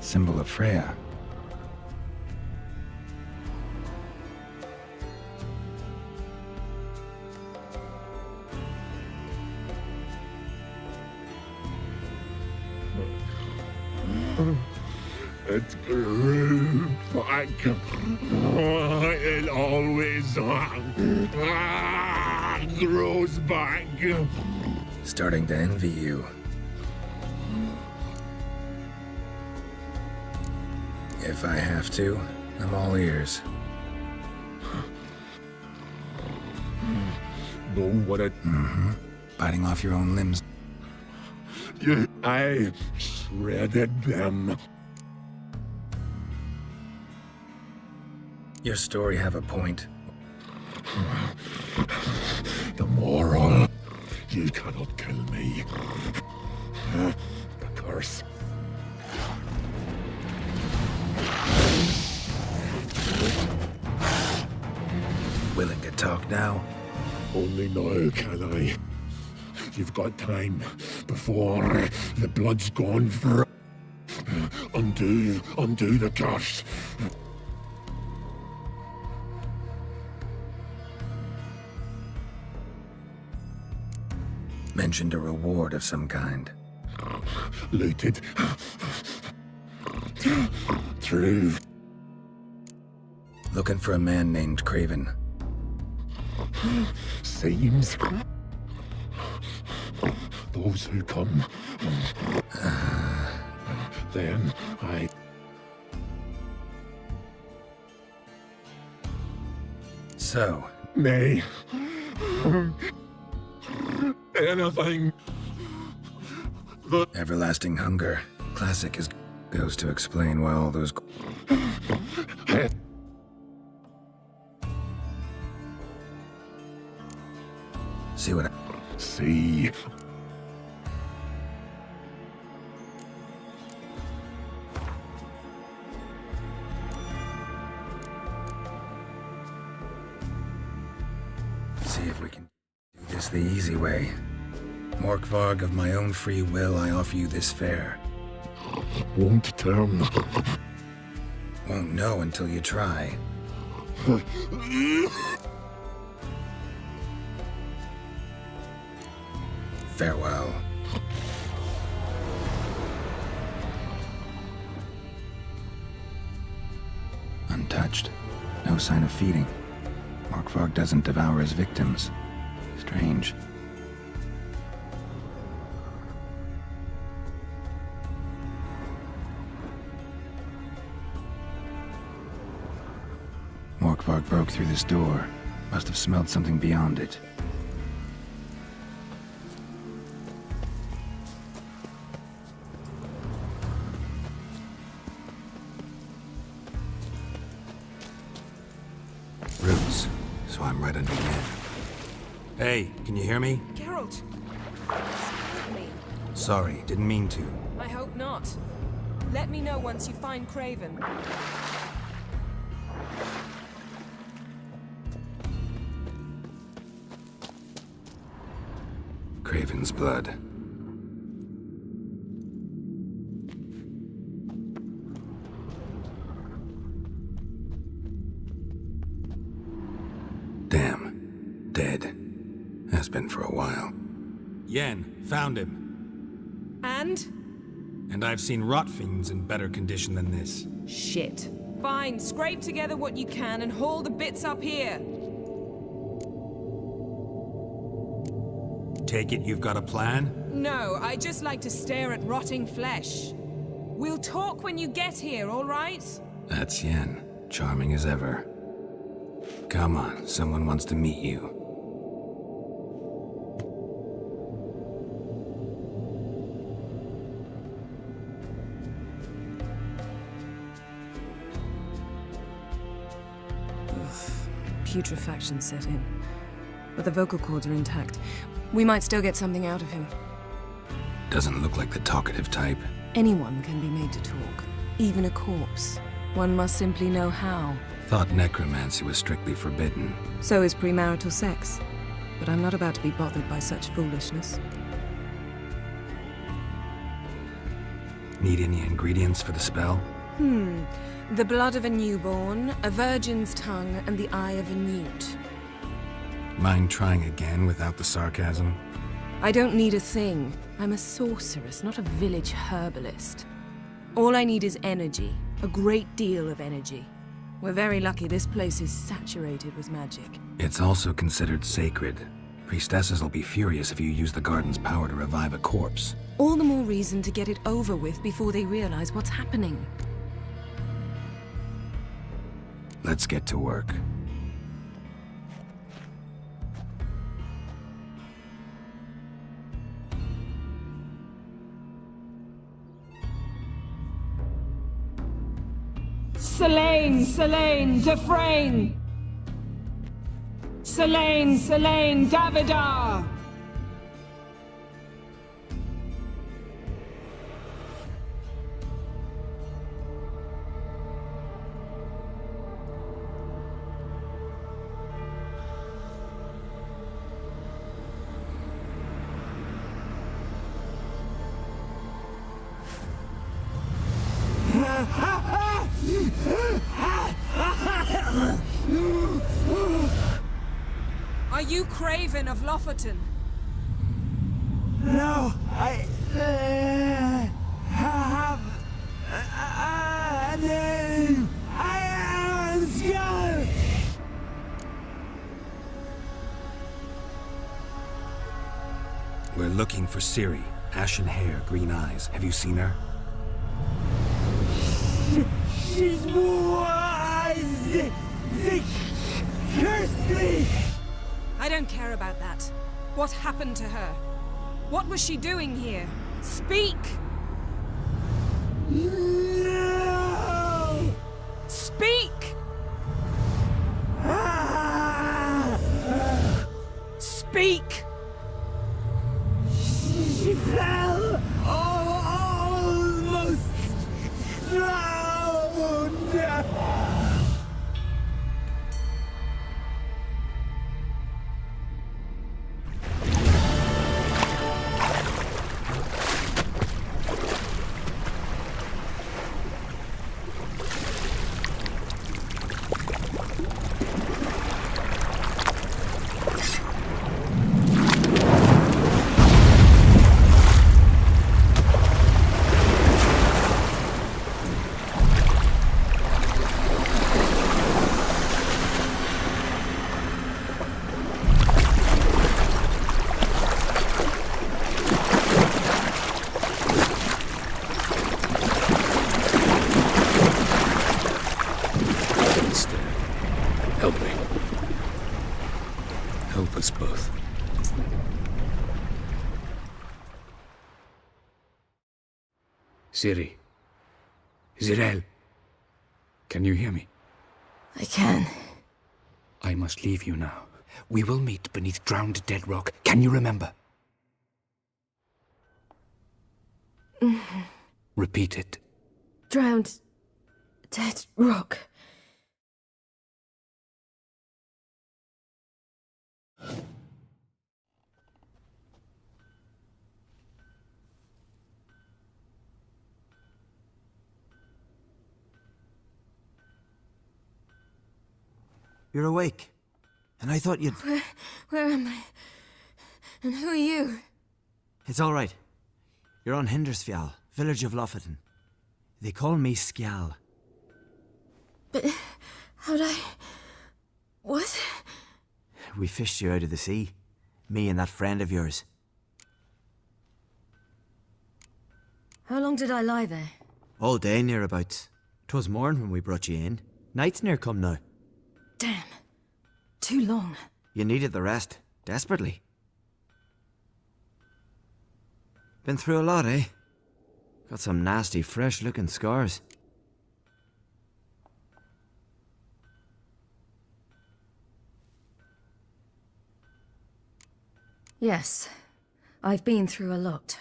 Symbol of Freya. It grew back. It always grows back. Starting to envy you. If I have to, I'm all ears. Know what it... Biting off your own limbs. Yeah, I shredded them. Your story have a point. The moral. You cannot kill me. The curse. Willing to talk now? Only now can I. You've got time before the blood's gone for... Undo the curse. Mentioned a reward of some kind. Looted. True. Looking for a man named Craven. Seems. Those who come. Then I... So? Nay. Anything. Everlasting hunger. Classic is goes to explain why all those... See what I... See. See if we can do this the easy way. Morkvarg, of my own free will, I offer you this fare. Won't turn. Won't know until you try. Farewell. Untouched. No sign of feeding. Morkvarg doesn't devour his victims. Strange. Morkvarg broke through this door. Must have smelled something beyond it. Roots. So I'm right under the end. Hey, can you hear me? Geralt! Scared me. Sorry, didn't mean to. I hope not. Let me know once you find Craven. Craven's blood. Damn. Dead. Has been for a while. Yen, found him. And? And I've seen rot fiends in better condition than this. Shit. Fine, scrape together what you can and haul the bits up here. Take it you've got a plan? No, I just like to stare at rotting flesh. We'll talk when you get here, all right? That's Yen. Charming as ever. Come on, someone wants to meet you. Putrefaction set in. But the vocal cords are intact. We might still get something out of him. Doesn't look like the talkative type. Anyone can be made to talk. Even a corpse. One must simply know how. Thought necromancy was strictly forbidden. So is premarital sex. But I'm not about to be bothered by such foolishness. Need any ingredients for the spell? The blood of a newborn, a virgin's tongue, and the eye of a newt. Mind trying again without the sarcasm? I don't need a thing. I'm a sorceress, not a village herbalist. All I need is energy. A great deal of energy. We're very lucky this place is saturated with magic. It's also considered sacred. Priestesses will be furious if you use the garden's power to revive a corpse. All the more reason to get it over with before they realize what's happening. Let's get to work. Selene, Selene, Dufresne! Selene, Selene, Davidar! Are you Craven of Lofoten? No, I have a name. I am a skull. We're looking for Ciri. Ashen hair, green eyes. Have you seen her? She's wise. They cursed me. I don't care about that. What happened to her? What was she doing here? Speak! No! Speak! Speak! She fell almost drowned. Help me. Help us both. Ciri. Zirel. Can you hear me? I can. I must leave you now. We will meet beneath drowned dead rock. Can you remember? Repeat it. Drowned. Dead rock. You're awake. And I thought you'd... Where am I? And who are you? It's all right. You're on Hindersfjall, village of Lofoten. They call me Skjal. But how'd I... What? We fished you out of the sea. Me and that friend of yours. How long did I lie there? All day nearabouts. 'Twas morn when we brought you in. Night's near come now. Damn. Too long. You needed the rest. Desperately. Been through a lot, eh? Got some nasty, fresh-looking scars. Yes. I've been through a lot.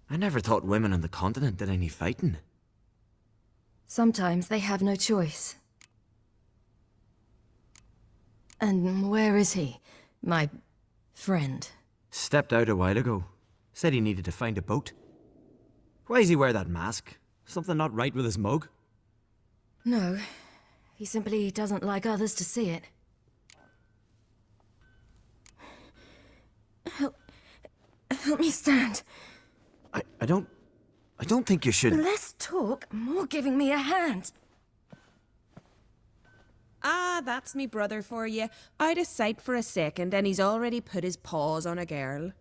I never thought women on the continent did any fighting. Sometimes they have no choice. And where is he? My friend. Stepped out a while ago. Said he needed to find a boat. Why does he wear that mask? Something not right with his mug? No. He simply doesn't like others to see it. Help me stand. I don't I don't think you should. Less talk, more giving me a hand. Ah, that's me brother for you. Out of sight for a second, and he's already put his paws on a girl.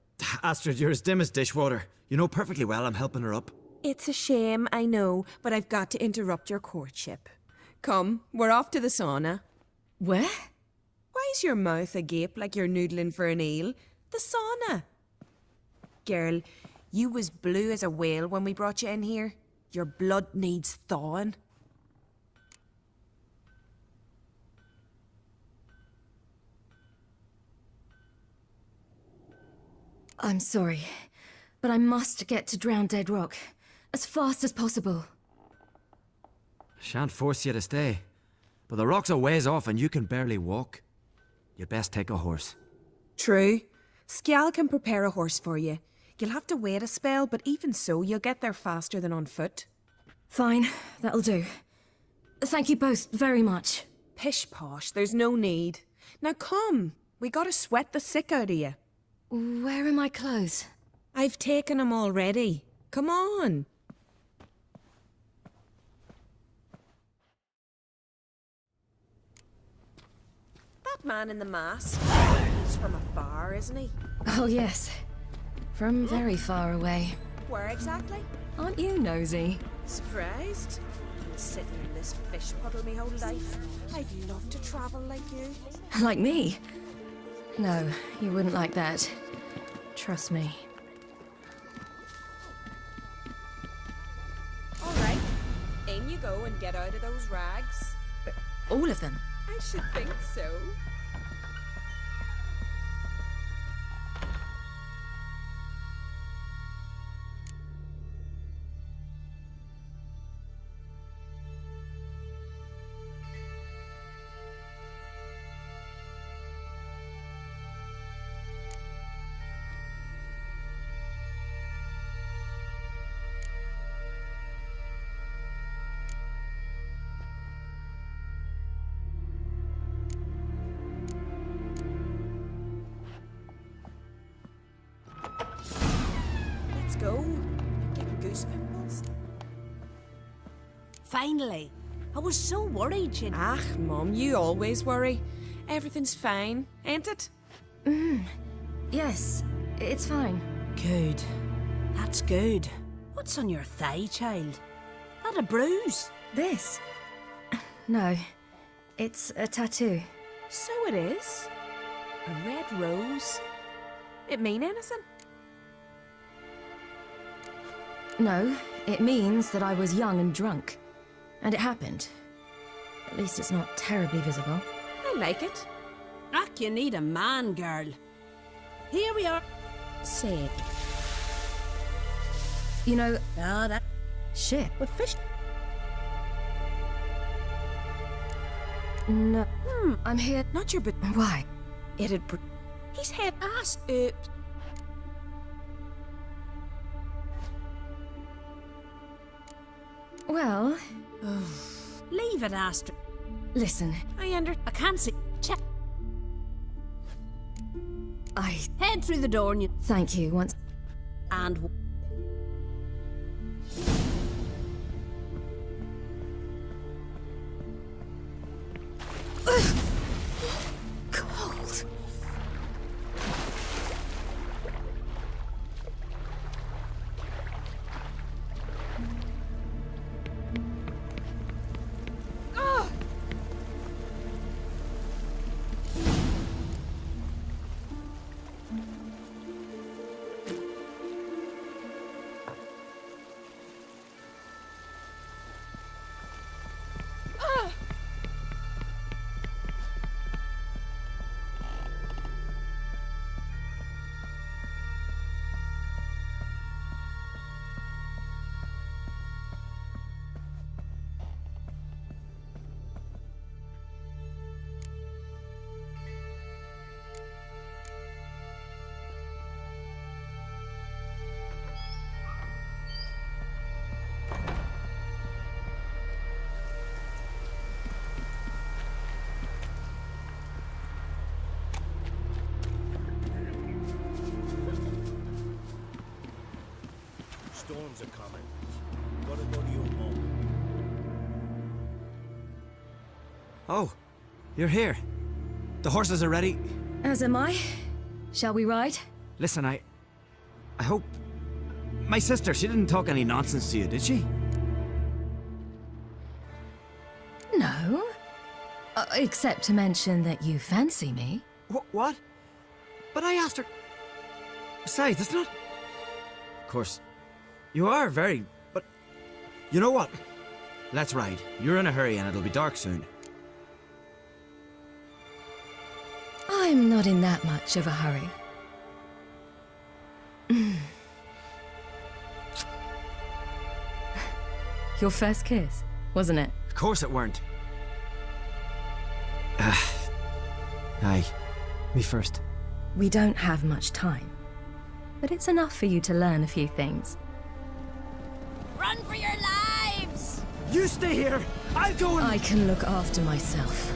Astrid, you're as dim as dishwater. You know perfectly well I'm helping her up. It's a shame, I know, but I've got to interrupt your courtship. Come, we're off to the sauna. Where? Why's your mouth agape like you're noodling for an eel? The sauna. Girl, you was blue as a whale when we brought you in here. Your blood needs thawing. I'm sorry, but I must get to Drowned Dead Rock as fast as possible. Shan't force you to stay. But the rock's a ways off and you can barely walk. You'd best take a horse. True. Skjal can prepare a horse for you. You'll have to wait a spell, but even so, you'll get there faster than on foot. Fine, that'll do. Thank you both very much. Pish posh, there's no need. Now come, we gotta sweat the sick out of you. Where are my clothes? I've taken them already. Come on. That man in the mask, he's from afar, isn't he? Oh, yes. From very far away. Where exactly? Aren't you nosy? Surprised? Been sitting in this fish puddle me whole life. I'd love to travel like you. Like me? No, you wouldn't like that. Trust me. All right, in you go and get out of those rags. All of them? I should think so. Go. I'm getting goosebumps. Finally. I was so worried, Ciri. Ah, Mum, you always worry. Everything's fine, ain't it? Yes, it's fine. Good. That's good. What's on your thigh, child? That a bruise? This? No, it's a tattoo. So it is. A red rose. It mean anything? No, it means that I was young and drunk. And it happened. At least it's not terribly visible. I like it. Ack, you need a man, girl. Here we are. Say. You know... Ah, that... Shit. With fish... No. I'm here... Not your... Why? It'd... He's head ass... Well... Leave it, Astrid. Listen. I can't see... Check. I... Head through the door and you... Thank you, once... And... Cold. Storms are coming. gotta go to your mom. Oh, you're here. The horses are ready. As am I. Shall we ride? Listen, I hope... My sister, she didn't talk any nonsense to you, did she? No. Except to mention that you fancy me. What? But I asked her... Besides, that's not... Of course, you are very... But... You know what? Let's ride. You're in a hurry and it'll be dark soon. I'm not in that much of a hurry. Your first kiss, wasn't it? Of course it weren't. Aye. Me first. We don't have much time. But it's enough for you to learn a few things. Run for your lives! You stay here! I'll go and... I can look after myself.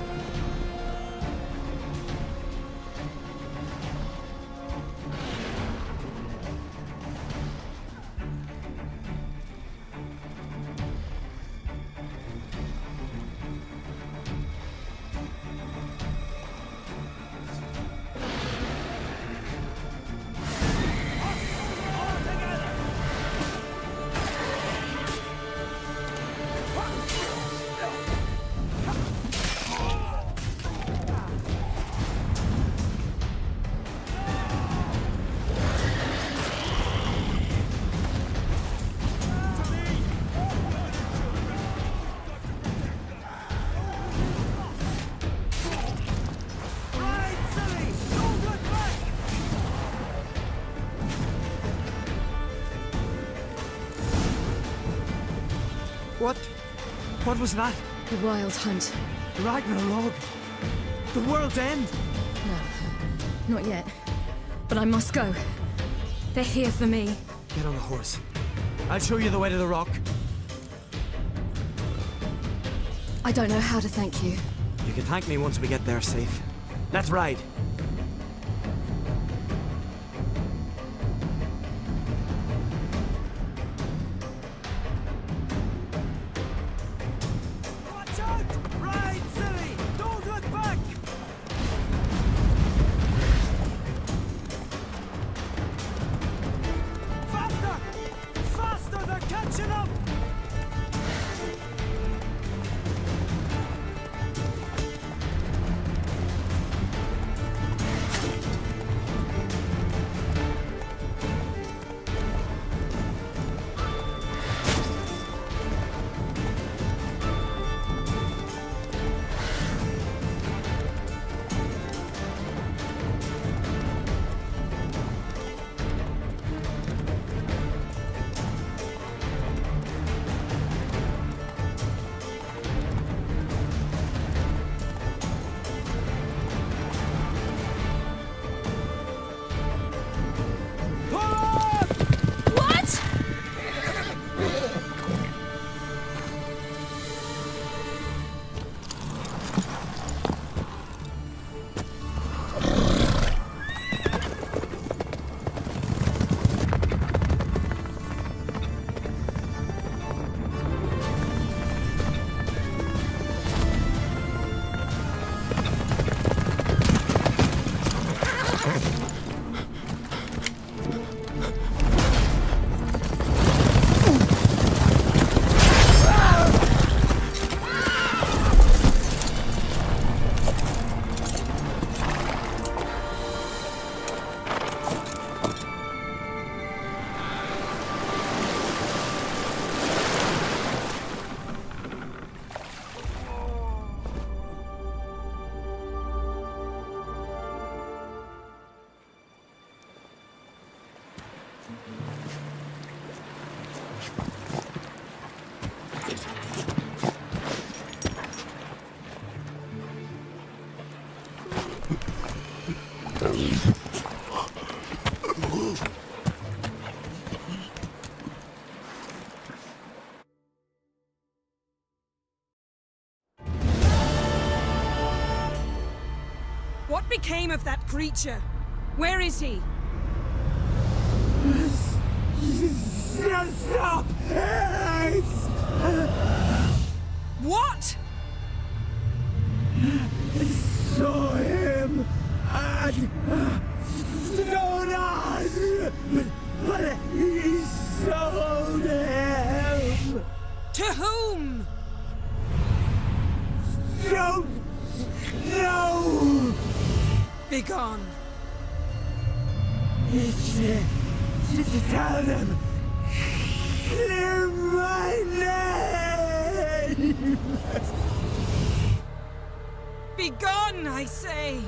What was that? The Wild Hunt. Ragnarok? The world's end? No, not yet. But I must go. They're here for me. Get on the horse. I'll show you the way to the rock. I don't know how to thank you. You can thank me once we get there safe. Let's ride. What became of that creature? Where is he? Stop! eyes! What? Saw him and stone on, but he sold him. To whom? Don't know. Begone. Tell them. Clear my name. Begone, I say.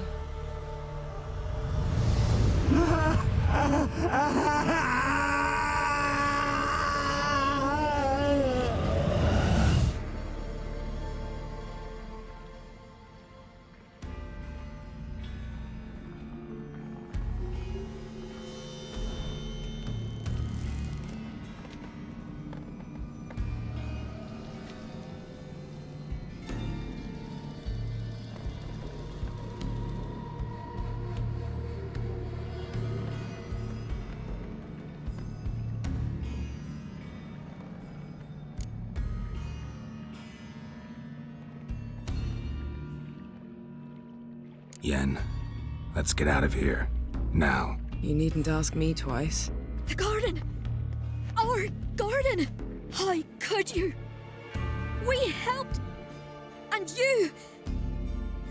Yen, let's get out of here. Now. You needn't ask me twice. The garden! Our garden! How could you? We helped! And you!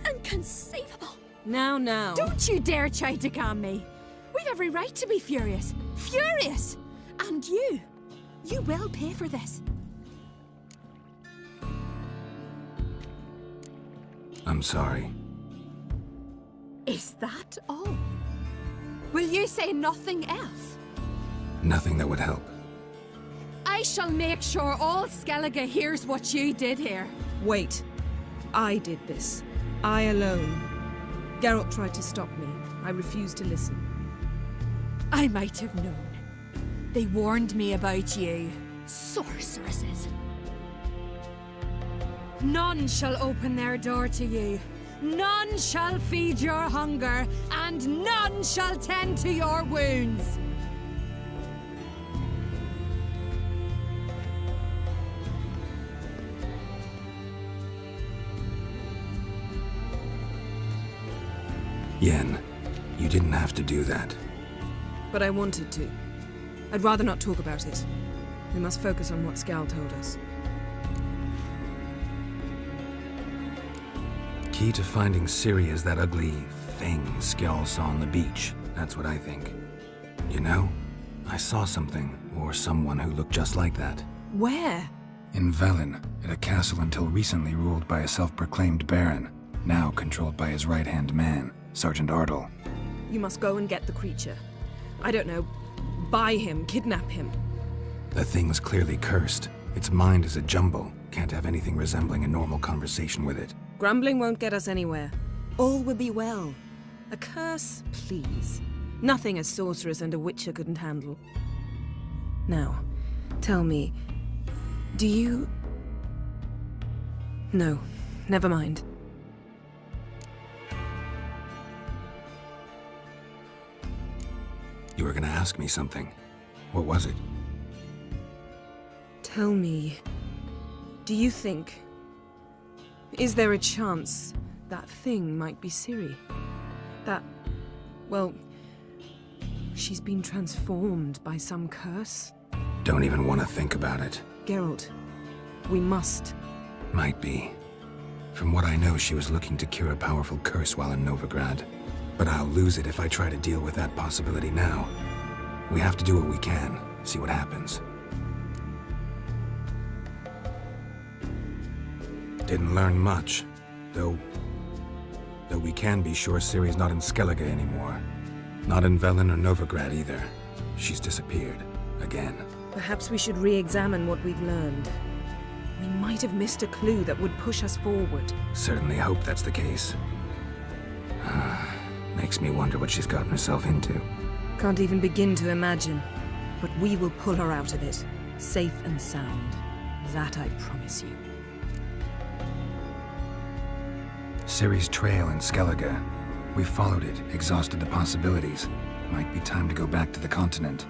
Inconceivable! Now. Don't you dare try to calm me. We've every right to be furious. Furious! And you will pay for this. I'm sorry. Is that all? Will you say nothing else? Nothing that would help. I shall make sure all Skellige hears what you did here. Wait. I did this. I alone. Geralt tried to stop me. I refused to listen. I might have known. They warned me about you. Sorceresses. None shall open their door to you. None shall feed your hunger, and none shall tend to your wounds. Yen, you didn't have to do that. But I wanted to. I'd rather not talk about it. We must focus on what Skal told us. Key to finding Ciri is that ugly thing Skjall saw on the beach. That's what I think. You know, I saw something, or someone who looked just like that. Where? In Velen, at a castle until recently ruled by a self-proclaimed baron, now controlled by his right-hand man, Sergeant Ardle. You must go and get the creature. I don't know, buy him, kidnap him. The thing's clearly cursed. Its mind is a jumble. Can't have anything resembling a normal conversation with it. Grumbling won't get us anywhere. All will be well. A curse, please. Nothing a sorceress and a witcher couldn't handle. Now, tell me, do you... No, never mind. You were gonna ask me something. What was it? Tell me, do you think... Is there a chance that thing might be Ciri? That... well... she's been transformed by some curse? Don't even want to think about it. Geralt, we must. Might be. From what I know, she was looking to cure a powerful curse while in Novigrad. But I'll lose it if I try to deal with that possibility now. We have to do what we can, see what happens. Didn't learn much, though we can be sure Ciri's not in Skellige anymore. Not in Velen or Novigrad either. She's disappeared. Again. Perhaps we should re-examine what we've learned. We might have missed a clue that would push us forward. Certainly hope that's the case. Makes me wonder what she's gotten herself into. Can't even begin to imagine. But we will pull her out of it. Safe and sound. That I promise you. Ciri's trail in Skellige. We followed it, exhausted the possibilities. Might be time to go back to the continent.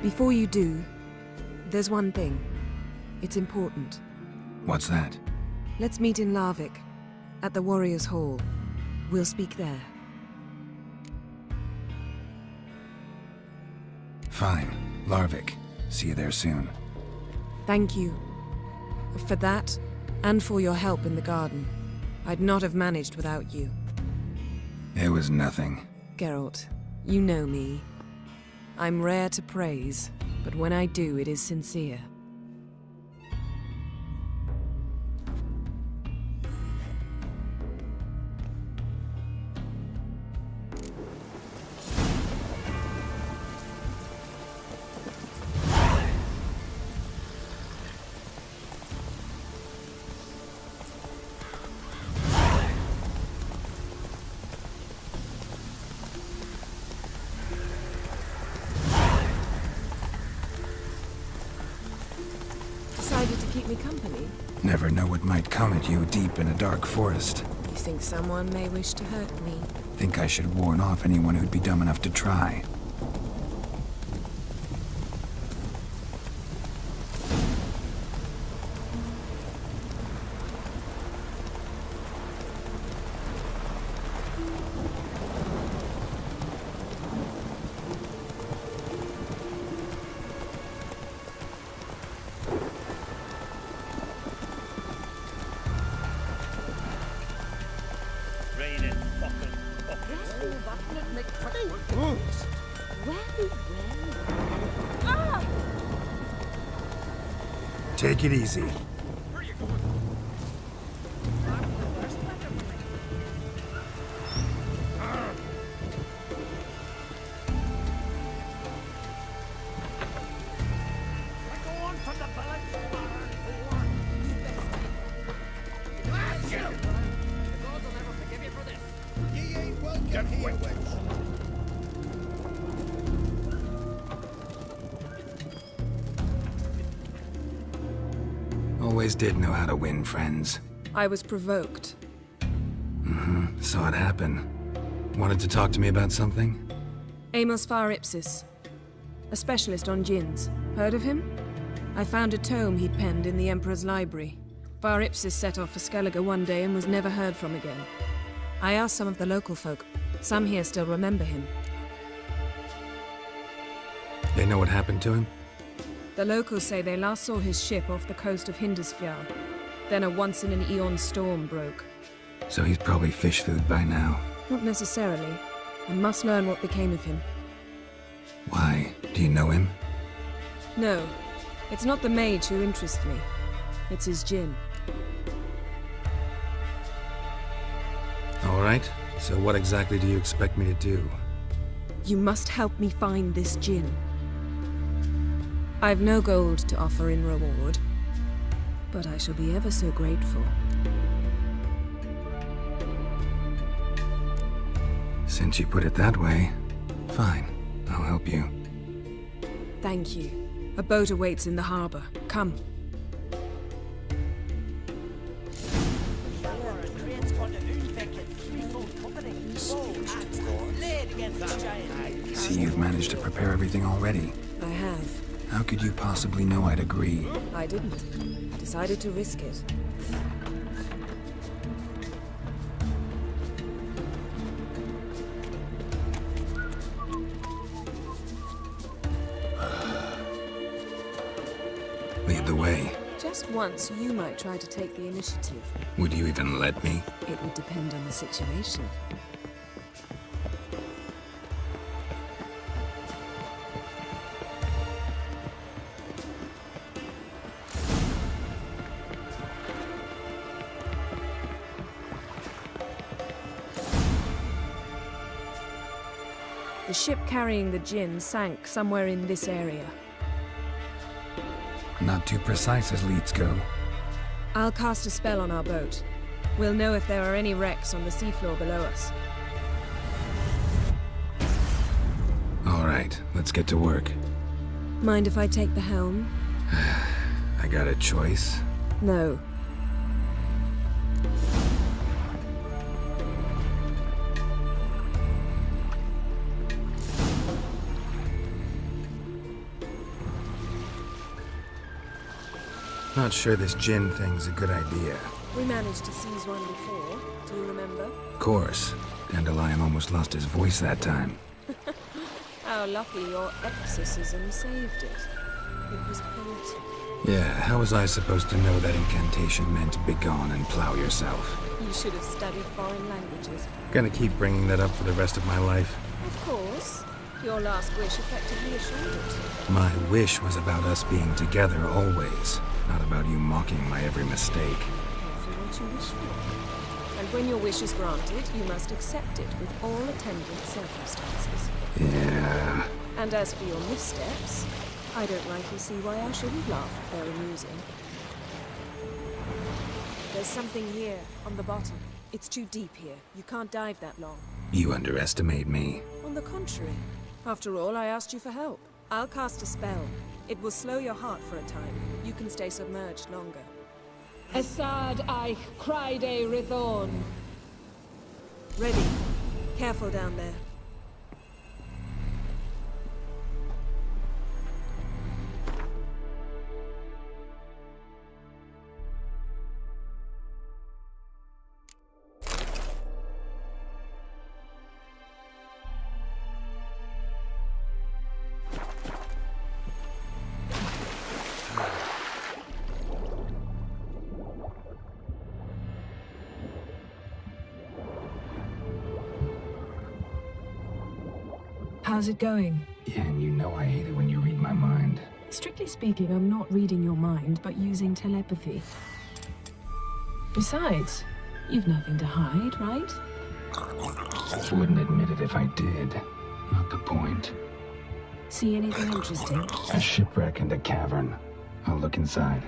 Before you do, There's one thing. It's important. What's that? Let's meet in Larvik, at the Warriors' Hall. We'll speak there. Fine. Larvik. See you there soon. Thank you. For that, and for your help in the garden. I'd not have managed without you. It was nothing. Geralt, you know me. I'm rare to praise, but when I do, it is sincere. Decided to keep me company? Never know what might come at you deep in a dark forest. You think someone may wish to hurt me? Think I should warn off anyone who'd be dumb enough to try. Take it easy. Always did know how to win friends. I was provoked. Saw it happen. Wanted to talk to me about something? Amos Far Ipsis, a specialist on djinns. Heard of him? I found a tome he'd penned in the Emperor's library. Far Ipsis set off for Skellige one day and was never heard from again. I asked some of the local folk. Some here still remember him. They know what happened to him? The locals say they last saw his ship off the coast of Hindisfjall. Then a once-in-an-eon storm broke. So he's probably fish food by now. Not necessarily. I must learn what became of him. Why? Do you know him? No. It's not the mage who interests me. It's his djinn. All right. So what exactly do you expect me to do? You must help me find this djinn. I've no gold to offer in reward, but I shall be ever so grateful. Since you put it that way, fine. I'll help you. Thank you. A boat awaits in the harbor. Come. See, you've managed to prepare everything already. I have. How could you possibly know I'd agree? I didn't. Decided to risk it. Lead the way. Just once, you might try to take the initiative. Would you even let me? It would depend on the situation. The ship carrying the djinn sank somewhere in this area. Not too precise as leads go. I'll cast a spell on our boat. We'll know if there are any wrecks on the seafloor below us. All right, let's get to work. Mind if I take the helm? I got a choice. No. Not sure this gin thing's a good idea. We managed to seize one before. Do you remember? Of course. Dandelion almost lost his voice that time. How lucky your exorcism saved it. It was poetic. Yeah, how was I supposed to know that incantation meant begone and plow yourself? You should have studied foreign languages. Gonna keep bringing that up for the rest of my life. Of course. Your last wish effectively assured it. My wish was about us being together always, not about you mocking my every mistake. Careful what you wish for. And when your wish is granted, you must accept it with all attendant circumstances. Yeah. And as for your missteps, I don't rightly see why I shouldn't laugh if they're amusing. There's something here, on the bottom. It's too deep here. You can't dive that long. You underestimate me. On the contrary. After all, I asked you for help. I'll cast a spell. It will slow your heart for a time. You can stay submerged longer. Assad Eich Criede Rithorn. Ready. Careful down there. How's it going? Yeah, and you know I hate it when you read my mind. Strictly speaking, I'm not reading your mind, but using telepathy. Besides, you've nothing to hide, right? Wouldn't admit it if I did. Not the point. See anything interesting? A shipwreck and a cavern. I'll look inside.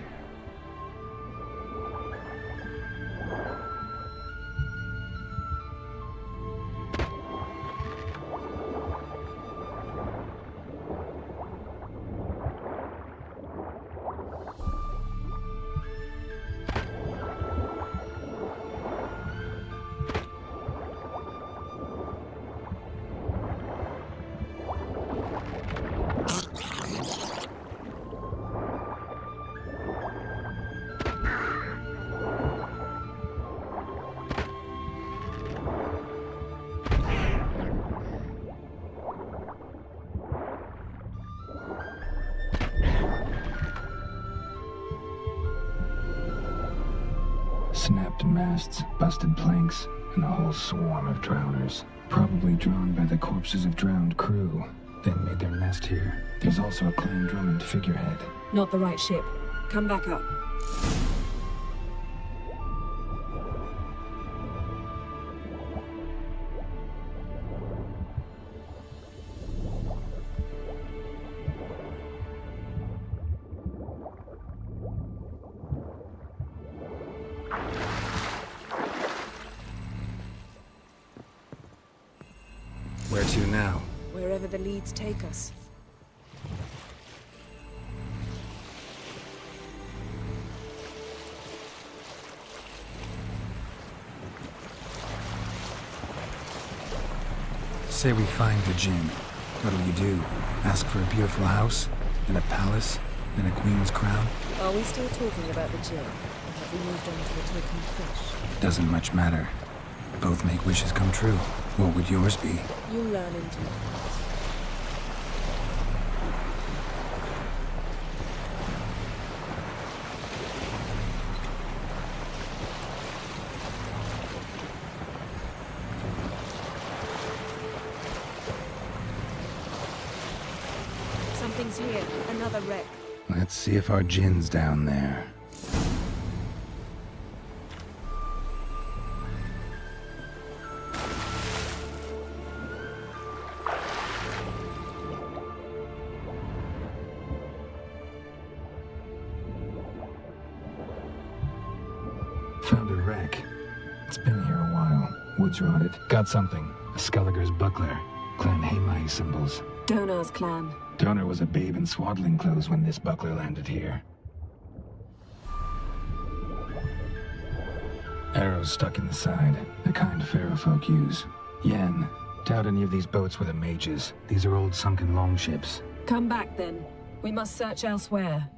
Snapped masts, busted planks, and a whole swarm of drowners. Probably drawn by the corpses of drowned crew. Then made their nest here. There's also a Clan Drummond figurehead. Not the right ship. Come back up. Where to now? Wherever the leads take us. Say we find the gin. What'll you do? Ask for a beautiful house? And a palace? And a queen's crown? Are we still talking about the gin? Or have we moved on to the token fish? Doesn't much matter. Both make wishes come true. What would yours be? You'll learn in due course. Something's here. Another wreck. Let's see if our gin's down there. Found a wreck. It's been here a while. Woods rotted. Got something. A Skelliger's buckler. Clan Hamai symbols. Donar's clan. Donar was a babe in swaddling clothes when this buckler landed here. Arrows stuck in the side. The kind Pharaoh folk use. Yen. Doubt any of these boats were the mages. These are old sunken longships. Come back then. We must search elsewhere.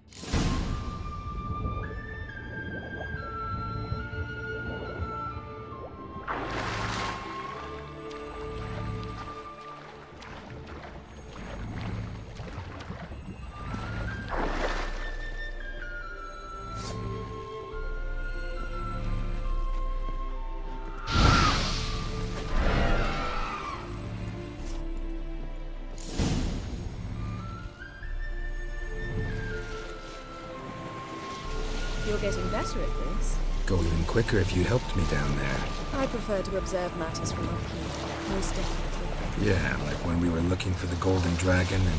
You're getting better at this. Go even quicker if you helped me down there. I prefer to observe matters from up here, most definitely. Yeah, like when we were looking for the Golden Dragon and an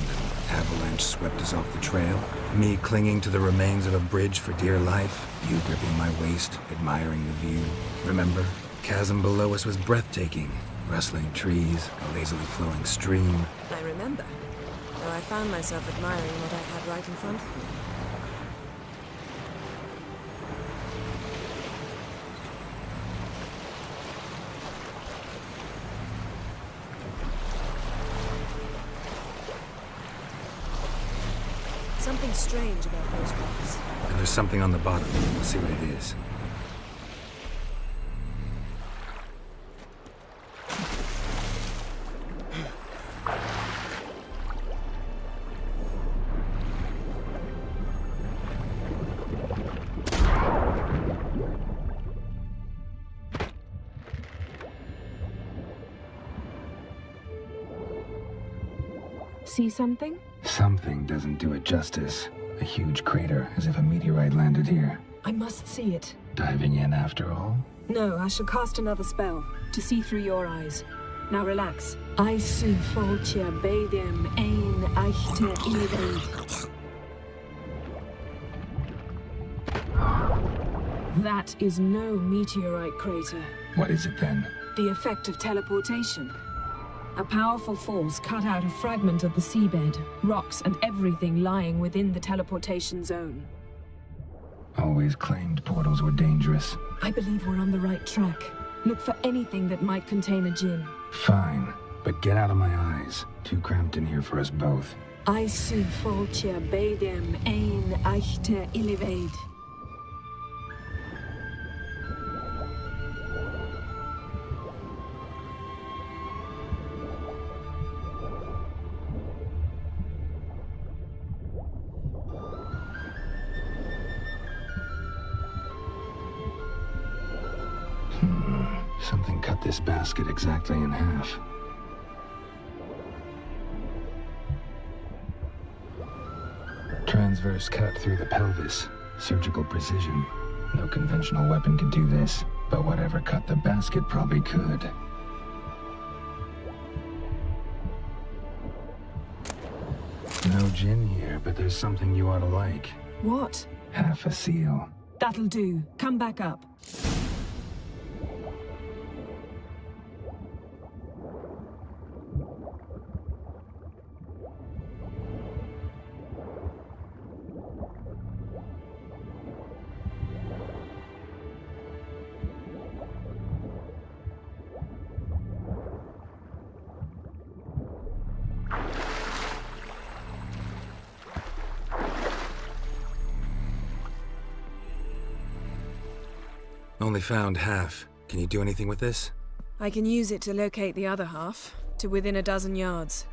avalanche swept us off the trail. Me clinging to the remains of a bridge for dear life. You gripping my waist, admiring the view. Remember? Chasm below us was breathtaking. Rustling trees, a lazily flowing stream. I remember, though I found myself admiring what I had right in front of me. Something strange about those rocks. And there's something on the bottom. We'll see what it is. See something? Something doesn't do it justice. A huge crater, as if a meteorite landed here. I must see it. Diving in after all? No, I shall cast another spell to see through your eyes. Now relax. I see Foltia Bedem ein Eichte Ilve. That is no meteorite crater. What is it then? The effect of teleportation. A powerful force cut out a fragment of the seabed, rocks and everything lying within the teleportation zone. Always claimed portals were dangerous. I believe we're on the right track. Look for anything that might contain a djinn. Fine, but get out of my eyes. Too cramped in here for us both. I see Foltia Bedem ein Eichte Illivaid. Something cut this basket exactly in half. Transverse cut through the pelvis. Surgical precision. No conventional weapon could do this, but whatever cut the basket probably could. No gin here, but there's something you ought to like. What? Half a seal. That'll do. Come back up. Only found half. Can you do anything with this? I can use it to locate the other half, to within a dozen yards.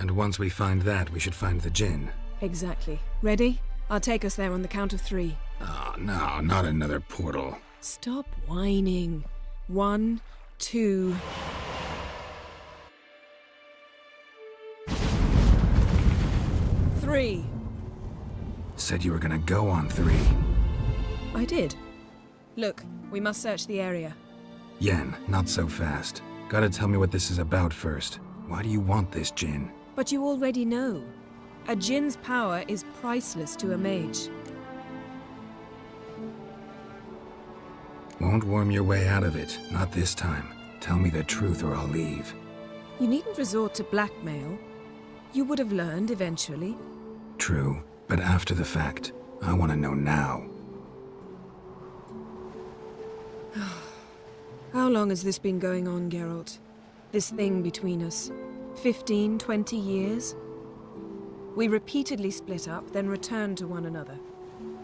And once we find that, we should find the gin. Exactly. Ready? I'll take us there on the count of 3. Oh, no, not another portal. Stop whining. 1, 2... Three. Said you were gonna go on 3. I did. Look, we must search the area. Yen, not so fast. Gotta tell me what this is about first. Why do you want this gin? But you already know. A djinn's power is priceless to a mage. Won't worm your way out of it. Not this time. Tell me the truth or I'll leave. You needn't resort to blackmail. You would have learned eventually. True, but after the fact. I want to know now. How long has this been going on, Geralt? This thing between us? 15, 20 years? We repeatedly split up, then returned to one another.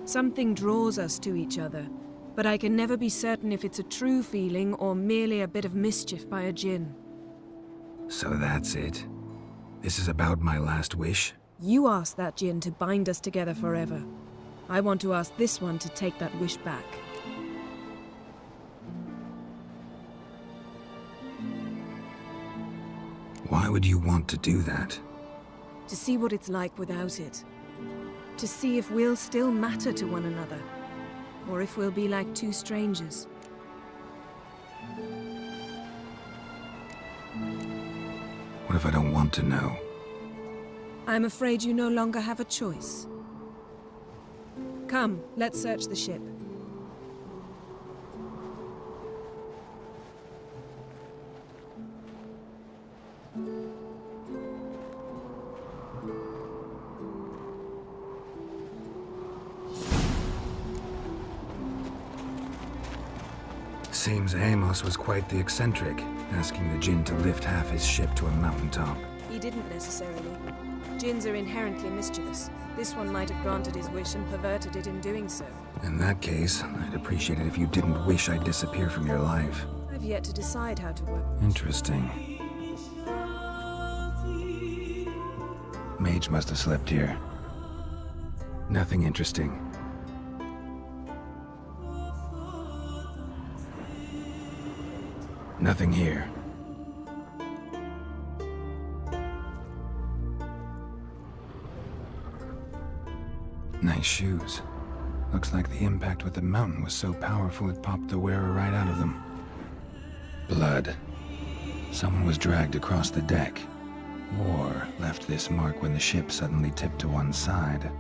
Something draws us to each other, but I can never be certain if it's a true feeling or merely a bit of mischief by a djinn. So that's it? This is about my last wish? You asked that djinn to bind us together forever. I want to ask this one to take that wish back. Why would you want to do that? To see what it's like without it. To see if we'll still matter to one another. or if we'll be like two strangers. What if I don't want to know? I'm afraid you no longer have a choice. Come, let's search the ship. Seems Amos was quite the eccentric, asking the Jinn to lift half his ship to a mountaintop. He didn't necessarily. Jinns are inherently mischievous. This one might have granted his wish and perverted it in doing so. In that case, I'd appreciate it if you didn't wish I'd disappear from your life. I've yet to decide how to work. Interesting. Mage must have slept here. Nothing interesting. Nothing here. Nice shoes. Looks like the impact with the mountain was so powerful it popped the wearer right out of them. Blood. Someone was dragged across the deck. Or left this mark when the ship suddenly tipped to one side.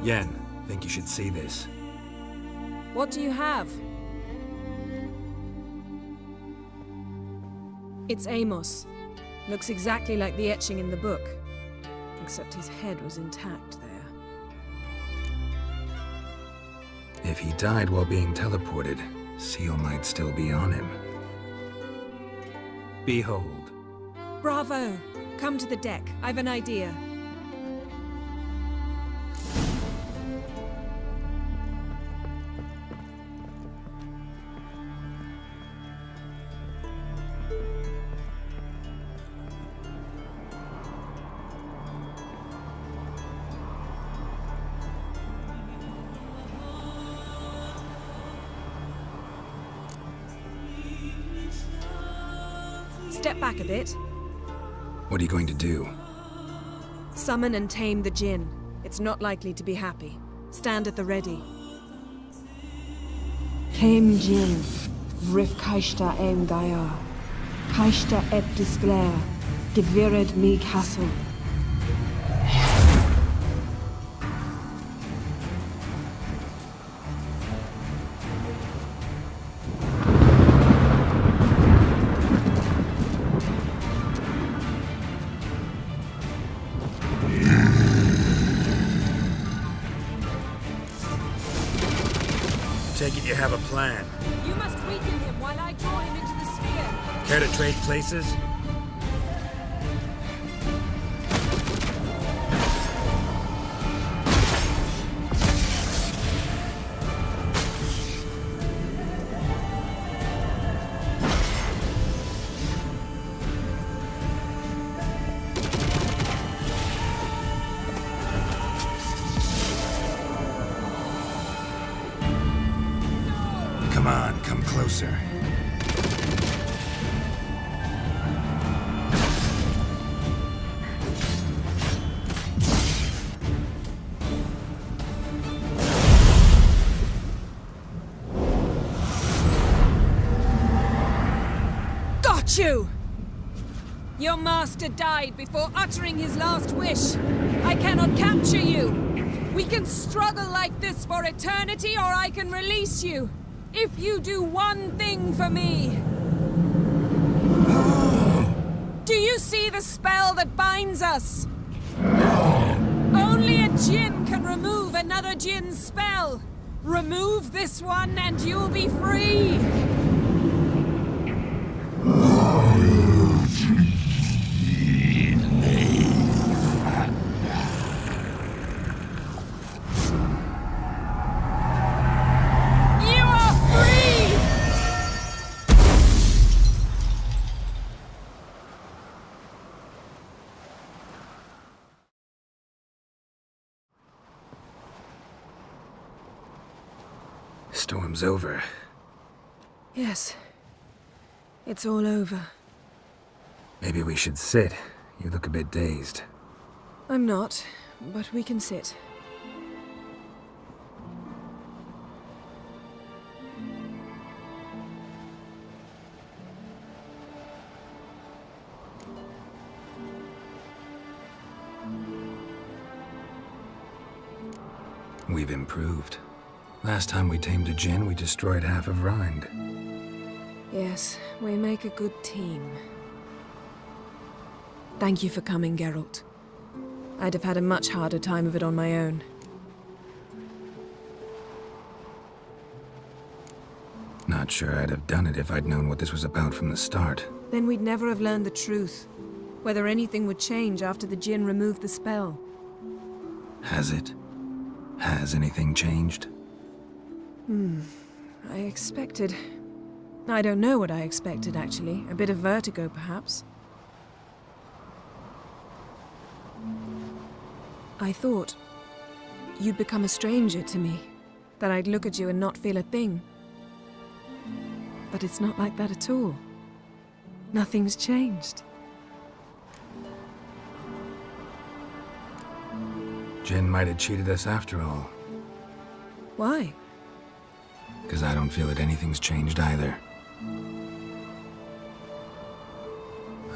Yen, think you should see this. What do you have? It's Amos. Looks exactly like the etching in the book. Except his head was intact there. If he died while being teleported, Seal might still be on him. Behold. Bravo! Come to the deck. I've an idea. Step back a bit. What are you going to do? Summon and tame the Jinn. It's not likely to be happy. Stand at the ready. Tame Jinn. Vrif kaishta em gaia. Kaishta et disglair. Gevired me castle. Take it you have a plan. You must weaken him while I draw him into the sphere. Care to trade places? Come on, come closer. Got you! Your master died before uttering his last wish. I cannot capture you. We can struggle like this for eternity, or I can release you. If you do one thing for me. Do you see the spell that binds us? Only a Jinn can remove another Jinn's spell. Remove this one and you'll be free. Storm's over. Yes. It's all over. Maybe we should sit. You look a bit dazed. I'm not, but we can sit. We've improved. Last time we tamed a djinn, we destroyed half of Rind. Yes, we make a good team. Thank you for coming, Geralt. I'd have had a much harder time of it on my own. Not sure I'd have done it if I'd known what this was about from the start. Then we'd never have learned the truth. Whether anything would change after the djinn removed the spell. Has it? Has anything changed? I expected... I don't know what I expected, actually. A bit of vertigo, perhaps. I thought you'd become a stranger to me. That I'd look at you and not feel a thing. But it's not like that at all. Nothing's changed. Jinn might have cheated us after all. Why? Because I don't feel that anything's changed either.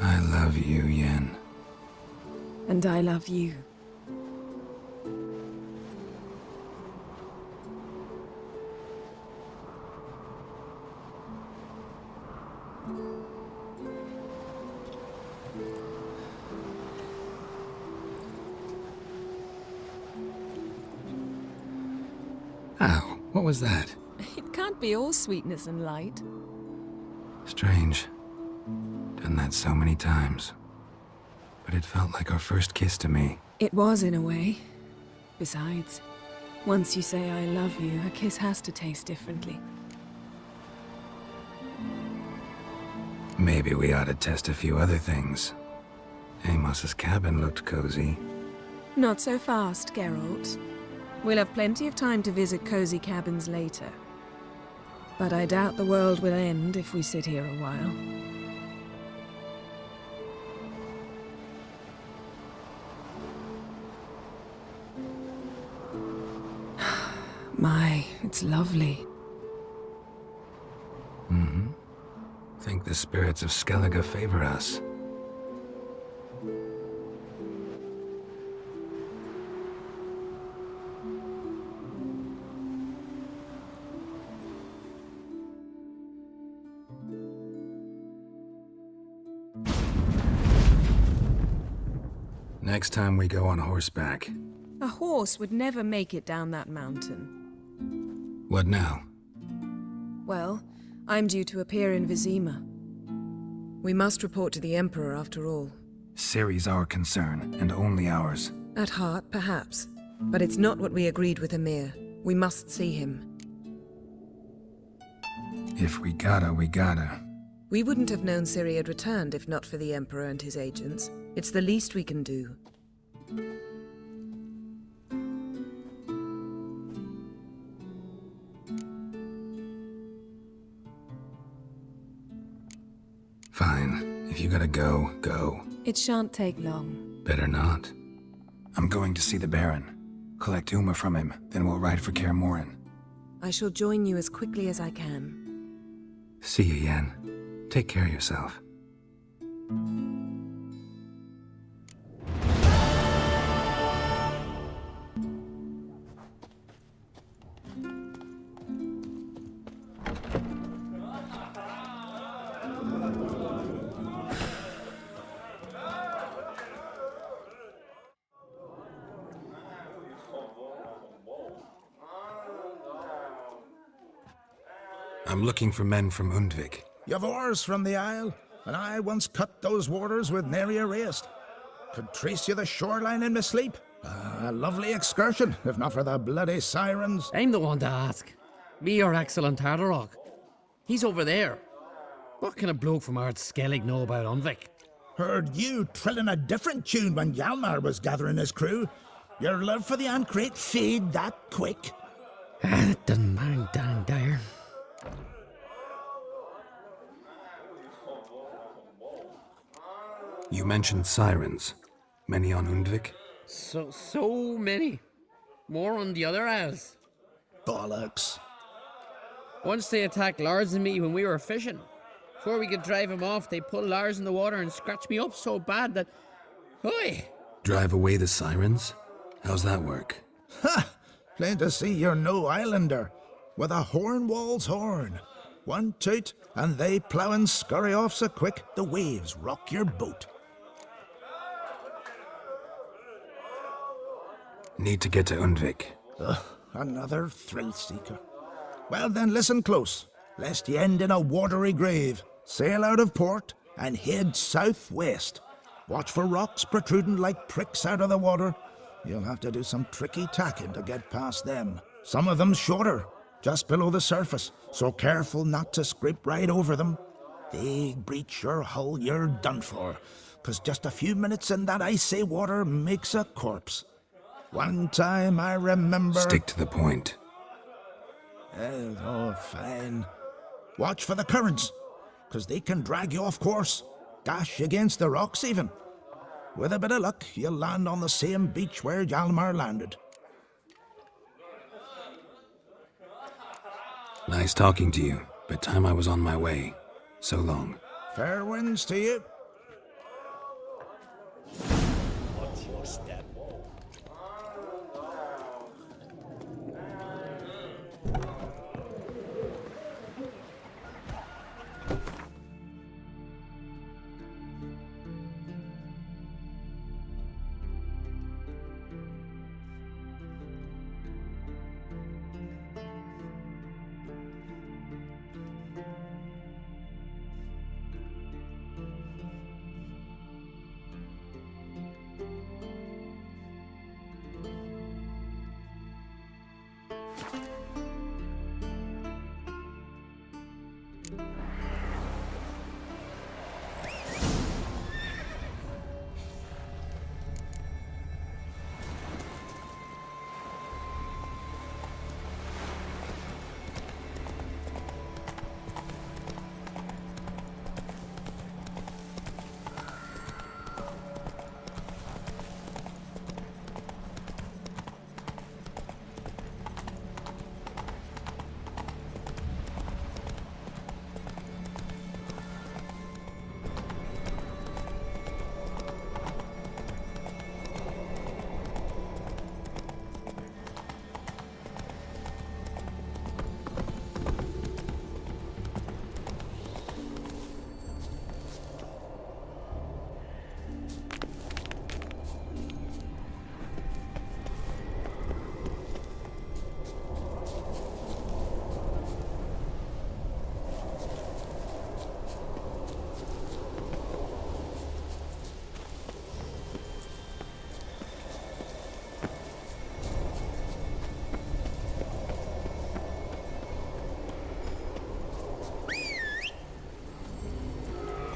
I love you, Yen. And I love you. Ow, what was that? It can't be all sweetness and light. Strange. Done that so many times. But it felt like our first kiss to me. It was, in a way. Besides, once you say I love you, a kiss has to taste differently. Maybe we ought to test a few other things. Amos's cabin looked cozy. Not so fast, Geralt. We'll have plenty of time to visit cozy cabins later. But I doubt the world will end if we sit here a while. My, it's lovely. Think the spirits of Skellige favor us. Next time we go on horseback. A horse would never make it down that mountain. What now? Well, I'm due to appear in Vizima. We must report to the Emperor after all. Ciri's our concern, and only ours. At heart, perhaps. But it's not what we agreed with Emir. We must see him. If we gotta, we gotta. We wouldn't have known Ciri had returned if not for the Emperor and his agents. It's the least we can do. Fine. If you gotta go, go. It shan't take long. Better not. I'm going to see the Baron. Collect Uma from him, then we'll ride for Kaer Morhen. I shall join you as quickly as I can. See you, Yen. Take care of yourself. I'm looking for men from Undvik. You've oars from the Isle, and I once cut those waters with nary a race. Could trace you the shoreline in my sleep. A lovely excursion, if not for the bloody sirens. I'm the one to ask. Me, your excellent Tardarok. He's over there. What can a bloke from Ard Skellig know about Undvik? Heard you trilling a different tune when Hjalmar was gathering his crew. Your love for the Ancrate fade that quick. It doesn't mind down there. You mentioned sirens. Many on Undvik? So many. More on the other isles. Bollocks. Once they attacked Lars and me when we were fishing. Before we could drive him off, they pulled Lars in the water and scratched me up so bad that... Oi! Drive away the sirens? How's that work? Ha! Plain to see you're no islander, with a Hornwall's horn. One toot, and they plough and scurry off so quick the waves rock your boat. Need to get to Undvik. Ugh, another thrill-seeker. Well then, listen close, lest ye end in a watery grave. Sail out of port and head southwest. Watch for rocks protruding like pricks out of the water. You'll have to do some tricky tacking to get past them. Some of them shorter, just below the surface, so careful not to scrape right over them. They breach your hull, you're done for, 'cause just a few minutes in that icy water makes a corpse. One time I remember... Stick to the point. Oh, fine. Watch for the currents, 'cause they can drag you off course, dash against the rocks even. With a bit of luck, you'll land on the same beach where Hjalmar landed. Nice talking to you, but time I was on my way. So long. Fair winds to you. Watch your step.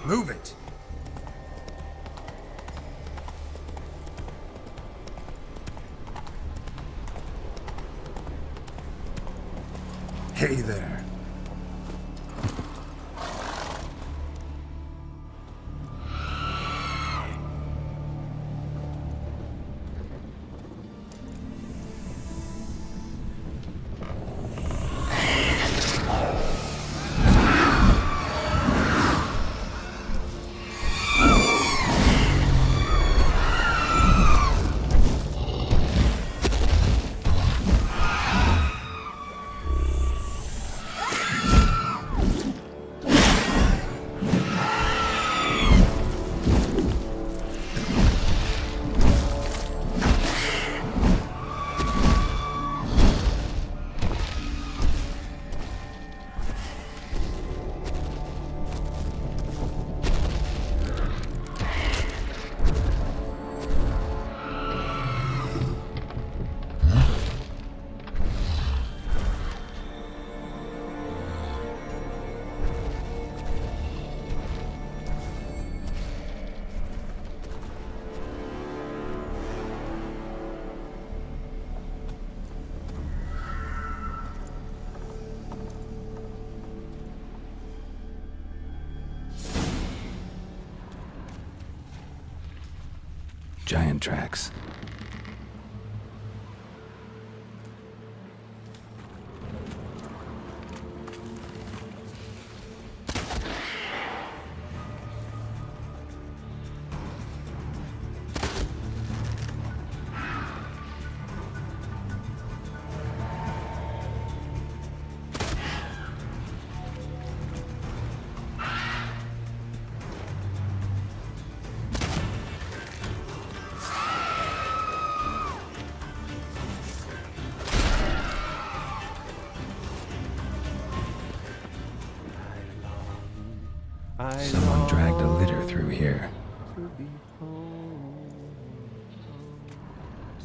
Move it! Hey there. Giant tracks. Someone dragged a litter through here.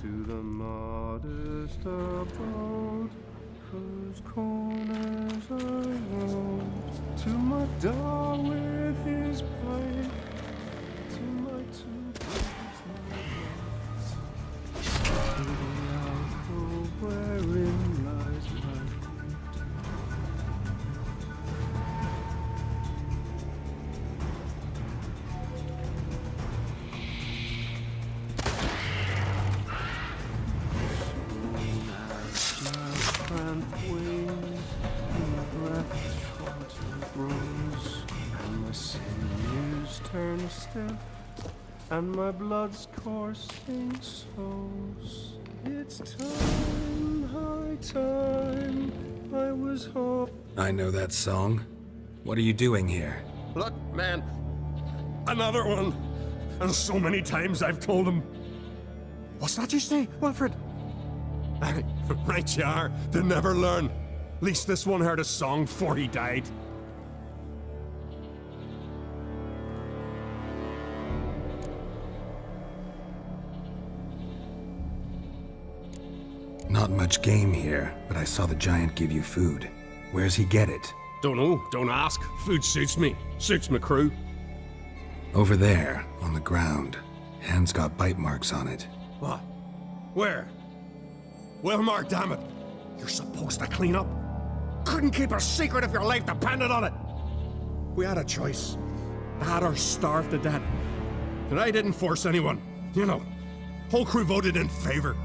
To the modest abode, whose corners I roam, to my dog with his pipe, to my two birds, my rights, to the alcove wherein lies my turn stiff, and my blood's coursing souls. It's time, high time, I was hoping. I know that song. What are you doing here? Look, man, another one. And so many times I've told him. What's that you say, Wilfred? Right you are, they never learn. At least this one heard a song before he died. Not much game here, but I saw the giant give you food. Where's he get it? Don't know, don't ask. Food suits me, suits my crew. Over there, on the ground. Hand's got bite marks on it. What? Where? Wilmar, damn it! You're supposed to clean up. Couldn't keep a secret if your life depended on it. We had a choice. That or starve to death. And I didn't force anyone. You know, whole crew voted in favor.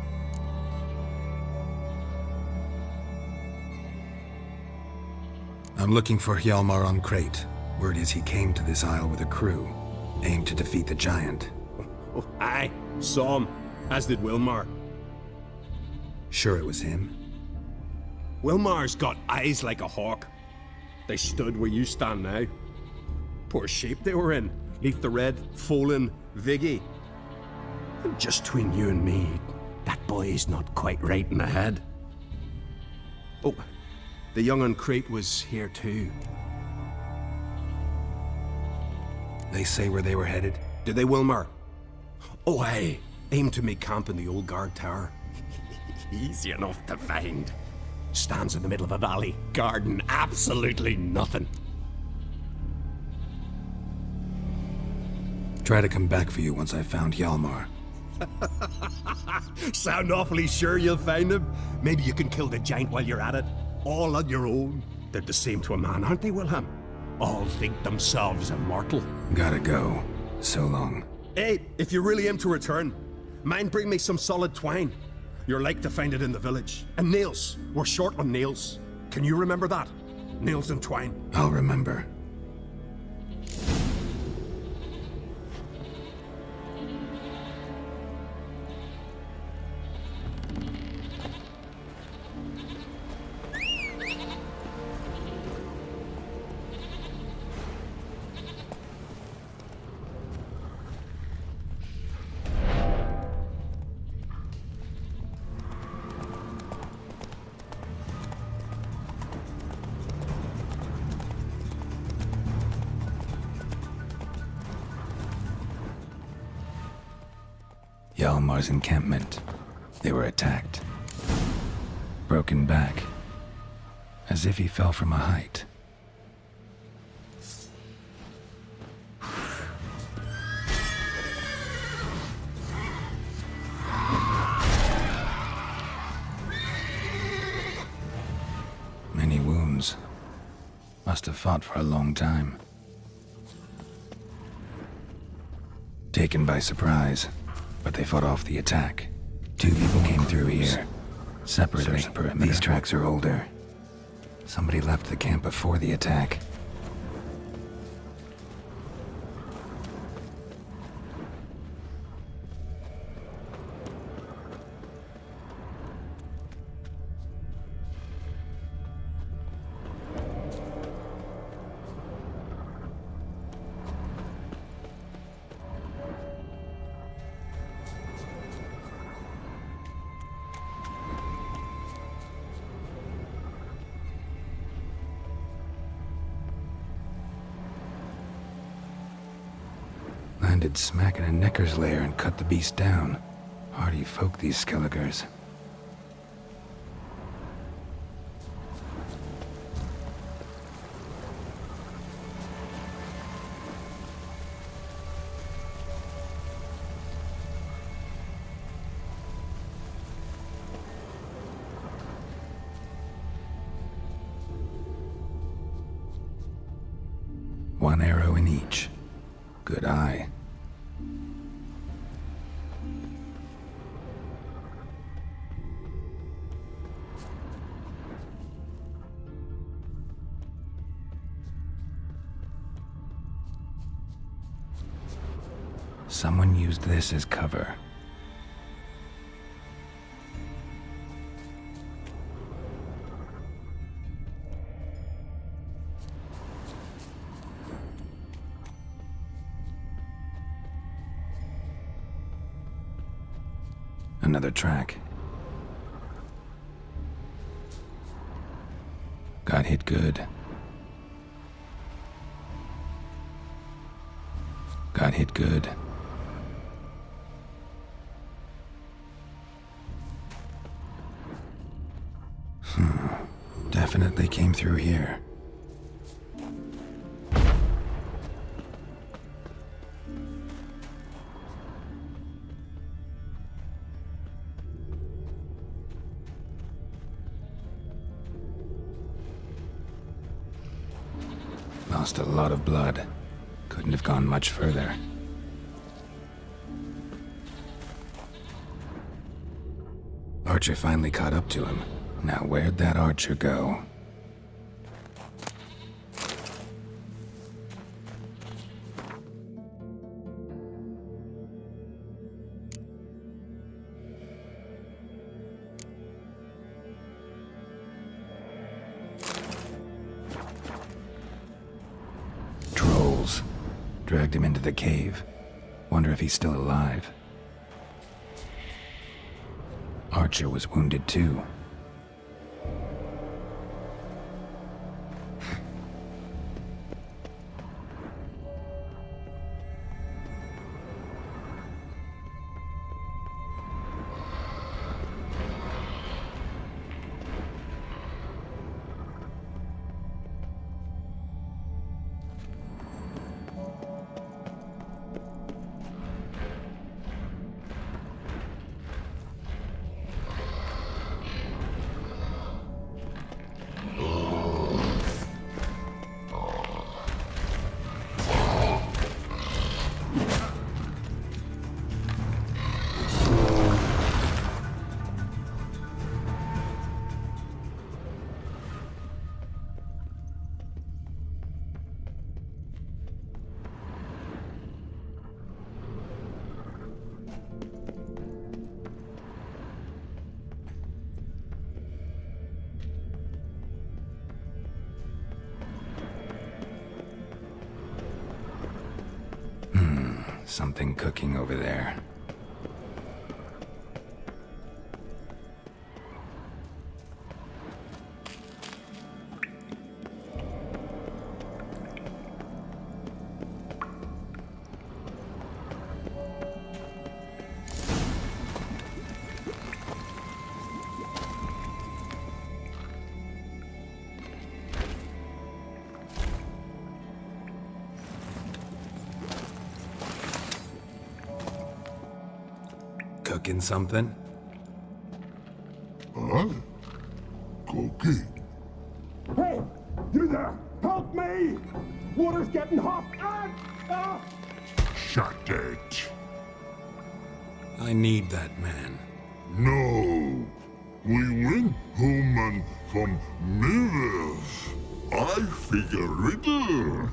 I'm looking for Hjalmar on Crate. Word is he came to this isle with a crew, aimed to defeat the giant. Oh, aye, saw him, as did Wilmar. Sure it was him? Wilmar's got eyes like a hawk. They stood where you stand now. Poor shape they were in. Leaf the Red, Folin, Viggy. And just between you and me, that boy's not quite right in the head. Oh, the young on Crate was here too. They say where they were headed? Did they, Wilmar? Oh, aye. Aimed to make camp in the old guard tower. Easy enough to find. Stands in the middle of a valley. Garden, absolutely nothing. Try to come back for you once I've found Hjalmar. Sound awfully sure you'll find him? Maybe you can kill the giant while you're at it. All on your own. They're the same to a man, aren't they, Wilhelm? All think themselves immortal. Gotta go. So long. Hey, if you really aim to return, mind bring me some solid twine. You're like to find it in the village. And nails. We're short on nails. Can you remember that? Nails and twine. I'll remember. Hjalmar's encampment. They were attacked. Broken back. As if he fell from a height. Many wounds. Must have fought for a long time. Taken by surprise. But they fought off the attack. 2 people came through here. Separately. These tracks are older. Somebody left the camp before the attack. Landed smack in a necker's lair and cut the beast down. Hardy folk, these Skelligers. One arrow in each. Good eye. Someone used this as cover. Another track. Got hit good. Got hit good. Definitely came through here. Lost a lot of blood. Couldn't have gone much further. Archer finally caught up to him. Now where'd that archer go? Trolls. Dragged him into the cave. Wonder if he's still alive. Archer was wounded too. Something cooking over there. Cooking something? Huh? Cooking? Hey! You there! Help me! Water's getting hot! Shut it. I need that man. No. We went home and from mirrors. I figure riddle.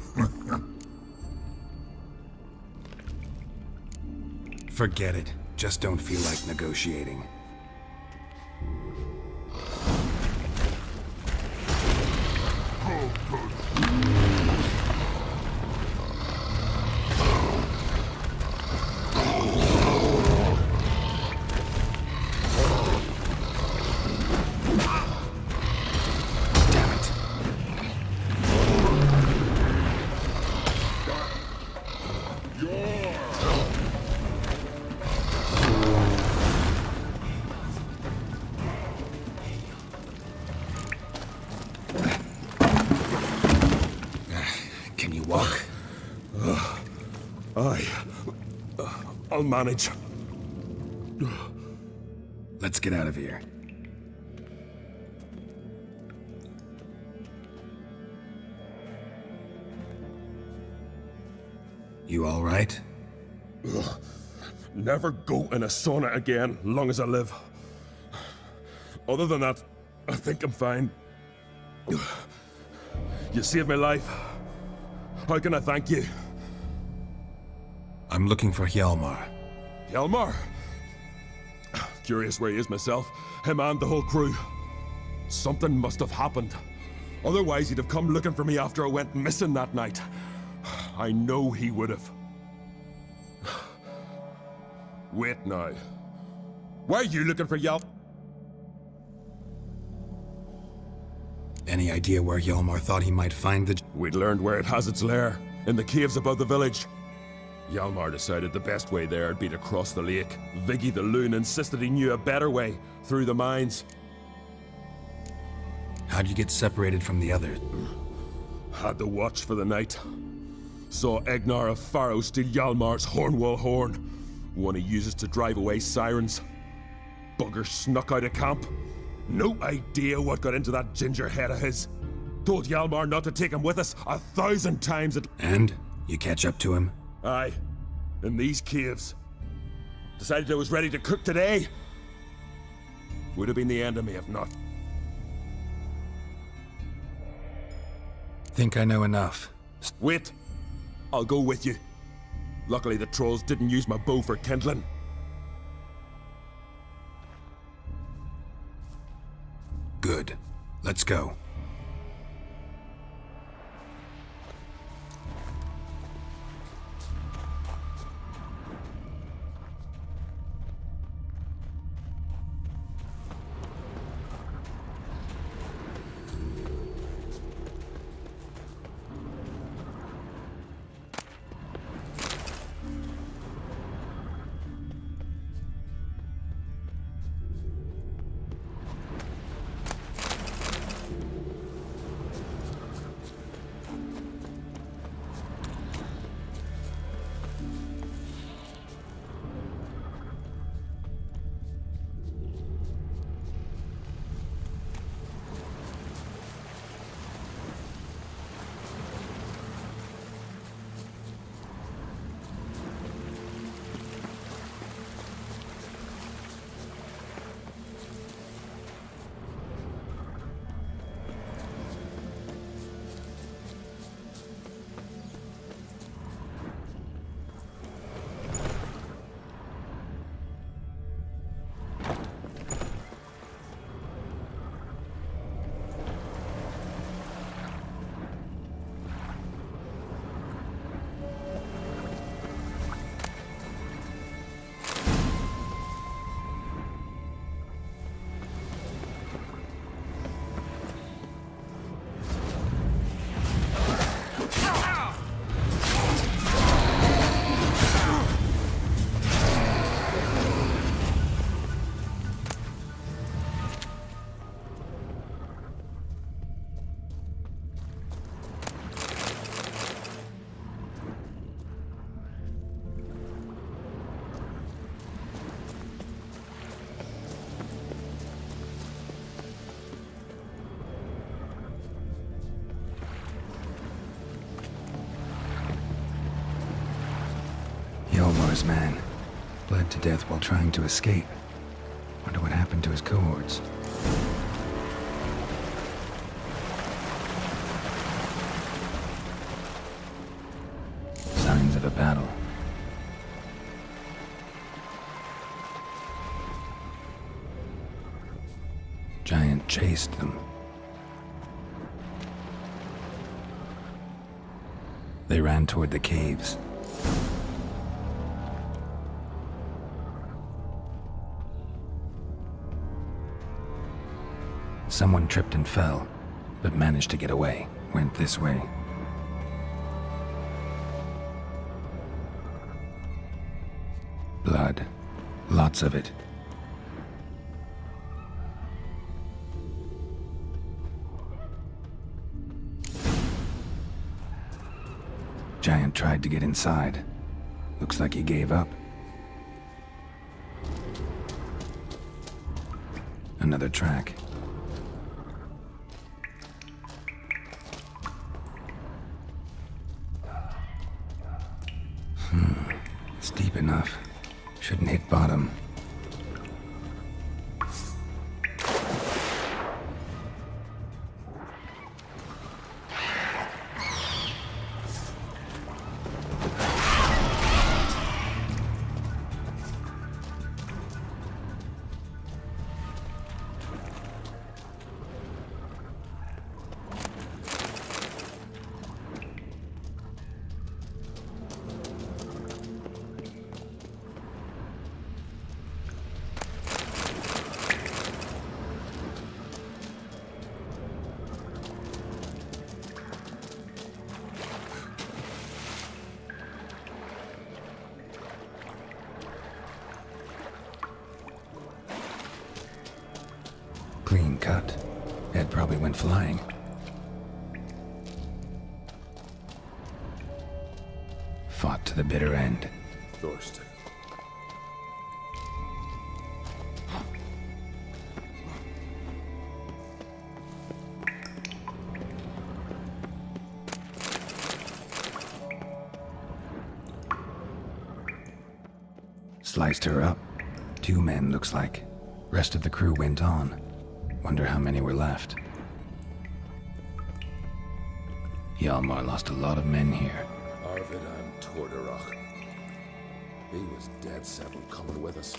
Forget it. Just don't feel like negotiating. I'll manage. Let's get out of here. You all right? Never go in a sauna again, long as I live. Other than that, I think I'm fine. You saved my life. How can I thank you? I'm looking for Hjalmar. Hjalmar? Curious where he is myself. Him and the whole crew. Something must have happened. Otherwise, he'd have come looking for me after I went missing that night. I know he would have. Wait now. Why are you looking for Hjalmar? Any idea where Hjalmar thought he might find the... We'd learned where it has its lair, in the caves above the village. Hjalmar decided the best way there would be to cross the lake. Viggy the loon insisted he knew a better way, through the mines. How'd you get separated from the others? Had to watch for the night. Saw Egnar of Faro steal Hjalmar's Hornwall horn, one he uses to drive away sirens. Bugger snuck out of camp. No idea what got into that ginger head of his. Told Hjalmar not to take him with us 1,000 times. And? You catch up to him? Aye. In these caves. Decided I was ready to cook today. Would have been the end of me if not. Think I know enough. Wait. I'll go with you. Luckily the trolls didn't use my bow for kindling. Good. Let's go. Hjalmar's man. Bled to death while trying to escape. Wonder what happened to his cohorts. Signs of a battle. Giant chased them. They ran toward the caves. Someone tripped and fell, but managed to get away. Went this way. Blood. Lots of it. Giant tried to get inside. Looks like he gave up. Another track. It's deep enough. Shouldn't hit bottom. Clean cut. Ed probably went flying. Fought to the bitter end. Thorsten. Sliced her up. 2 men, looks like. Rest of the crew went on. Wonder how many were left. Hjalmar lost a lot of men here. Arvid and Tordarach. He was dead set on coming with us.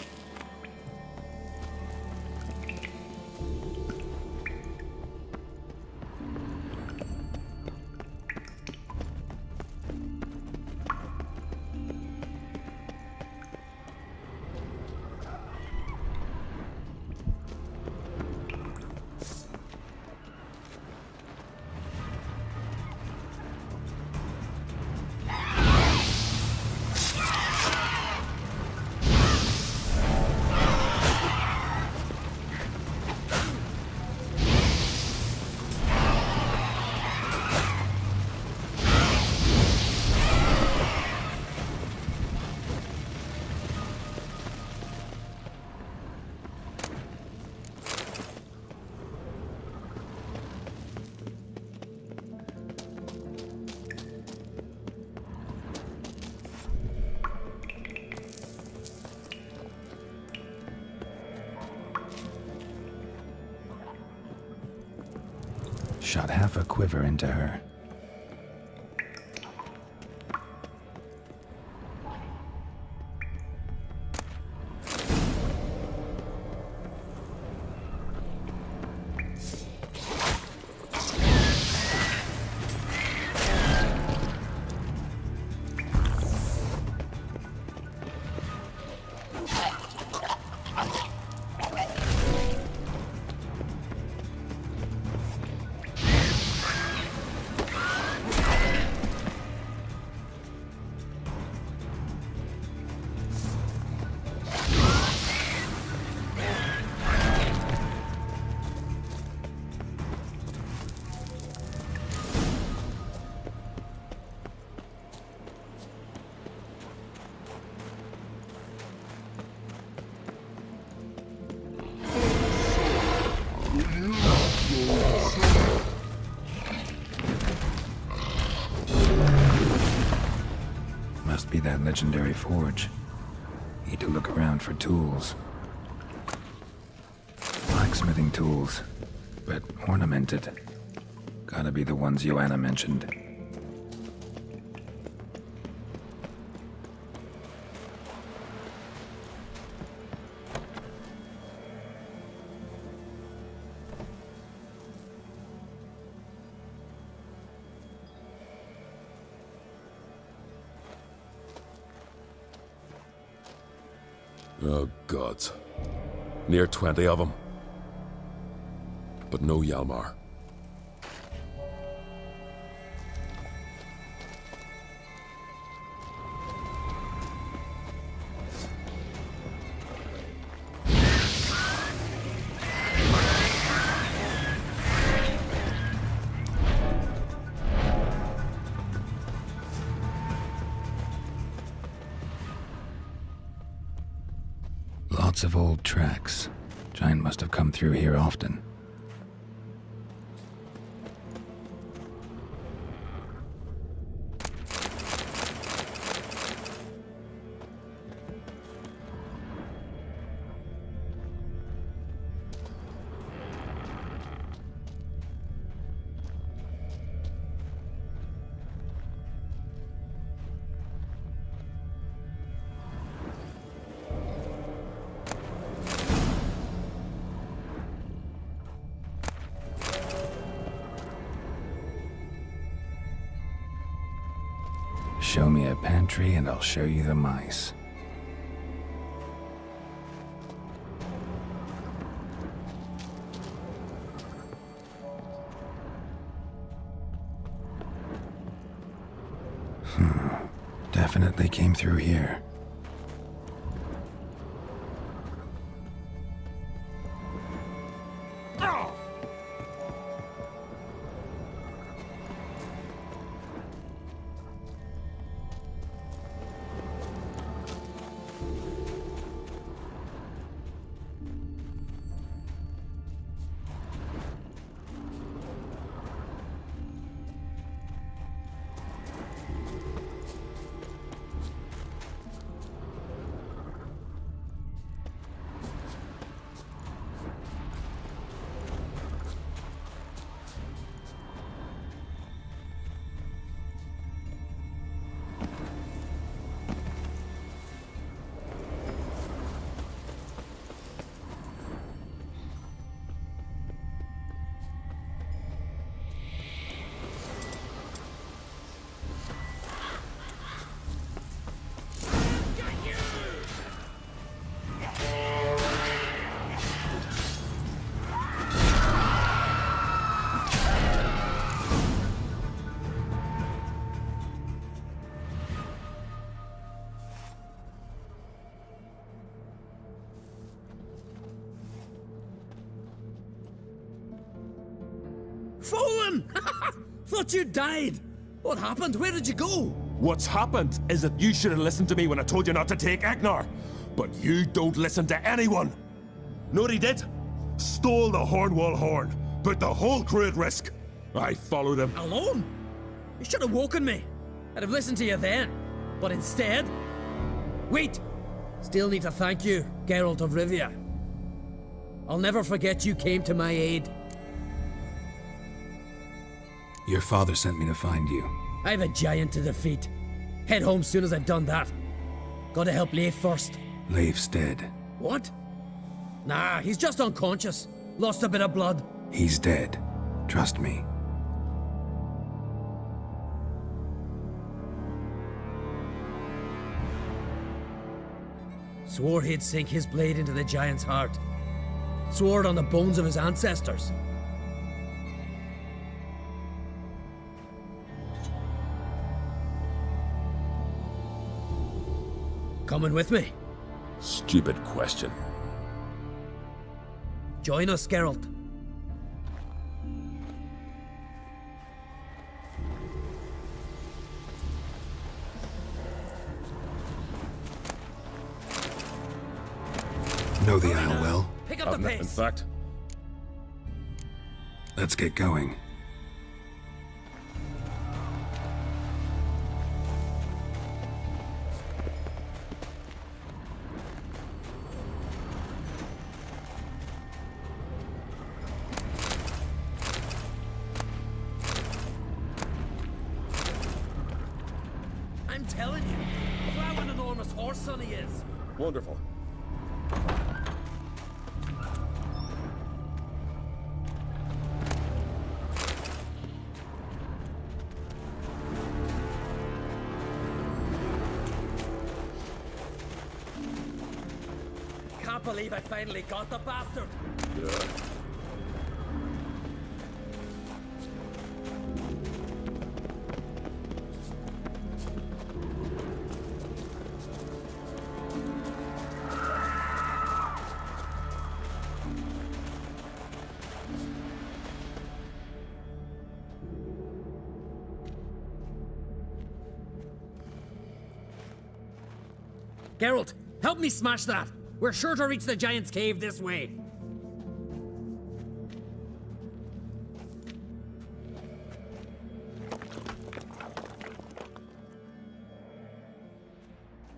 Shot half a quiver into her. Must be that legendary forge. Need to look around for tools. Blacksmithing tools, but ornamented. Gotta be the ones Joanna mentioned. Oh, gods. Near 20 of them. But no Hjalmar. Lots of old tracks. Giant must have come through here often. Show me a pantry and I'll show you the mice. Definitely came through here. Fallen! Thought you died! What happened? Where did you go? What's happened is that you should have listened to me when I told you not to take Agnar. But you don't listen to anyone. Know what he did? Stole the Hornwall horn. Put the whole crew at risk. I followed him. Alone? You should have woken me. I'd have listened to you then. But instead... Wait! Still need to thank you, Geralt of Rivia. I'll never forget you came to my aid. Your father sent me to find you. I've a giant to defeat. Head home soon as I've done that. Gotta help Leif first. Leif's dead. What? Nah, he's just unconscious. Lost a bit of blood. He's dead. Trust me. Swore he'd sink his blade into the giant's heart. Swore it on the bones of his ancestors. Coming with me? Stupid question. Join us, Geralt. Know the Isle well? Pick up the pace. In fact, Let's get going. I'm telling you, plow an enormous horse son he is. wonderful. Can't believe I finally got the bastard. Yeah. Geralt, help me smash that. We're sure to reach the giant's cave this way.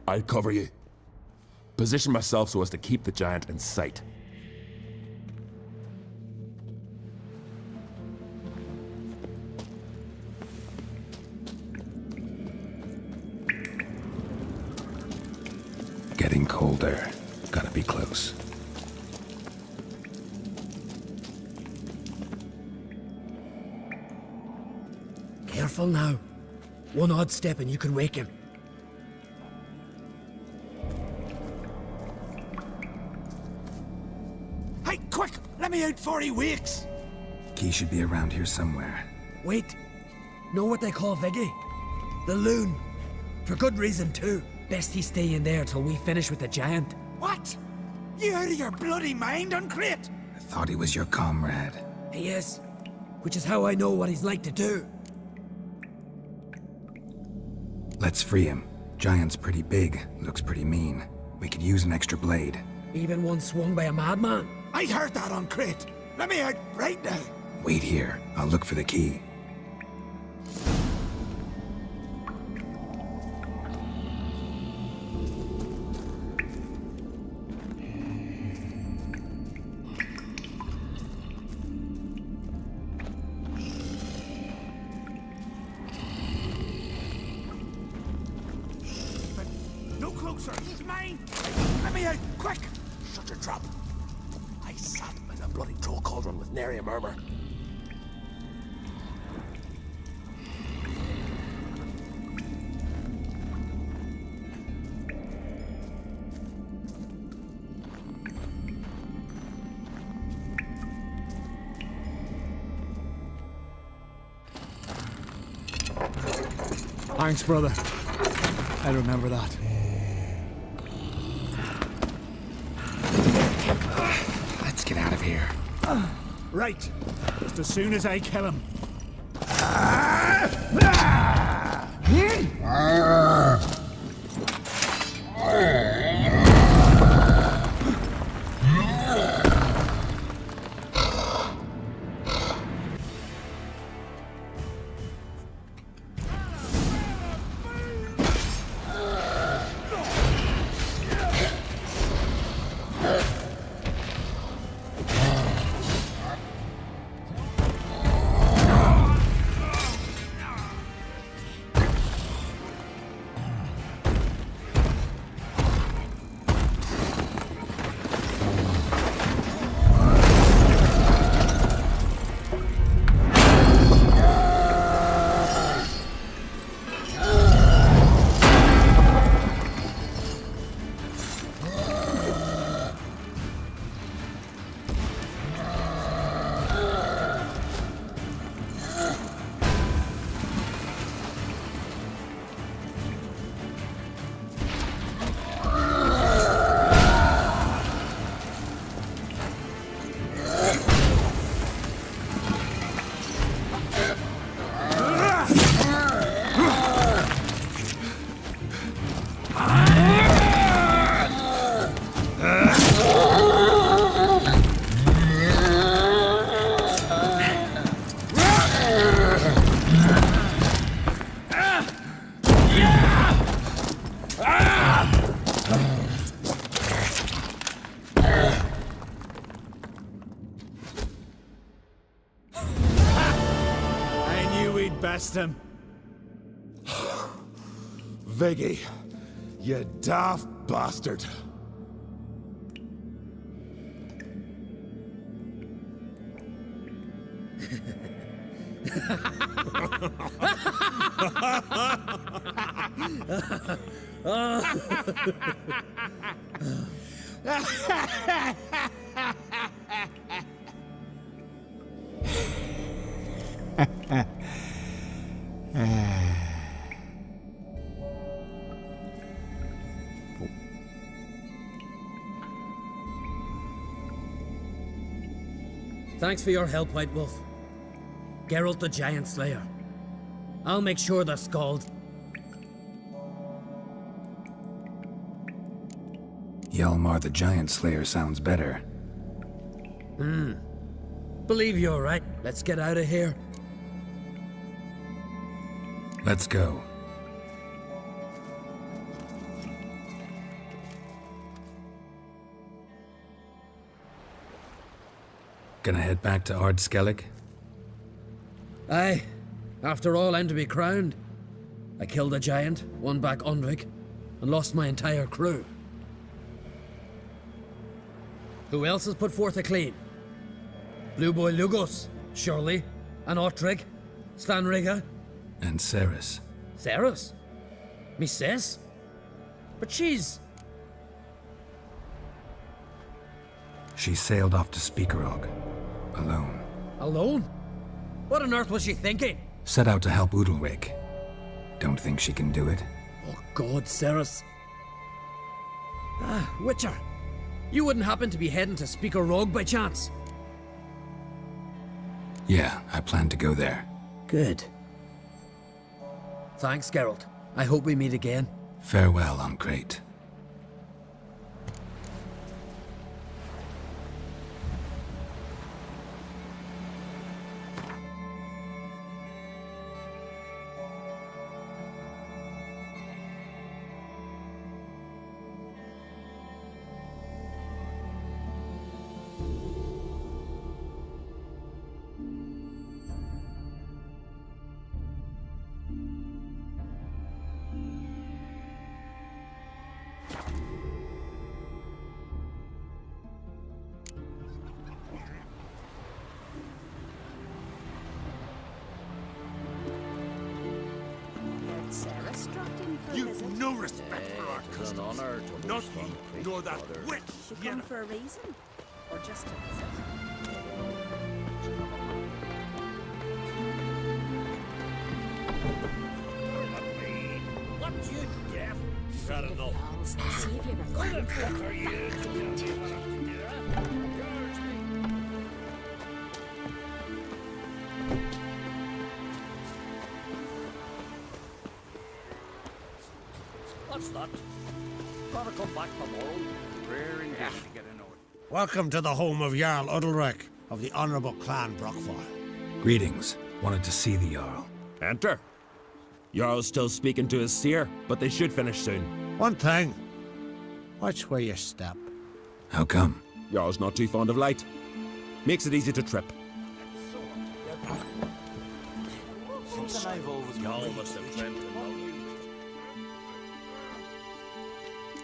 I'll cover you. Position myself so as to keep the giant in sight. Getting colder. Gotta be close. Careful now. One odd step and you can wake him. Hey, quick! Let me out before he wakes! Key should be around here somewhere. Wait. Know what they call Viggy? The loon. For good reason, too. Best he stay in there till we finish with the giant. What? You out of your bloody mind, Uncrate? I thought he was your comrade. He is. Which is how I know what he's like to do. Let's free him. Giant's pretty big, looks pretty mean. We could use an extra blade. Even one swung by a madman. I heard that, Uncrate. Let me out right now. Wait here. I'll look for the key. No closer. He's mine. Let me out, quick. Shut your trap. I sat in a bloody troll cauldron with nary a murmur. Thanks, brother. I remember that. Let's get out of here. Right. Just as soon as I kill him. Best him. Viggy, you daft bastard. Thanks for your help, White Wolf. Geralt the Giant Slayer. I'll make sure the Scald... Hjalmar the Giant Slayer sounds better. Believe you're right. Let's get out of here. Let's go. Gonna head back to Ardskellig? Aye. After all, I'm to be crowned. I killed a giant, won back Onvik, and lost my entire crew. Who else has put forth a claim? Blue Boy Lugos, surely, and Ottrig, Svanriga. And Ceres. Ceres? Me sis? But she's... She sailed off to Speakerog. Alone. alone? What on earth was she thinking? Set out to help Udalwig. Don't think she can do it? Oh God, Ceres. Ah, Witcher. You wouldn't happen to be heading to Speaker Rogue by chance? Yeah, I plan to go there. Good. Thanks, Geralt. I hope we meet again. Farewell, Uncrate. You've no respect for our customs. Not me, nor that witch. She come for a reason, or just to visit? What you deaf? Got enough. See if you're Who the fuck are you? What's that? Gotta come back tomorrow. Rare indeed to get a note. Welcome to the home of Jarl Udalric of the Honourable Clan Brockfar. Greetings. Wanted to see the Jarl. Enter. Jarl's still speaking to his seer, but they should finish soon. One thing. Watch where you step. How come? Jarl's not too fond of light. Makes it easy to trip. Jarl must have dreamt of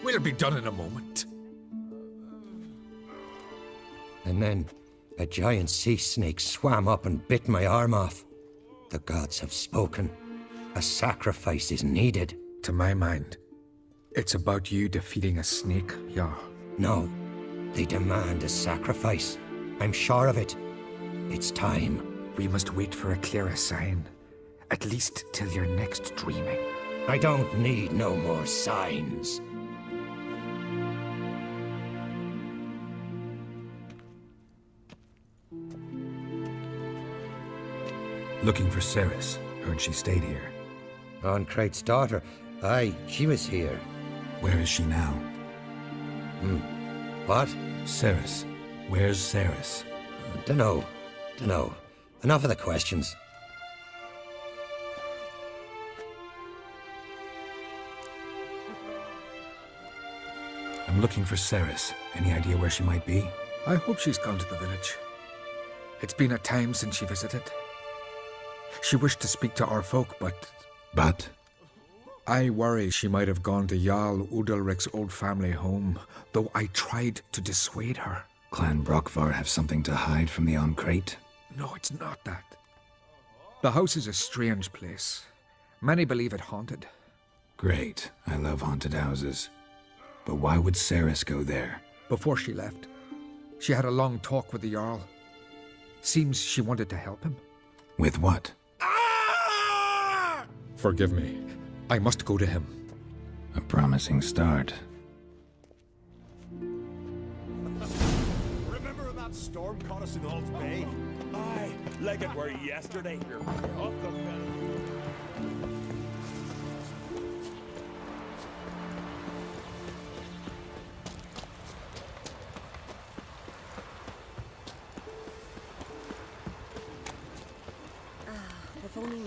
We'll be done in a moment. And then a giant sea snake swam up and bit my arm off. The gods have spoken. A sacrifice is needed. To my mind, it's about you defeating a snake, Jarl. No, they demand a sacrifice. I'm sure of it. It's time. We must wait for a clearer sign. At least till your next dreaming. I don't need no more signs. Looking for Ceres. Heard she stayed here. Oncrate's daughter. Aye, she was here. Where is she now? What? Ceres. Where's Ceres? Dunno. Enough of the questions. I'm looking for Ceres. Any idea where she might be? I hope she's gone to the village. It's been a time since she visited. She wished to speak to our folk, but... But? I worry she might have gone to Jarl Udalric's old family home, though I tried to dissuade her. Clan Brockvar have something to hide from the Oncrate? No, it's not that. The house is a strange place. Many believe it haunted. Great. I love haunted houses. But why would Ceres go there? Before she left, she had a long talk with the Jarl. Seems she wanted to help him. With what? Forgive me. I must go to him. A promising start. Remember that storm caught us in Ald's Bay? Aye, like it were yesterday. Off the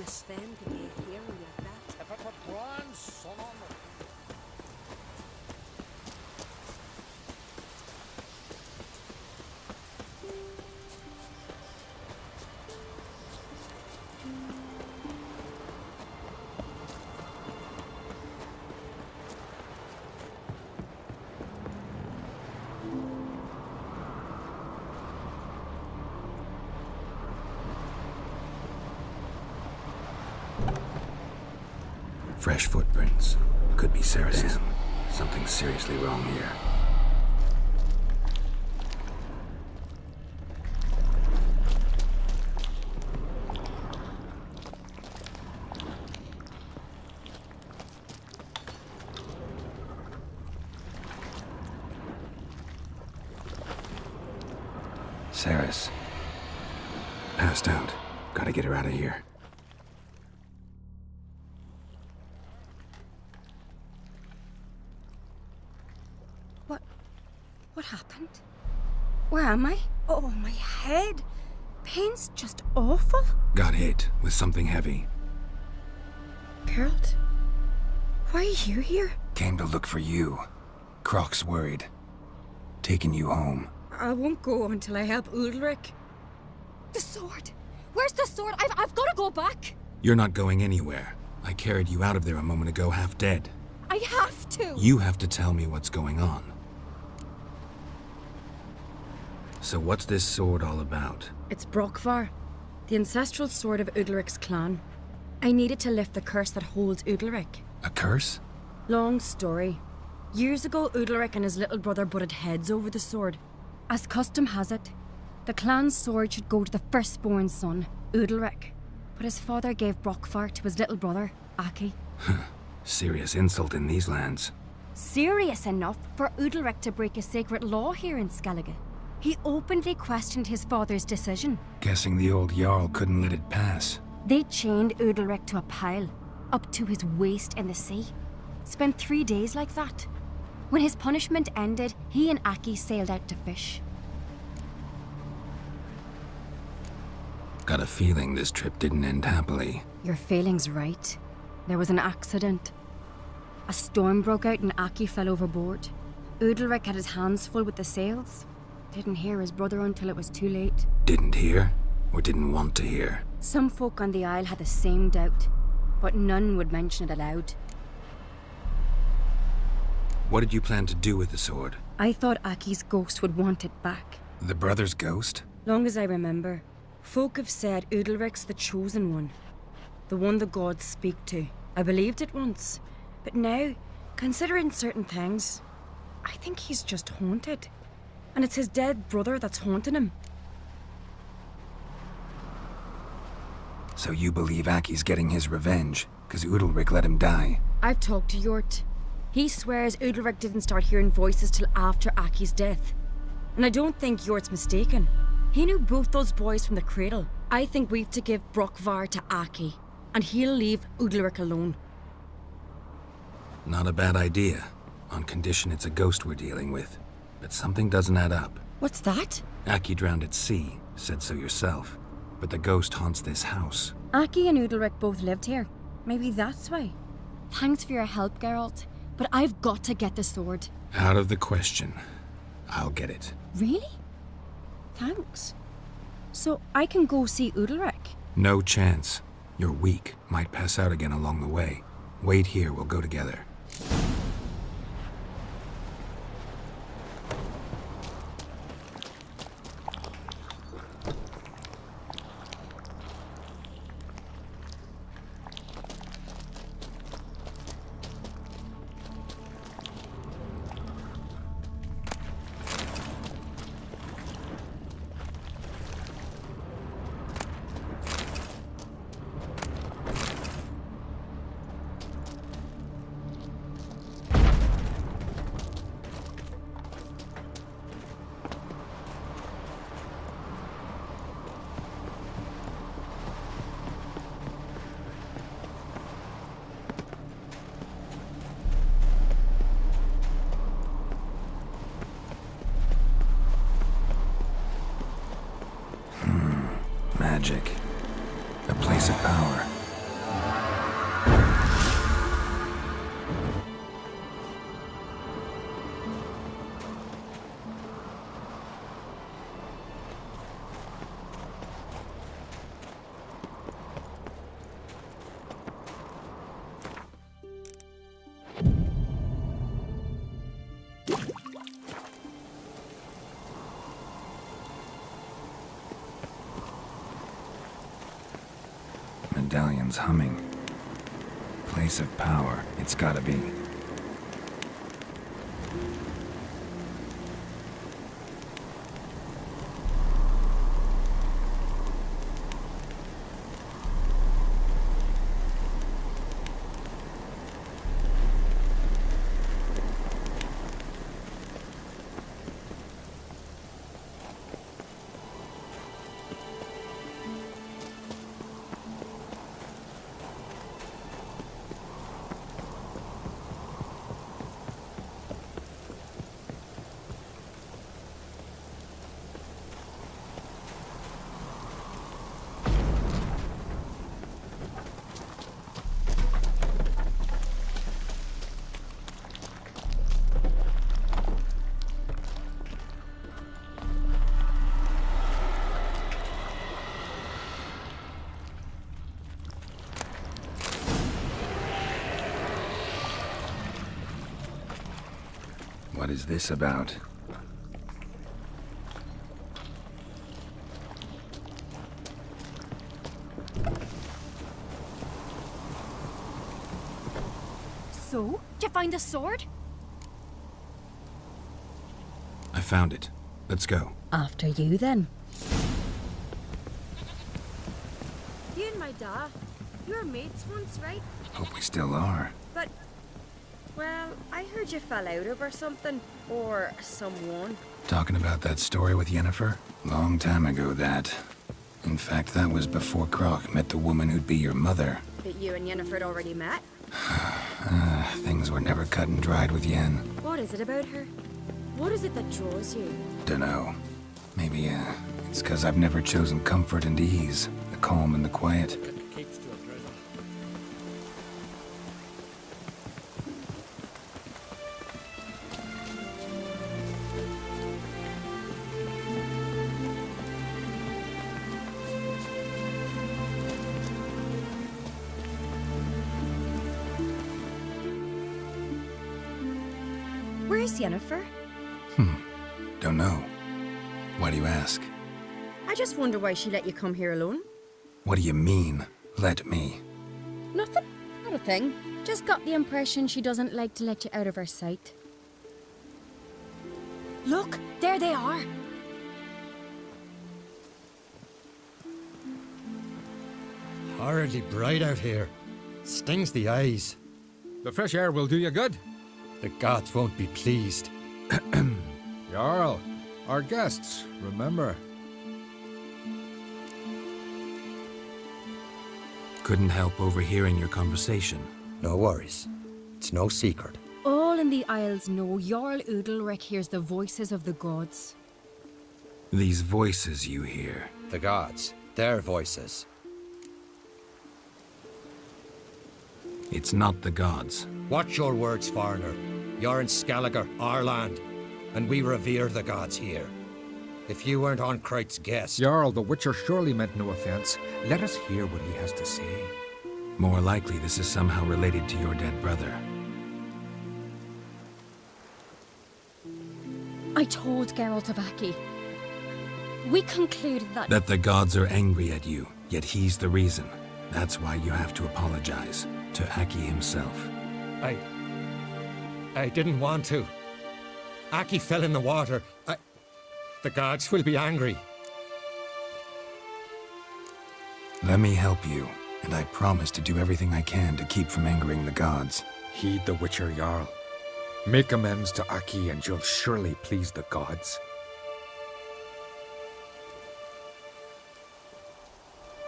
a Sven to be a hero like that. If it were planned, son on me. Fresh footprints. Could be Saracen. Something seriously wrong here. Saris. Passed out. Gotta get her out of here. What happened? Where am I? Oh, my head. Pain's just awful. Got hit with something heavy. Geralt? Why are you here? Came to look for you. Croc's worried. Taking you home. I won't go until I help Ulrich. The sword! Where's the sword? I've got to go back! You're not going anywhere. I carried you out of there a moment ago half dead. I have to! You have to tell me what's going on. So what's this sword all about? It's Brokvar, the ancestral sword of Udalric's clan. I needed to lift the curse that holds Udalric. A curse? Long story. Years ago, Udalric and his little brother butted heads over the sword. As custom has it, the clan's sword should go to the firstborn son, Udalric. But his father gave Brokvar to his little brother, Aki. Serious insult in these lands. Serious enough for Udalric to break a sacred law here in Skellige. He openly questioned his father's decision. Guessing the old Jarl couldn't let it pass. They chained Udalric to a pile, up to his waist in the sea. Spent 3 days like that. When his punishment ended, he and Aki sailed out to fish. Got a feeling this trip didn't end happily. Your feeling's right. There was an accident. A storm broke out and Aki fell overboard. Udalric had his hands full with the sails. Didn't hear his brother until it was too late. Didn't hear? Or didn't want to hear? Some folk on the Isle had the same doubt, but none would mention it aloud. What did you plan to do with the sword? I thought Aki's ghost would want it back. The brother's ghost? Long as I remember, folk have said Udalric's the chosen one. The one the gods speak to. I believed it once, but now, considering certain things, I think he's just haunted. And it's his dead brother that's haunting him. So you believe Aki's getting his revenge, because Udalric let him die? I've talked to Jort. He swears Udalric didn't start hearing voices till after Aki's death. And I don't think Jort's mistaken. He knew both those boys from the cradle. I think we've to give Brokvar to Aki, and he'll leave Udalric alone. Not a bad idea, on condition it's a ghost we're dealing with. But something doesn't add up. What's that? Aki drowned at sea, said so yourself. But the ghost haunts this house. Aki and Udalric both lived here. Maybe that's why. Thanks for your help, Geralt. But I've got to get the sword. Out of the question. I'll get it. Really? Thanks. So I can go see Udalric? No chance. You're weak. Might pass out again along the way. Wait here, we'll go together. Magic. A place of power. medallion's humming. Place of power, it's gotta be. What is this about? So, did you find the sword? I found it. Let's go. After you, then. You and my dad, you were mates once, right? Hope we still are. But, well, I heard you fell out over something. Or someone. Talking about that story with Yennefer? Long time ago, that. In fact, that was before Croc met the woman who'd be your mother. That you and Yennefer had already met? Things were never cut and dried with Yen. What is it about her? What is it that draws you? Dunno. Maybe, it's 'cause I've never chosen comfort and ease, the calm and the quiet. Where's Yennefer? Don't know. Why do you ask? I just wonder why she let you come here alone. What do you mean, let me? Nothing. Not a thing. Just got the impression she doesn't like to let you out of her sight. Look, there they are. Horridly bright out here. Stings the eyes. The fresh air will do you good. The gods won't be pleased. Jarl, our guests, remember. Couldn't help overhearing your conversation. No worries. It's no secret. All in the Isles know Jarl Udalric hears the voices of the gods. These voices you hear. The gods. Their voices. It's not the gods. Watch your words, foreigner. You're in Skelliger, our land, and we revere the gods here. If you weren't on Kreit's guest... Jarl, the Witcher surely meant no offense. Let us hear what he has to say. More likely this is somehow related to your dead brother. I told Geralt of Aki. We concluded that... That the gods are angry at you, yet he's the reason. That's why you have to apologize. To Aki himself. I didn't want to. Aki fell in the water. The gods will be angry. Let me help you, and I promise to do everything I can to keep from angering the gods. Heed the Witcher, Jarl. Make amends to Aki and you'll surely please the gods.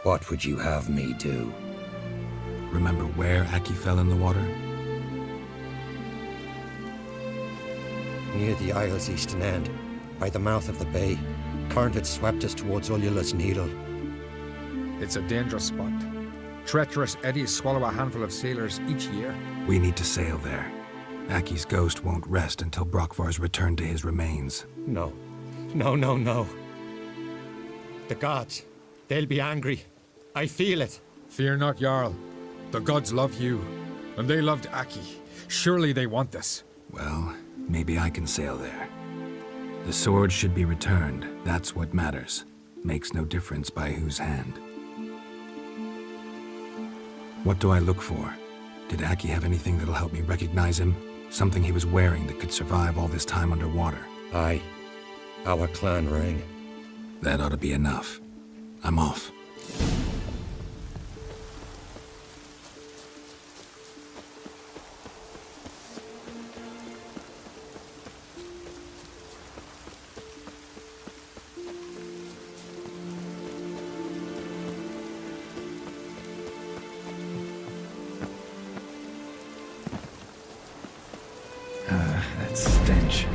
What would you have me do? Remember where Aki fell in the water? Near the Isle's eastern end, by the mouth of the bay. Current had swept us towards Ullula's Needle. It's a dangerous spot. Treacherous eddies swallow a handful of sailors each year. We need to sail there. Aki's ghost won't rest until Brokvar's returned to his remains. No. No. The gods, they'll be angry. I feel it. Fear not, Jarl. The gods love you, and they loved Aki. Surely they want this. Well, maybe I can sail there. The sword should be returned. That's what matters. Makes no difference by whose hand. What do I look for? Did Aki have anything that'll help me recognize him? Something he was wearing that could survive all this time underwater? Aye. Our clan ring. That ought to be enough. I'm off. That stench.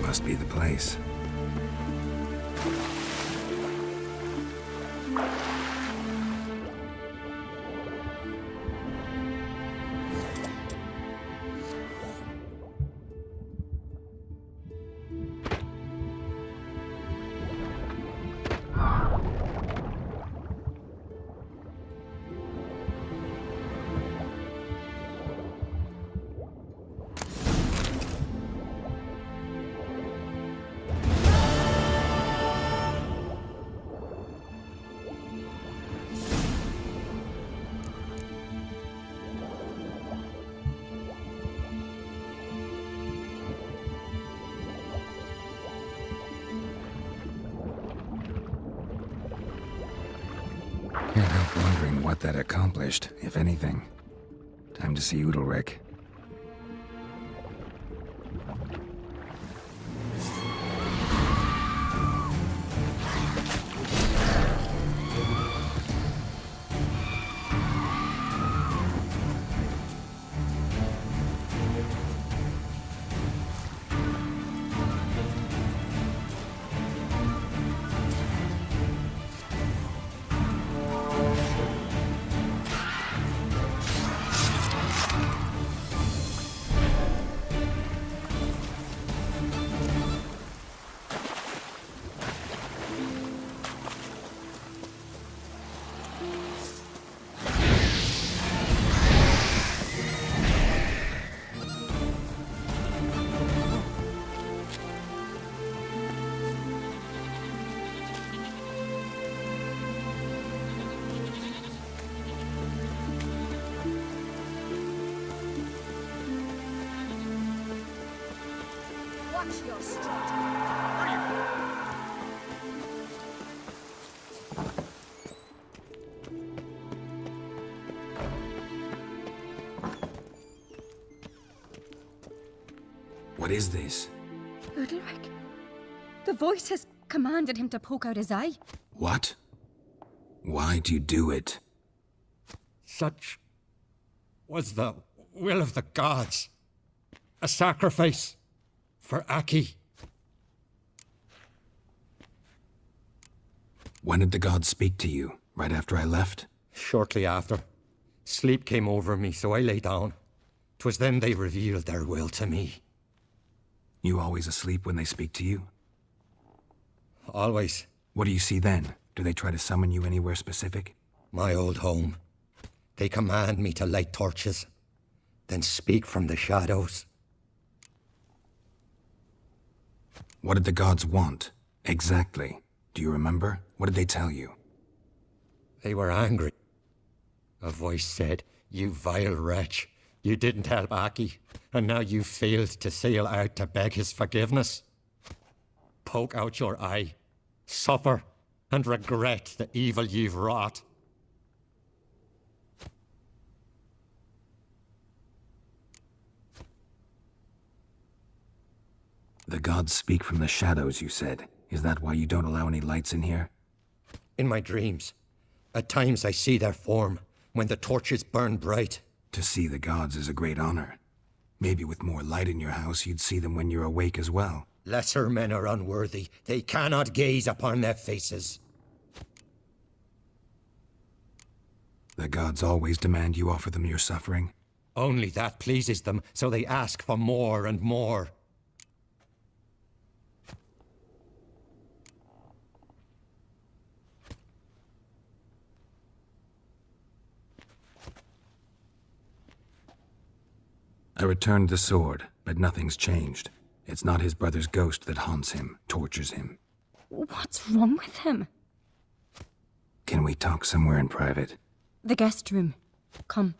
Must be the place. Can't help wondering what that accomplished, if anything. Time to see Udalric. Watch your stride. What is this? Udalric. The voice has commanded him to poke out his eye. What? Why'd you do it? Such was the will of the gods. A sacrifice for Aki. When did the gods speak to you? Right after I left? Shortly after. Sleep came over me, so I lay down. 'Twas then they revealed their will to me. You always asleep when they speak to you? Always. What do you see then? Do they try to summon you anywhere specific? My old home. They command me to light torches, then speak from the shadows. What did the gods want? Exactly. Do you remember? What did they tell you? They were angry. A voice said, "You vile wretch. You didn't help Aki, and now you failed to sail out to beg his forgiveness. Poke out your eye, suffer, and regret the evil you've wrought." The gods speak from the shadows, you said. Is that why you don't allow any lights in here? In my dreams, at times I see their form when the torches burn bright. To see the gods is a great honor. Maybe with more light in your house, you'd see them when you're awake as well. Lesser men are unworthy. They cannot gaze upon their faces. The gods always demand you offer them your suffering? Only that pleases them, so they ask for more and more. I returned the sword, but nothing's changed. It's not his brother's ghost that haunts him, tortures him. What's wrong with him? Can we talk somewhere in private? The guest room. Come.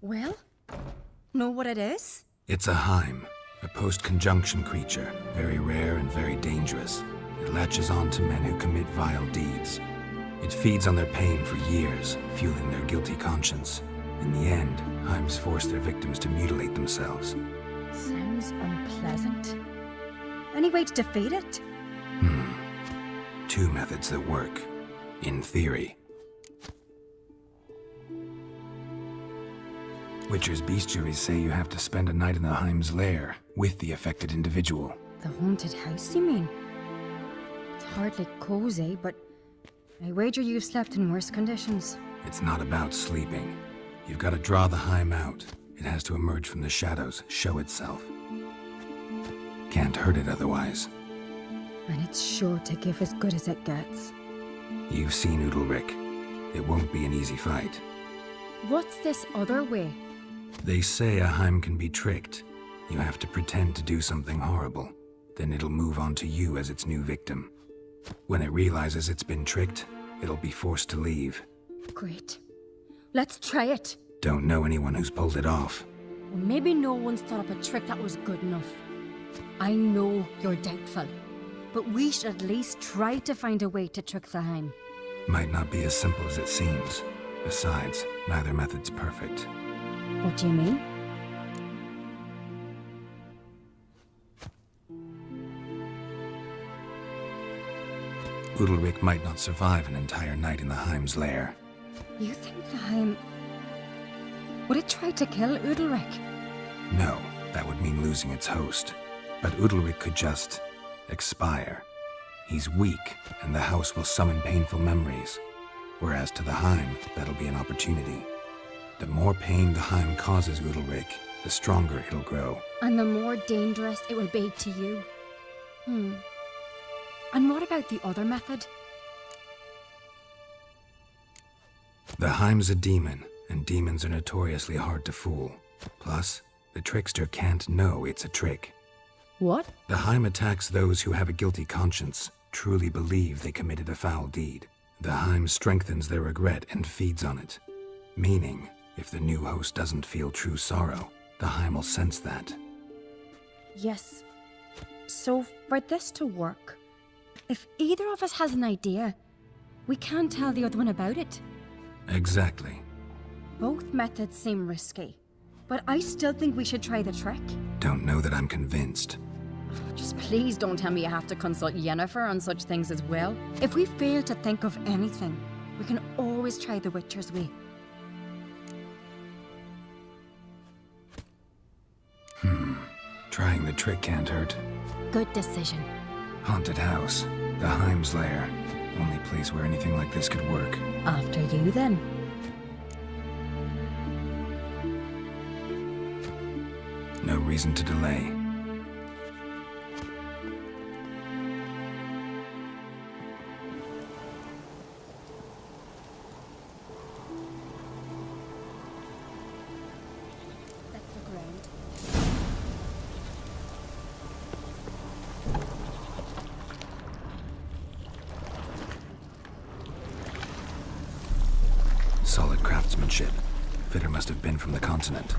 Well, know what it is? It's a Heim, a post-conjunction creature, very rare and very dangerous. It latches on to men who commit vile deeds. It feeds on their pain for years, fueling their guilty conscience. In the end, Heims force their victims to mutilate themselves. Sounds unpleasant. Any way to defeat it? Two methods that work. In theory. Witcher's bestiaries say you have to spend a night in the Heim's lair with the affected individual. The haunted house, you mean? It's hardly cozy, but I wager you've slept in worse conditions. It's not about sleeping. You've got to draw the Heim out. It has to emerge from the shadows, show itself. Can't hurt it otherwise. And it's sure to give as good as it gets. You've seen Udalric. It won't be an easy fight. What's this other way? They say a Heim can be tricked. You have to pretend to do something horrible. Then it'll move on to you as its new victim. When it realizes it's been tricked, it'll be forced to leave. Great. Let's try it. Don't know anyone who's pulled it off. Well, maybe no one's thought up a trick that was good enough. I know you're doubtful, but we should at least try to find a way to trick the Heim. Might not be as simple as it seems. Besides, neither method's perfect. What do you mean? Udalric might not survive an entire night in the Heim's lair. You think the Heim... Would it try to kill Udalric? No, that would mean losing its host. But Udalric could just... expire. He's weak, and the house will summon painful memories. Whereas to the Heim, that'll be an opportunity. The more pain the Heim causes Udalric, the stronger it'll grow. And the more dangerous it will be to you. And what about the other method? The Heim's a demon, and demons are notoriously hard to fool. Plus, the trickster can't know it's a trick. What? The Heim attacks those who have a guilty conscience, truly believe they committed a foul deed. The Heim strengthens their regret and feeds on it. Meaning, if the new host doesn't feel true sorrow, the Heim will sense that. Yes. So, for this to work, if either of us has an idea, we can't tell the other one about it. Exactly. Both methods seem risky, but I still think we should try the trick. Don't know that I'm convinced. Just please don't tell me you have to consult Yennefer on such things as well. If we fail to think of anything, we can always try the Witcher's way. Trying the trick can't hurt. Good decision. Haunted house. The Heim's lair. Only place where anything like this could work. After you, then. No reason to delay. Solid craftsmanship. Fitter must have been from the continent.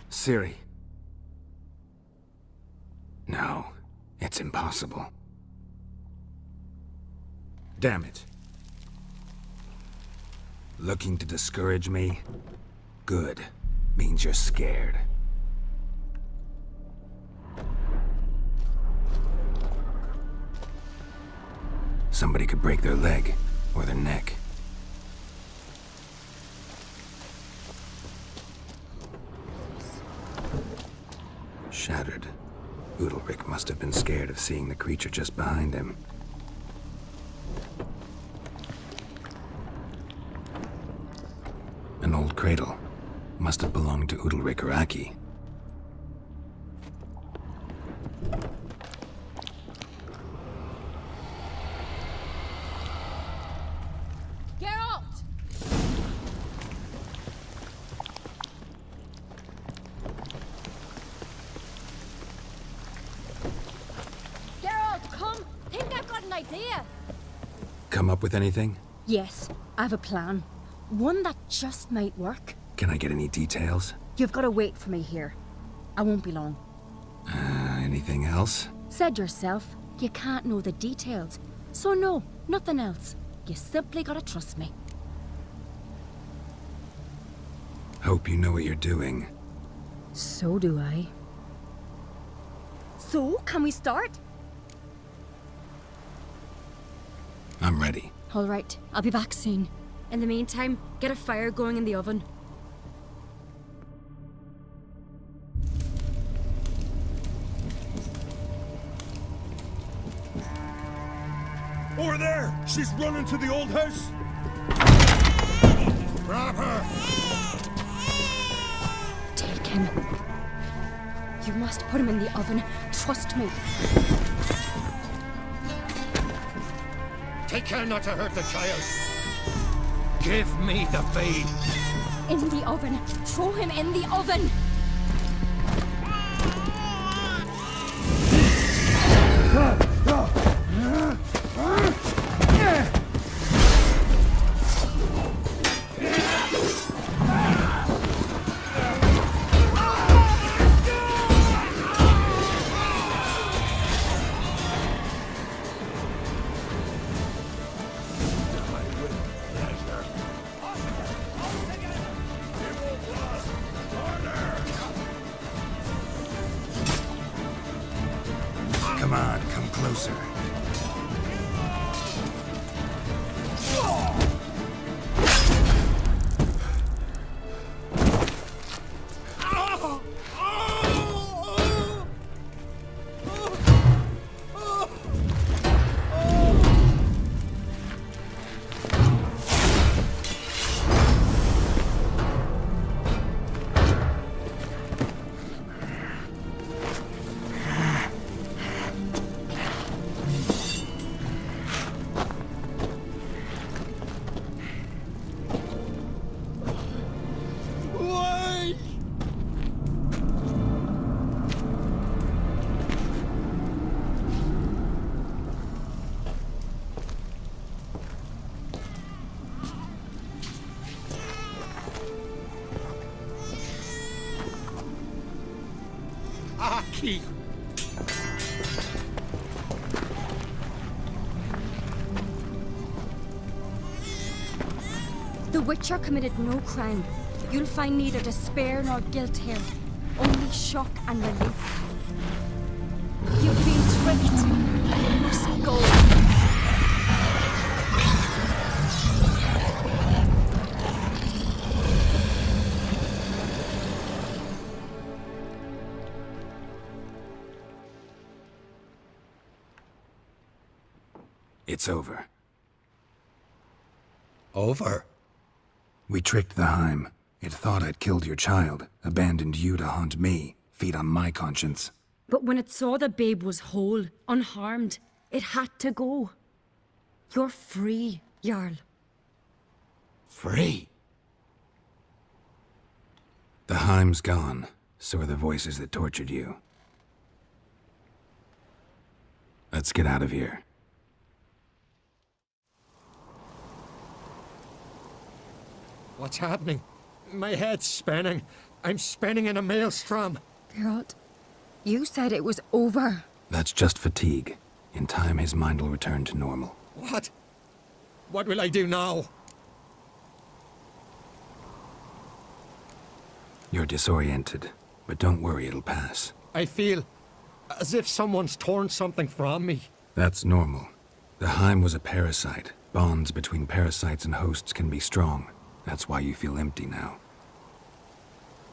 Ciri. No, it's impossible. Damn it. Looking to discourage me? Good. Means you're scared. Somebody could break their leg or their neck. Shattered. Udalric must have been scared of seeing the creature just behind him. An old cradle. Must have belonged to Udalric or Aki. Geralt! Geralt, come! Think I've got an idea! Come up with anything? Yes, I have a plan. One that just might work. Can I get any details? You've got to wait for me here. I won't be long. Anything else? Said yourself, you can't know the details. So no, nothing else. You simply gotta trust me. Hope you know what you're doing. So do I. So, can we start? I'm ready. All right, I'll be back soon. In the meantime, get a fire going in the oven. Over there! She's running to the old house! Grab her! Take him. You must put him in the oven. Trust me. Take care not to hurt the child. Give me the babe. In the oven. Throw him in the oven. Come on, come closer. Aki! The Witcher committed no crime. You'll find neither despair nor guilt here. Only shock and relief. You've been tricked. You must go. It's over. Over? We tricked the Heim. It thought I'd killed your child, abandoned you to haunt me, feed on my conscience. But when it saw the babe was whole, unharmed, it had to go. You're free, Jarl. Free? The Heim's gone, so are the voices that tortured you. Let's get out of here. What's happening? My head's spinning. I'm spinning in a maelstrom. Geralt, you said it was over. That's just fatigue. In time, his mind will return to normal. What? What will I do now? You're disoriented, but don't worry, it'll pass. I feel as if someone's torn something from me. That's normal. The Heim was a parasite. Bonds between parasites and hosts can be strong. That's why you feel empty now.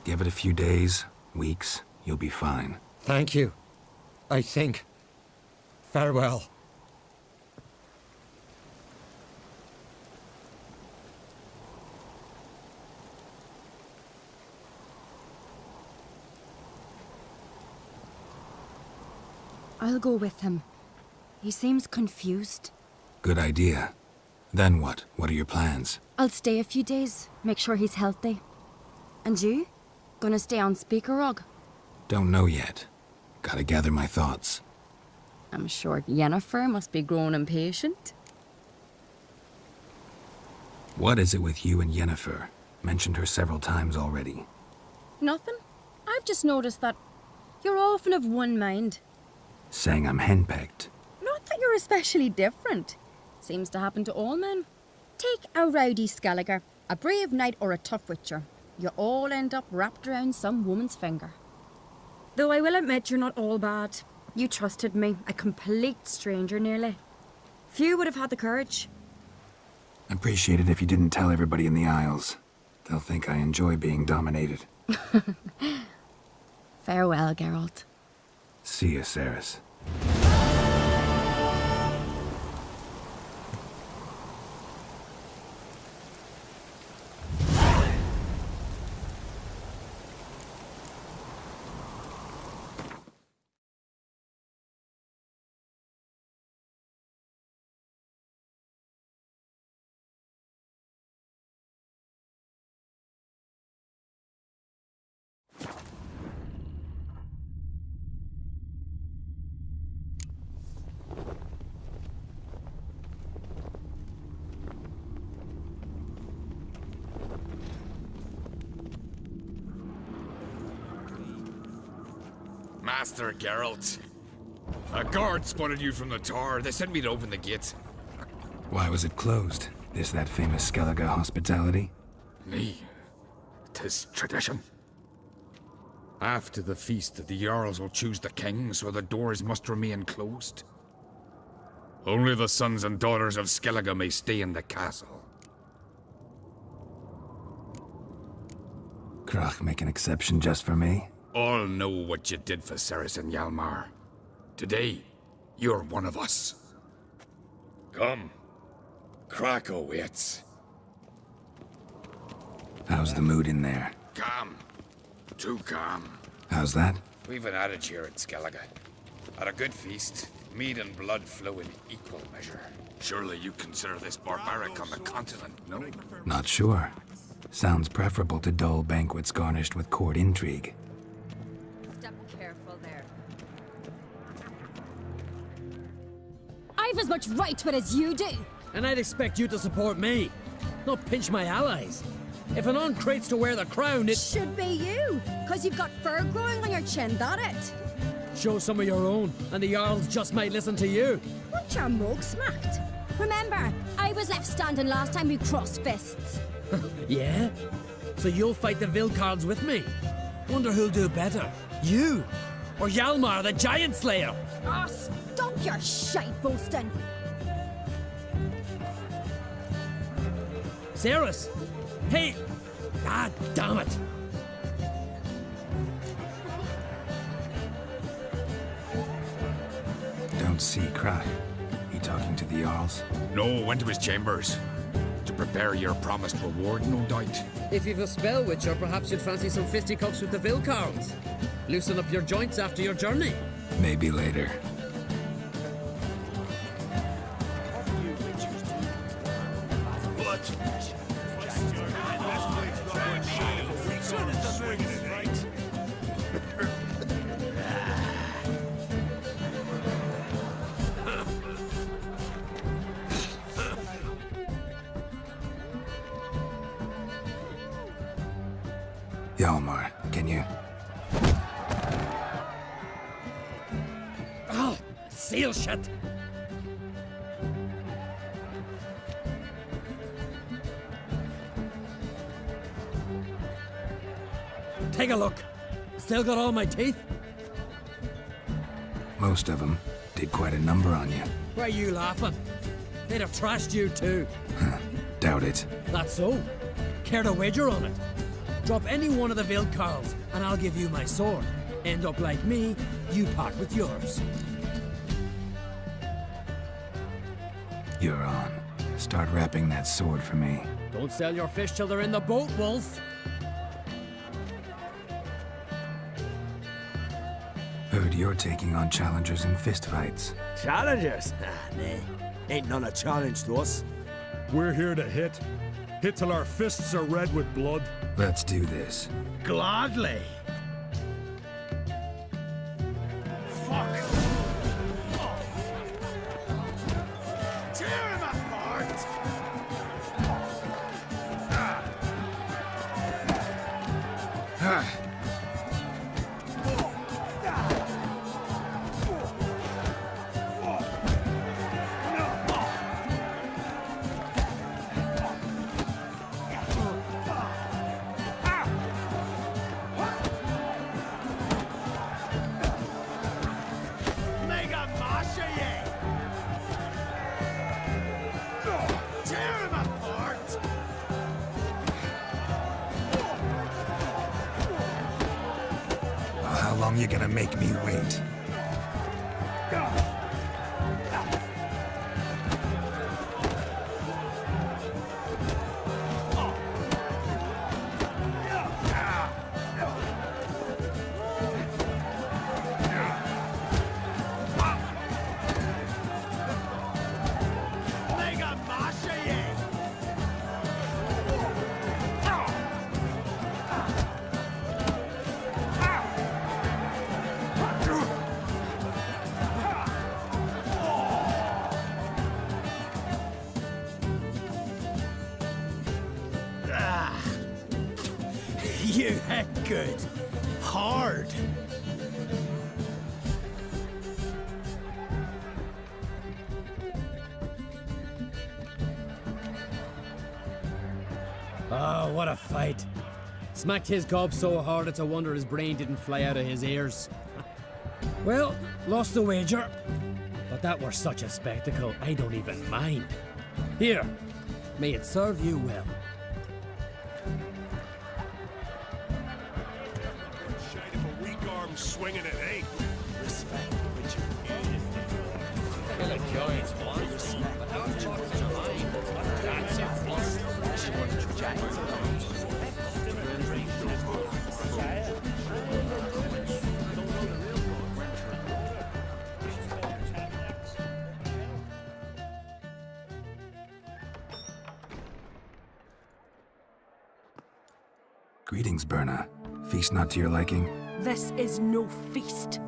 Give it a few days, weeks, you'll be fine. Thank you. I think. Farewell. I'll go with him. He seems confused. Good idea. Then what? What are your plans? I'll stay a few days, make sure he's healthy. And you? Gonna stay on Speaker Rog? Don't know yet. Gotta gather my thoughts. I'm sure Yennefer must be growing impatient. What is it with you and Yennefer? Mentioned her several times already. Nothing. I've just noticed that you're often of one mind. Saying I'm henpecked. Not that you're especially different. Seems to happen to all men. Take a rowdy Skelliger, a brave knight or a tough witcher. You all end up wrapped around some woman's finger. Though I will admit you're not all bad. You trusted me, a complete stranger nearly. Few would have had the courage. Appreciate it if you didn't tell everybody in the Isles. They'll think I enjoy being dominated. Farewell, Geralt. See you, Ceres. Master Geralt. A guard spotted you from the tower. They sent me to open the gate. Why was it closed? Is that famous Skellige hospitality? Me. 'Tis tradition. After the feast, the Jarls will choose the king, so the doors must remain closed. Only the sons and daughters of Skellige may stay in the castle. Krach make an exception just for me? All know what you did for Ceres and Hjalmar. Today, you're one of us. Come. Krach awaits. How's the mood in there? Calm. Too calm. How's that? We've an adage here at Skellige. At a good feast, mead and blood flow in equal measure. Surely you consider this barbaric on the continent, no? Not sure. Sounds preferable to dull banquets garnished with court intrigue. Step careful there. I've as much right to it as you do. And I'd expect you to support me, not pinch my allies. If an uncrate's to wear the crown, it should be you, because you've got fur growing on your chin, that it? Show some of your own, and the Jarls just might listen to you. Want your mug smacked? Remember, I was left standing last time we crossed fists. Yeah? So you'll fight the Vilcards with me? Wonder who'll do better, you or Hjalmar the Giant Slayer? Oh, stop your shite boasting. Ceres! Hey! Ah, damn it! Don't see Krach. He talking to the Jarls? No, went to his chambers. To prepare your promised reward, no doubt. If you've a spell witcher, perhaps you'd fancy some fisticuffs with the Vilcards. Loosen up your joints after your journey. Maybe later. Hjalmar, can you? Oh, seal shut! Take a look. Still got all my teeth? Most of them. Did quite a number on you. Why are you laughing? they'd have trashed you too. Doubt it. That's so. Care to wager on it? Drop any one of the Veiled Carls, and I'll give you my sword. End up like me, you part with yours. You're on. Start wrapping that sword for me. Don't sell your fish till they're in the boat, Wolf. Heard you're taking on challengers in fistfights. Challengers? Ah, nah. Ain't none a challenge to us. We're here to hit. Hit till our fists are red with blood. Let's do this. Gladly. Fuck. Tear him apart. Mega Masha, yeah. Tear him apart. Well, how long you gonna make me wait? Mega Masha, yeah. Ah. You heck good. Hard. Oh, what a fight. Smacked his gob so hard it's a wonder his brain didn't fly out of his ears. Well, lost the wager. But that were such a spectacle, I don't even mind. Here, may it serve you well. Shite if a weak arm swinging it, eh? Respect, Richard. Kill a giant's one. But how much are mine? That's it. Greetings, Berna. Feast not to your liking? This is no feast.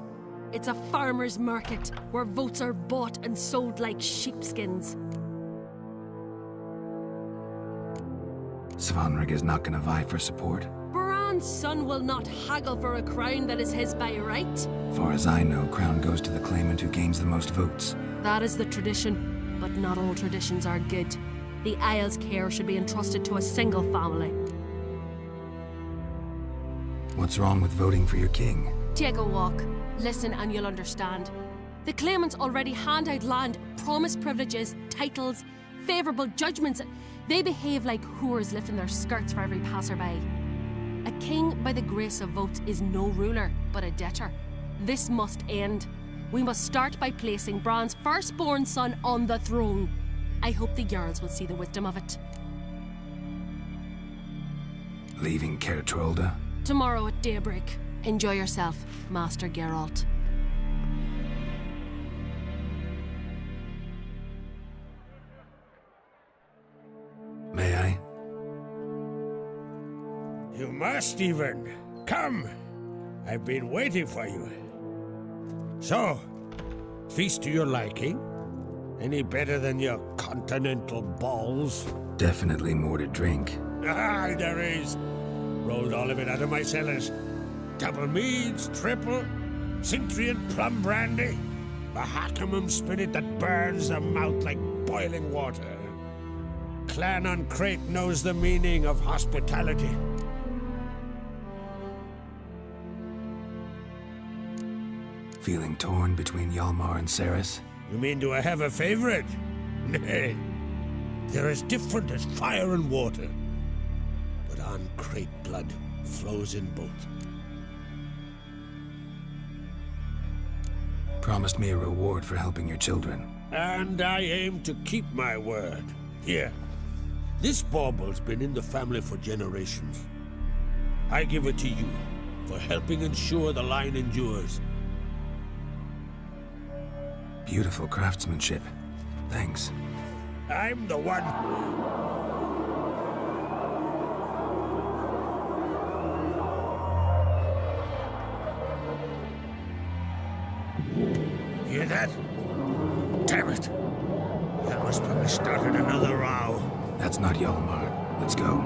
It's a farmer's market where votes are bought and sold like sheepskins. Svanrig is not gonna vie for support. Bran's son will not haggle for a crown that is his by right. Far as I know, crown goes to the claimant who gains the most votes. That is the tradition, but not all traditions are good. The Isle's care should be entrusted to a single family. What's wrong with voting for your king? Take a walk. Listen and you'll understand. The claimants already hand out land, promise privileges, titles, favourable judgments. They behave like whores lifting their skirts for every passerby. A king by the grace of votes is no ruler, but a debtor. This must end. We must start by placing Bran's firstborn son on the throne. I hope the Jarls will see the wisdom of it. Leaving Caer Trolda? Tomorrow at daybreak. Enjoy yourself, Master Geralt. May I? You must even. Come. I've been waiting for you. So, feast to your liking? Any better than your continental balls? Definitely more to drink. Ah, there is. Rolled all of it out of my cellars. Double meads, triple, Cintrian plum brandy, Mahakimum spirit that burns the mouth like boiling water. Clan on Crate knows the meaning of hospitality. Feeling torn between Hjalmar and Ceres? You mean do I have a favorite? Nay, they're as different as fire and water. But on Crate blood flows in both. Promised me a reward for helping your children. And I aim to keep my word. Here, this bauble's been in the family for generations. I give it to you for helping ensure the line endures. Beautiful craftsmanship. Thanks. I'm the one. Hear that? Damn it! That must probably started another row. That's not Hjalmar. Let's go.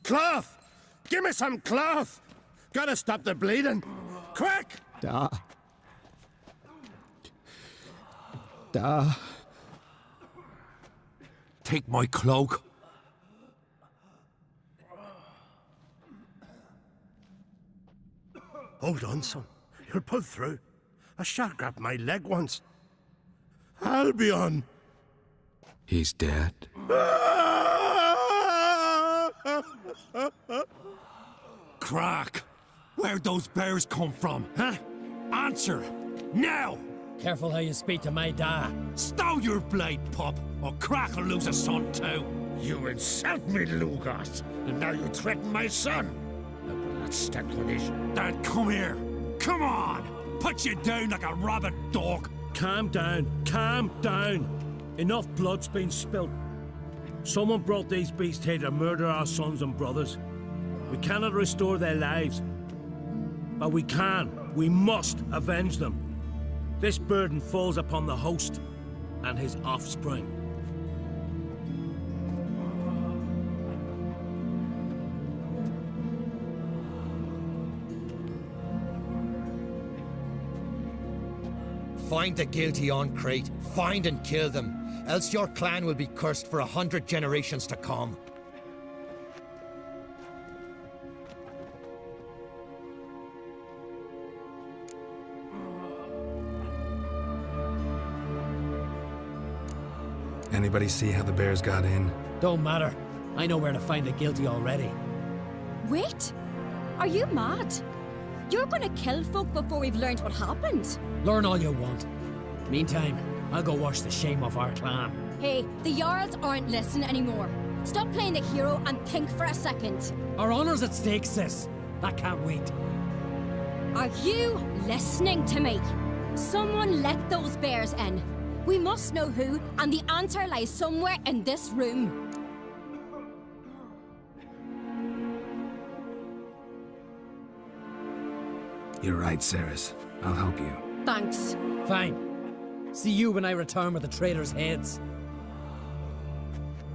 Cloth! Give me some cloth! Gotta stop the bleeding! Quick! Da. Take my cloak. Hold on, son. You'll pull through. A shark grabbed my leg once. Albion! He's dead. Crack! Where'd those bears come from, huh? Answer! Now! Careful how you speak to my da. Stow your blade, pup, or Crack will lose a son too. You insult me, Lugos, and now you threaten my son. I will not stand for this. Then come here. Come on! Put you down like a rabid dog. Calm down. Calm down. Enough blood's been spilt. Someone brought these beasts here to murder our sons and brothers. We cannot restore their lives. But we can. We must avenge them. This burden falls upon the host and his offspring. Find the guilty on Crate. Find and kill them. Else your clan will be cursed for 100 generations to come. Anybody see how the bears got in? Don't matter. I know where to find the guilty already. Wait! Are you mad? You're gonna kill folk before we've learned what happened? Learn all you want. Meantime, I'll go wash the shame off our clan. Hey, the Jarls aren't listening anymore. Stop playing the hero and think for a second. Our honor's at stake, sis. That can't wait. Are you listening to me? Someone let those bears in. We must know who, and the answer lies somewhere in this room. You're right, Ceres. I'll help you. Thanks. Fine. See you when I return with the traitors' heads.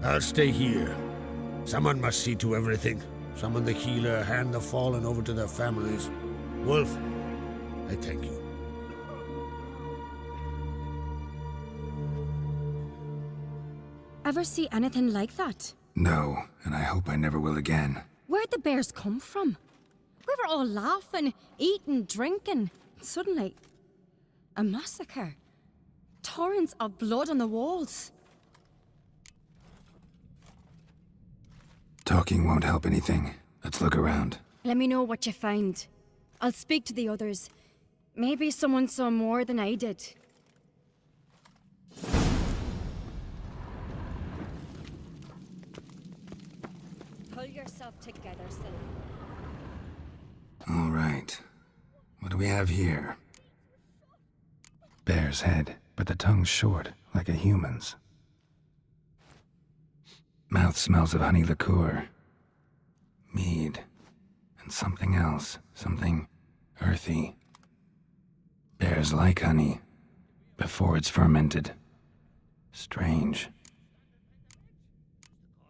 I'll stay here. Someone must see to everything. Summon the healer, hand the fallen over to their families. Wolf, I thank you. Ever see anything like that? No, and I hope I never will again. Where'd the bears come from? We were all laughing, eating, drinking. Suddenly, a massacre. Torrents of blood on the walls. Talking won't help anything. Let's look around. Let me know what you find. I'll speak to the others. Maybe someone saw more than I did. Pull your yourself together, silly. All right. What do we have here? Bear's head, but the tongue's short, like a human's. Mouth smells of honey liqueur. Mead. And something else. Something earthy. Bears like honey. Before it's fermented. Strange.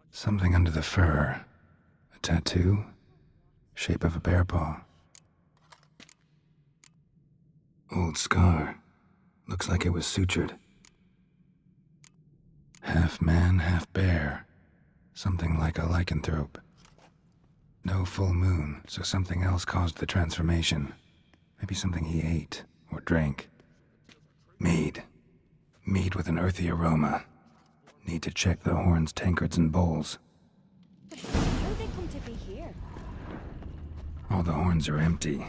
Something under the fur. A tattoo? Shape of a bear paw. Old scar. Looks like it was sutured. Half man, half bear. Something like a lycanthrope. No full moon, so something else caused the transformation. Maybe something he ate or drank. Mead. Mead with an earthy aroma. Need to check the horns, tankards, and bowls. But how did they come to be here? All the horns are empty.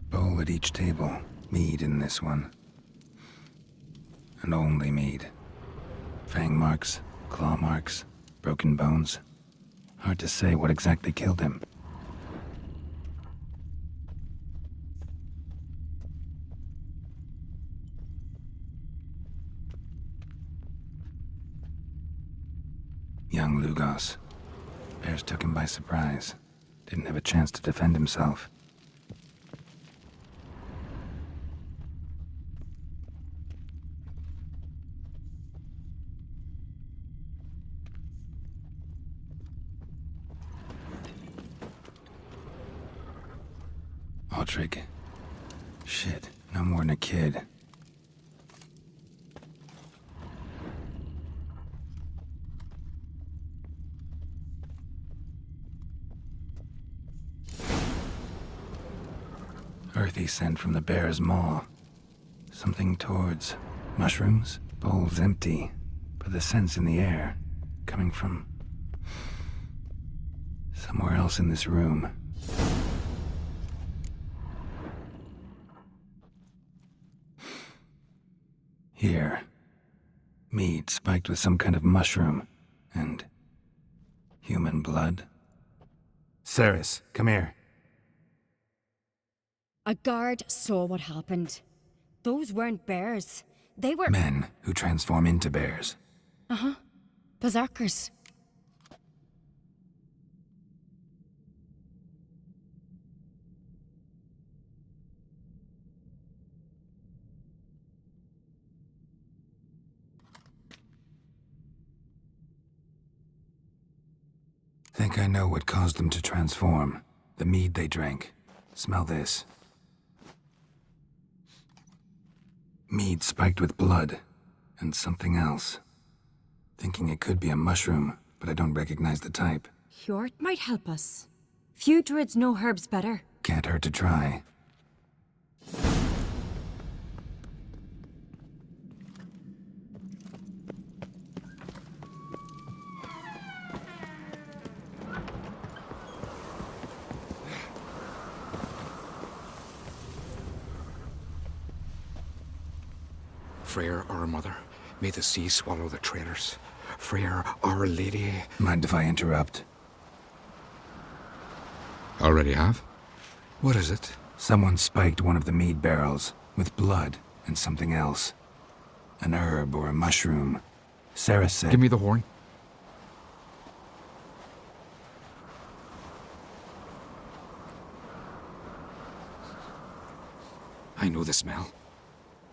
Bowl at each table. Mead in this one. And only mead. Fang marks, claw marks, broken bones. Hard to say what exactly killed him. Young Lugos. Bears took him by surprise. Didn't have a chance to defend himself. Aldrich. Shit, no more than a kid. Earthy scent from the bear's maw. Something towards mushrooms. Bowl's empty, but the scent's in the air. Coming from somewhere else in this room. Here. Mead spiked with some kind of mushroom. And human blood. Ceres, come here. A guard saw what happened. Those weren't bears. They were... Men who transform into bears. Uh-huh. Berserkers. Think I know what caused them to transform. The mead they drank. Smell this. Mead spiked with blood. And something else. Thinking it could be a mushroom, but I don't recognize the type. Hjort might help us. Few druids know herbs better. Can't hurt to try. Freyr, our mother, may the sea swallow the traitors. Freyr, our lady... Mind if I interrupt? Already have? What is it? Someone spiked one of the mead barrels with blood and something else. An herb or a mushroom. Sarah said... Give me the horn. I know the smell.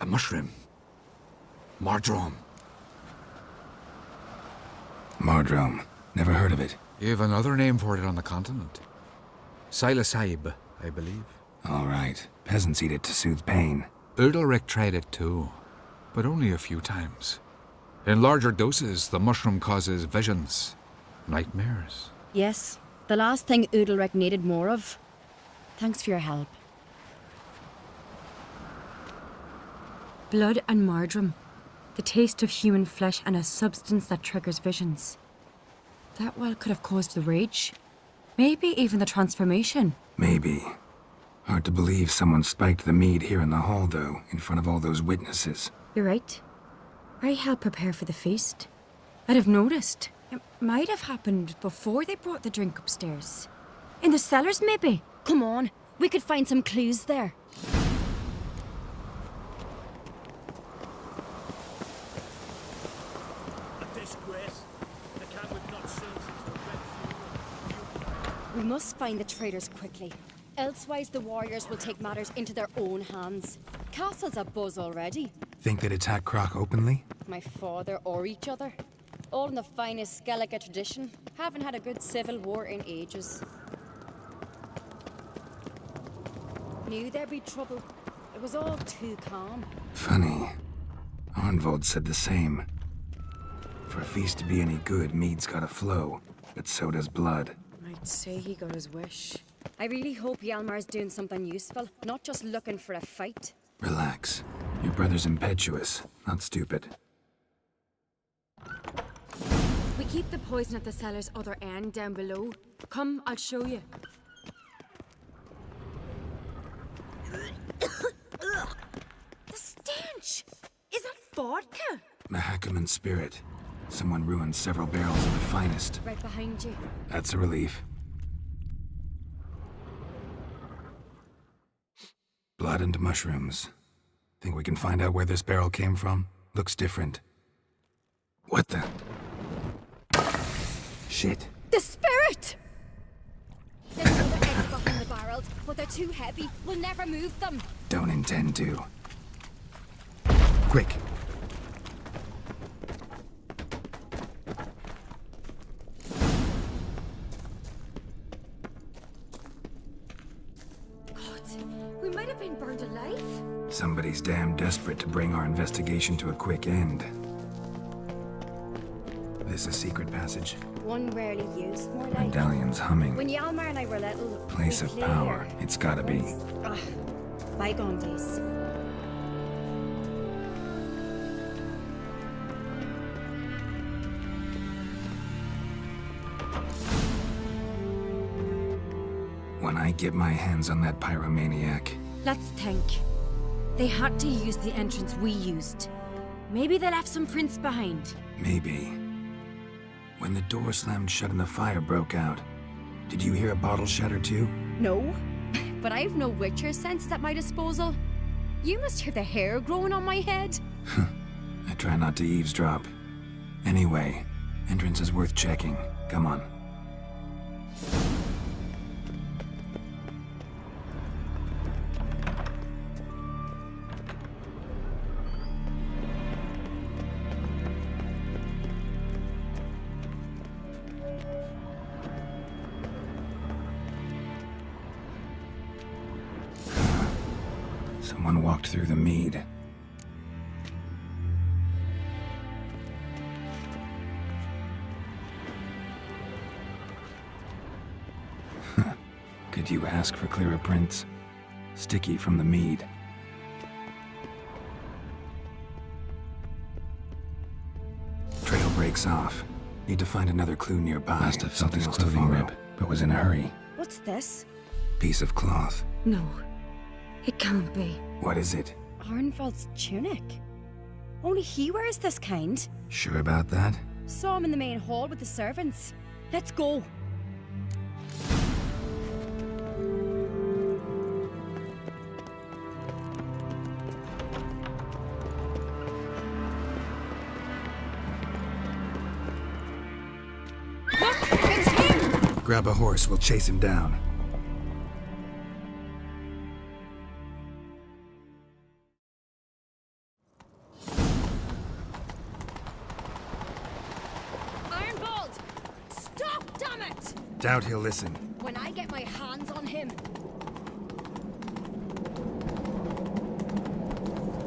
A mushroom. Mardrome. Mardrome. Never heard of it. You have another name for it on the continent. Silasaib, I believe. All right. Peasants eat it to soothe pain. Udalric tried it too, but only a few times. In larger doses, the mushroom causes visions, nightmares. Yes, the last thing Udalric needed more of. Thanks for your help. Blood and Mardrome. The taste of human flesh and a substance that triggers visions. That well could have caused the rage. Maybe even the transformation. Maybe. Hard to believe someone spiked the mead here in the hall, though, in front of all those witnesses. You're right. I helped prepare for the feast. I'd have noticed. It might have happened before they brought the drink upstairs. In the cellars, maybe? Come on, we could find some clues there. A disgrace. The camp we've not seen since the Red We must find the traitors quickly. Elsewise, the warriors will take matters into their own hands. Castle's abuzz already. Think they'd attack Croc openly? My father or each other. All in the finest Skellige tradition. Haven't had a good civil war in ages. Knew there'd be trouble. It was all too calm. Funny. Arnvold said the same. For a feast to be any good, mead's gotta flow, but so does blood. I'd say he got his wish. I really hope Hjalmar's doing something useful, not just looking for a fight. Relax. Your brother's impetuous, not stupid. We keep the poison at the cellar's other end down below. Come, I'll show you. The stench! Is that vodka? Mahakaman spirit. Someone ruined several barrels of the finest. Right behind you. That's a relief. Blood and mushrooms. Think we can find out where this barrel came from? Looks different. What the? Shit. The spirit! There's other eggs behind the barrels, but they're too heavy. We'll never move them. Don't intend to. Quick. We might have been burned alive. Somebody's damn desperate to bring our investigation to a quick end. This a secret passage? One rarely used, more like... Medallion's humming. When Hjalmar and I were little... Place of power. It's gotta be. Ah, bygone days. When I get my hands on that pyromaniac, Let's think. They had to use the entrance we used. Maybe they left some prints behind. maybe. When the door slammed shut and the fire broke out, did you hear a bottle shatter too? No, but I've no Witcher senses at my disposal. You must hear the hair growing on my head. I try not to eavesdrop. Anyway, entrance is worth checking. Come on. Someone walked through the mead. Could you ask for clearer prints? Sticky from the mead. Trail breaks off. Need to find another clue nearby. Must have felt his clothing rip, but was in a hurry. What's this? Piece of cloth. No, it can't be. What is it? Arnvald's tunic. Only he wears this kind. Sure about that? Saw him in the main hall with the servants. Let's go. Look, it's him! Grab a horse, we'll chase him down. Arnvald! Stop, damn it! Doubt he'll listen. When I get my hands on him.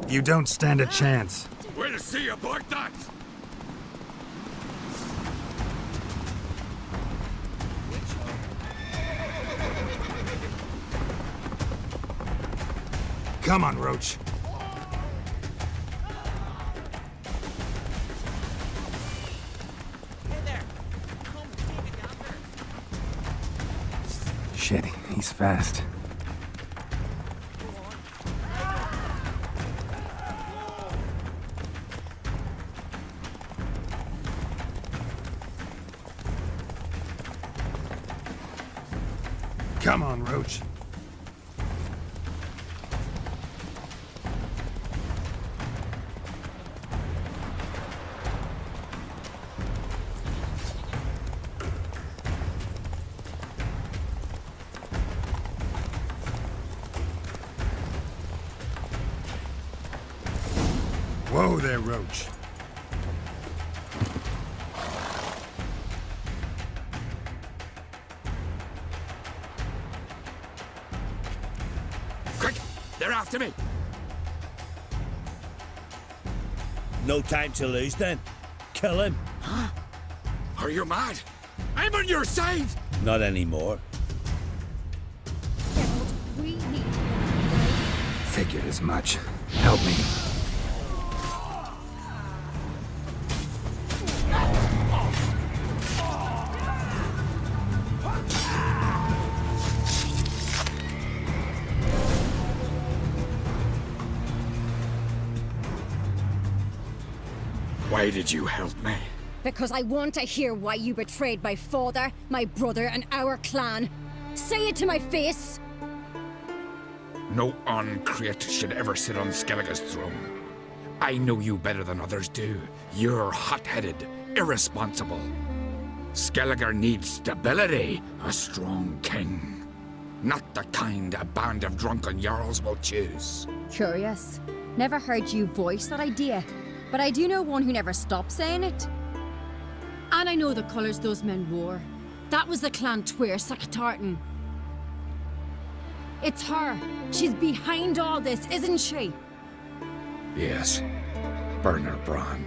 You don't stand a chance. Way to see you, Bartat! Come on, Roach. Shit, he's fast. Come on, Roach. Whoa there, Roach. Quick! They're after me! No time to lose then. Kill him. Are you mad? I'm on your side! Not anymore. We need Figured as much. Help me. Why did you help me? Because I want to hear why you betrayed my father, my brother, and our clan. Say it to my face! No uncreate should ever sit on Skellige's throne. I know you better than others do. You're hot-headed, irresponsible. Skellige needs stability, a strong king. Not the kind a band of drunken jarls will choose. Curious. Never heard you voice that idea, but I do know one who never stopped saying it. And I know the colours those men wore. That was the clan Twir Sakatartan. It's her. She's behind all this, isn't she? Yes. Burner Bran.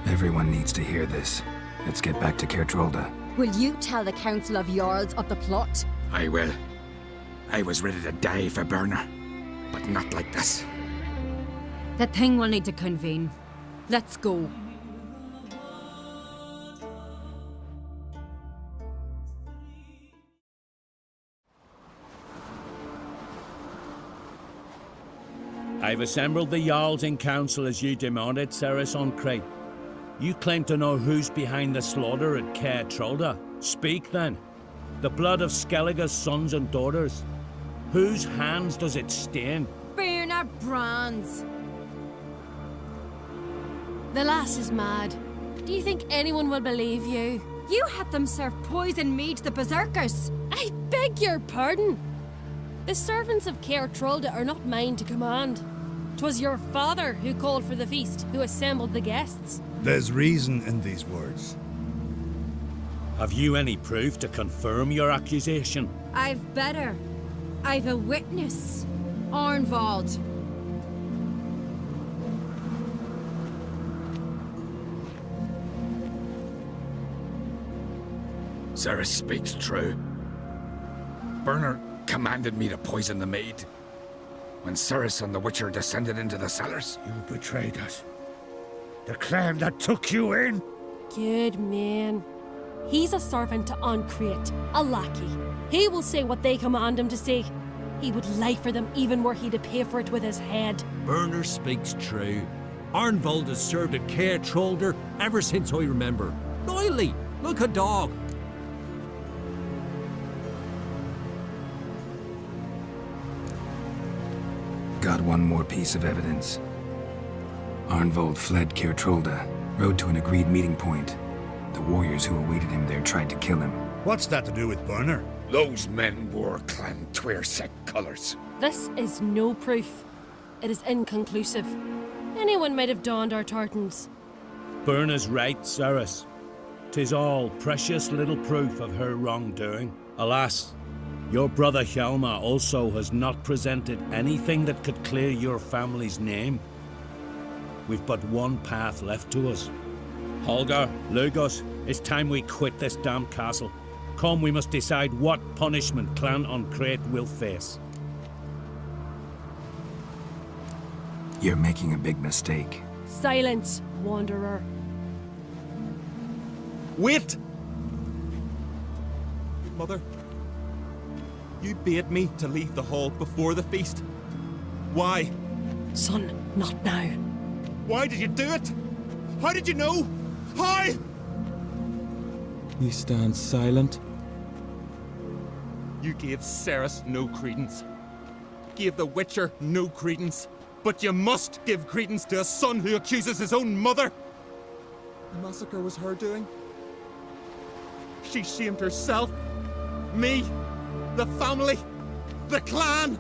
Everyone needs to hear this. Let's get back to Kertrolda. Will you tell the Council of Jarls of the plot? I will. I was ready to die for Burner, but not like this. The thing will need to convene. Let's go. I've assembled the Jarls in council as you demanded, Ceres on Crate. You claim to know who's behind the slaughter at Caer Trolda. Speak then. The blood of Skellige's sons and daughters. Whose hands does it stain? Burner Brands. The lass is mad. Do you think anyone will believe you? You had them serve poison mead to the berserkers. I beg your pardon. The servants of Caer Trolda are not mine to command. 'Twas your father who called for the feast, who assembled the guests. There's reason in these words. Have you any proof to confirm your accusation? I've better. I've a witness. Arnvald. Ceres speaks true. Burner commanded me to poison the maid. When Ceres and the Witcher descended into the cellars. You betrayed us. The clan that took you in. Good man. He's a servant to Ancrete, a lackey. He will say what they command him to say. He would lie for them even were he to pay for it with his head. Burner speaks true. Arnvald has served at Caer Trolder ever since I remember. Loyally, like a dog. Got one more piece of evidence. Arnvald fled Kertrolda, rode to an agreed meeting point. The warriors who awaited him there tried to kill him. What's that to do with Burner? Those men wore Clan Twirsec colours. This is no proof. It is inconclusive. Anyone might have donned our tartans. Burner's right, Ceres. 'Tis all precious little proof of her wrongdoing. Alas, your brother Hjalmar also has not presented anything that could clear your family's name. We've but one path left to us. Holger, Lugos, it's time we quit this damn castle. Come, we must decide what punishment Clan Ancrete will face. You're making a big mistake. Silence, wanderer. Wait! Mother, you bade me to leave the hall before the feast. Why? Son, not now. Why did you do it? How did you know? How? He stands silent. You gave Cerys no credence. Gave the Witcher no credence. But you must give credence to a son who accuses his own mother. The massacre was her doing. She shamed herself, me, the family, the clan.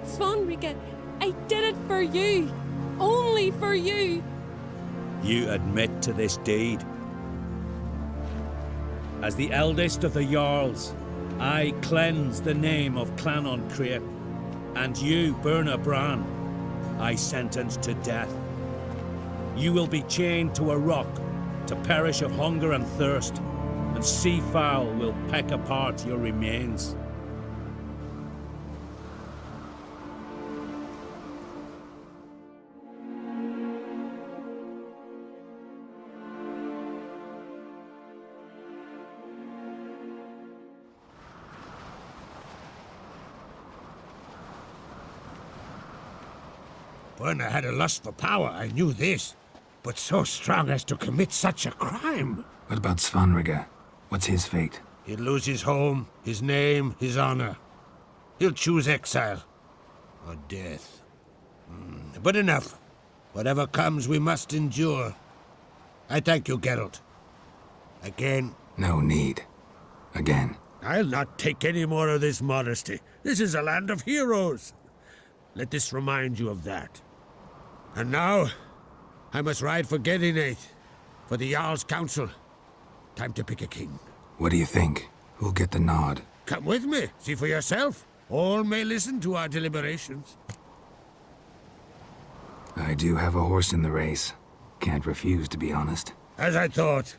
Svanrika, I did it for you. Only for you. You admit to this deed. As the eldest of the Jarls, I cleanse the name of Clan Creip, and you, Berna Bran, I sentence to death. You will be chained to a rock to perish of hunger and thirst, and sea fowl will peck apart your remains. Berna had a lust for power, I knew this. But so strong as to commit such a crime. What about Svanrika? What's his fate? He'll lose his home, his name, his honor. He'll choose exile. Or death. But enough. Whatever comes, we must endure. I thank you, Geralt. Again. No need. Again. I'll not take any more of this modesty. This is a land of heroes. Let this remind you of that. And now, I must ride for Gedinath, for the Jarl's Council. Time to pick a king. What do you think? Who'll get the nod? Come with me, see for yourself. All may listen to our deliberations. I do have a horse in the race. Can't refuse, to be honest. As I thought.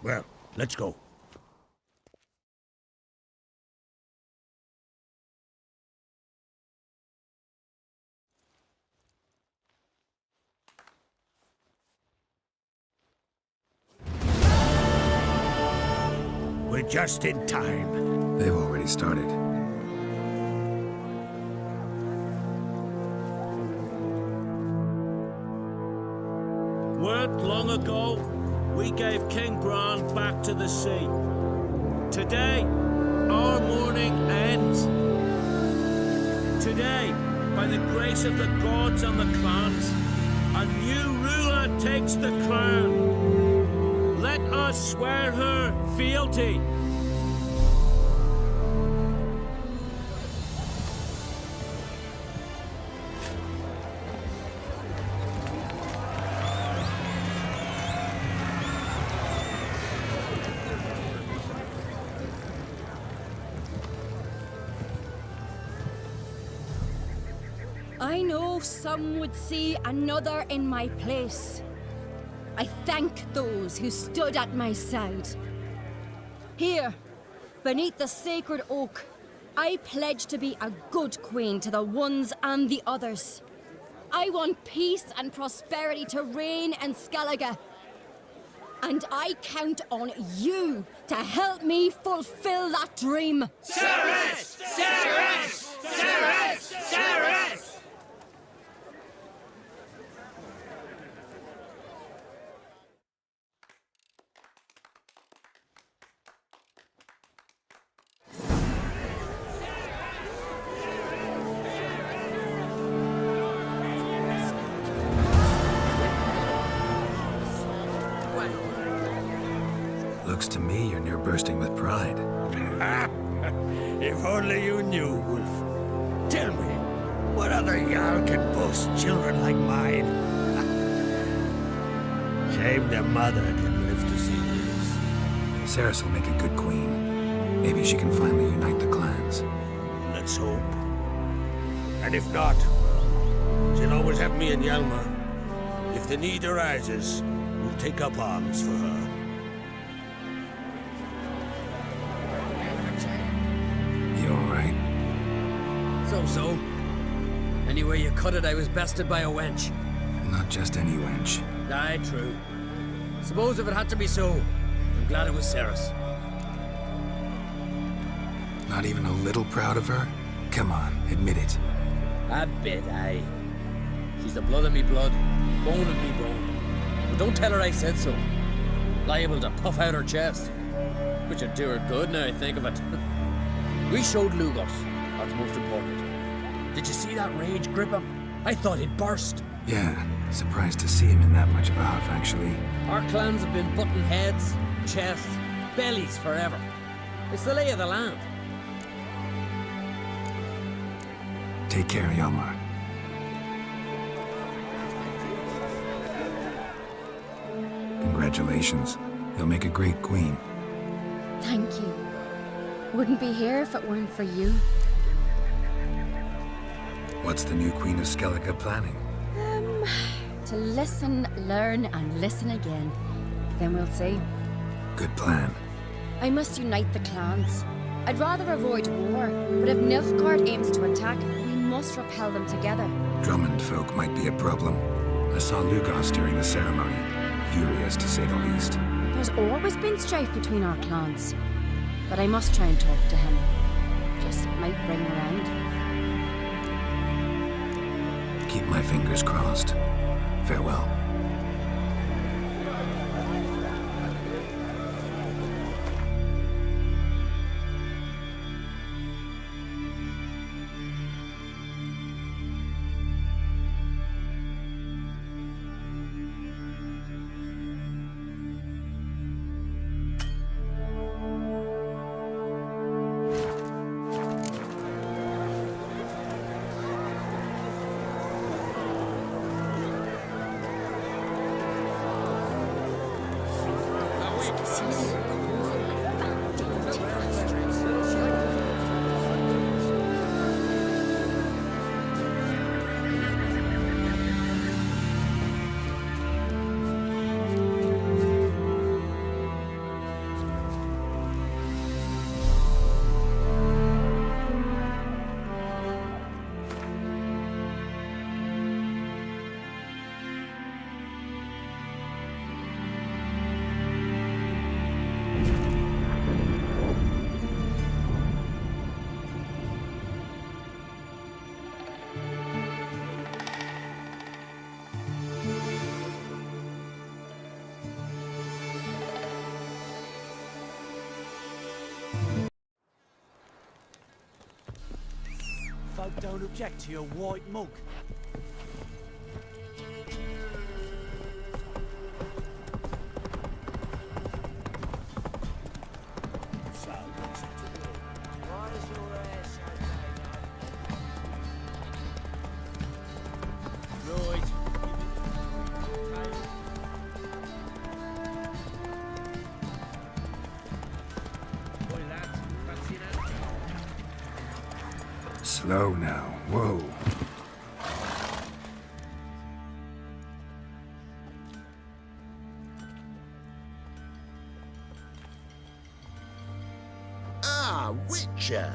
Well, let's go. We're just in time. They've already started. Weren't long ago, we gave King Bran back to the sea. Today, our mourning ends. Today, by the grace of the gods and the clans, a new ruler takes the crown. Let us swear her fealty. I know some would see another in my place. I thank those who stood at my side. Here, beneath the sacred oak, I pledge to be a good queen to the ones and the others. I want peace and prosperity to reign in Skellige. And I count on you to help me fulfill that dream. Cerys! Cerys! Cerys! Cerys! Looks to me you're near bursting with pride. If only you knew, Wolf. Tell me, what other Jarl can boast children like mine? Shame their mother didn't live to see this. Cerys will make a good queen. Maybe she can finally unite the clans. Let's hope. And if not, she'll always have me and Hjalmar. If the need arises, we'll take up arms for her. You alright? So. Anyway you cut it, I was bested by a wench. Not just any wench. Aye, true. Suppose if it had to be so, I'm glad it was Cerys. Not even a little proud of her? Come on, admit it. A bit, aye. She's the blood of me blood, bone of me bone. But don't tell her I said so. Liable to puff out her chest. Which would do her good now I think of it. We showed Lugos. That's most important. Did you see that rage grip him? I thought he'd burst. Yeah, surprised to see him in that much of a huff, actually. Our clans have been butting heads, chests, bellies forever. It's the lay of the land. Take care, Hjalmar. Congratulations. You'll make a great queen. Thank you. Wouldn't be here if it weren't for you. What's the new Queen of Skellige planning? To listen, learn, and listen again. Then we'll see. Good plan. I must unite the clans. I'd rather avoid war, but if Nilfgaard aims to attack, we must repel them together. Drummond folk might be a problem. I saw Lugos during the ceremony. Furious, to say the least. There's always been strife between our clans. But I must try and talk to him. Just might bring him around. Keep my fingers crossed. Farewell. Folk don't object to your white mug. Slow now. Whoa. Ah, Witcher.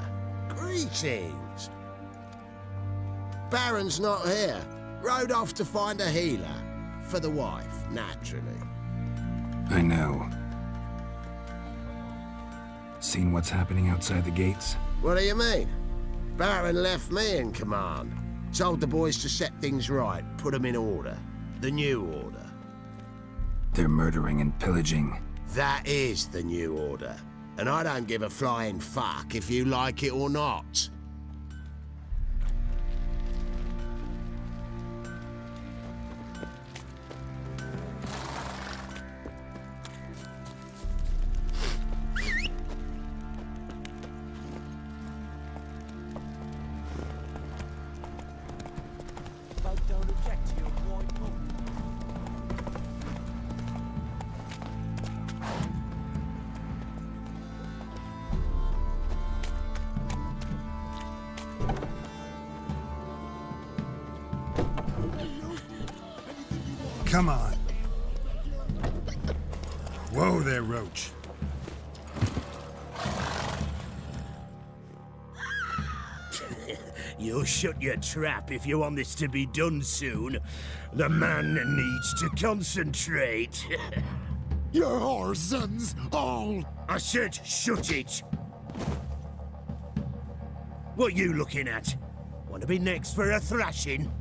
Greetings. Baron's not here. Rode off to find a healer. For the wife, naturally. I know. Seen what's happening outside the gates? What do you mean? Baron left me in command. Told the boys to set things right, put them in order. The new order. They're murdering and pillaging. That is the new order. And I don't give a flying fuck if you like it or not. Come on. Whoa there, Roach. You'll shut your trap if you want this to be done soon. The man needs to concentrate. Your whoresons, all! I said shut it! What you looking at? Want to be next for a thrashing?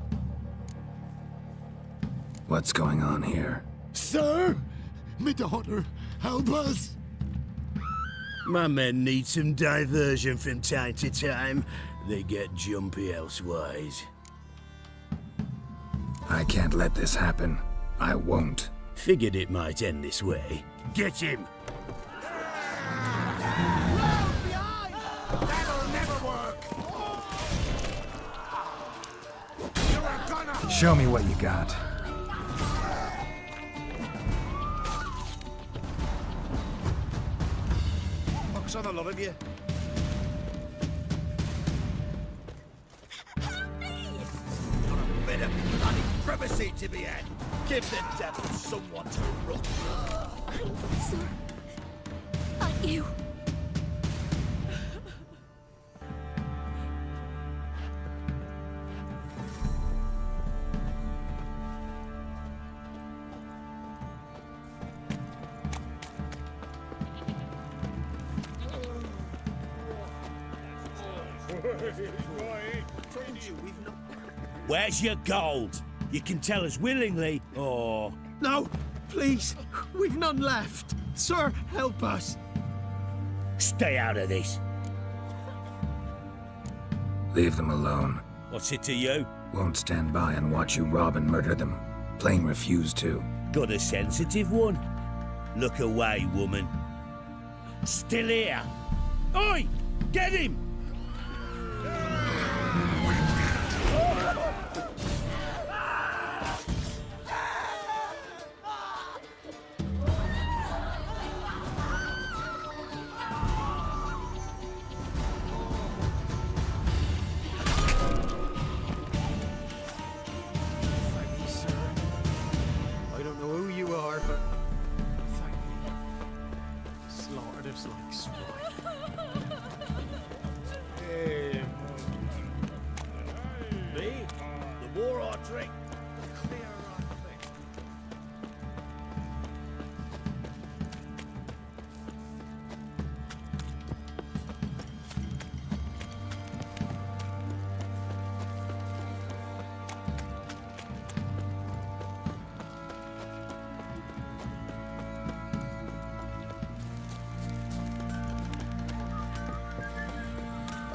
What's going on here? Sir! Me daughter, help us! My men need some diversion from time to time. They get jumpy elsewise. I can't let this happen. I won't. Figured it might end this way. Get him! That'll never work! You're gonna... Show me what you got. Focus on a lot of you. Not a bit of bloody privacy to be had. Give the devil someone to run. Sir, not you. Where's your gold? You can tell us willingly, or... No, please. We've none left. Sir, help us. Stay out of this. Leave them alone. What's it to you? Won't stand by and watch you rob and murder them. Plain refuse to. Got a sensitive one? Look away, woman. Still here. Oi! Get him! I don't know who you are, but thank you. Slaughtered us like swine. Me? The more I drink, the clearer I think.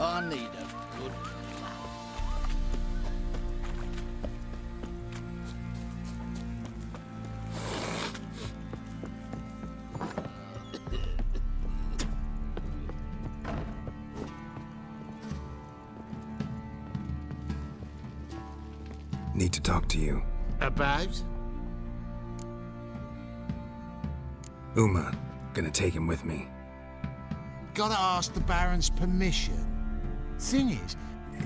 I need a good Need to talk to you. About? Uma. Gonna take him with me. Gotta ask the Baron's permission. Thing is,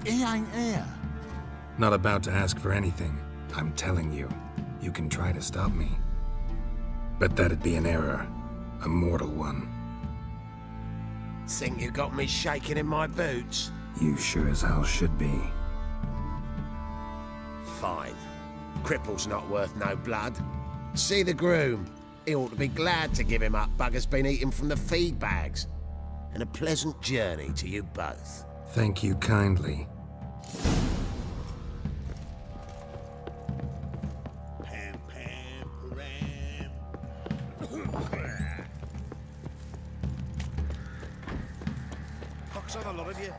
he ain't here. Not about to ask for anything. I'm telling you. You can try to stop me. But that'd be an error. A mortal one. Think you got me shaking in my boots? You sure as hell should be. Fine. Cripple's not worth no blood. See the groom. He ought to be glad to give him up. Bugger's been eating from the feed bags. And a pleasant journey to you both. Thank you kindly. Pam, pam, param. Focus on a lot of you.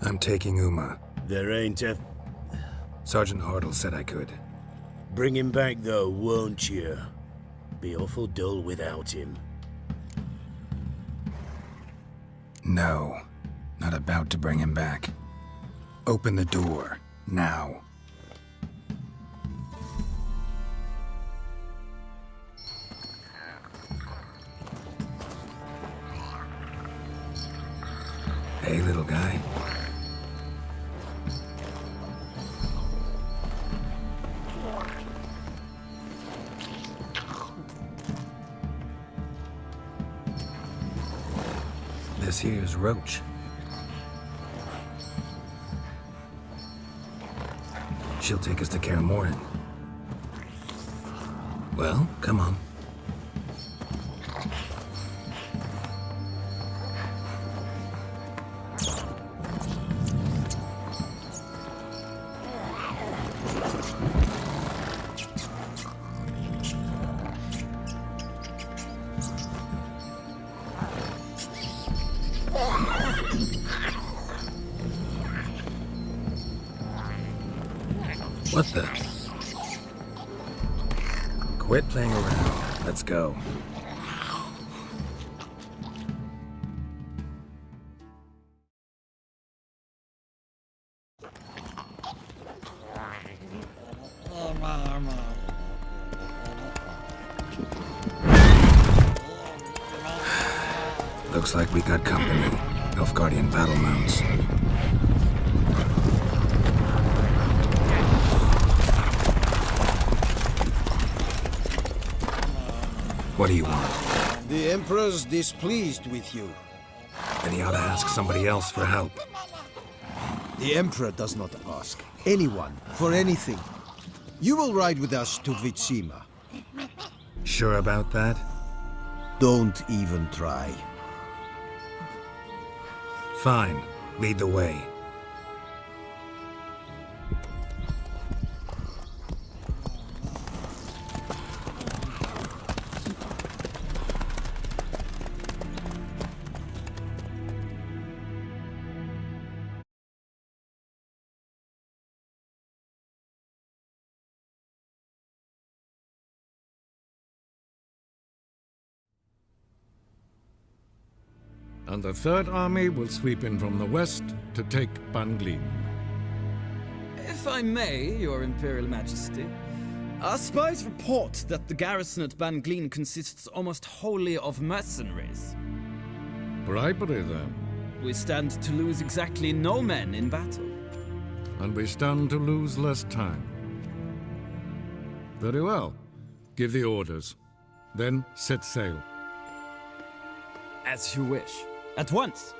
I'm taking Uma. There ain't a... Sergeant Hartle said I could. Bring him back, though, won't you? Be awful dull without him. No. Not about to bring him back. Open the door. Now. Hey, little guy. This here's Roach. She'll take us to Kaer Morhen. Well, come on. What the? Quit playing around. Let's go. Looks like we got company. Nilfgaardian battle mounts. What do you want? The Emperor's displeased with you. Then he ought to ask somebody else for help. The Emperor does not ask anyone for anything. You will ride with us to Vitsima. Sure about that? Don't even try. Fine. Lead the way. And the Third Army will sweep in from the west to take Banglin. If I may, Your Imperial Majesty, our spies report that the garrison at Banglin consists almost wholly of mercenaries. Bribery, then. We stand to lose exactly no men in battle. And we stand to lose less time. Very well. Give the orders. Then set sail. As you wish. At once!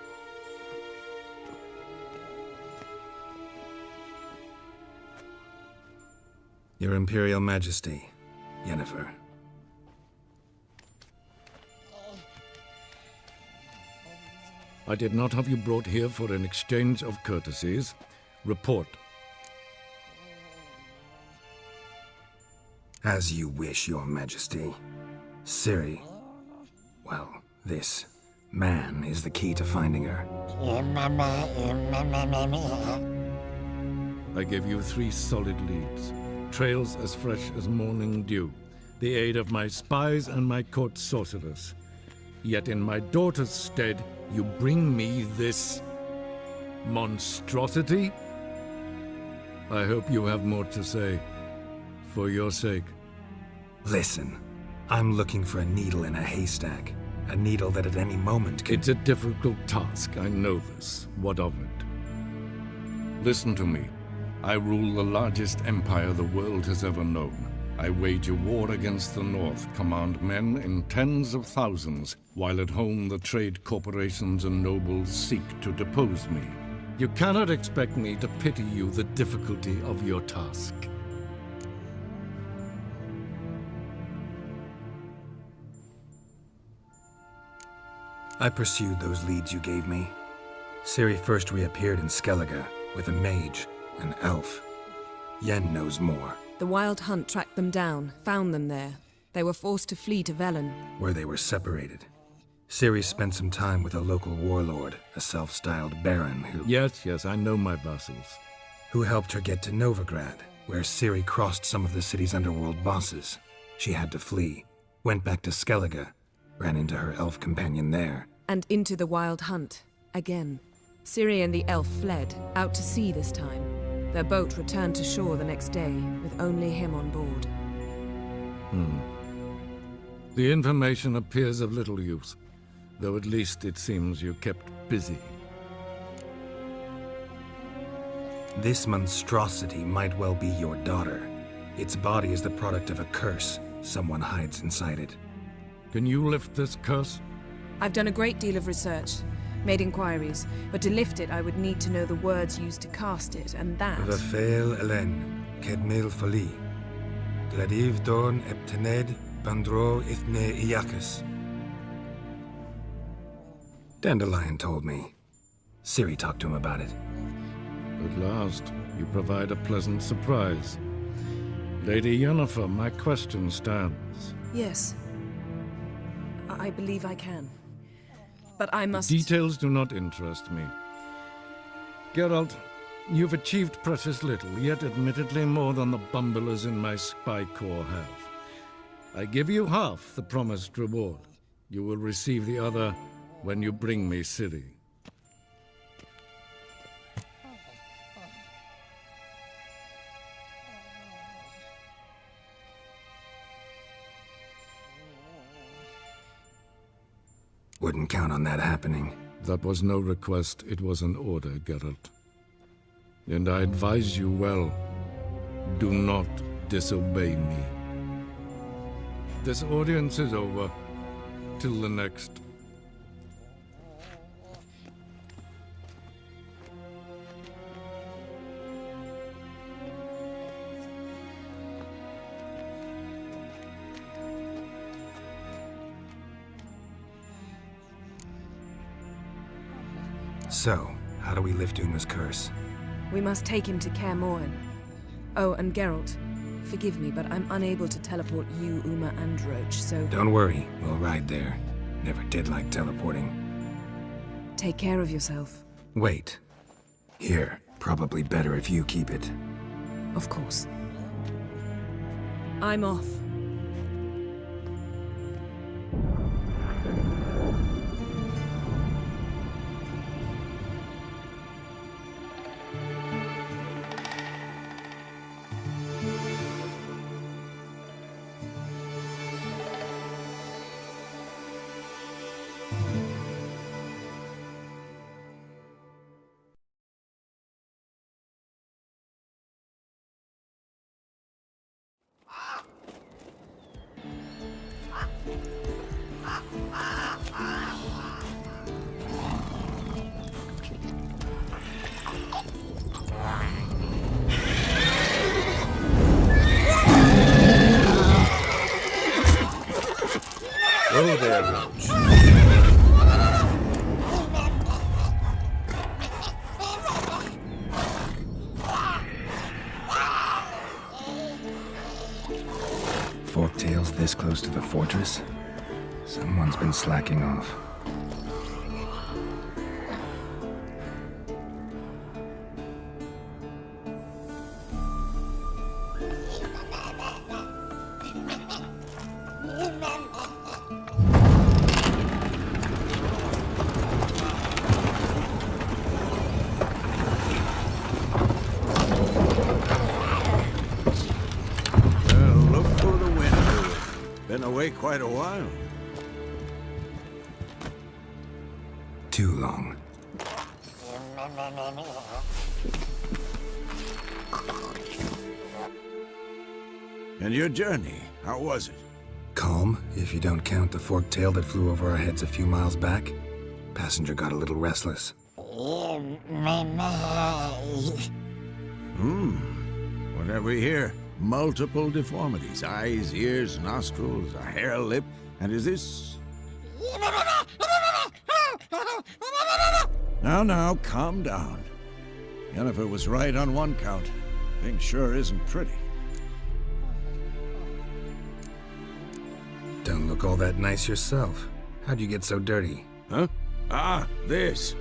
Your Imperial Majesty, Yennefer. I did not have you brought here for an exchange of courtesies. Report. As you wish, Your Majesty. Ciri. Well, this man is the key to finding her. I give you 3 solid leads. Trails as fresh as morning dew. The aid of my spies and my court sorcerers. Yet in my daughter's stead, you bring me this monstrosity? I hope you have more to say. For your sake. Listen, I'm looking for a needle in a haystack. A needle that at any moment can... It's a difficult task, I know this. What of it? Listen to me. I rule the largest empire the world has ever known. I wage a war against the North, command men in tens of thousands, while at home the trade corporations and nobles seek to depose me. You cannot expect me to pity you the difficulty of your task. I pursued those leads you gave me. Ciri first reappeared in Skellige with a mage, an elf. Yen knows more. The Wild Hunt tracked them down, found them there. They were forced to flee to Velen. Where they were separated. Ciri spent some time with a local warlord, a self-styled baron who... Yes, I know my vassals. Who helped her get to Novigrad, where Ciri crossed some of the city's underworld bosses. She had to flee, went back to Skellige, ran into her elf companion there. And into the Wild Hunt, again. Ciri and the elf fled, out to sea this time. Their boat returned to shore the next day, with only him on board. The information appears of little use, though at least it seems you kept busy. This monstrosity might well be your daughter. Its body is the product of a curse. Someone hides inside it. Can you lift this curse? I've done a great deal of research, made inquiries, but to lift it I would need to know the words used to cast it, and that... Vafael Elen, Kedmil Fali, Gladiv Dorn Eptened, Bandro Ithne Iacus. Dandelion told me. Ciri talked to him about it. At last, you provide a pleasant surprise. Lady Yennefer, my question stands. Yes. I believe I can. But I must... Details do not interest me. Geralt, You've achieved precious little, yet admittedly more than the bumblers in my spy corps have. I give you half the promised reward. You will receive the other when you bring me Ciri. Wouldn't count on that happening. That was no request, it was an order, Geralt. And I advise you well, do not disobey me. This audience is over. Till the next. So, how do we lift Uma's curse? We must take him to Kaer Morhen. Oh, and Geralt, forgive me, but I'm unable to teleport you, Uma, and Roach, so... Don't worry, we'll ride there. Never did like teleporting. Take care of yourself. Wait. Here, probably better if you keep it. Of course. I'm off. Go there, Roach. Forktails this close to the fortress? Someone's been slacking off. Been away quite a while. Too long. And your journey, how was it? Calm, if you don't count the forktail that flew over our heads a few miles back. Passenger got a little restless. What have we here? Multiple deformities. Eyes, ears, nostrils, a hair lip. And is this... Now, calm down. Yennefer was right on one count. Thing sure isn't pretty. Don't look all that nice yourself. How'd you get so dirty? Huh? Ah, this.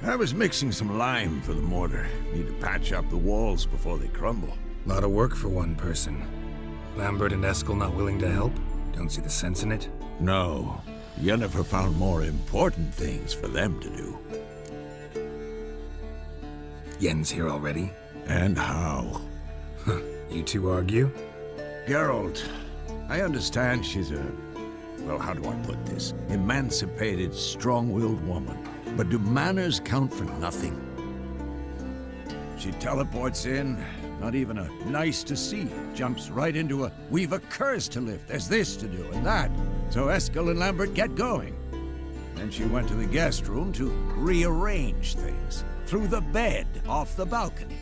I was mixing some lime for the mortar. Need to patch up the walls before they crumble. Lot of work for one person. Lambert and Eskel not willing to help? Don't see the sense in it? No. Yennefer found more important things for them to do. Yen's here already? And how? Huh. You two argue? Geralt, I understand she's a... well, how do I put this? Emancipated, strong-willed woman. But do manners count for nothing? She teleports in, not even a nice to see. Jumps right into a, we've a curse to lift, there's this to do and that. So Eskel and Lambert get going. Then she went to the guest room to rearrange things. Through the bed, off the balcony.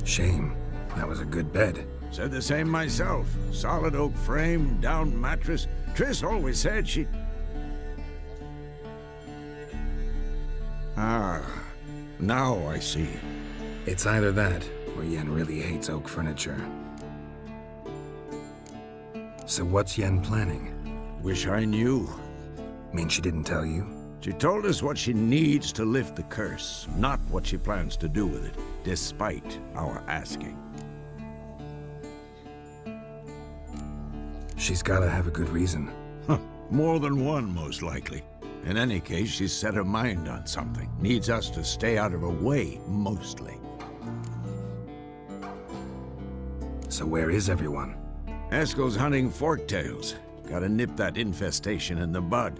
Shame. That was a good bed. Said the same myself. Solid oak frame, down mattress. Triss always said she'd... Ah, now I see. It's either that, or Yen really hates oak furniture. So what's Yen planning? Wish I knew. Mean she didn't tell you? She told us what she needs to lift the curse, not what she plans to do with it, despite our asking. She's gotta have a good reason. More than one, most likely. In any case, she's set her mind on something. Needs us to stay out of her way, mostly. So where is everyone? Eskel's hunting forktails. Gotta nip that infestation in the bud.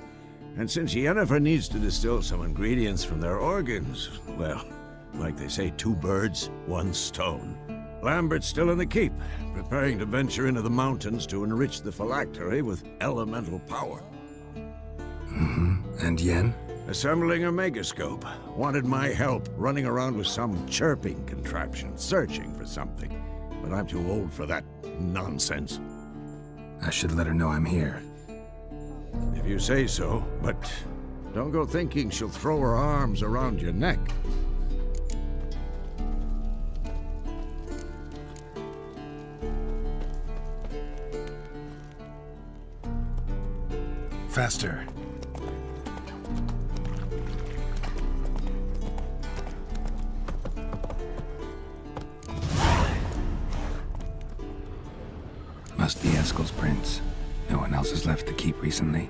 And since Yennefer needs to distill some ingredients from their organs, well, like they say, 2 birds, 1 stone. Lambert's still in the keep, preparing to venture into the mountains to enrich the phylactery with elemental power. And Yen? Assembling a megascope. Wanted my help running around with some chirping contraption, searching for something. But I'm too old for that nonsense. I should let her know I'm here. If you say so, but don't go thinking she'll throw her arms around your neck. Faster. Must be Eskel's prince. No one else has left the keep recently.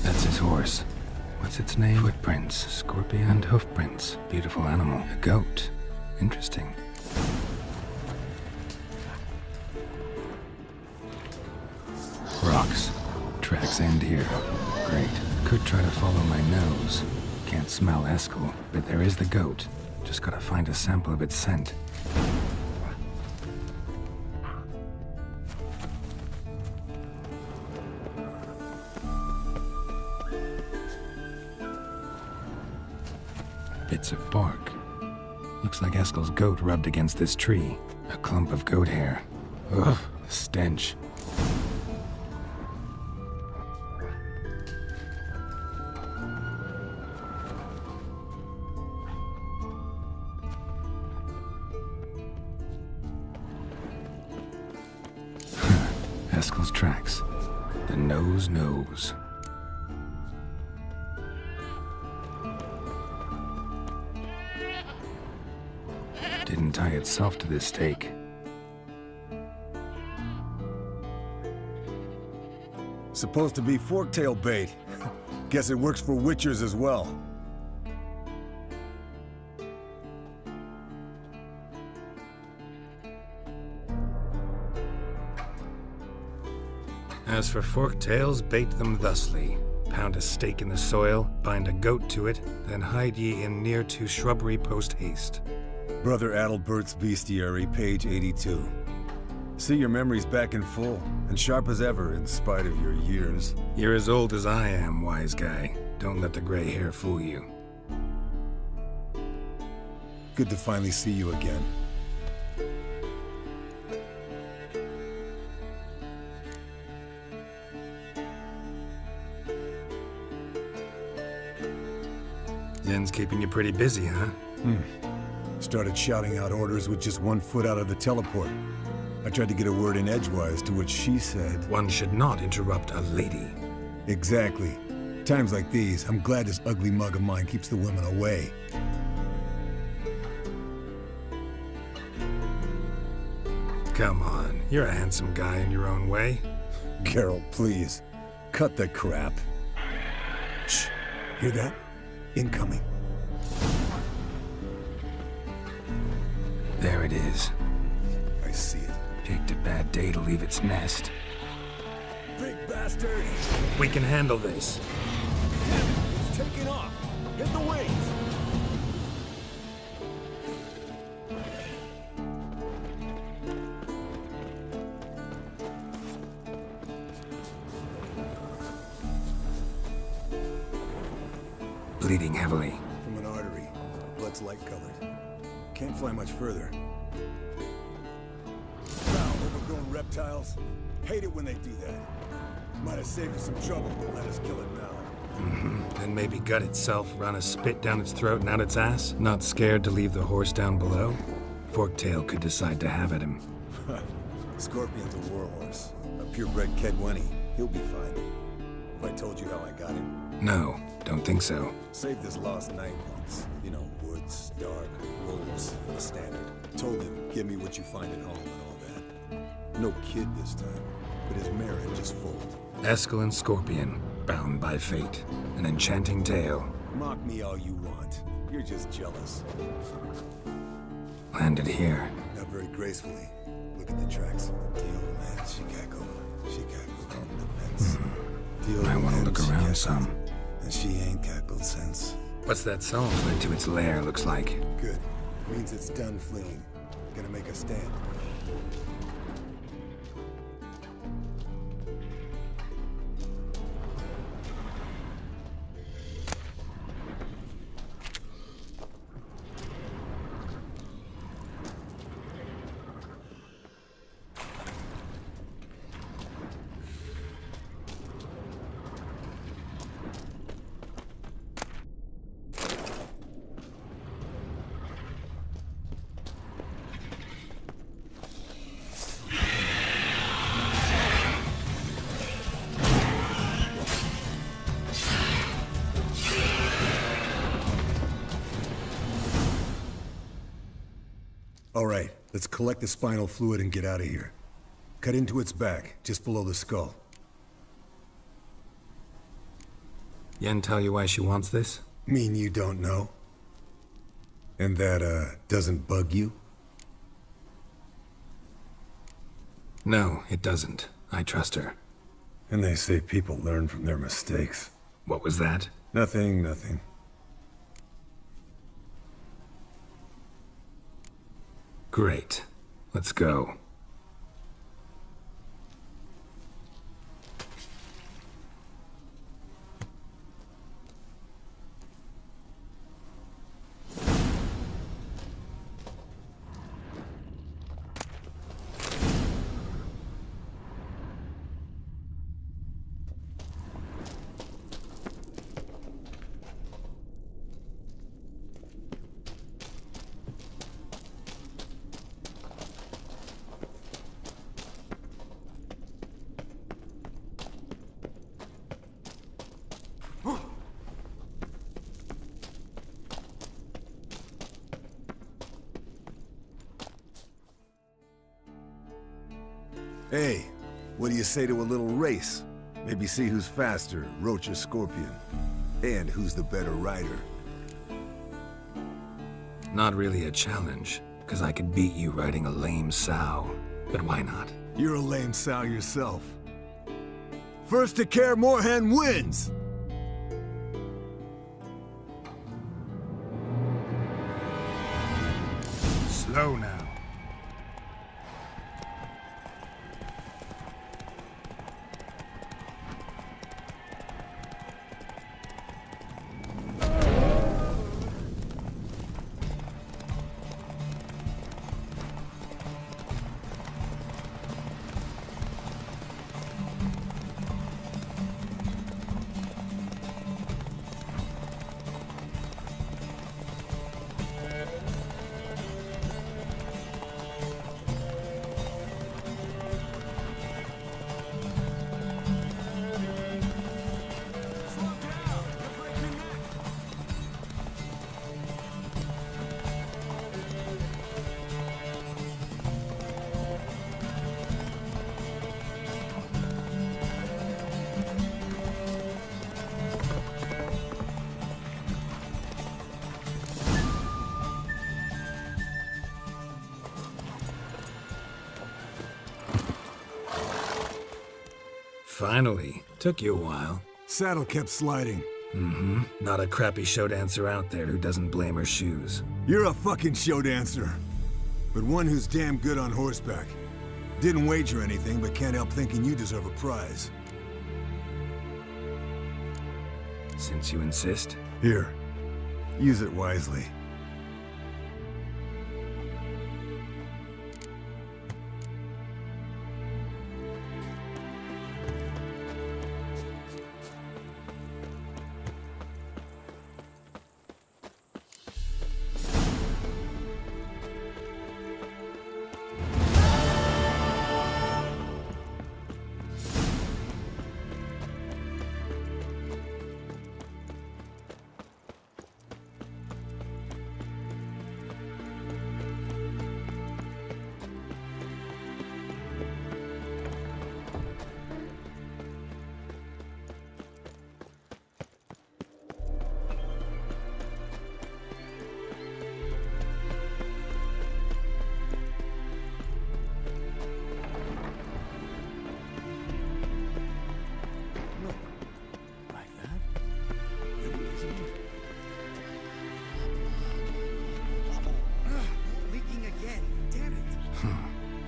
That's his horse. What's its name? Footprints, scorpion, and hoofprints. Beautiful animal. A goat. Interesting. Rocks. Tracks end here. Great. Could try to follow my nose. Can't smell Eskel, but there is the goat. Just gotta find a sample of its scent. Bits of bark. Looks like Eskel's goat rubbed against this tree. A clump of goat hair. Ugh, the stench. Eskel's tracks. The nose knows. Didn't tie itself to this stake. Supposed to be forktail bait. Guess it works for witchers as well. As for forktails, bait them thusly. Pound a stake in the soil, bind a goat to it, then hide ye in near to shrubbery post haste. Brother Adalbert's Bestiary, page 82. See, your memory's back in full, and sharp as ever in spite of your years. You're as old as I am, wise guy. Don't let the gray hair fool you. Good to finally see you again. Yen's keeping you pretty busy, huh? Started shouting out orders with just 1 foot out of the teleport. I tried to get a word in edgewise, to which she said... One should not interrupt a lady. Exactly. Times like these, I'm glad this ugly mug of mine keeps the women away. Come on, you're a handsome guy in your own way. Geralt, please. Cut the crap. Shh. Hear that? Incoming. There it is. I see it. Picked a bad day to leave its nest. Big bastard! We can handle this. It's taking off. Hit the wings. bleeding heavily. From an artery. Blood's light-colored. Can't fly much further. Foul, overgrown reptiles. Hate it when they do that. Might have saved us some trouble, but let us kill it now. Then maybe gut itself, run a spit down its throat and out its ass? Not scared to leave the horse down below? Forktail could decide to have at him. Scorpion's a warhorse. A purebred Kedwenny. He'll be fine. If I told you how I got him. No, don't think so. Saved his lost night once. You know, woods, dark, wolves, the standard. Told him, give me what you find at home and all that. No kid this time, but his marriage is full. Eskel and Scorpion, bound by fate. An enchanting tale. Mock me all you want. You're just jealous. Landed here. Not very gracefully. Look at the tracks. The old man, Chicago on the fence. I want to look around some. And she ain't cackled since. What's that song? Led to its lair, looks like. Good. Means it's done fleeing. Gonna make a stand. All right, let's collect the spinal fluid and get out of here. Cut into its back, just below the skull. Yen tell you why she wants this? Mean you don't know? And that, doesn't bug you? No, it doesn't. I trust her. And they say people learn from their mistakes. What was that? Nothing. Great. Let's go. Hey, what do you say to a little race? Maybe see who's faster, Roach or Scorpion. And who's the better rider. Not really a challenge, because I could beat you riding a lame sow. But why not? You're a lame sow yourself. First to Kaer Morhen wins! Slow now. Finally. Took you a while. Saddle kept sliding. Not a crappy show dancer out there who doesn't blame her shoes. You're a fucking show dancer. But one who's damn good on horseback. Didn't wager anything, but can't help thinking you deserve a prize. Since you insist. Here, Use it wisely.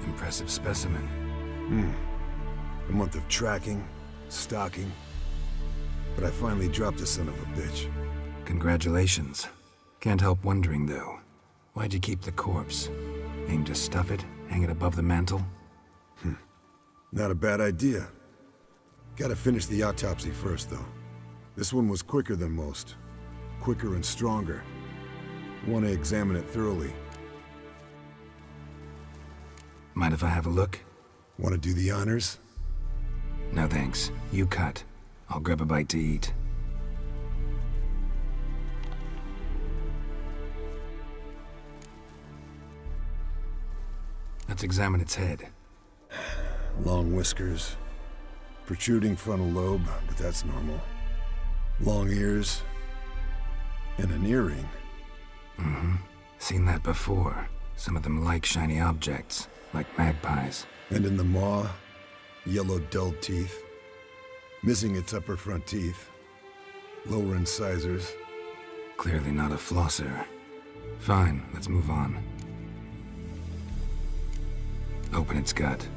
Impressive specimen. A month of tracking, stalking. But I finally dropped the son of a bitch. Congratulations. Can't help wondering, though. Why'd you keep the corpse? Aim to stuff it? Hang it above the mantle? Not a bad idea. Gotta finish the autopsy first, though. This one was quicker than most. Quicker and stronger. Want to examine it thoroughly. Mind if I have a look? Want to do the honors? No thanks. You cut. I'll grab a bite to eat. Let's examine its head. Long whiskers. Protruding frontal lobe, but that's normal. Long ears. And an earring. Seen that before. Some of them like shiny objects, like magpies. And in the maw, yellow dulled teeth. Missing its upper front teeth. Lower incisors. Clearly not a flosser. Fine, let's move on. Open its gut.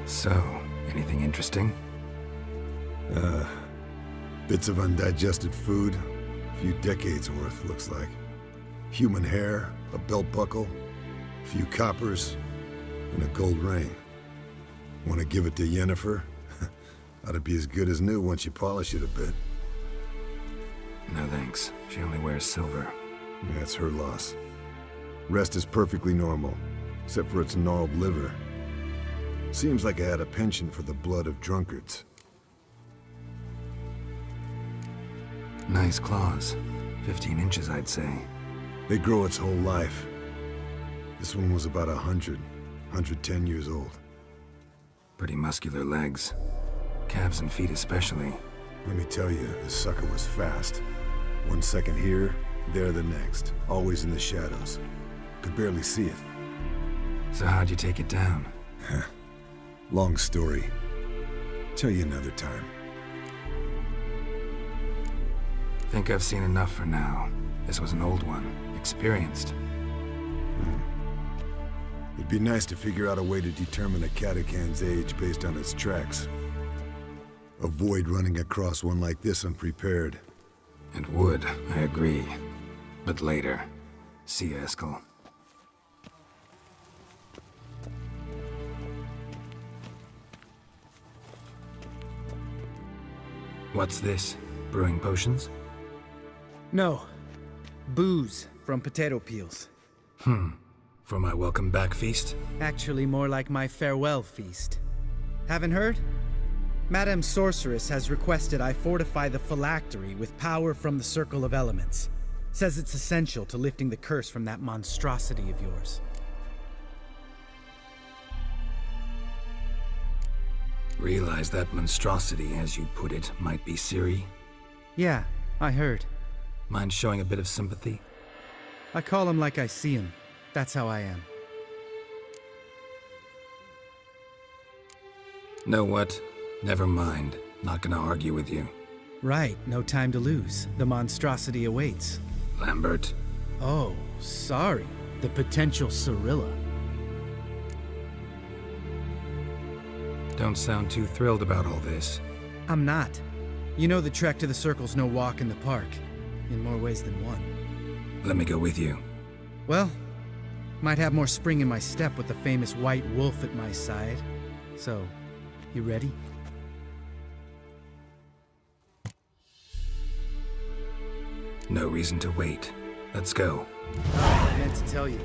So, anything interesting? Bits of undigested food. A few decades worth, looks like. Human hair, a belt buckle, a few coppers, and a gold ring. Want to give it to Yennefer? Ought to be as good as new once you polish it a bit. No thanks. She only wears silver. That's her loss. Rest is perfectly normal, except for its gnarled liver. Seems like I had a penchant for the blood of drunkards. Nice claws. 15 inches, I'd say. They grow its whole life. This one was about 110 years old. Pretty muscular legs. Calves and feet especially. Let me tell you, this sucker was fast. 1 second here, there the next. Always in the shadows. Could barely see it. So how'd you take it down? Long story. Tell you another time. Think I've seen enough for now. This was an old one. Experienced. It'd be nice to figure out a way to determine a Catacan's age based on its tracks. Avoid running across one like this unprepared. And would, I agree. But later. See you, Eskel. What's this? Brewing potions? No. Booze from potato peels. For my welcome back feast? Actually, more like my farewell feast. Haven't heard? Madame Sorceress has requested I fortify the phylactery with power from the Circle of Elements. Says it's essential to lifting the curse from that monstrosity of yours. Realize that monstrosity, as you put it, might be Ciri? Yeah, I heard. Mind showing a bit of sympathy? I call him like I see him. That's how I am. Know what? Never mind. Not gonna argue with you. Right, no time to lose. The monstrosity awaits. Lambert. Oh, sorry. The potential Cirilla. Don't sound too thrilled about all this. I'm not. You know the trek to the Circle's no walk in the park. In more ways than one. Let me go with you. Well, might have more spring in my step with the famous white wolf at my side. So, you ready? No reason to wait. Let's go. I meant to tell you.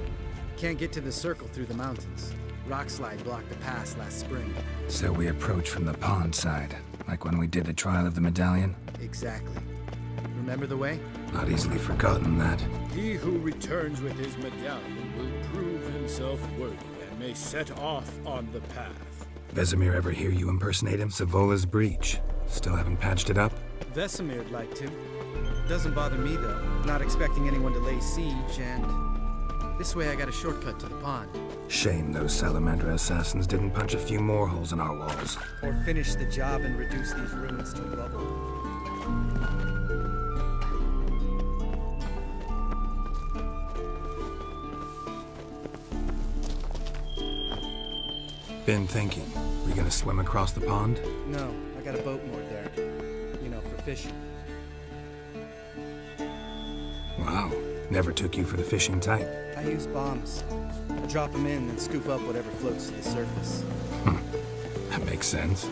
Can't get to the Circle through the mountains. Rockslide blocked the pass last spring. So we approach from the pond side, like when we did the trial of the medallion? Exactly. Remember the way? Not easily forgotten, that. He who returns with his medallion will prove himself worthy and may set off on the path. Vesemir ever hear you impersonate him? Savola's breach. Still haven't patched it up? Vesemir'd like to. Doesn't bother me, though. Not expecting anyone to lay siege, and this way I got a shortcut to the pond. Shame those Salamander assassins didn't punch a few more holes in our walls. Or finish the job and reduce these ruins to rubble. Been thinking. We gonna swim across the pond? No, I got a boat moored there. You know, for fishing. Wow. Never took you for the fishing type. I use bombs. I drop them in and scoop up whatever floats to the surface. That makes sense.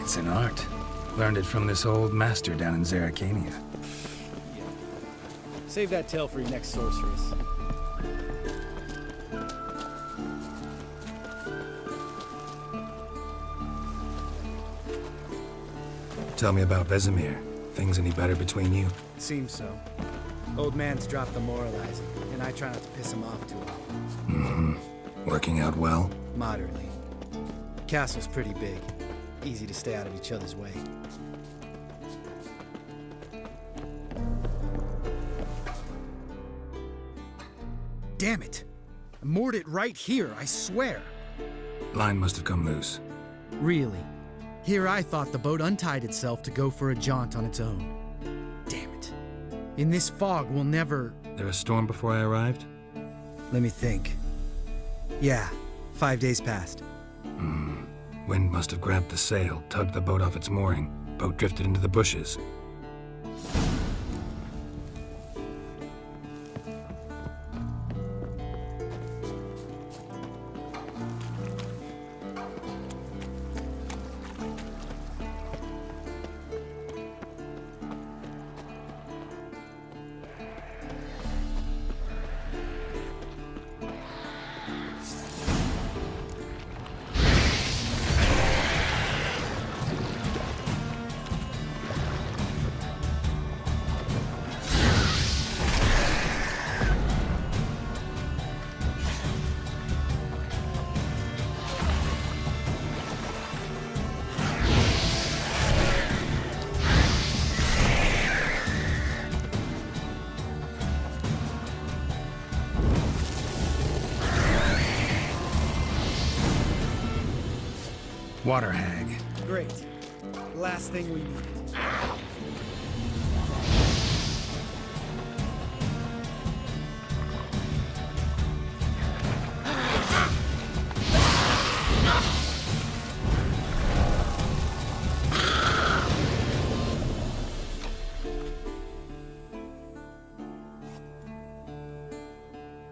It's an art. Learned it from this old master down in Zerrikania. Save that tale for your next sorceress. Tell me about Vesemir. Things any better between you? Seems so. Old man's dropped the moralizing, and I try not to piss him off too often. Mm-hmm. Working out well? Moderately. Castle's pretty big. Easy to stay out of each other's way. Damn it! I moored it right here, I swear! Line must have come loose. Really? Here I thought the boat untied itself to go for a jaunt on its own. Damn it. In this fog, we'll never... There a storm before I arrived? Let me think. Yeah, 5 days passed. Wind must have grabbed the sail, tugged the boat off its mooring. Boat drifted into the bushes. Water hag. Great. Last thing we needed.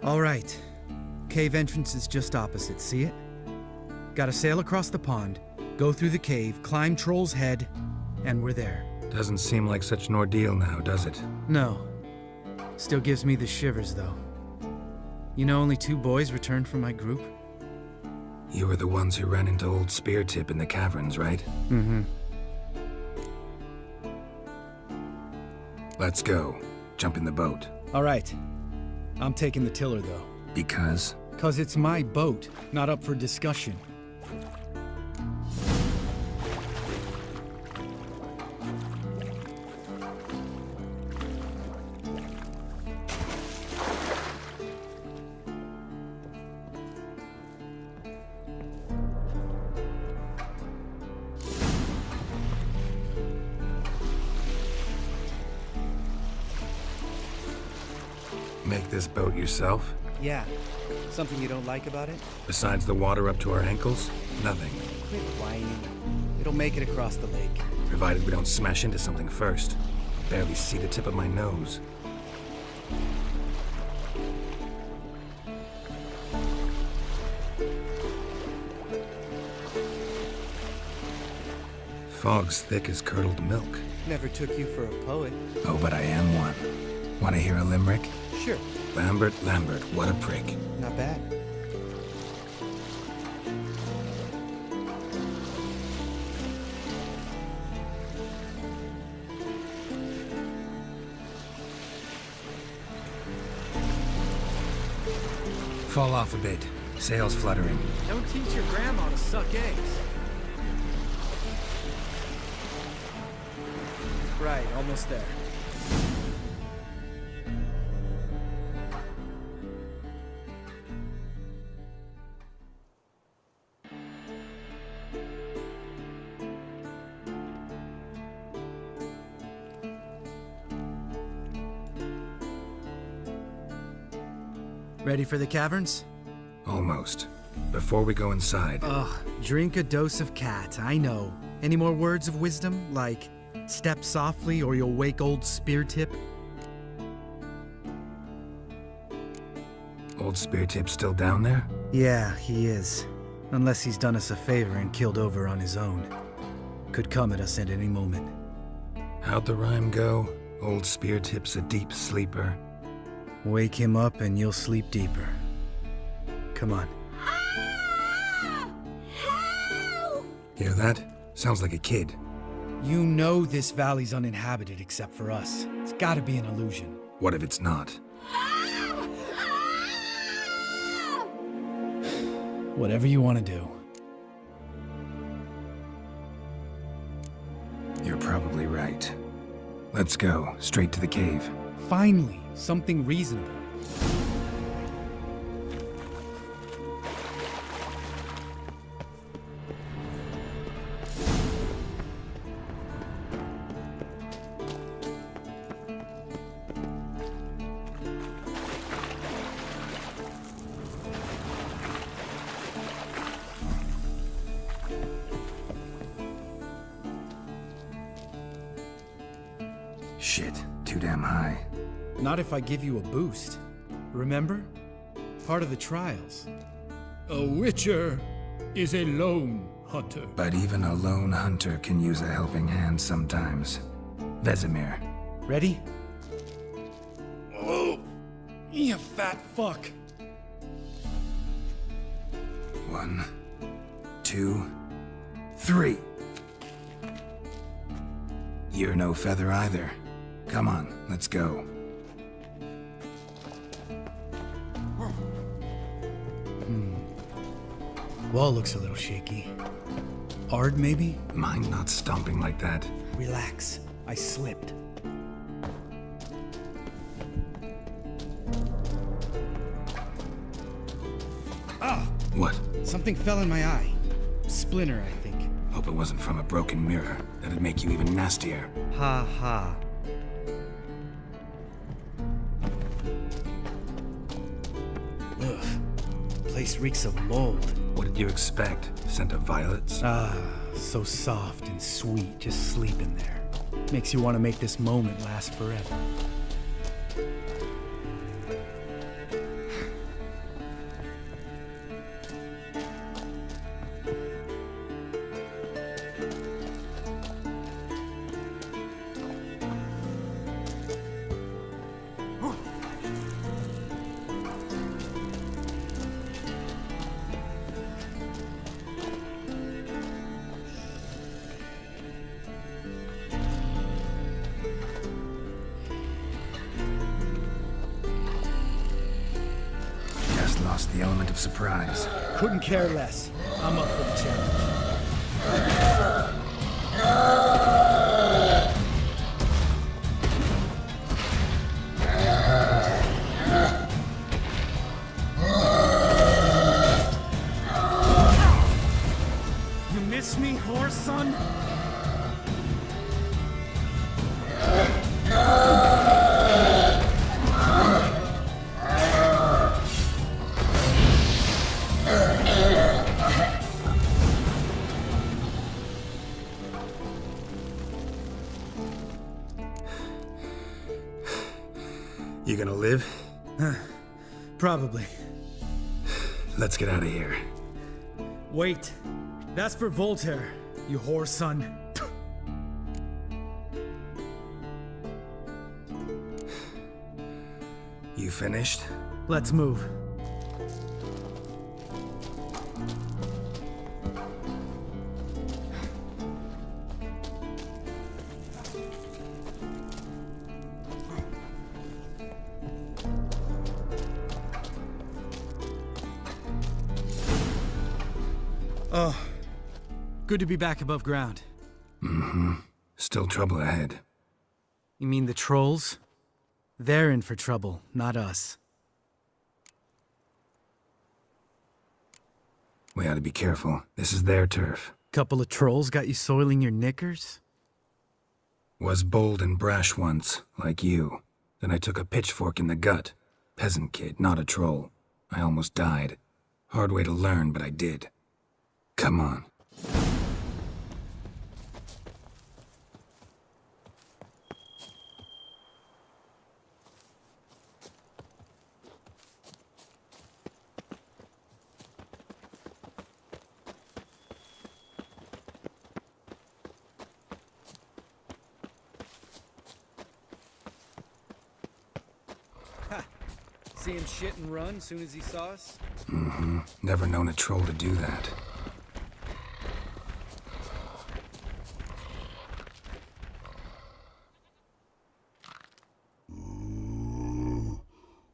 All right. Cave entrance is just opposite, see it? Gotta sail across the pond, go through the cave, climb Troll's Head, and we're there. Doesn't seem like such an ordeal now, does it? No. Still gives me the shivers, though. You know only 2 boys returned from my group? You were the ones who ran into old Speartip in the caverns, right? Mm-hmm. Let's go. Jump in the boat. All right. I'm taking the tiller, though. Because? 'Cause it's my boat, not up for discussion. Make this boat yourself? Yeah. Something you don't like about it? Besides the water up to our ankles? Nothing. Quit whining. It'll make it across the lake. Provided we don't smash into something first. Barely see the tip of my nose. Fog's thick as curdled milk. Never took you for a poet. Oh, but I am one. Want to hear a limerick? Sure. Lambert, Lambert, what a prick. Not bad. Fall off a bit. Sails fluttering. Don't teach your grandma to suck eggs. Right, almost there. Ready for the caverns? Almost. Before we go inside. Ugh, drink a dose of cat, I know. Any more words of wisdom, like step softly or you'll wake old Speartip? Old Speartip's still down there? Yeah, he is. Unless he's done us a favor and killed over on his own. Could come at us at any moment. How'd the rhyme go? Old Speartip's a deep sleeper. Wake him up and you'll sleep deeper. Come on. Hear that? Sounds like a kid. You know this valley's uninhabited except for us. It's gotta be an illusion. What if it's not? Whatever you want to do. You're probably right. Let's go, straight to the cave. Finally, something reasonable. Shit, too damn high. Not if I give you a boost. Remember? Part of the trials. A witcher is a lone hunter. But even a lone hunter can use a helping hand sometimes. Vesemir. Ready? Oh, you fat fuck. 1, 2, 3. You're no feather either. Come on, let's go. Wall looks a little shaky. Ard, maybe? Mind not stomping like that. Relax. I slipped. Ah! What? Something fell in my eye. Splinter, I think. Hope it wasn't from a broken mirror. That'd make you even nastier. Ha ha. Ugh. Place reeks of mold. What did you expect? Scent of violets? Ah, so soft and sweet, just sleeping there. Makes you want to make this moment last forever. the element of surprise. Couldn't care less. I'm up for the challenge. You miss me, horse son? You gonna live? Probably. Let's get out of here. Wait. That's for Voltaire, you whore son. You finished? Let's move. Oh, good to be back above ground. Mm-hmm. Still trouble ahead. You mean the trolls? They're in for trouble, not us. We ought to be careful. This is their turf. Couple of trolls got you soiling your knickers? Was bold and brash once, like you. Then I took a pitchfork in the gut. Peasant kid, not a troll. I almost died. Hard way to learn, but I did. Come on. See him shit and run soon as he saw us? Mm-hmm. Never known a troll to do that.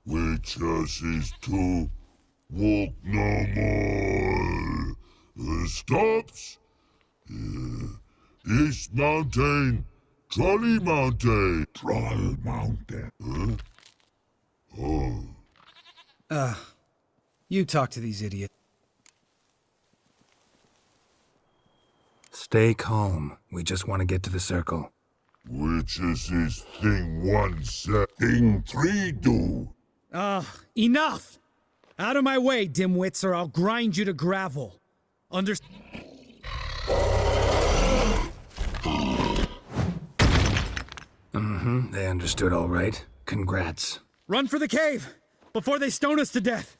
Witches is to walk no more. Stops. East Mountain. Trolley Mountain. Troll Mountain. Huh? Oh. You talk to these idiots. Stay calm. We just want to get to the circle. Witches is thing 1 set. Thing 3 do. Enough! Out of my way, dimwits, or I'll grind you to gravel. Mm-hmm. They understood all right. Congrats. Run for the cave! Before they stone us to death!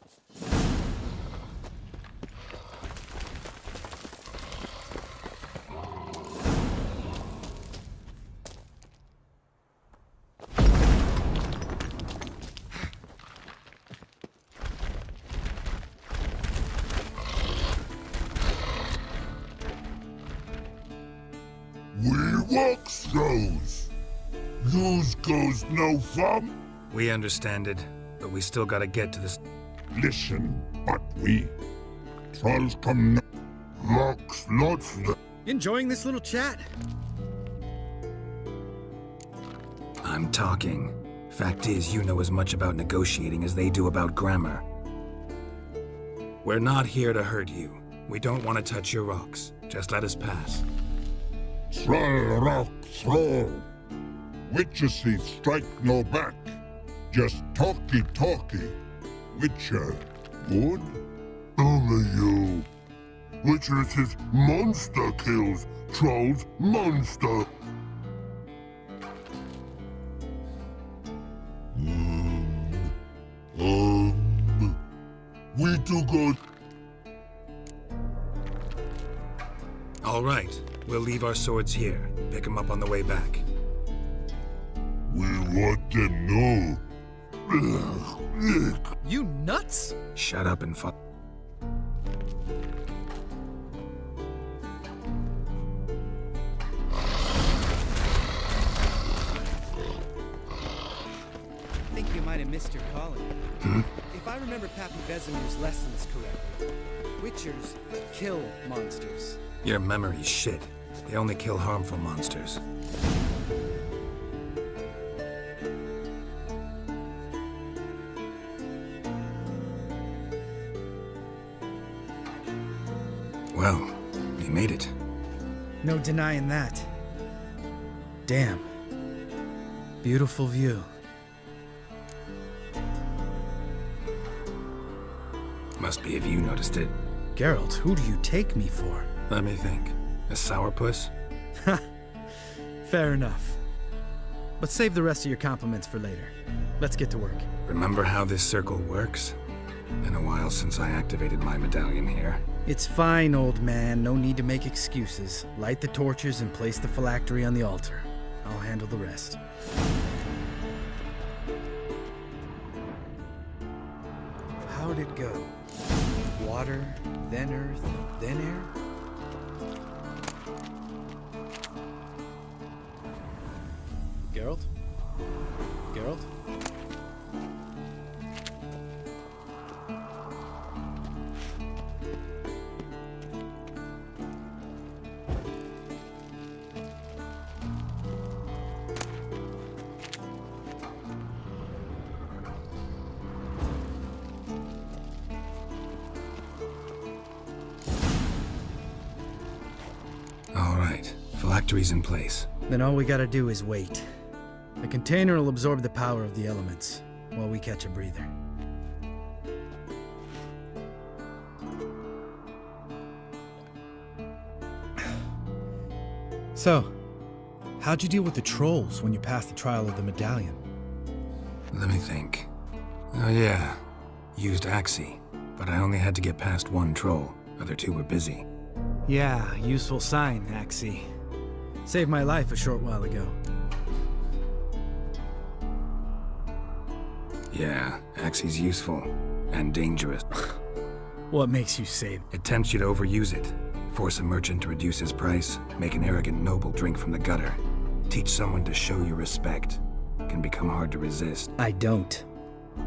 We walk throws. Yous goes no fun. We understand it, but we still gotta get to this. Listen, but we trolls come locks lots. Enjoying this little chat? I'm talking. Fact is, you know as much about negotiating as they do about grammar. We're not here to hurt you. We don't want to touch your rocks. Just let us pass. Troll rock throw. Witches see strike no back. Just talky. Witcher, good? Only you. Witches is monster kills. Trolls, monster. We do good. All right. We'll leave our swords here. Pick them up on the way back. We want them know. You nuts? Shut up and fuck. Think think you might have missed your calling. Hmm? If I remember Pappy Vesemir's lessons correctly, Witchers kill monsters. Your memory's shit. They only kill harmful monsters. Well, we made it. No denying that. Damn. Beautiful view. Must be if you noticed it. Geralt, who do you take me for? Let me think. A sourpuss? Fair enough. But save the rest of your compliments for later. Let's get to work. Remember how this circle works? Been a while since I activated my medallion here. It's fine, old man. No need to make excuses. Light the torches and place the phylactery on the altar. I'll handle the rest. How'd it go? Water, then earth, then air? Geralt? Geralt? Phylactery's in place. Then all we gotta do is wait. The container will absorb the power of the elements, while we catch a breather. So, how'd you deal with the trolls when you passed the trial of the medallion? Let me think. Oh yeah, used Axii, but I only had to get past one troll. Other two were busy. Yeah, useful sign, Axii. Saved my life a short while ago. Yeah, Axii's useful. And dangerous. What makes you say that? It tempts you to overuse it. Force a merchant to reduce his price. Make an arrogant noble drink from the gutter. Teach someone to show you respect. Can become hard to resist. I don't.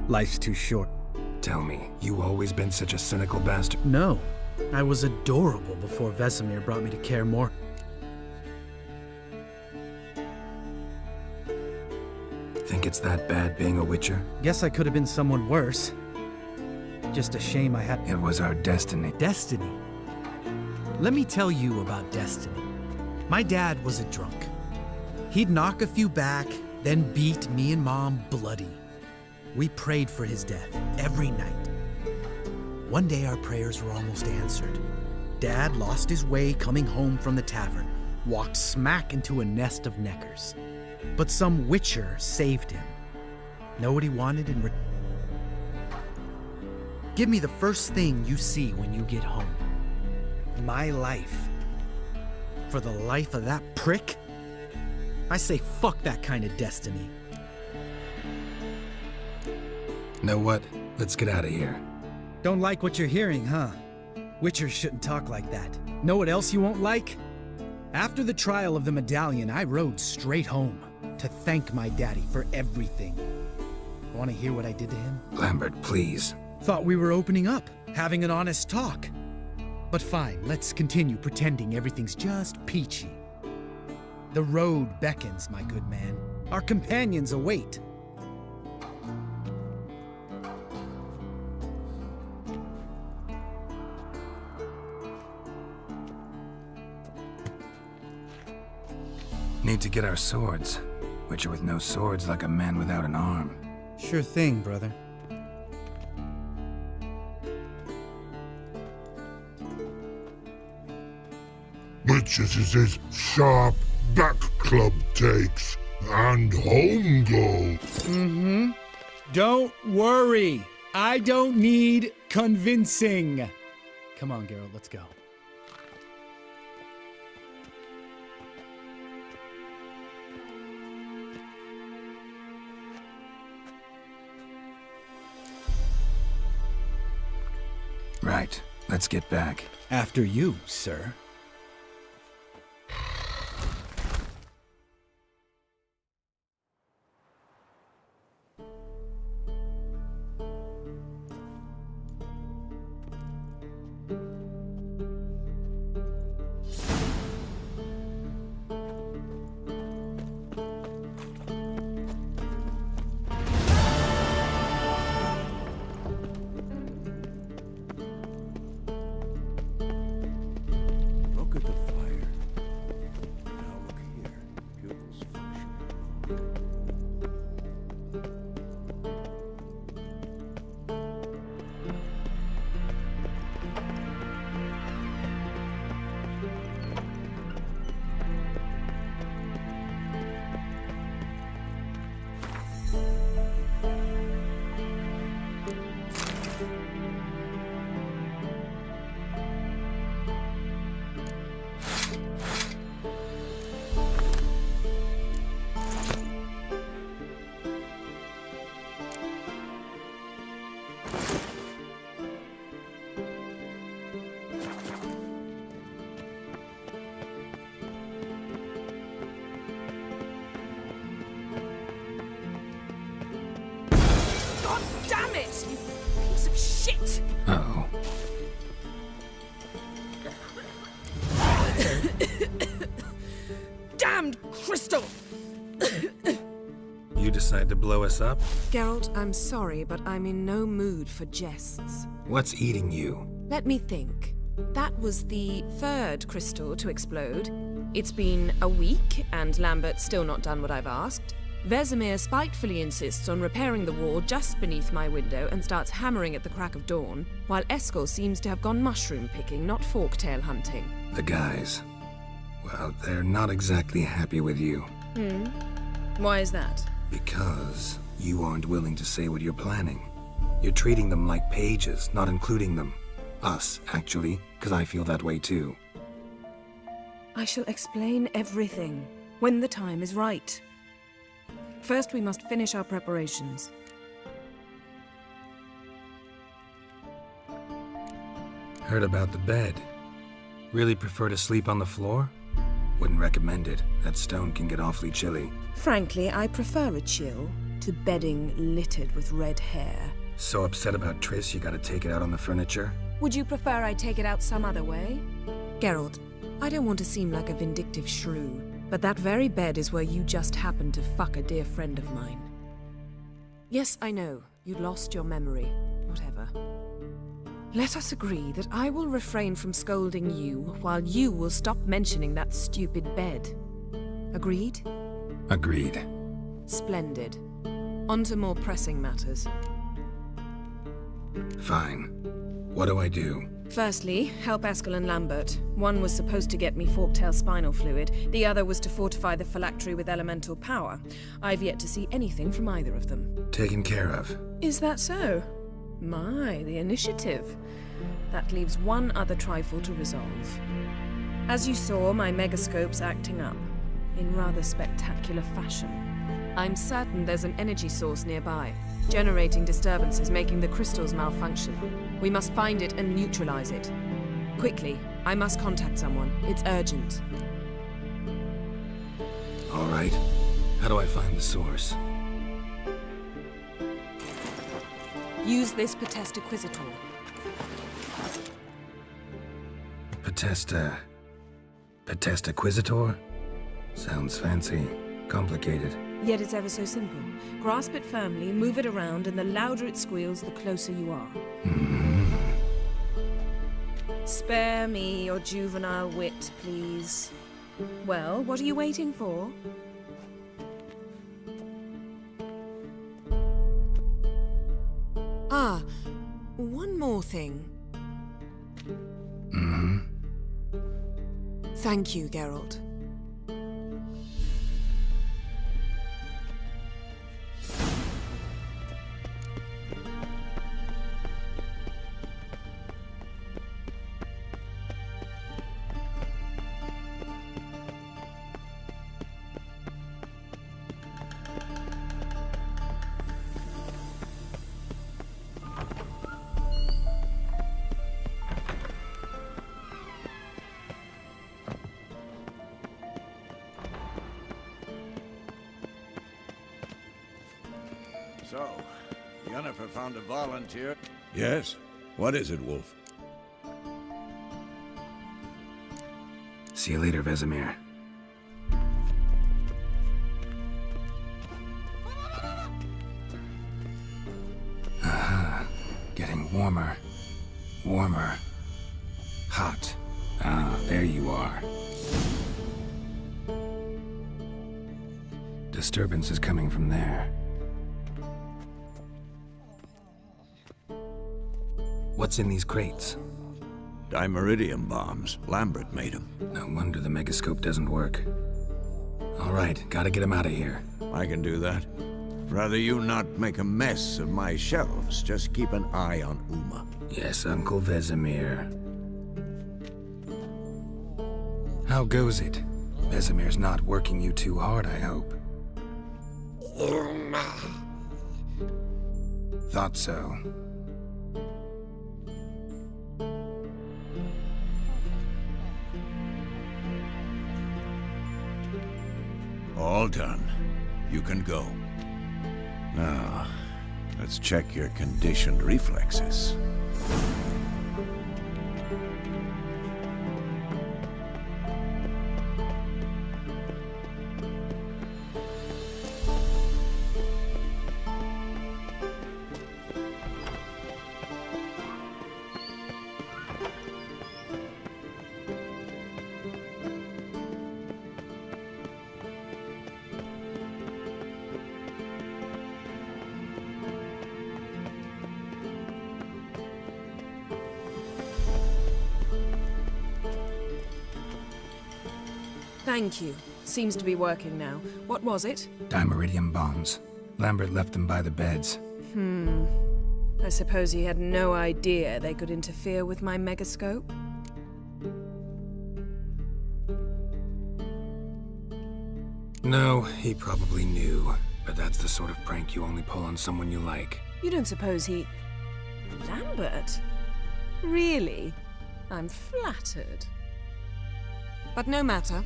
Life's too short. Tell me, you always been such a cynical bastard? No. I was adorable before Vesemir brought me to care more. Think it's that bad being a Witcher? Guess I could have been someone worse. Just a shame I had... It was our destiny. Destiny? Let me tell you about destiny. My dad was a drunk. He'd knock a few back, then beat me and Mom bloody. We prayed for his death every night. One day our prayers were almost answered. Dad lost his way coming home from the tavern, walked smack into a nest of neckers. But some Witcher saved him. Know what he wanted in return? Give me the first thing you see when you get home. My life. For the life of that prick? I say fuck that kind of destiny. Know what? Let's get out of here. Don't like what you're hearing, huh? Witchers shouldn't talk like that. Know what else you won't like? After the trial of the medallion, I rode straight home to thank my daddy for everything. Want to hear what I did to him? Lambert, please. Thought we were opening up, having an honest talk. But fine, let's continue pretending everything's just peachy. The road beckons, my good man. Our companions await. Need to get our swords. Witcher with no swords like a man without an arm. Sure thing, brother. Witches is his sharp back club takes and home goal. Mm-hmm. Don't worry. I don't need convincing. Come on, Geralt, let's go. Right. Let's get back. After you, sir. Shit! Uh-oh. Damned crystal! You decide to blow us up? Geralt, I'm sorry, but I'm in no mood for jests. What's eating you? Let me think. That was the third crystal to explode. It's been a week, and Lambert's still not done what I've asked. Vesemir spitefully insists on repairing the wall just beneath my window and starts hammering at the crack of dawn, while Eskel seems to have gone mushroom picking, not forktail hunting. The guys. Well, they're not exactly happy with you. Why is that? Because you aren't willing to say what you're planning. You're treating them like pages, not including them. Us, actually, because I feel that way too. I shall explain everything when the time is right. First, we must finish our preparations. Heard about the bed. Really prefer to sleep on the floor? Wouldn't recommend it. That stone can get awfully chilly. Frankly, I prefer a chill to bedding littered with red hair. So upset about Triss you gotta take it out on the furniture? Would you prefer I take it out some other way? Geralt, I don't want to seem like a vindictive shrew, but that very bed is where you just happened to fuck a dear friend of mine. Yes, I know, you'd lost your memory. Whatever. Let us agree that I will refrain from scolding you, while you will stop mentioning that stupid bed. Agreed? Agreed. Splendid. On to more pressing matters. Fine. What do I do? Firstly, help Eskel and Lambert. One was supposed to get me forktail spinal fluid, the other was to fortify the phylactery with elemental power. I've yet to see anything from either of them. Taken care of. Is that so? My, the initiative. That leaves one other trifle to resolve. As you saw, my megascope's acting up, in rather spectacular fashion. I'm certain there's an energy source nearby, generating disturbances, making the crystals malfunction. We must find it and neutralize it. Quickly, I must contact someone. It's urgent. All right. How do I find the source? Use this Potesta Quisitor. Potesta Quisitor? Sounds fancy. Complicated. Yet it's ever so simple. Grasp it firmly, move it around, and the louder it squeals, the closer you are. Spare me your juvenile wit, please. Well, what are you waiting for? Ah, one more thing. Thank you, Geralt. So, Yennefer found a volunteer? Yes. What is it, Wolf? See you later, Vesemir. Aha. Getting warmer. Warmer. Hot. Ah, there you are. Disturbance is coming from there. What's in these crates? Dimeridium bombs. Lambert made them. No wonder the megascope doesn't work. All right, gotta get him out of here. I can do that. Rather you not make a mess of my shelves. Just keep an eye on Uma. Yes, Uncle Vesemir. How goes it? Vesemir's not working you too hard, I hope. Uma. Thought so. All done. You can go. Now, Let's check your conditioned reflexes. Thank you. Seems to be working now. What was it? Dimeridium bombs. Lambert left them by the beds. I suppose he had no idea they could interfere with my megascope? No, he probably knew. But that's the sort of prank you only pull on someone you like. You don't suppose he... Lambert? Really? I'm flattered. But no matter.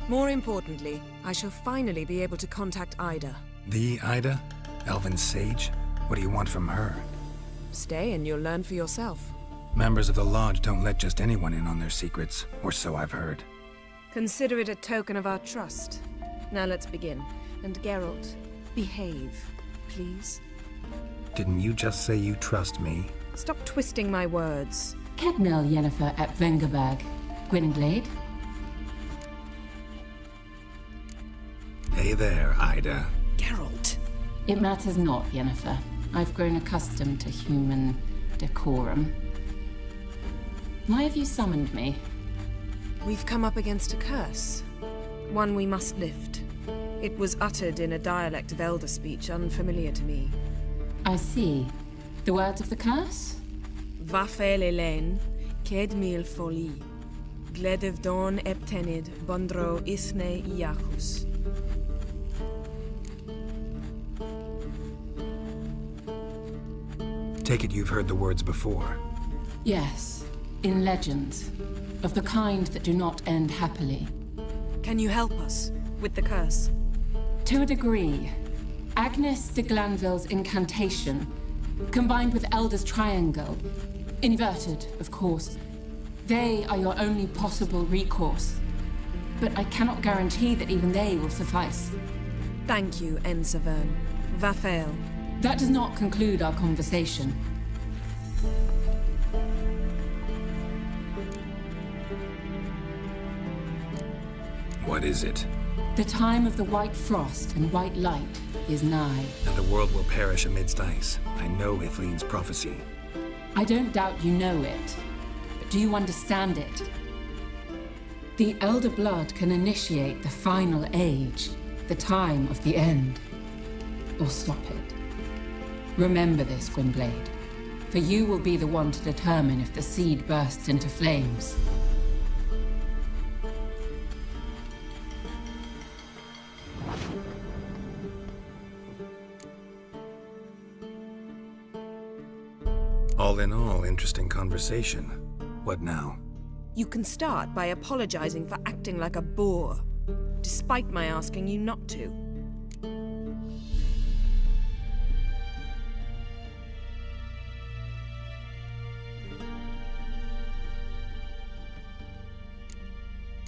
More importantly, I shall finally be able to contact Ida. The Ida? Elven sage? What do you want from her? Stay and you'll learn for yourself. Members of the Lodge don't let just anyone in on their secrets, or so I've heard. Consider it a token of our trust. Now let's begin. And Geralt, behave, please. Didn't you just say you trust me? Stop twisting my words. Kednel Yennefer at Vengerberg. Gwynblade? Hey there, Ida. Geralt. It matters not, Yennefer. I've grown accustomed to human decorum. Why have you summoned me? We've come up against a curse. One we must lift. It was uttered in a dialect of Elder speech unfamiliar to me. I see. The words of the curse? Vafel Elaine, Ked mil foli. Gledev don eptenid, bondro isne iachus. Take it you've heard the words before. Yes, in legends. Of the kind that do not end happily. Can you help us with the curse? To a degree. Agnes de Glanville's incantation, combined with Elder's triangle, inverted, of course. They are your only possible recourse. But I cannot guarantee that even they will suffice. Thank you, Ensavern. Vafel. That does not conclude our conversation. What is it? The time of the white frost and white light is nigh. And the world will perish amidst ice. I know Ithleen's prophecy. I don't doubt you know it. But do you understand it? The Elder Blood can initiate the final age, the time of the end. Or stop it. Remember this, Gwynblade. For you will be the one to determine if the seed bursts into flames. All in all, interesting conversation. What now? You can start by apologizing for acting like a boor, despite my asking you not to.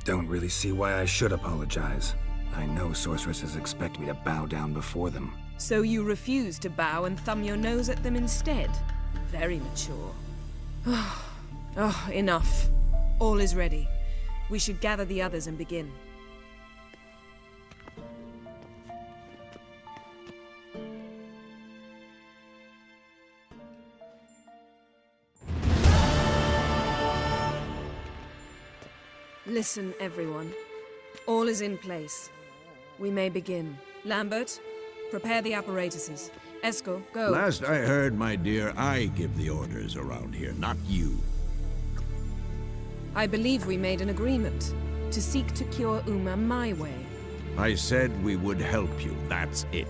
Don't really see why I should apologize. I know sorceresses expect me to bow down before them. So you refuse to bow and thumb your nose at them instead? Very mature. Oh, enough. All is ready. We should gather the others and begin. Listen, everyone. All is in place. We may begin. Lambert, prepare the apparatuses. Esco, go. Last I heard, my dear, I give the orders around here, not you. I believe we made an agreement to seek to cure Uma my way. I said we would help you, that's it.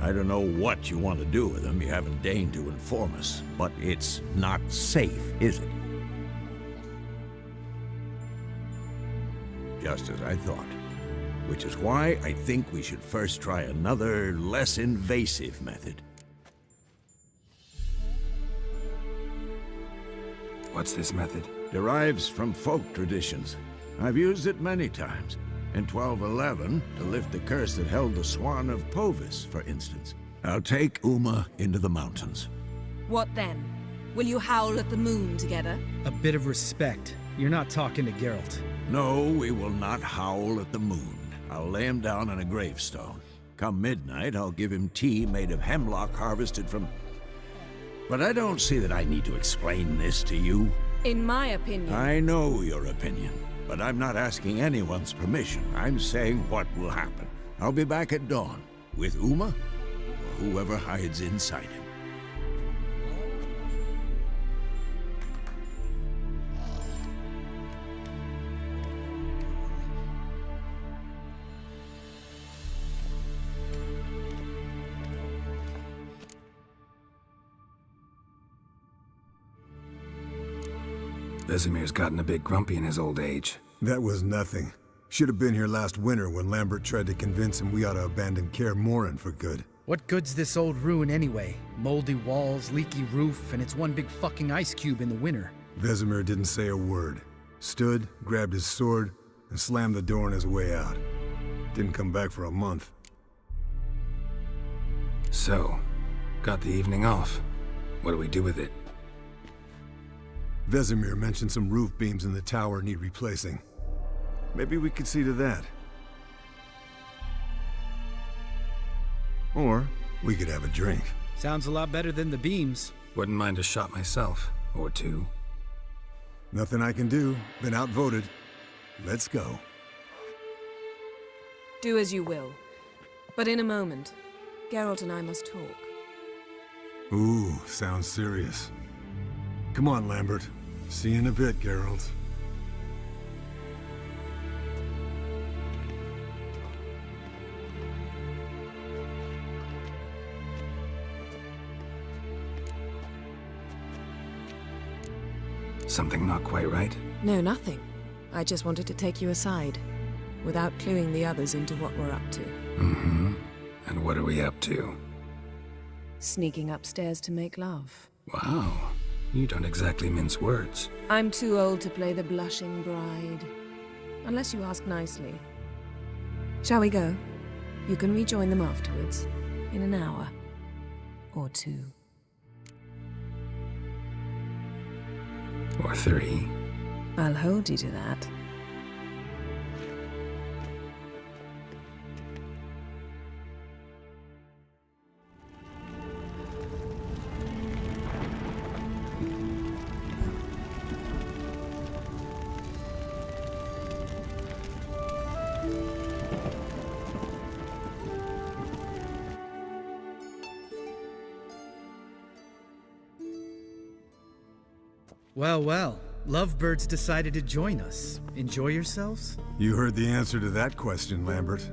I don't know what you want to do with them, you haven't deigned to inform us, but it's not safe, is it? Just as I thought. Which is why I think we should first try another, less invasive method. What's this method? Derives from folk traditions. I've used it many times. In 1211, to lift the curse that held the Swan of Povis, for instance. I'll take Uma into the mountains. What then? Will you howl at the moon together? A bit of respect. You're not talking to Geralt. No, we will not howl at the moon. I'll lay him down on a gravestone. Come midnight, I'll give him tea made of hemlock harvested from... But I don't see that I need to explain this to you. In my opinion... I know your opinion, but I'm not asking anyone's permission. I'm saying what will happen. I'll be back at dawn, with Uma, or whoever hides inside him. Vesemir's gotten a bit grumpy in his old age. That was nothing. Should have been here last winter when Lambert tried to convince him we ought to abandon Kaer Morhen for good. What good's this old ruin anyway? Moldy walls, leaky roof, and it's one big fucking ice cube in the winter. Vesemir didn't say a word. Stood, grabbed his sword, and slammed the door on his way out. Didn't come back for a month. So, got the evening off. What do we do with it? Vesemir mentioned some roof beams in the tower need replacing. Maybe we could see to that. Or we could have a drink. Sounds a lot better than the beams. Wouldn't mind a shot myself, or two. Nothing I can do. Been outvoted. Let's go. Do as you will. But in a moment, Geralt and I must talk. Ooh, sounds serious. Come on, Lambert. See you in a bit, Geralt. Something not quite right? No, nothing. I just wanted to take you aside, without cluing the others into what we're up to. Mm-hmm. And what are we up to? Sneaking upstairs to make love. Wow. You don't exactly mince words. I'm too old to play the blushing bride. Unless you ask nicely. Shall we go? You can rejoin them afterwards. In an hour. Or two. Or three. I'll hold you to that. Well, well. Lovebirds decided to join us. Enjoy yourselves? You heard the answer to that question, Lambert.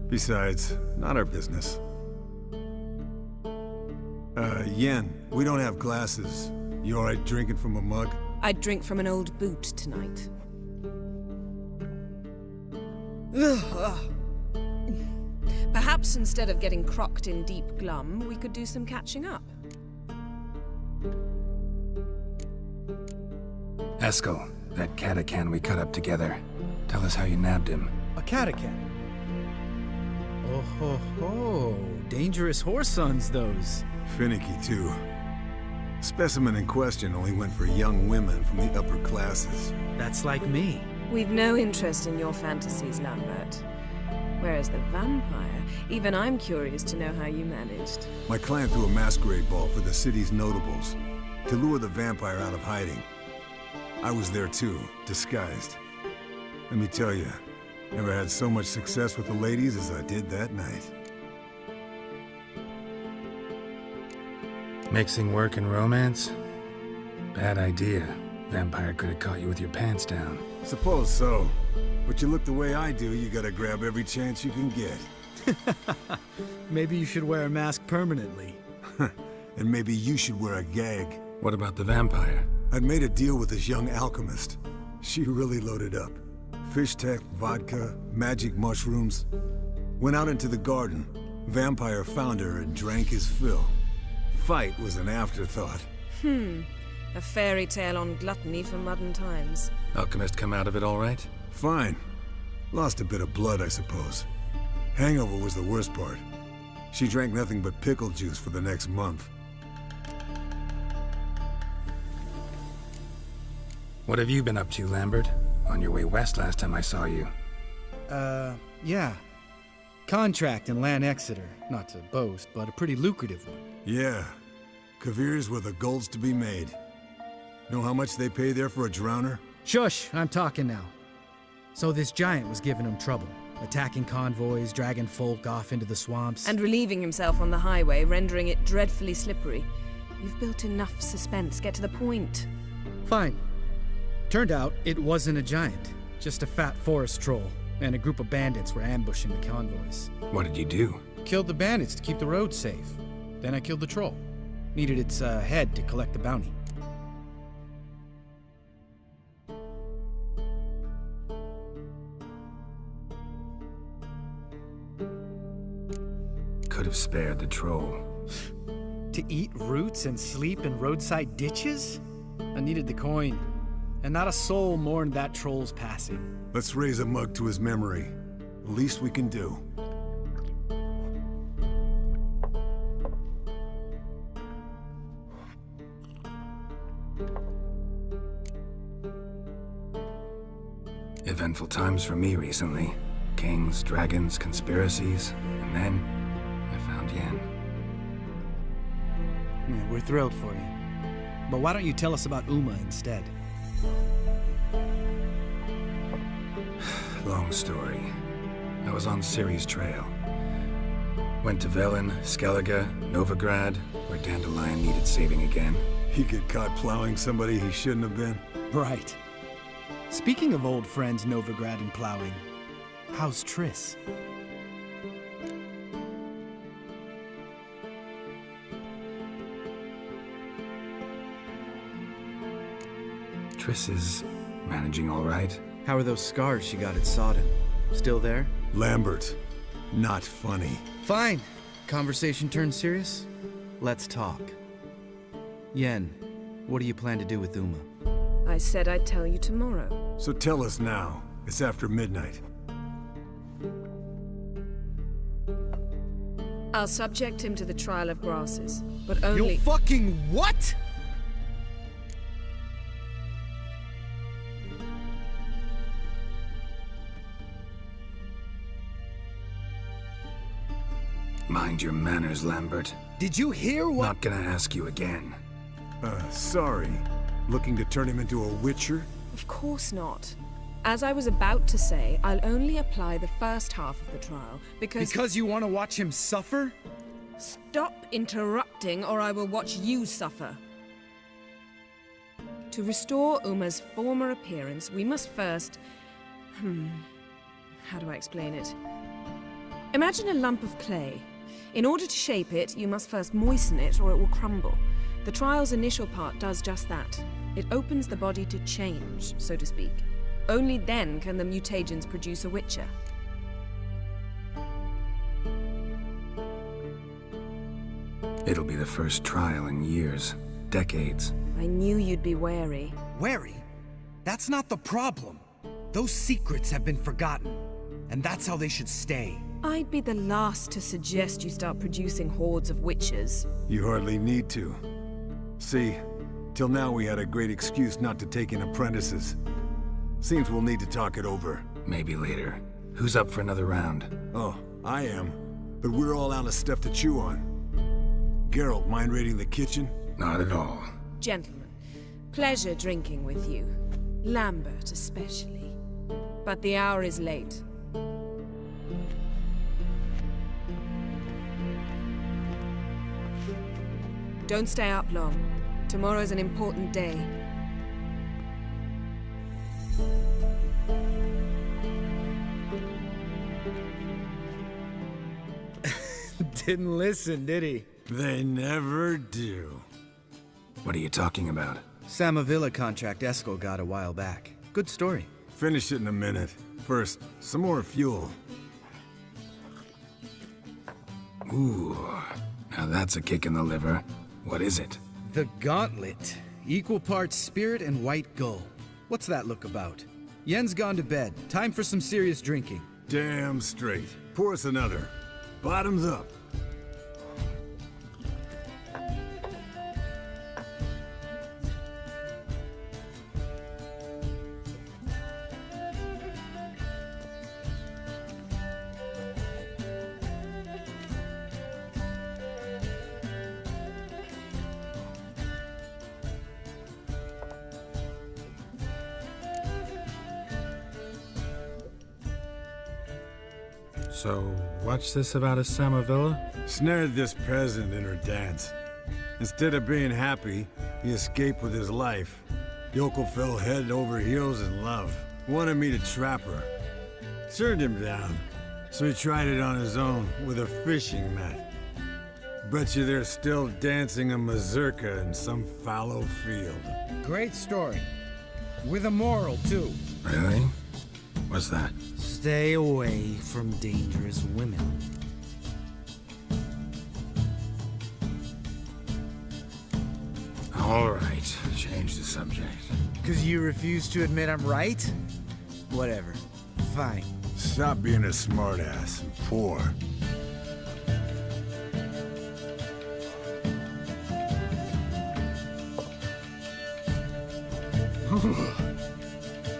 Besides, not our business. Yen, we don't have glasses. You alright drinking from a mug? I'd drink from an old boot tonight. Perhaps instead of getting crocked in deep glum, we could do some catching up. Eskel, that catacan we cut up together. Tell us how you nabbed him. A catacan? Oh ho ho. Dangerous horse sons, those. Finicky, too. Specimen in question only went for young women from the upper classes. That's like me. We've no interest in your fantasies, Lambert. Whereas the vampire, even I'm curious to know how you managed. My clan threw a masquerade ball for the city's notables to lure the vampire out of hiding. I was there too, disguised. Let me tell you, never had so much success with the ladies as I did that night. Mixing work and romance? Bad idea. Vampire could have caught you with your pants down. Suppose so. But you look the way I do, you gotta grab every chance you can get. Maybe you should wear a mask permanently. And maybe you should wear a gag. What about the vampire? I'd made a deal with this young alchemist. She really loaded up. Fish tech, vodka, magic mushrooms. Went out into the garden. Vampire found her and drank his fill. Fight was an afterthought. A A fairy tale on gluttony for modern times. Alchemist come out of it all right? Fine. Lost a bit of blood, I suppose. Hangover was the worst part. She drank nothing but pickle juice for the next month. What have you been up to, Lambert? On your way west last time I saw you. Yeah. Contract in Lan Exeter. Not to boast, but a pretty lucrative one. Yeah. Kavir's were the gold's to be made. Know how much they pay there for a drowner? Shush, I'm talking now. So this giant was giving him trouble. Attacking convoys, dragging folk off into the swamps. And relieving himself on the highway, rendering it dreadfully slippery. You've built enough suspense. Get to the point. Fine. Turned out it wasn't a giant. Just a fat forest troll. And a group of bandits were ambushing the convoys. What did you do? Killed the bandits to keep the road safe. Then I killed the troll. Needed its head to collect the bounty. Could have spared the troll. To eat roots and sleep in roadside ditches? I needed the coin. And not a soul mourned that troll's passing. Let's raise a mug to his memory. The least we can do. Eventful times for me recently. Kings, dragons, conspiracies, and then I found Yen. Yeah, we're thrilled for you. But why don't you tell us about Uma instead? Long story. I was on Ciri's trail. Went to Velen, Skellige, Novigrad, where Dandelion needed saving again. He get caught plowing somebody he shouldn't have been? Right. Speaking of old friends Novigrad and plowing, how's Triss? Triss is managing all right. How are those scars she got at Sodden? Still there? Lambert, not funny. Fine. Conversation turned serious? Let's talk. Yen, what do you plan to do with Uma? I said I'd tell you tomorrow. So tell us now. It's after midnight. I'll subject him to the trial of grasses, but only— You fucking what?! Mind your manners, Lambert. Did you hear what— Not gonna ask you again. Sorry. Looking to turn him into a witcher? Of course not. As I was about to say, I'll only apply the first half of the trial, because— Because you want to watch him suffer? Stop interrupting, or I will watch you suffer. To restore Uma's former appearance, we must first— how do I explain it? Imagine a lump of clay. In order to shape it, you must first moisten it, or it will crumble. The trial's initial part does just that. It opens the body to change, so to speak. Only then can the mutagens produce a witcher. It'll be the first trial in years, decades. I knew you'd be wary. Wary? That's not the problem. Those secrets have been forgotten, and that's how they should stay. I'd be the last to suggest you start producing hordes of witches. You hardly need to. See, till now we had a great excuse not to take in apprentices. Seems we'll need to talk it over. Maybe later. Who's up for another round? Oh, I am. But we're all out of stuff to chew on. Geralt, mind raiding the kitchen? Not at all. Gentlemen, pleasure drinking with you. Lambert especially. But the hour is late. Don't stay up long. Tomorrow's an important day. Didn't listen, did he? They never do. What are you talking about? Samavilla contract Eskel got a while back. Good story. Finish it in a minute. First, some more fuel. Ooh, now that's a kick in the liver. What is it? The gauntlet. Equal parts spirit and white gull. What's that look about? Yen's gone to bed. Time for some serious drinking. Damn straight. Pour us another. Bottoms up. So, what's this about a Samavilla? Snared this peasant in her dance. Instead of being happy, he escaped with his life. Yokel fell head over heels in love. Wanted me to trap her. Turned him down. So he tried it on his own with a fishing net. Bet you they're still dancing a mazurka in some fallow field. Great story. With a moral, too. Really? What's that? Stay away from dangerous women. All right, change the subject. Because you refuse to admit I'm right? Whatever. Fine. Stop being a smartass and pour.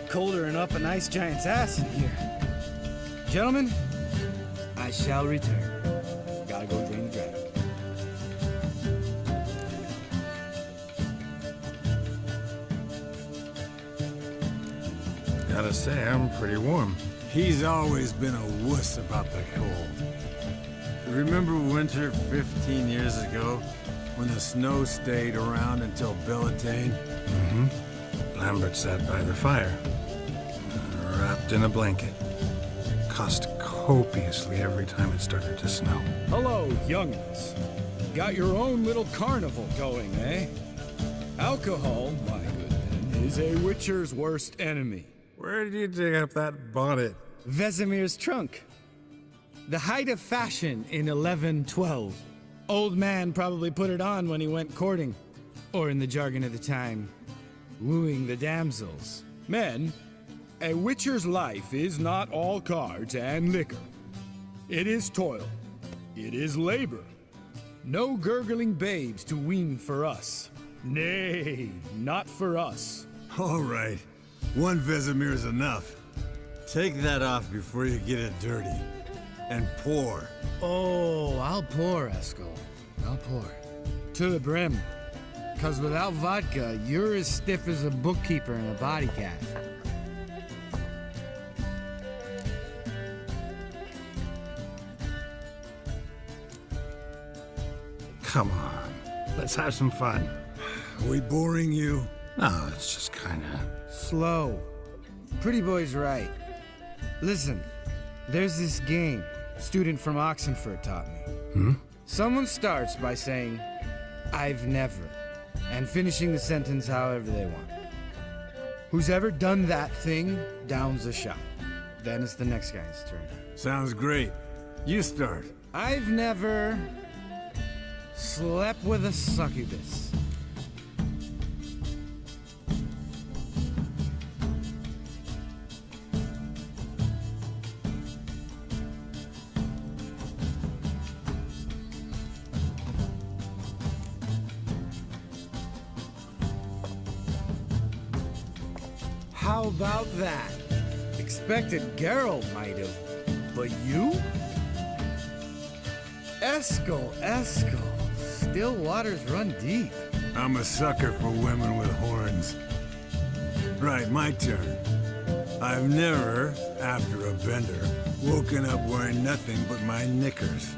Colder and up a nice giant's ass in here. Gentlemen, I shall return. Gotta go drain the dragon. Gotta say, I'm pretty warm. He's always been a wuss about the cold. Remember winter 15 years ago, when the snow stayed around until Bellatane? Mm-hmm. Lambert sat by the fire, wrapped in a blanket. Cussed copiously every time it started to snow. Hello, young'uns. Got your own little carnival going, eh? Alcohol, my good men, is a witcher's worst enemy. Where did you dig up that bonnet? Vesemir's trunk. The height of fashion in 1112. Old man probably put it on when he went courting. Or in the jargon of the time, wooing the damsels. Men, a witcher's life is not all cards and liquor. It is toil. It is labor. No gurgling babes to wean for us. Nay, not for us. All right. One Vesemir's enough. Take that off before you get it dirty. And pour. Oh, I'll pour, Eskel. I'll pour. To the brim. 'Cause without vodka, you're as stiff as a bookkeeper in a body cast. Come on, let's have some fun. Are we boring you? No, it's just kinda... Slow. Pretty boy's right. Listen, there's this game student from Oxenford taught me. Hmm? Someone starts by saying, I've never, and finishing the sentence however they want. Who's ever done that thing downs a shot. Then it's the next guy's turn. Sounds great. You start. I've never slept with a succubus. How about that? Expected Geralt might have, but you? Eskel. Still waters run deep. I'm a sucker for women with horns. Right, my turn. I've never, after a bender, woken up wearing nothing but my knickers.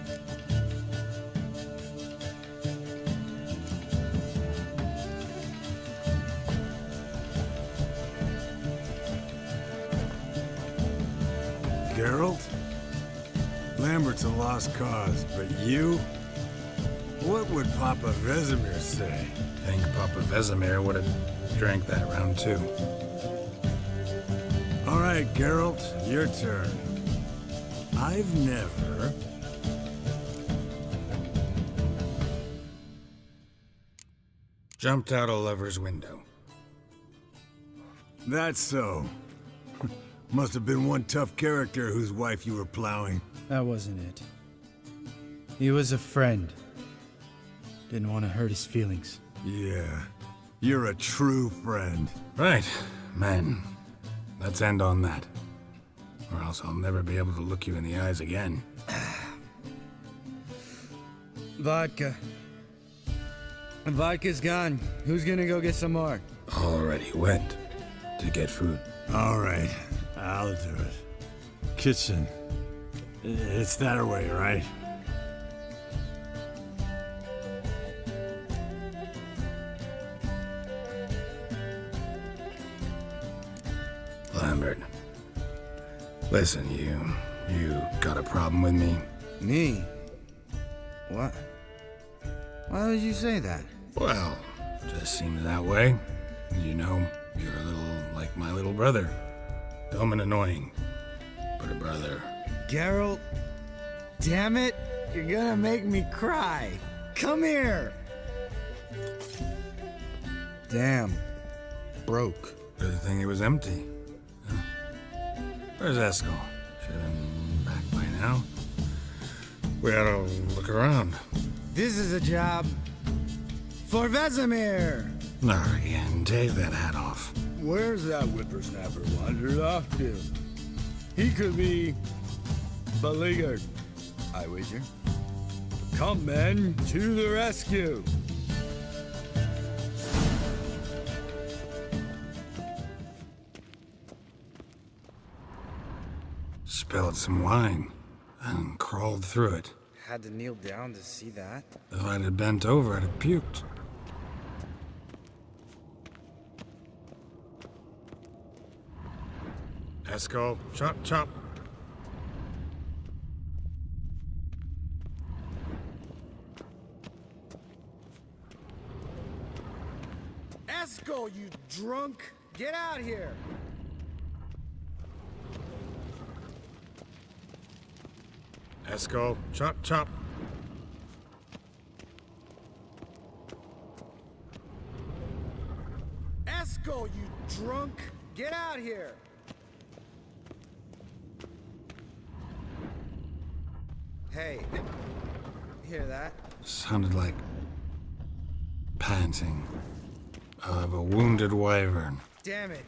Geralt? Lambert's a lost cause, but you? What would Papa Vesemir say? I think Papa Vesemir would have drank that round too. All right, Geralt, your turn. I've never... Jumped out a lover's window. That's so. Must have been one tough character whose wife you were plowing. That wasn't it. He was a friend. Didn't want to hurt his feelings. Yeah. You're a true friend. Right, men. Let's end on that. Or else I'll never be able to look you in the eyes again. Vodka. Vodka's gone. Who's gonna go get some more? Already went to get food. All right, I'll do it. Kitchen. It's that way, right? Lambert. Listen, you got a problem with me? Me? What? Why would you say that? Well, just seems that way. You know, you're a little like my little brother. Dumb and annoying, but a brother. Geralt, damn it, you're gonna make me cry. Come here. Damn, broke. Good thing it was empty. Huh? Where's Eskel? Should have been back by now. We ought to look around. This is a job for Vesemir. Not again. Take that hat off. Where's that whippersnapper wandered off to? He could be beleaguered, I wager. Come, men, to the rescue. Spilled some wine and crawled through it. Had to kneel down to see that. If I'd have bent over, I'd have puked. Eskel, chop, chop. Eskel, you drunk! Get out here! Eskel, chop, chop. Eskel, you drunk! Get out here! Hey, hear that? Sounded like panting of a wounded wyvern. Damn it.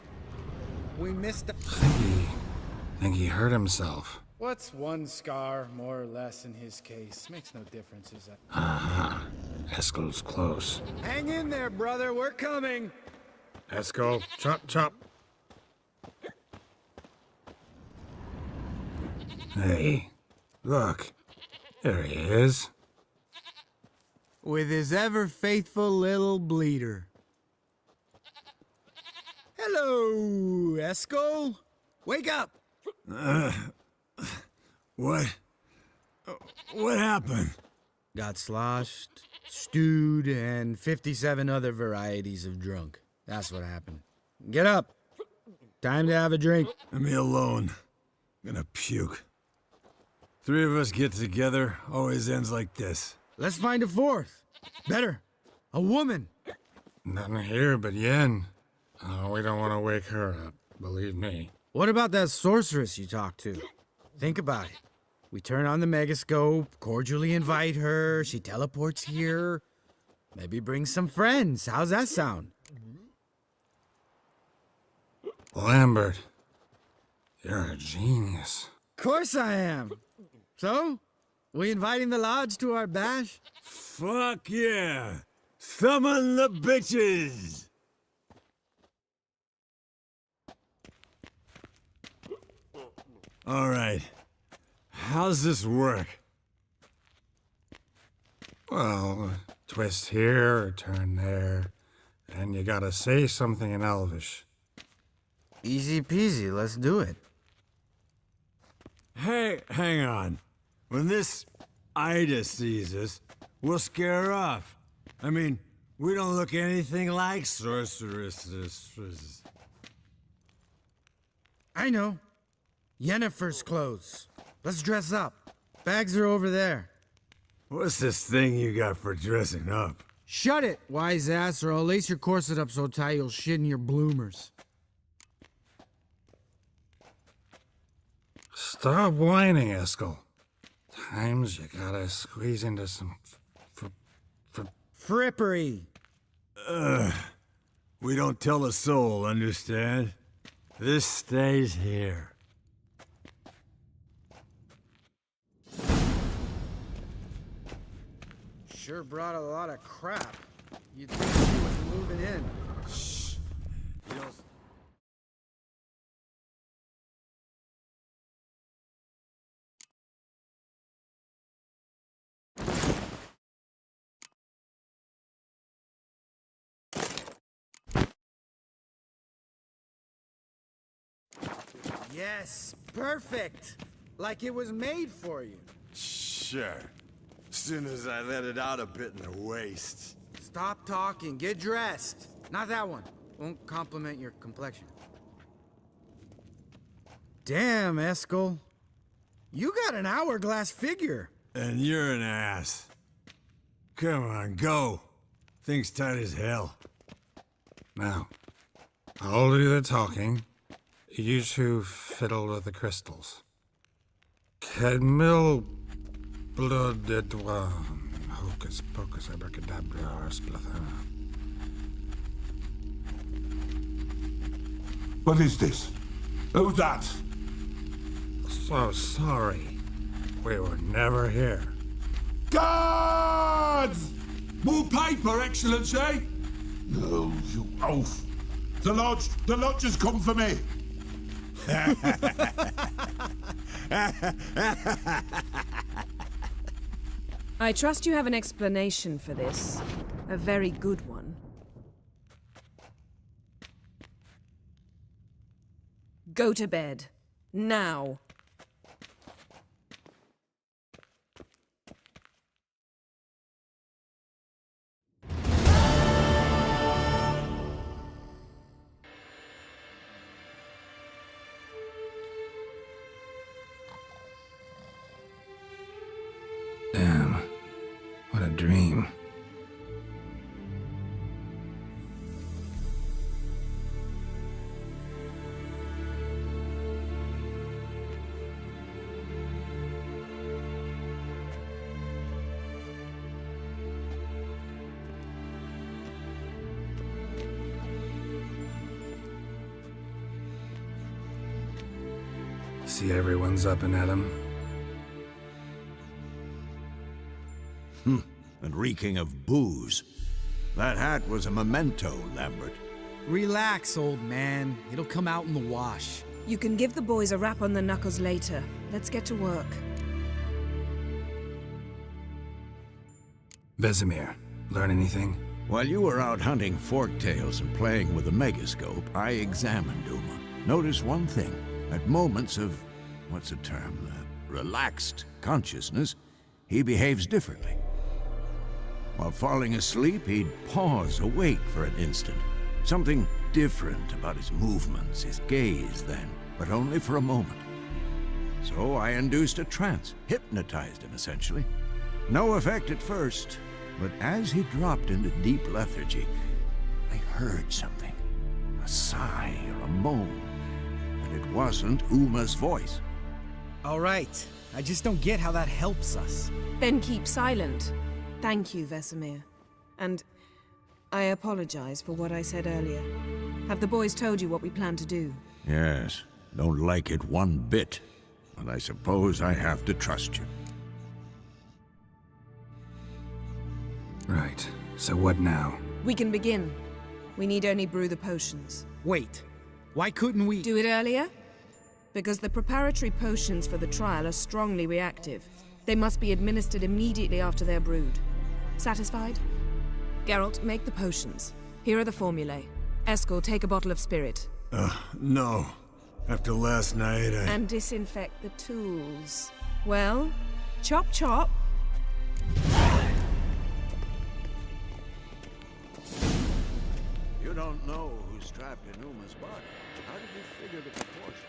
We missed the... Think he hurt himself. What's one scar, more or less, in his case? Makes no difference, is that? Aha. Eskel's close. Hang in there, brother. We're coming. Eskel, chop, chop. Hey, look. There he is. With his ever-faithful little bleeder. Hello, Eskel. Wake up. What happened? Got sloshed, stewed, and 57 other varieties of drunk. That's what happened. Get up. Time to have a drink. Leave me alone. I'm gonna puke. Three of us get together, always ends like this. Let's find a fourth. Better. A woman. Nothing here but Yen. Oh, we don't want to wake her up, believe me. What about that sorceress you talked to? Think about it. We turn on the megascope, cordially invite her, she teleports here. Maybe bring some friends. How's that sound? Lambert, you're a genius. Of course I am. So, we inviting the lodge to our bash? Fuck yeah! Summon the bitches! All right. How's this work? Well, twist here or turn there, and you gotta say something in Elvish. Easy peasy, let's do it. Hey, hang on. When this Ida sees us, we'll scare her off. I mean, we don't look anything like sorceresses. I know. Yennefer's clothes. Let's dress up. Bags are over there. What's this thing you got for dressing up? Shut it, wise ass, or I'll lace your corset up so tight you'll shit in your bloomers. Stop whining, Eskel. Times you gotta squeeze into some frippery. We don't tell a soul, understand? This stays here. Sure brought a lot of crap. You'd think she was moving in. Shh. You don't... Yes, perfect. Like it was made for you. Sure. Soon as I let it out a bit in the waist. Stop talking, get dressed. Not that one. Won't compliment your complexion. Damn, Eskel. You got an hourglass figure. And you're an ass. Come on, go. Thing's tight as hell. Now, I'll do the talking. You two fiddle with the crystals. Cadmil blood de doigt. Hocus pocus abracadabra splatha. What is this? Who's that? So sorry. We were never here. Guards! More paper, Excellency! No, you oaf. The lodge has come for me. I trust you have an explanation for this. A very good one. Go to bed. Now. Damn. What a dream. See everyone's up and at 'em. And reeking of booze. That hat was a memento, Lambert. Relax, old man. It'll come out in the wash. You can give the boys a rap on the knuckles later. Let's get to work. Vesemir, learn anything? While you were out hunting forktails and playing with the megascope, I examined Uma. Notice one thing. At moments of, what's the term, relaxed consciousness, he behaves differently. While falling asleep, he'd pause awake for an instant. Something different about his movements, his gaze then, but only for a moment. So I induced a trance, hypnotized him essentially. No effect at first, but as he dropped into deep lethargy, I heard something. A sigh or a moan. And it wasn't Uma's voice. All right. I just don't get how that helps us. Then keep silent. Thank you, Vesemir. And I apologize for what I said earlier. Have the boys told you what we plan to do? Yes, don't like it one bit. But I suppose I have to trust you. Right. So what now? We can begin. We need only brew the potions. Wait. Why couldn't we... Do it earlier? Because the preparatory potions for the trial are strongly reactive. They must be administered immediately after they're brewed. Satisfied? Geralt, make the potions. Here are the formulae. Eskel, take a bottle of spirit. No. After last night, And disinfect the tools. Well, chop chop. You don't know who's trapped in Uma's body. How did you figure the proportions?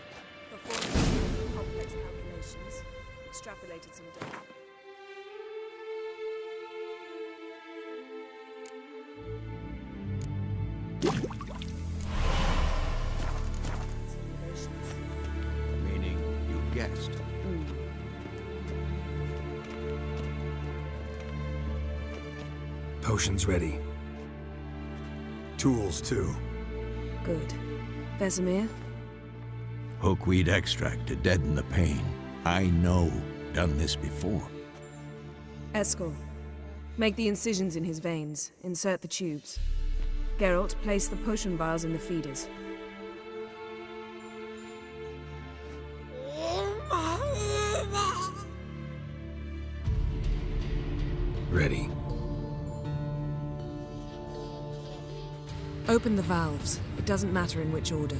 Performed complex calculations. Extrapolated some data. Meaning, you guessed. Potions ready. Tools, too. Good. Vesemir? Hookweed extract to deaden the pain. I know. Done this before. Eskel. Make the incisions in his veins. Insert the tubes. Geralt, place the potion vials in the feeders. Ready. Open the valves. It doesn't matter in which order.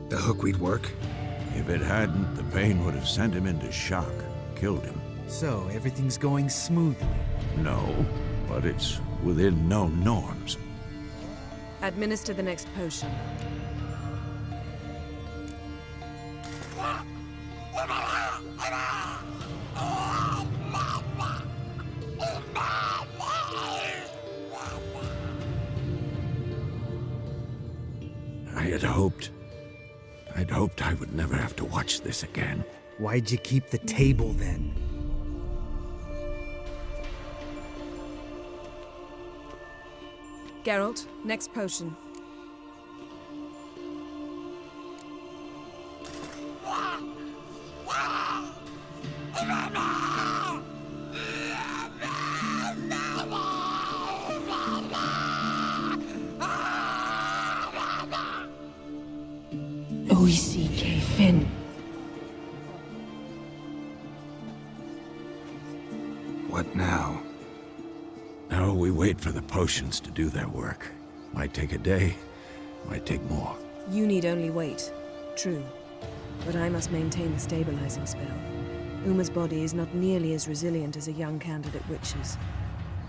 The hookweed work? If it hadn't, the pain would have sent him into shock, killed him. So, everything's going smoothly? No, but it's within known norms. Administer the next potion. I'd hoped I would never have to watch this again. Why'd you keep the table then? Geralt, next potion. Oisi Fin. What now? Now we wait for the potions to do their work. Might take a day, might take more. You need only wait. True. But I must maintain the stabilizing spell. Uma's body is not nearly as resilient as a young candidate witch's.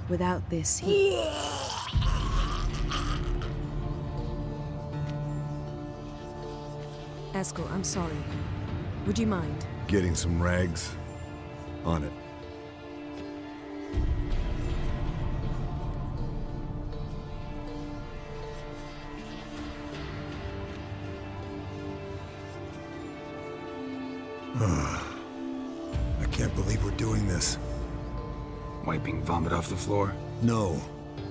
Without this, he... Eskel, I'm sorry. Would you mind? Getting some rags. On it. I can't believe we're doing this. Wiping vomit off the floor? No.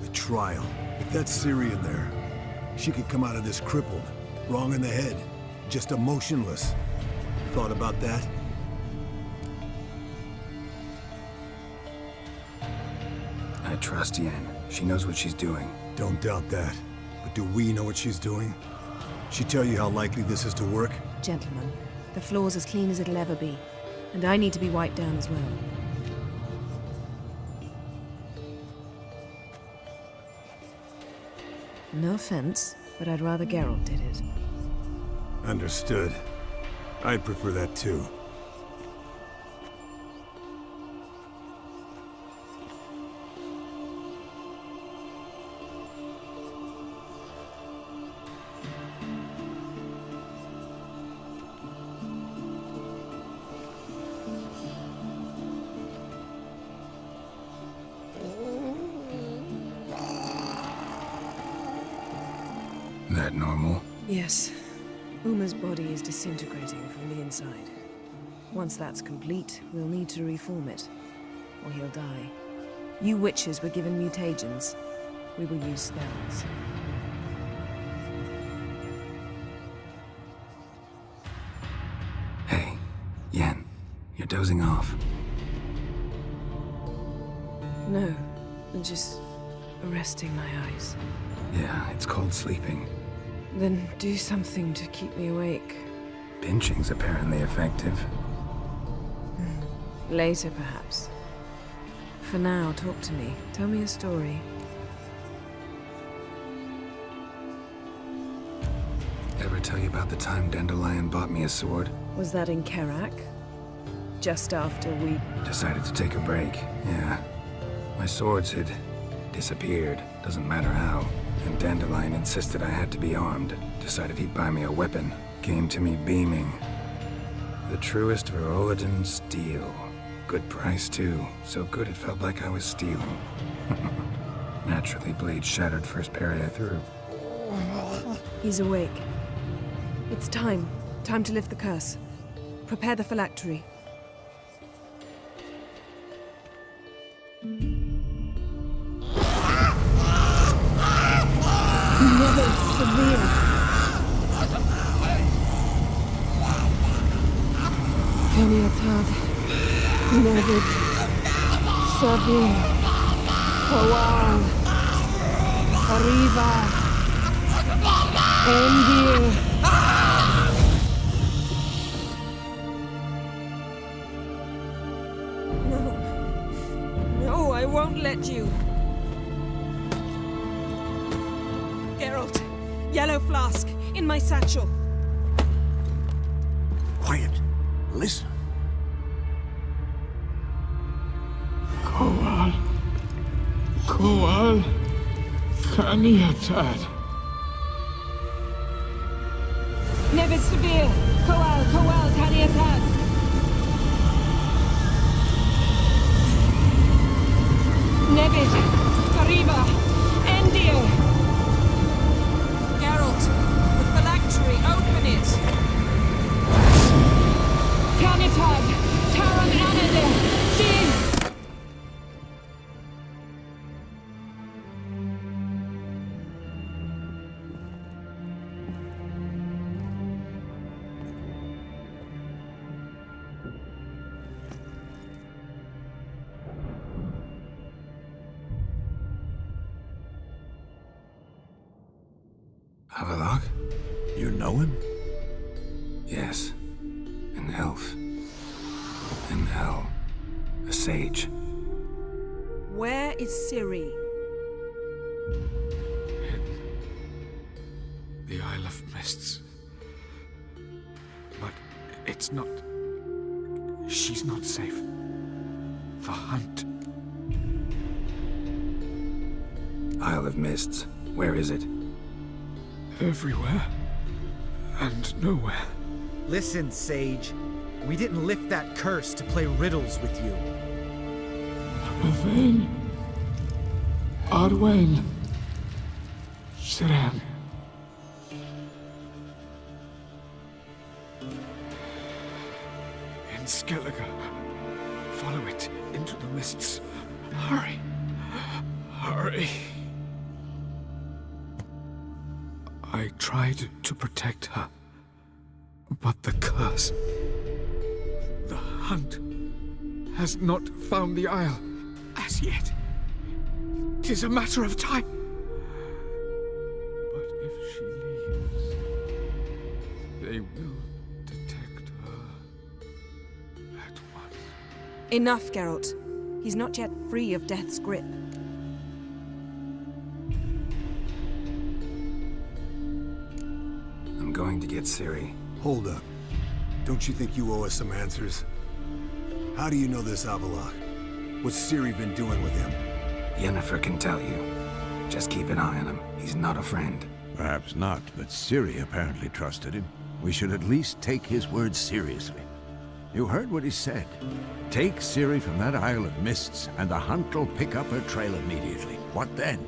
The trial. If that's Ciri in there, she could come out of this crippled, wrong in the head, just emotionless. Thought about that? I trust Yen. She knows what she's doing. Don't doubt that. But do we know what she's doing? She tell you how likely this is to work? Gentlemen, the floor's as clean as it'll ever be. And I need to be wiped down as well. No offense, but I'd rather Geralt did it. Understood. I'd prefer that too. That normal? Yes. Uma's body is disintegrating from the inside. Once that's complete, we'll need to reform it, or he'll die. You witches were given mutagens. We will use spells. Hey, Yen, you're dozing off. No, just resting my eyes. Yeah, it's called sleeping. Then do something to keep me awake. Pinching's apparently effective. Later, perhaps. For now, talk to me. Tell me a story. Ever tell you about the time Dandelion bought me a sword? Was that in Kerak? Just after we... Decided to take a break, yeah. My swords had disappeared, doesn't matter how. And Dandelion insisted I had to be armed. Decided he'd buy me a weapon. Came to me beaming. The truest Verolidan steel. Good price, too. So good it felt like I was stealing. Naturally, blade shattered first parry I threw. He's awake. It's time. Time to lift the curse. Prepare the phylactery. Never severe. Peniatad. Nevid. Severe. Kowal. Arriva. Endir. No, I won't let you. Geralt, yellow flask, in my satchel. Quiet. Listen. Kowal. Kowal. Kaniatad. Nevid Severe. Kowal, Kaniatad. Nevid. Arriva. Endir. Geralt, the phylactery, open it. Kaniatad. Taran Anadir. Jeez. Havelock? You know him? Yes. An elf. An elf. A sage. Where is Ciri? The Isle of Mists. But it's not... She's not safe. The hunt. Isle of Mists. Where is it? Everywhere. And nowhere. Listen, Sage. We didn't lift that curse to play riddles with you. Yvain. Arwain. Siran. In Skellige. Follow it into the mists. Hurry. Hurry. I tried to protect her, but the curse, the hunt, has not found the Isle as yet. 'Tis a matter of time. But if she leaves, they will detect her at once. Enough, Geralt. He's not yet free of death's grip. I'm going to get Ciri. Hold up. Don't you think you owe us some answers? How do you know this Havelock? What's Ciri been doing with him? Yennefer can tell you. Just keep an eye on him. He's not a friend. Perhaps not, but Ciri apparently trusted him. We should at least take his words seriously. You heard what he said. Take Ciri from that Isle of Mists, and the hunt will pick up her trail immediately. What then?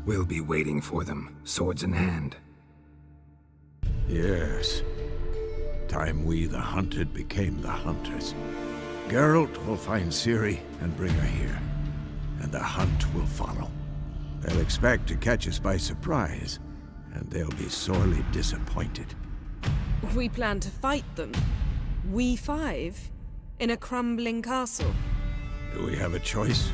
We'll be waiting for them, swords in hand. Yes. Time we, the hunted, became the hunters. Geralt will find Ciri and bring her here, and the hunt will follow. They'll expect to catch us by surprise, and they'll be sorely disappointed. We plan to fight them. We five? In a crumbling castle? Do we have a choice?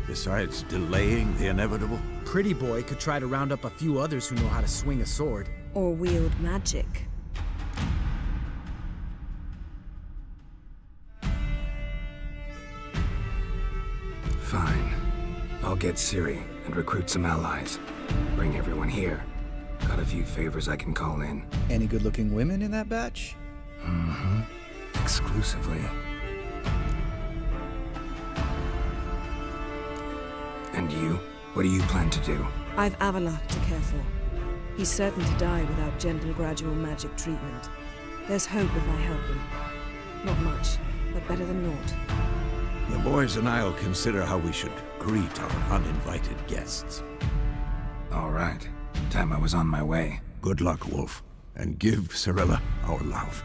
Besides delaying the inevitable? Pretty Boy could try to round up a few others who know how to swing a sword. Or wield magic. Fine. I'll get Ciri and recruit some allies. Bring everyone here. Got a few favors I can call in. Any good-looking women in that batch? Mm-hmm. Exclusively. And you? What do you plan to do? I've Avalok to care for. He's certain to die without gentle, gradual magic treatment. There's hope if I help him. Not much, but better than naught. The boys and I'll consider how we should greet our uninvited guests. All right. Time I was on my way. Good luck, Wolf. And give Cirilla our love.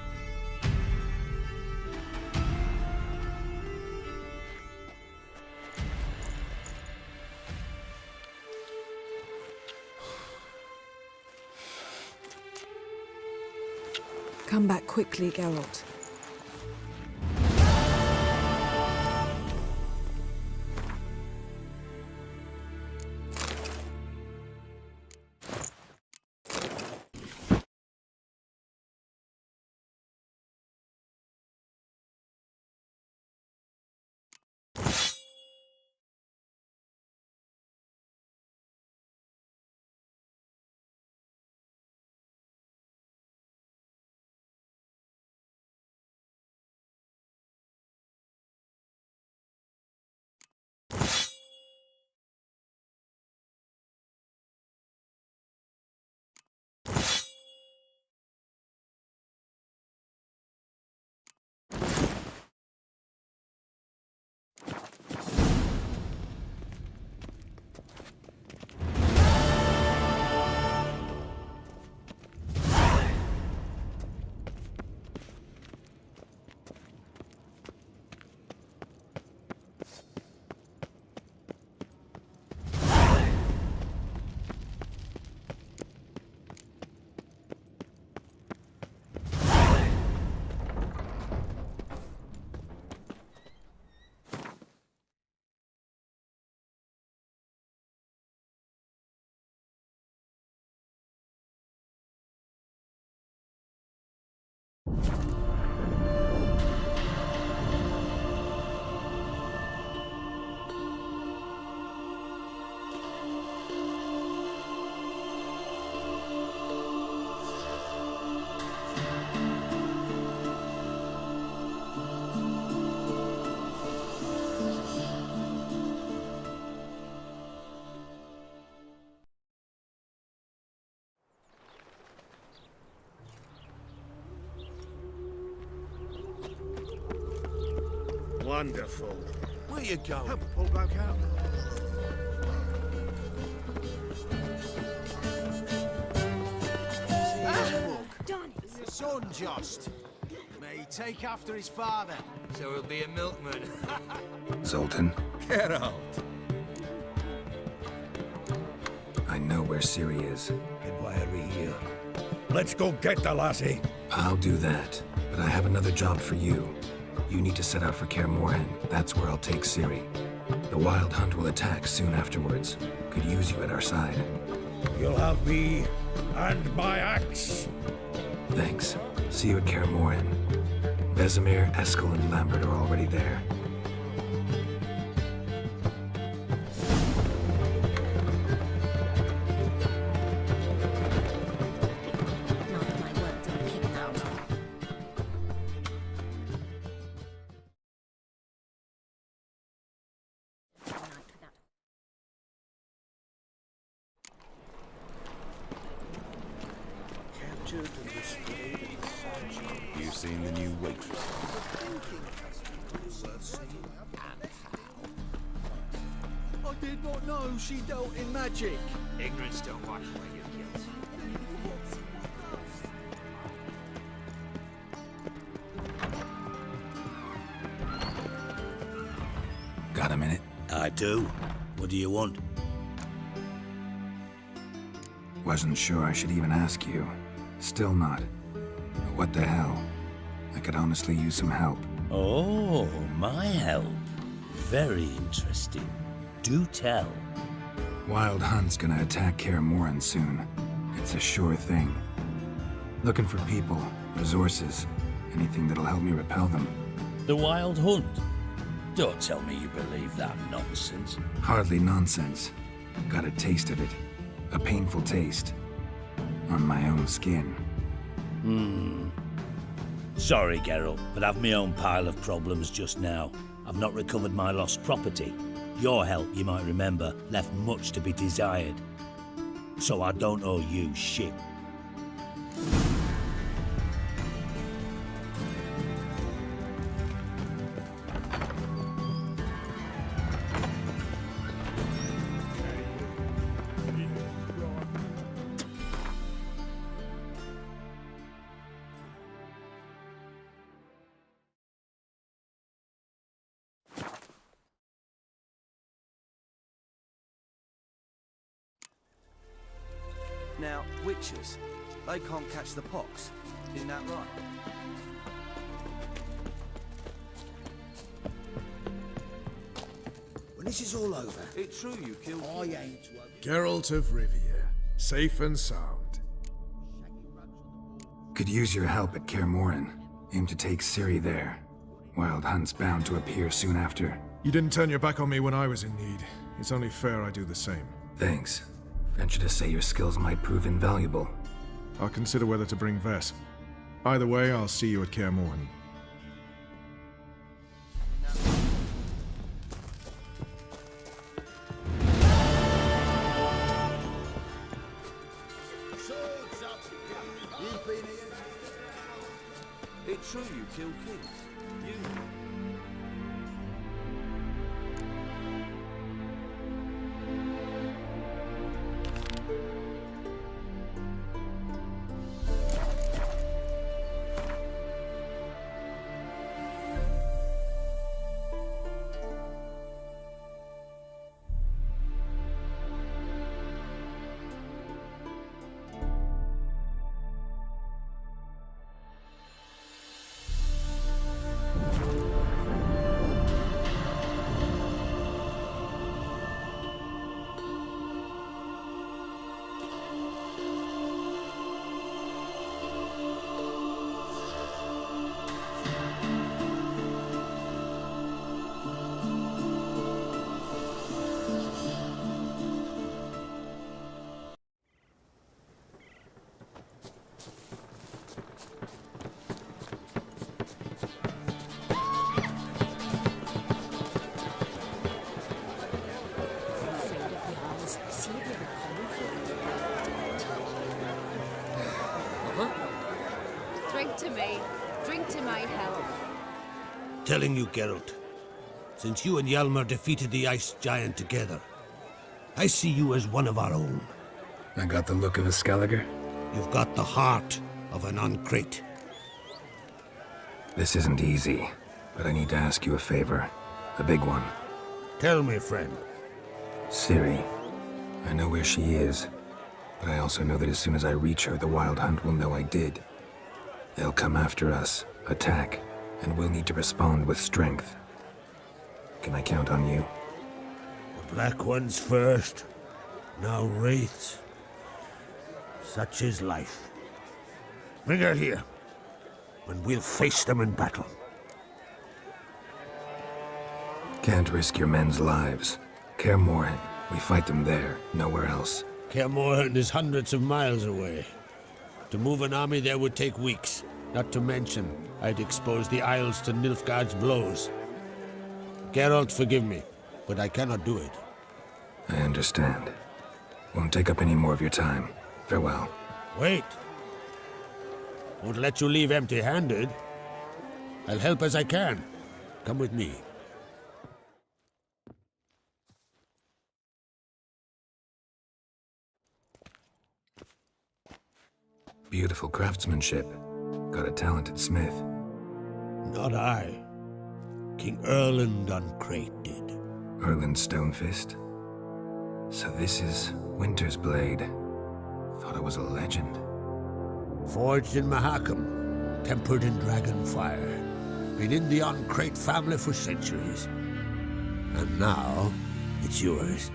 Come back quickly, Geralt. Wonderful. Where you going? Help a poor bloke out. Your son, just. May he take after his father, so he'll be a milkman. Zoltan, Geralt. I know where Ciri is. And why are we here? Let's go get the lassie. I'll do that, but I have another job for you. You need to set out for Kaer Morhen. That's where I'll take Ciri. The Wild Hunt will attack soon afterwards. Could use you at our side. You'll have me and my axe. Thanks. See you at Kaer Morhen. Vesemir, Eskel, and Lambert are already there. You seen the new waitress? I did not know she dealt in magic. Ignorance don't wash away your guilt. Got a minute? I do. What do you want? Wasn't sure I should even ask you. Still not. But what the hell? I could honestly use some help. Oh, my help. Very interesting. Do tell. Wild Hunt's gonna attack Kaer Morhen soon. It's a sure thing. Looking for people, resources, anything that'll help me repel them. The Wild Hunt? Don't tell me you believe that nonsense. Hardly nonsense. Got a taste of it. A painful taste. On my own skin. Sorry, Geralt, but I've my own pile of problems just now. I've not recovered my lost property. Your help, you might remember, left much to be desired. So I don't owe you shit. Now, witches, they can't catch the pox. Isn't that right? When this is all over, It's true you killed I ain't one. Geralt of Rivia, safe and sound. Could use your help at Kaer Morhen. Aim to take Ciri there. Wild Hunt's bound to appear soon after. You didn't turn your back on me when I was in need. It's only fair I do the same. Thanks. Venture to say your skills might prove invaluable. I'll consider whether to bring Vess. Either way, I'll see you at Kaer Morhen. It's true you killed kings. You. Drink to me. Drink to my health. Telling you, Geralt, since you and Hjalmar defeated the ice giant together, I see you as one of our own. I got the look of a Skelliger. You've got the heart of an Uncrate. This isn't easy, but I need to ask you a favor. A big one. Tell me, friend. Ciri. I know where she is, but I also know that as soon as I reach her, the Wild Hunt will know I did. They'll come after us, attack, and we'll need to respond with strength. Can I count on you? The Black Ones first, now Wraiths. Such is life. Bring her here, and we'll face them in battle. Can't risk your men's lives. Kaer Morhen, we fight them there, nowhere else. Kaer Morhen is hundreds of miles away. To move an army there would take weeks. Not to mention, I'd expose the Isles to Nilfgaard's blows. Geralt, forgive me, but I cannot do it. I understand. Won't take up any more of your time. Farewell. Wait. Won't let you leave empty-handed. I'll help as I can. Come with me. Beautiful craftsmanship. Got a talented smith. Not I. King Erland Uncrate did. Erland Stonefist? So this is Winter's Blade. Thought it was a legend. Forged in Mahakam, tempered in dragon fire. Been in the Uncrate family for centuries. And now, it's yours.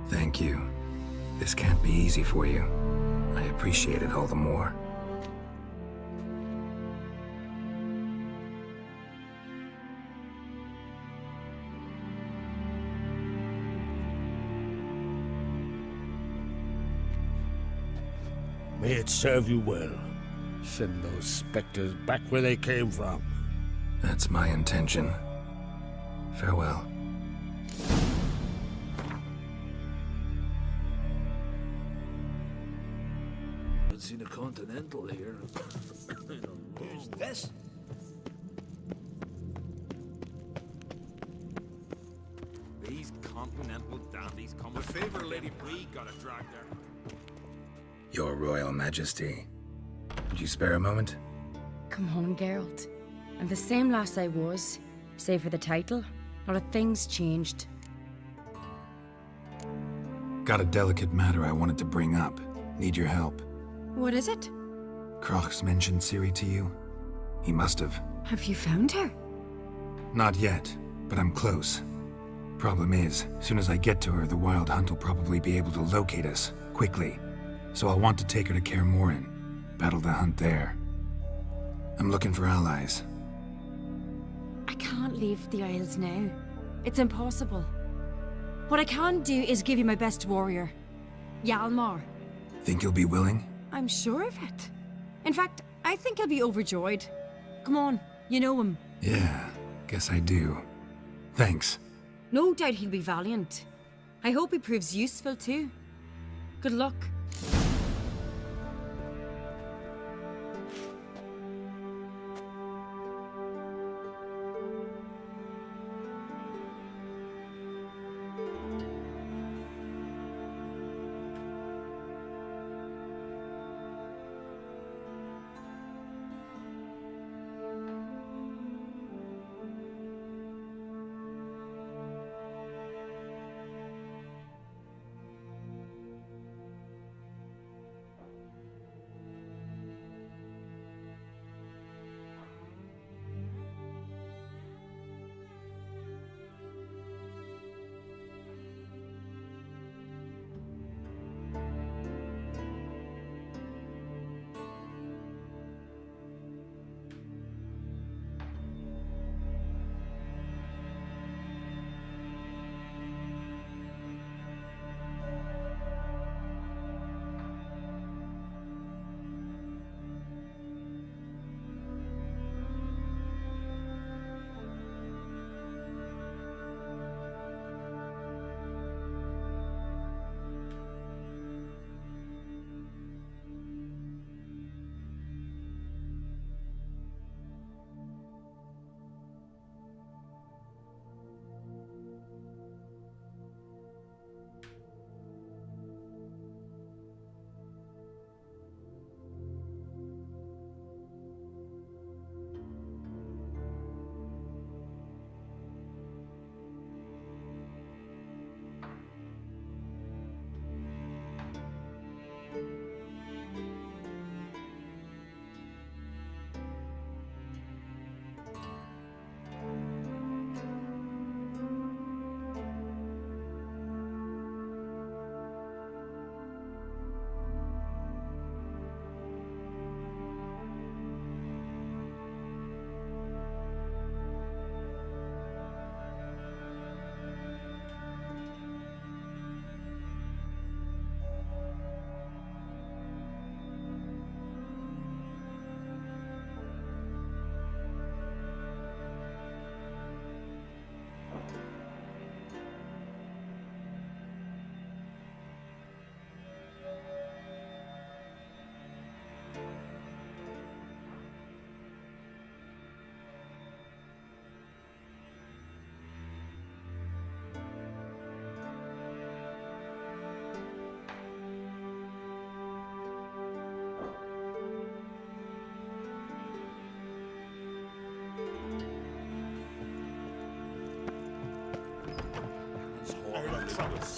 Thank you. This can't be easy for you. I appreciate it all the more. May it serve you well. Send those specters back where they came from. That's my intention. Farewell. Haven't seen a Continental here. Who's this? These Continental dandies come with favor, Lady Bree got a drag there. Your Royal Majesty. Would you spare a moment? Come on, Geralt. I'm the same lass I was, save for the title. Not a thing's changed. Got a delicate matter I wanted to bring up. Need your help. What is it? Croc's mentioned Ciri to you? He must have. Have you found her? Not yet, but I'm close. Problem is, soon as I get to her, the Wild Hunt will probably be able to locate us, quickly. So I'll want to take her to Kaer Morhen, battle the hunt there. I'm looking for allies. I can't leave the Isles now. It's impossible. What I can do is give you my best warrior, Hjalmar. Think you'll be willing? I'm sure of it. In fact, I think he'll be overjoyed. Come on, you know him. Yeah, guess I do. Thanks. No doubt he'll be valiant. I hope he proves useful too. Good luck.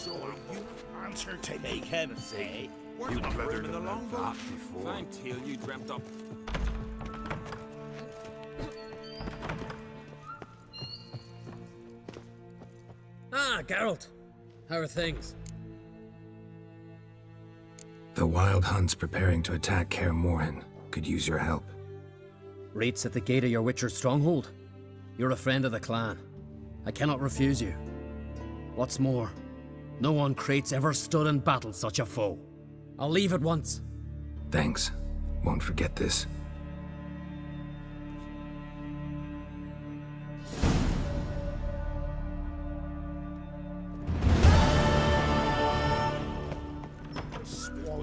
So you answer to make him say, You'd better in the than longboat. that before. Fine tale you dreamt up. Ah, Geralt. How are things? The Wild Hunt's preparing to attack Kaer Morhen. Could use your help. Rates at the gate of your Witcher's stronghold. You're a friend of the clan. I cannot refuse you. What's more, no one Crate's ever stood and battled such a foe. I'll leave at once. Thanks. Won't forget this.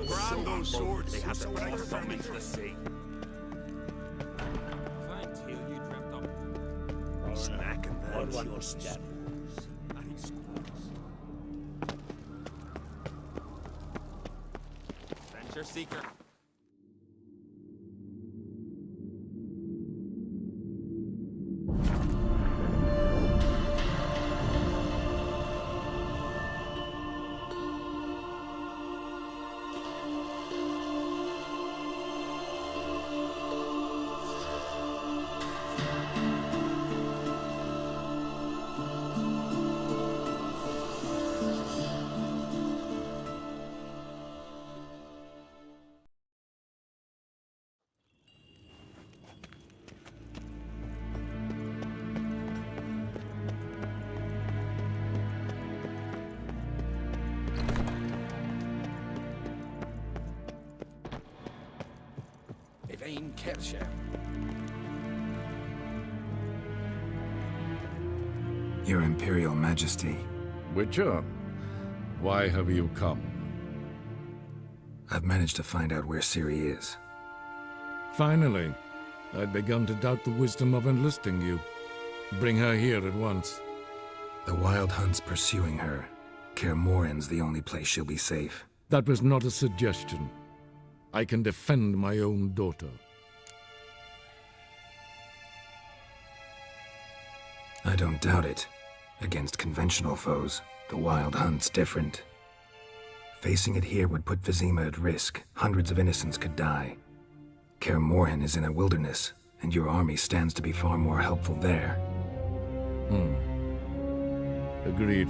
Grab those swords. They have to bring them into the sea. Snack and burn your step. Adventure seeker. Your Imperial Majesty. Witcher, why have you come? I've managed to find out where Ciri is. Finally. I'd begun to doubt the wisdom of enlisting you. Bring her here at once. The Wild Hunt's pursuing her. Kaer Morhen's the only place she'll be safe. That was not a suggestion. I can defend my own daughter. I don't doubt it. Against conventional foes, the Wild Hunt's different. Facing it here would put Vizima at risk. Hundreds of innocents could die. Kaer Morhen is in a wilderness, and your army stands to be far more helpful there. Agreed.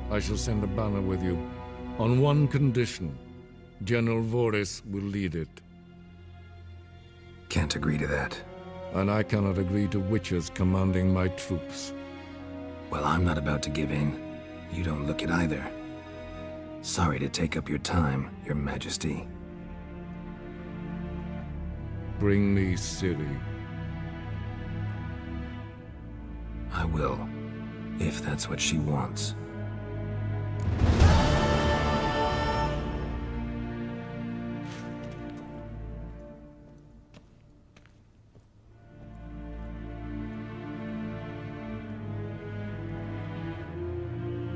I shall send a banner with you. On one condition. General Voris will lead it. Can't agree to that. And I cannot agree to witches commanding my troops. Well, I'm not about to give in. You don't look it either. Sorry to take up your time, Your Majesty. Bring me Ciri. I will, if that's what she wants.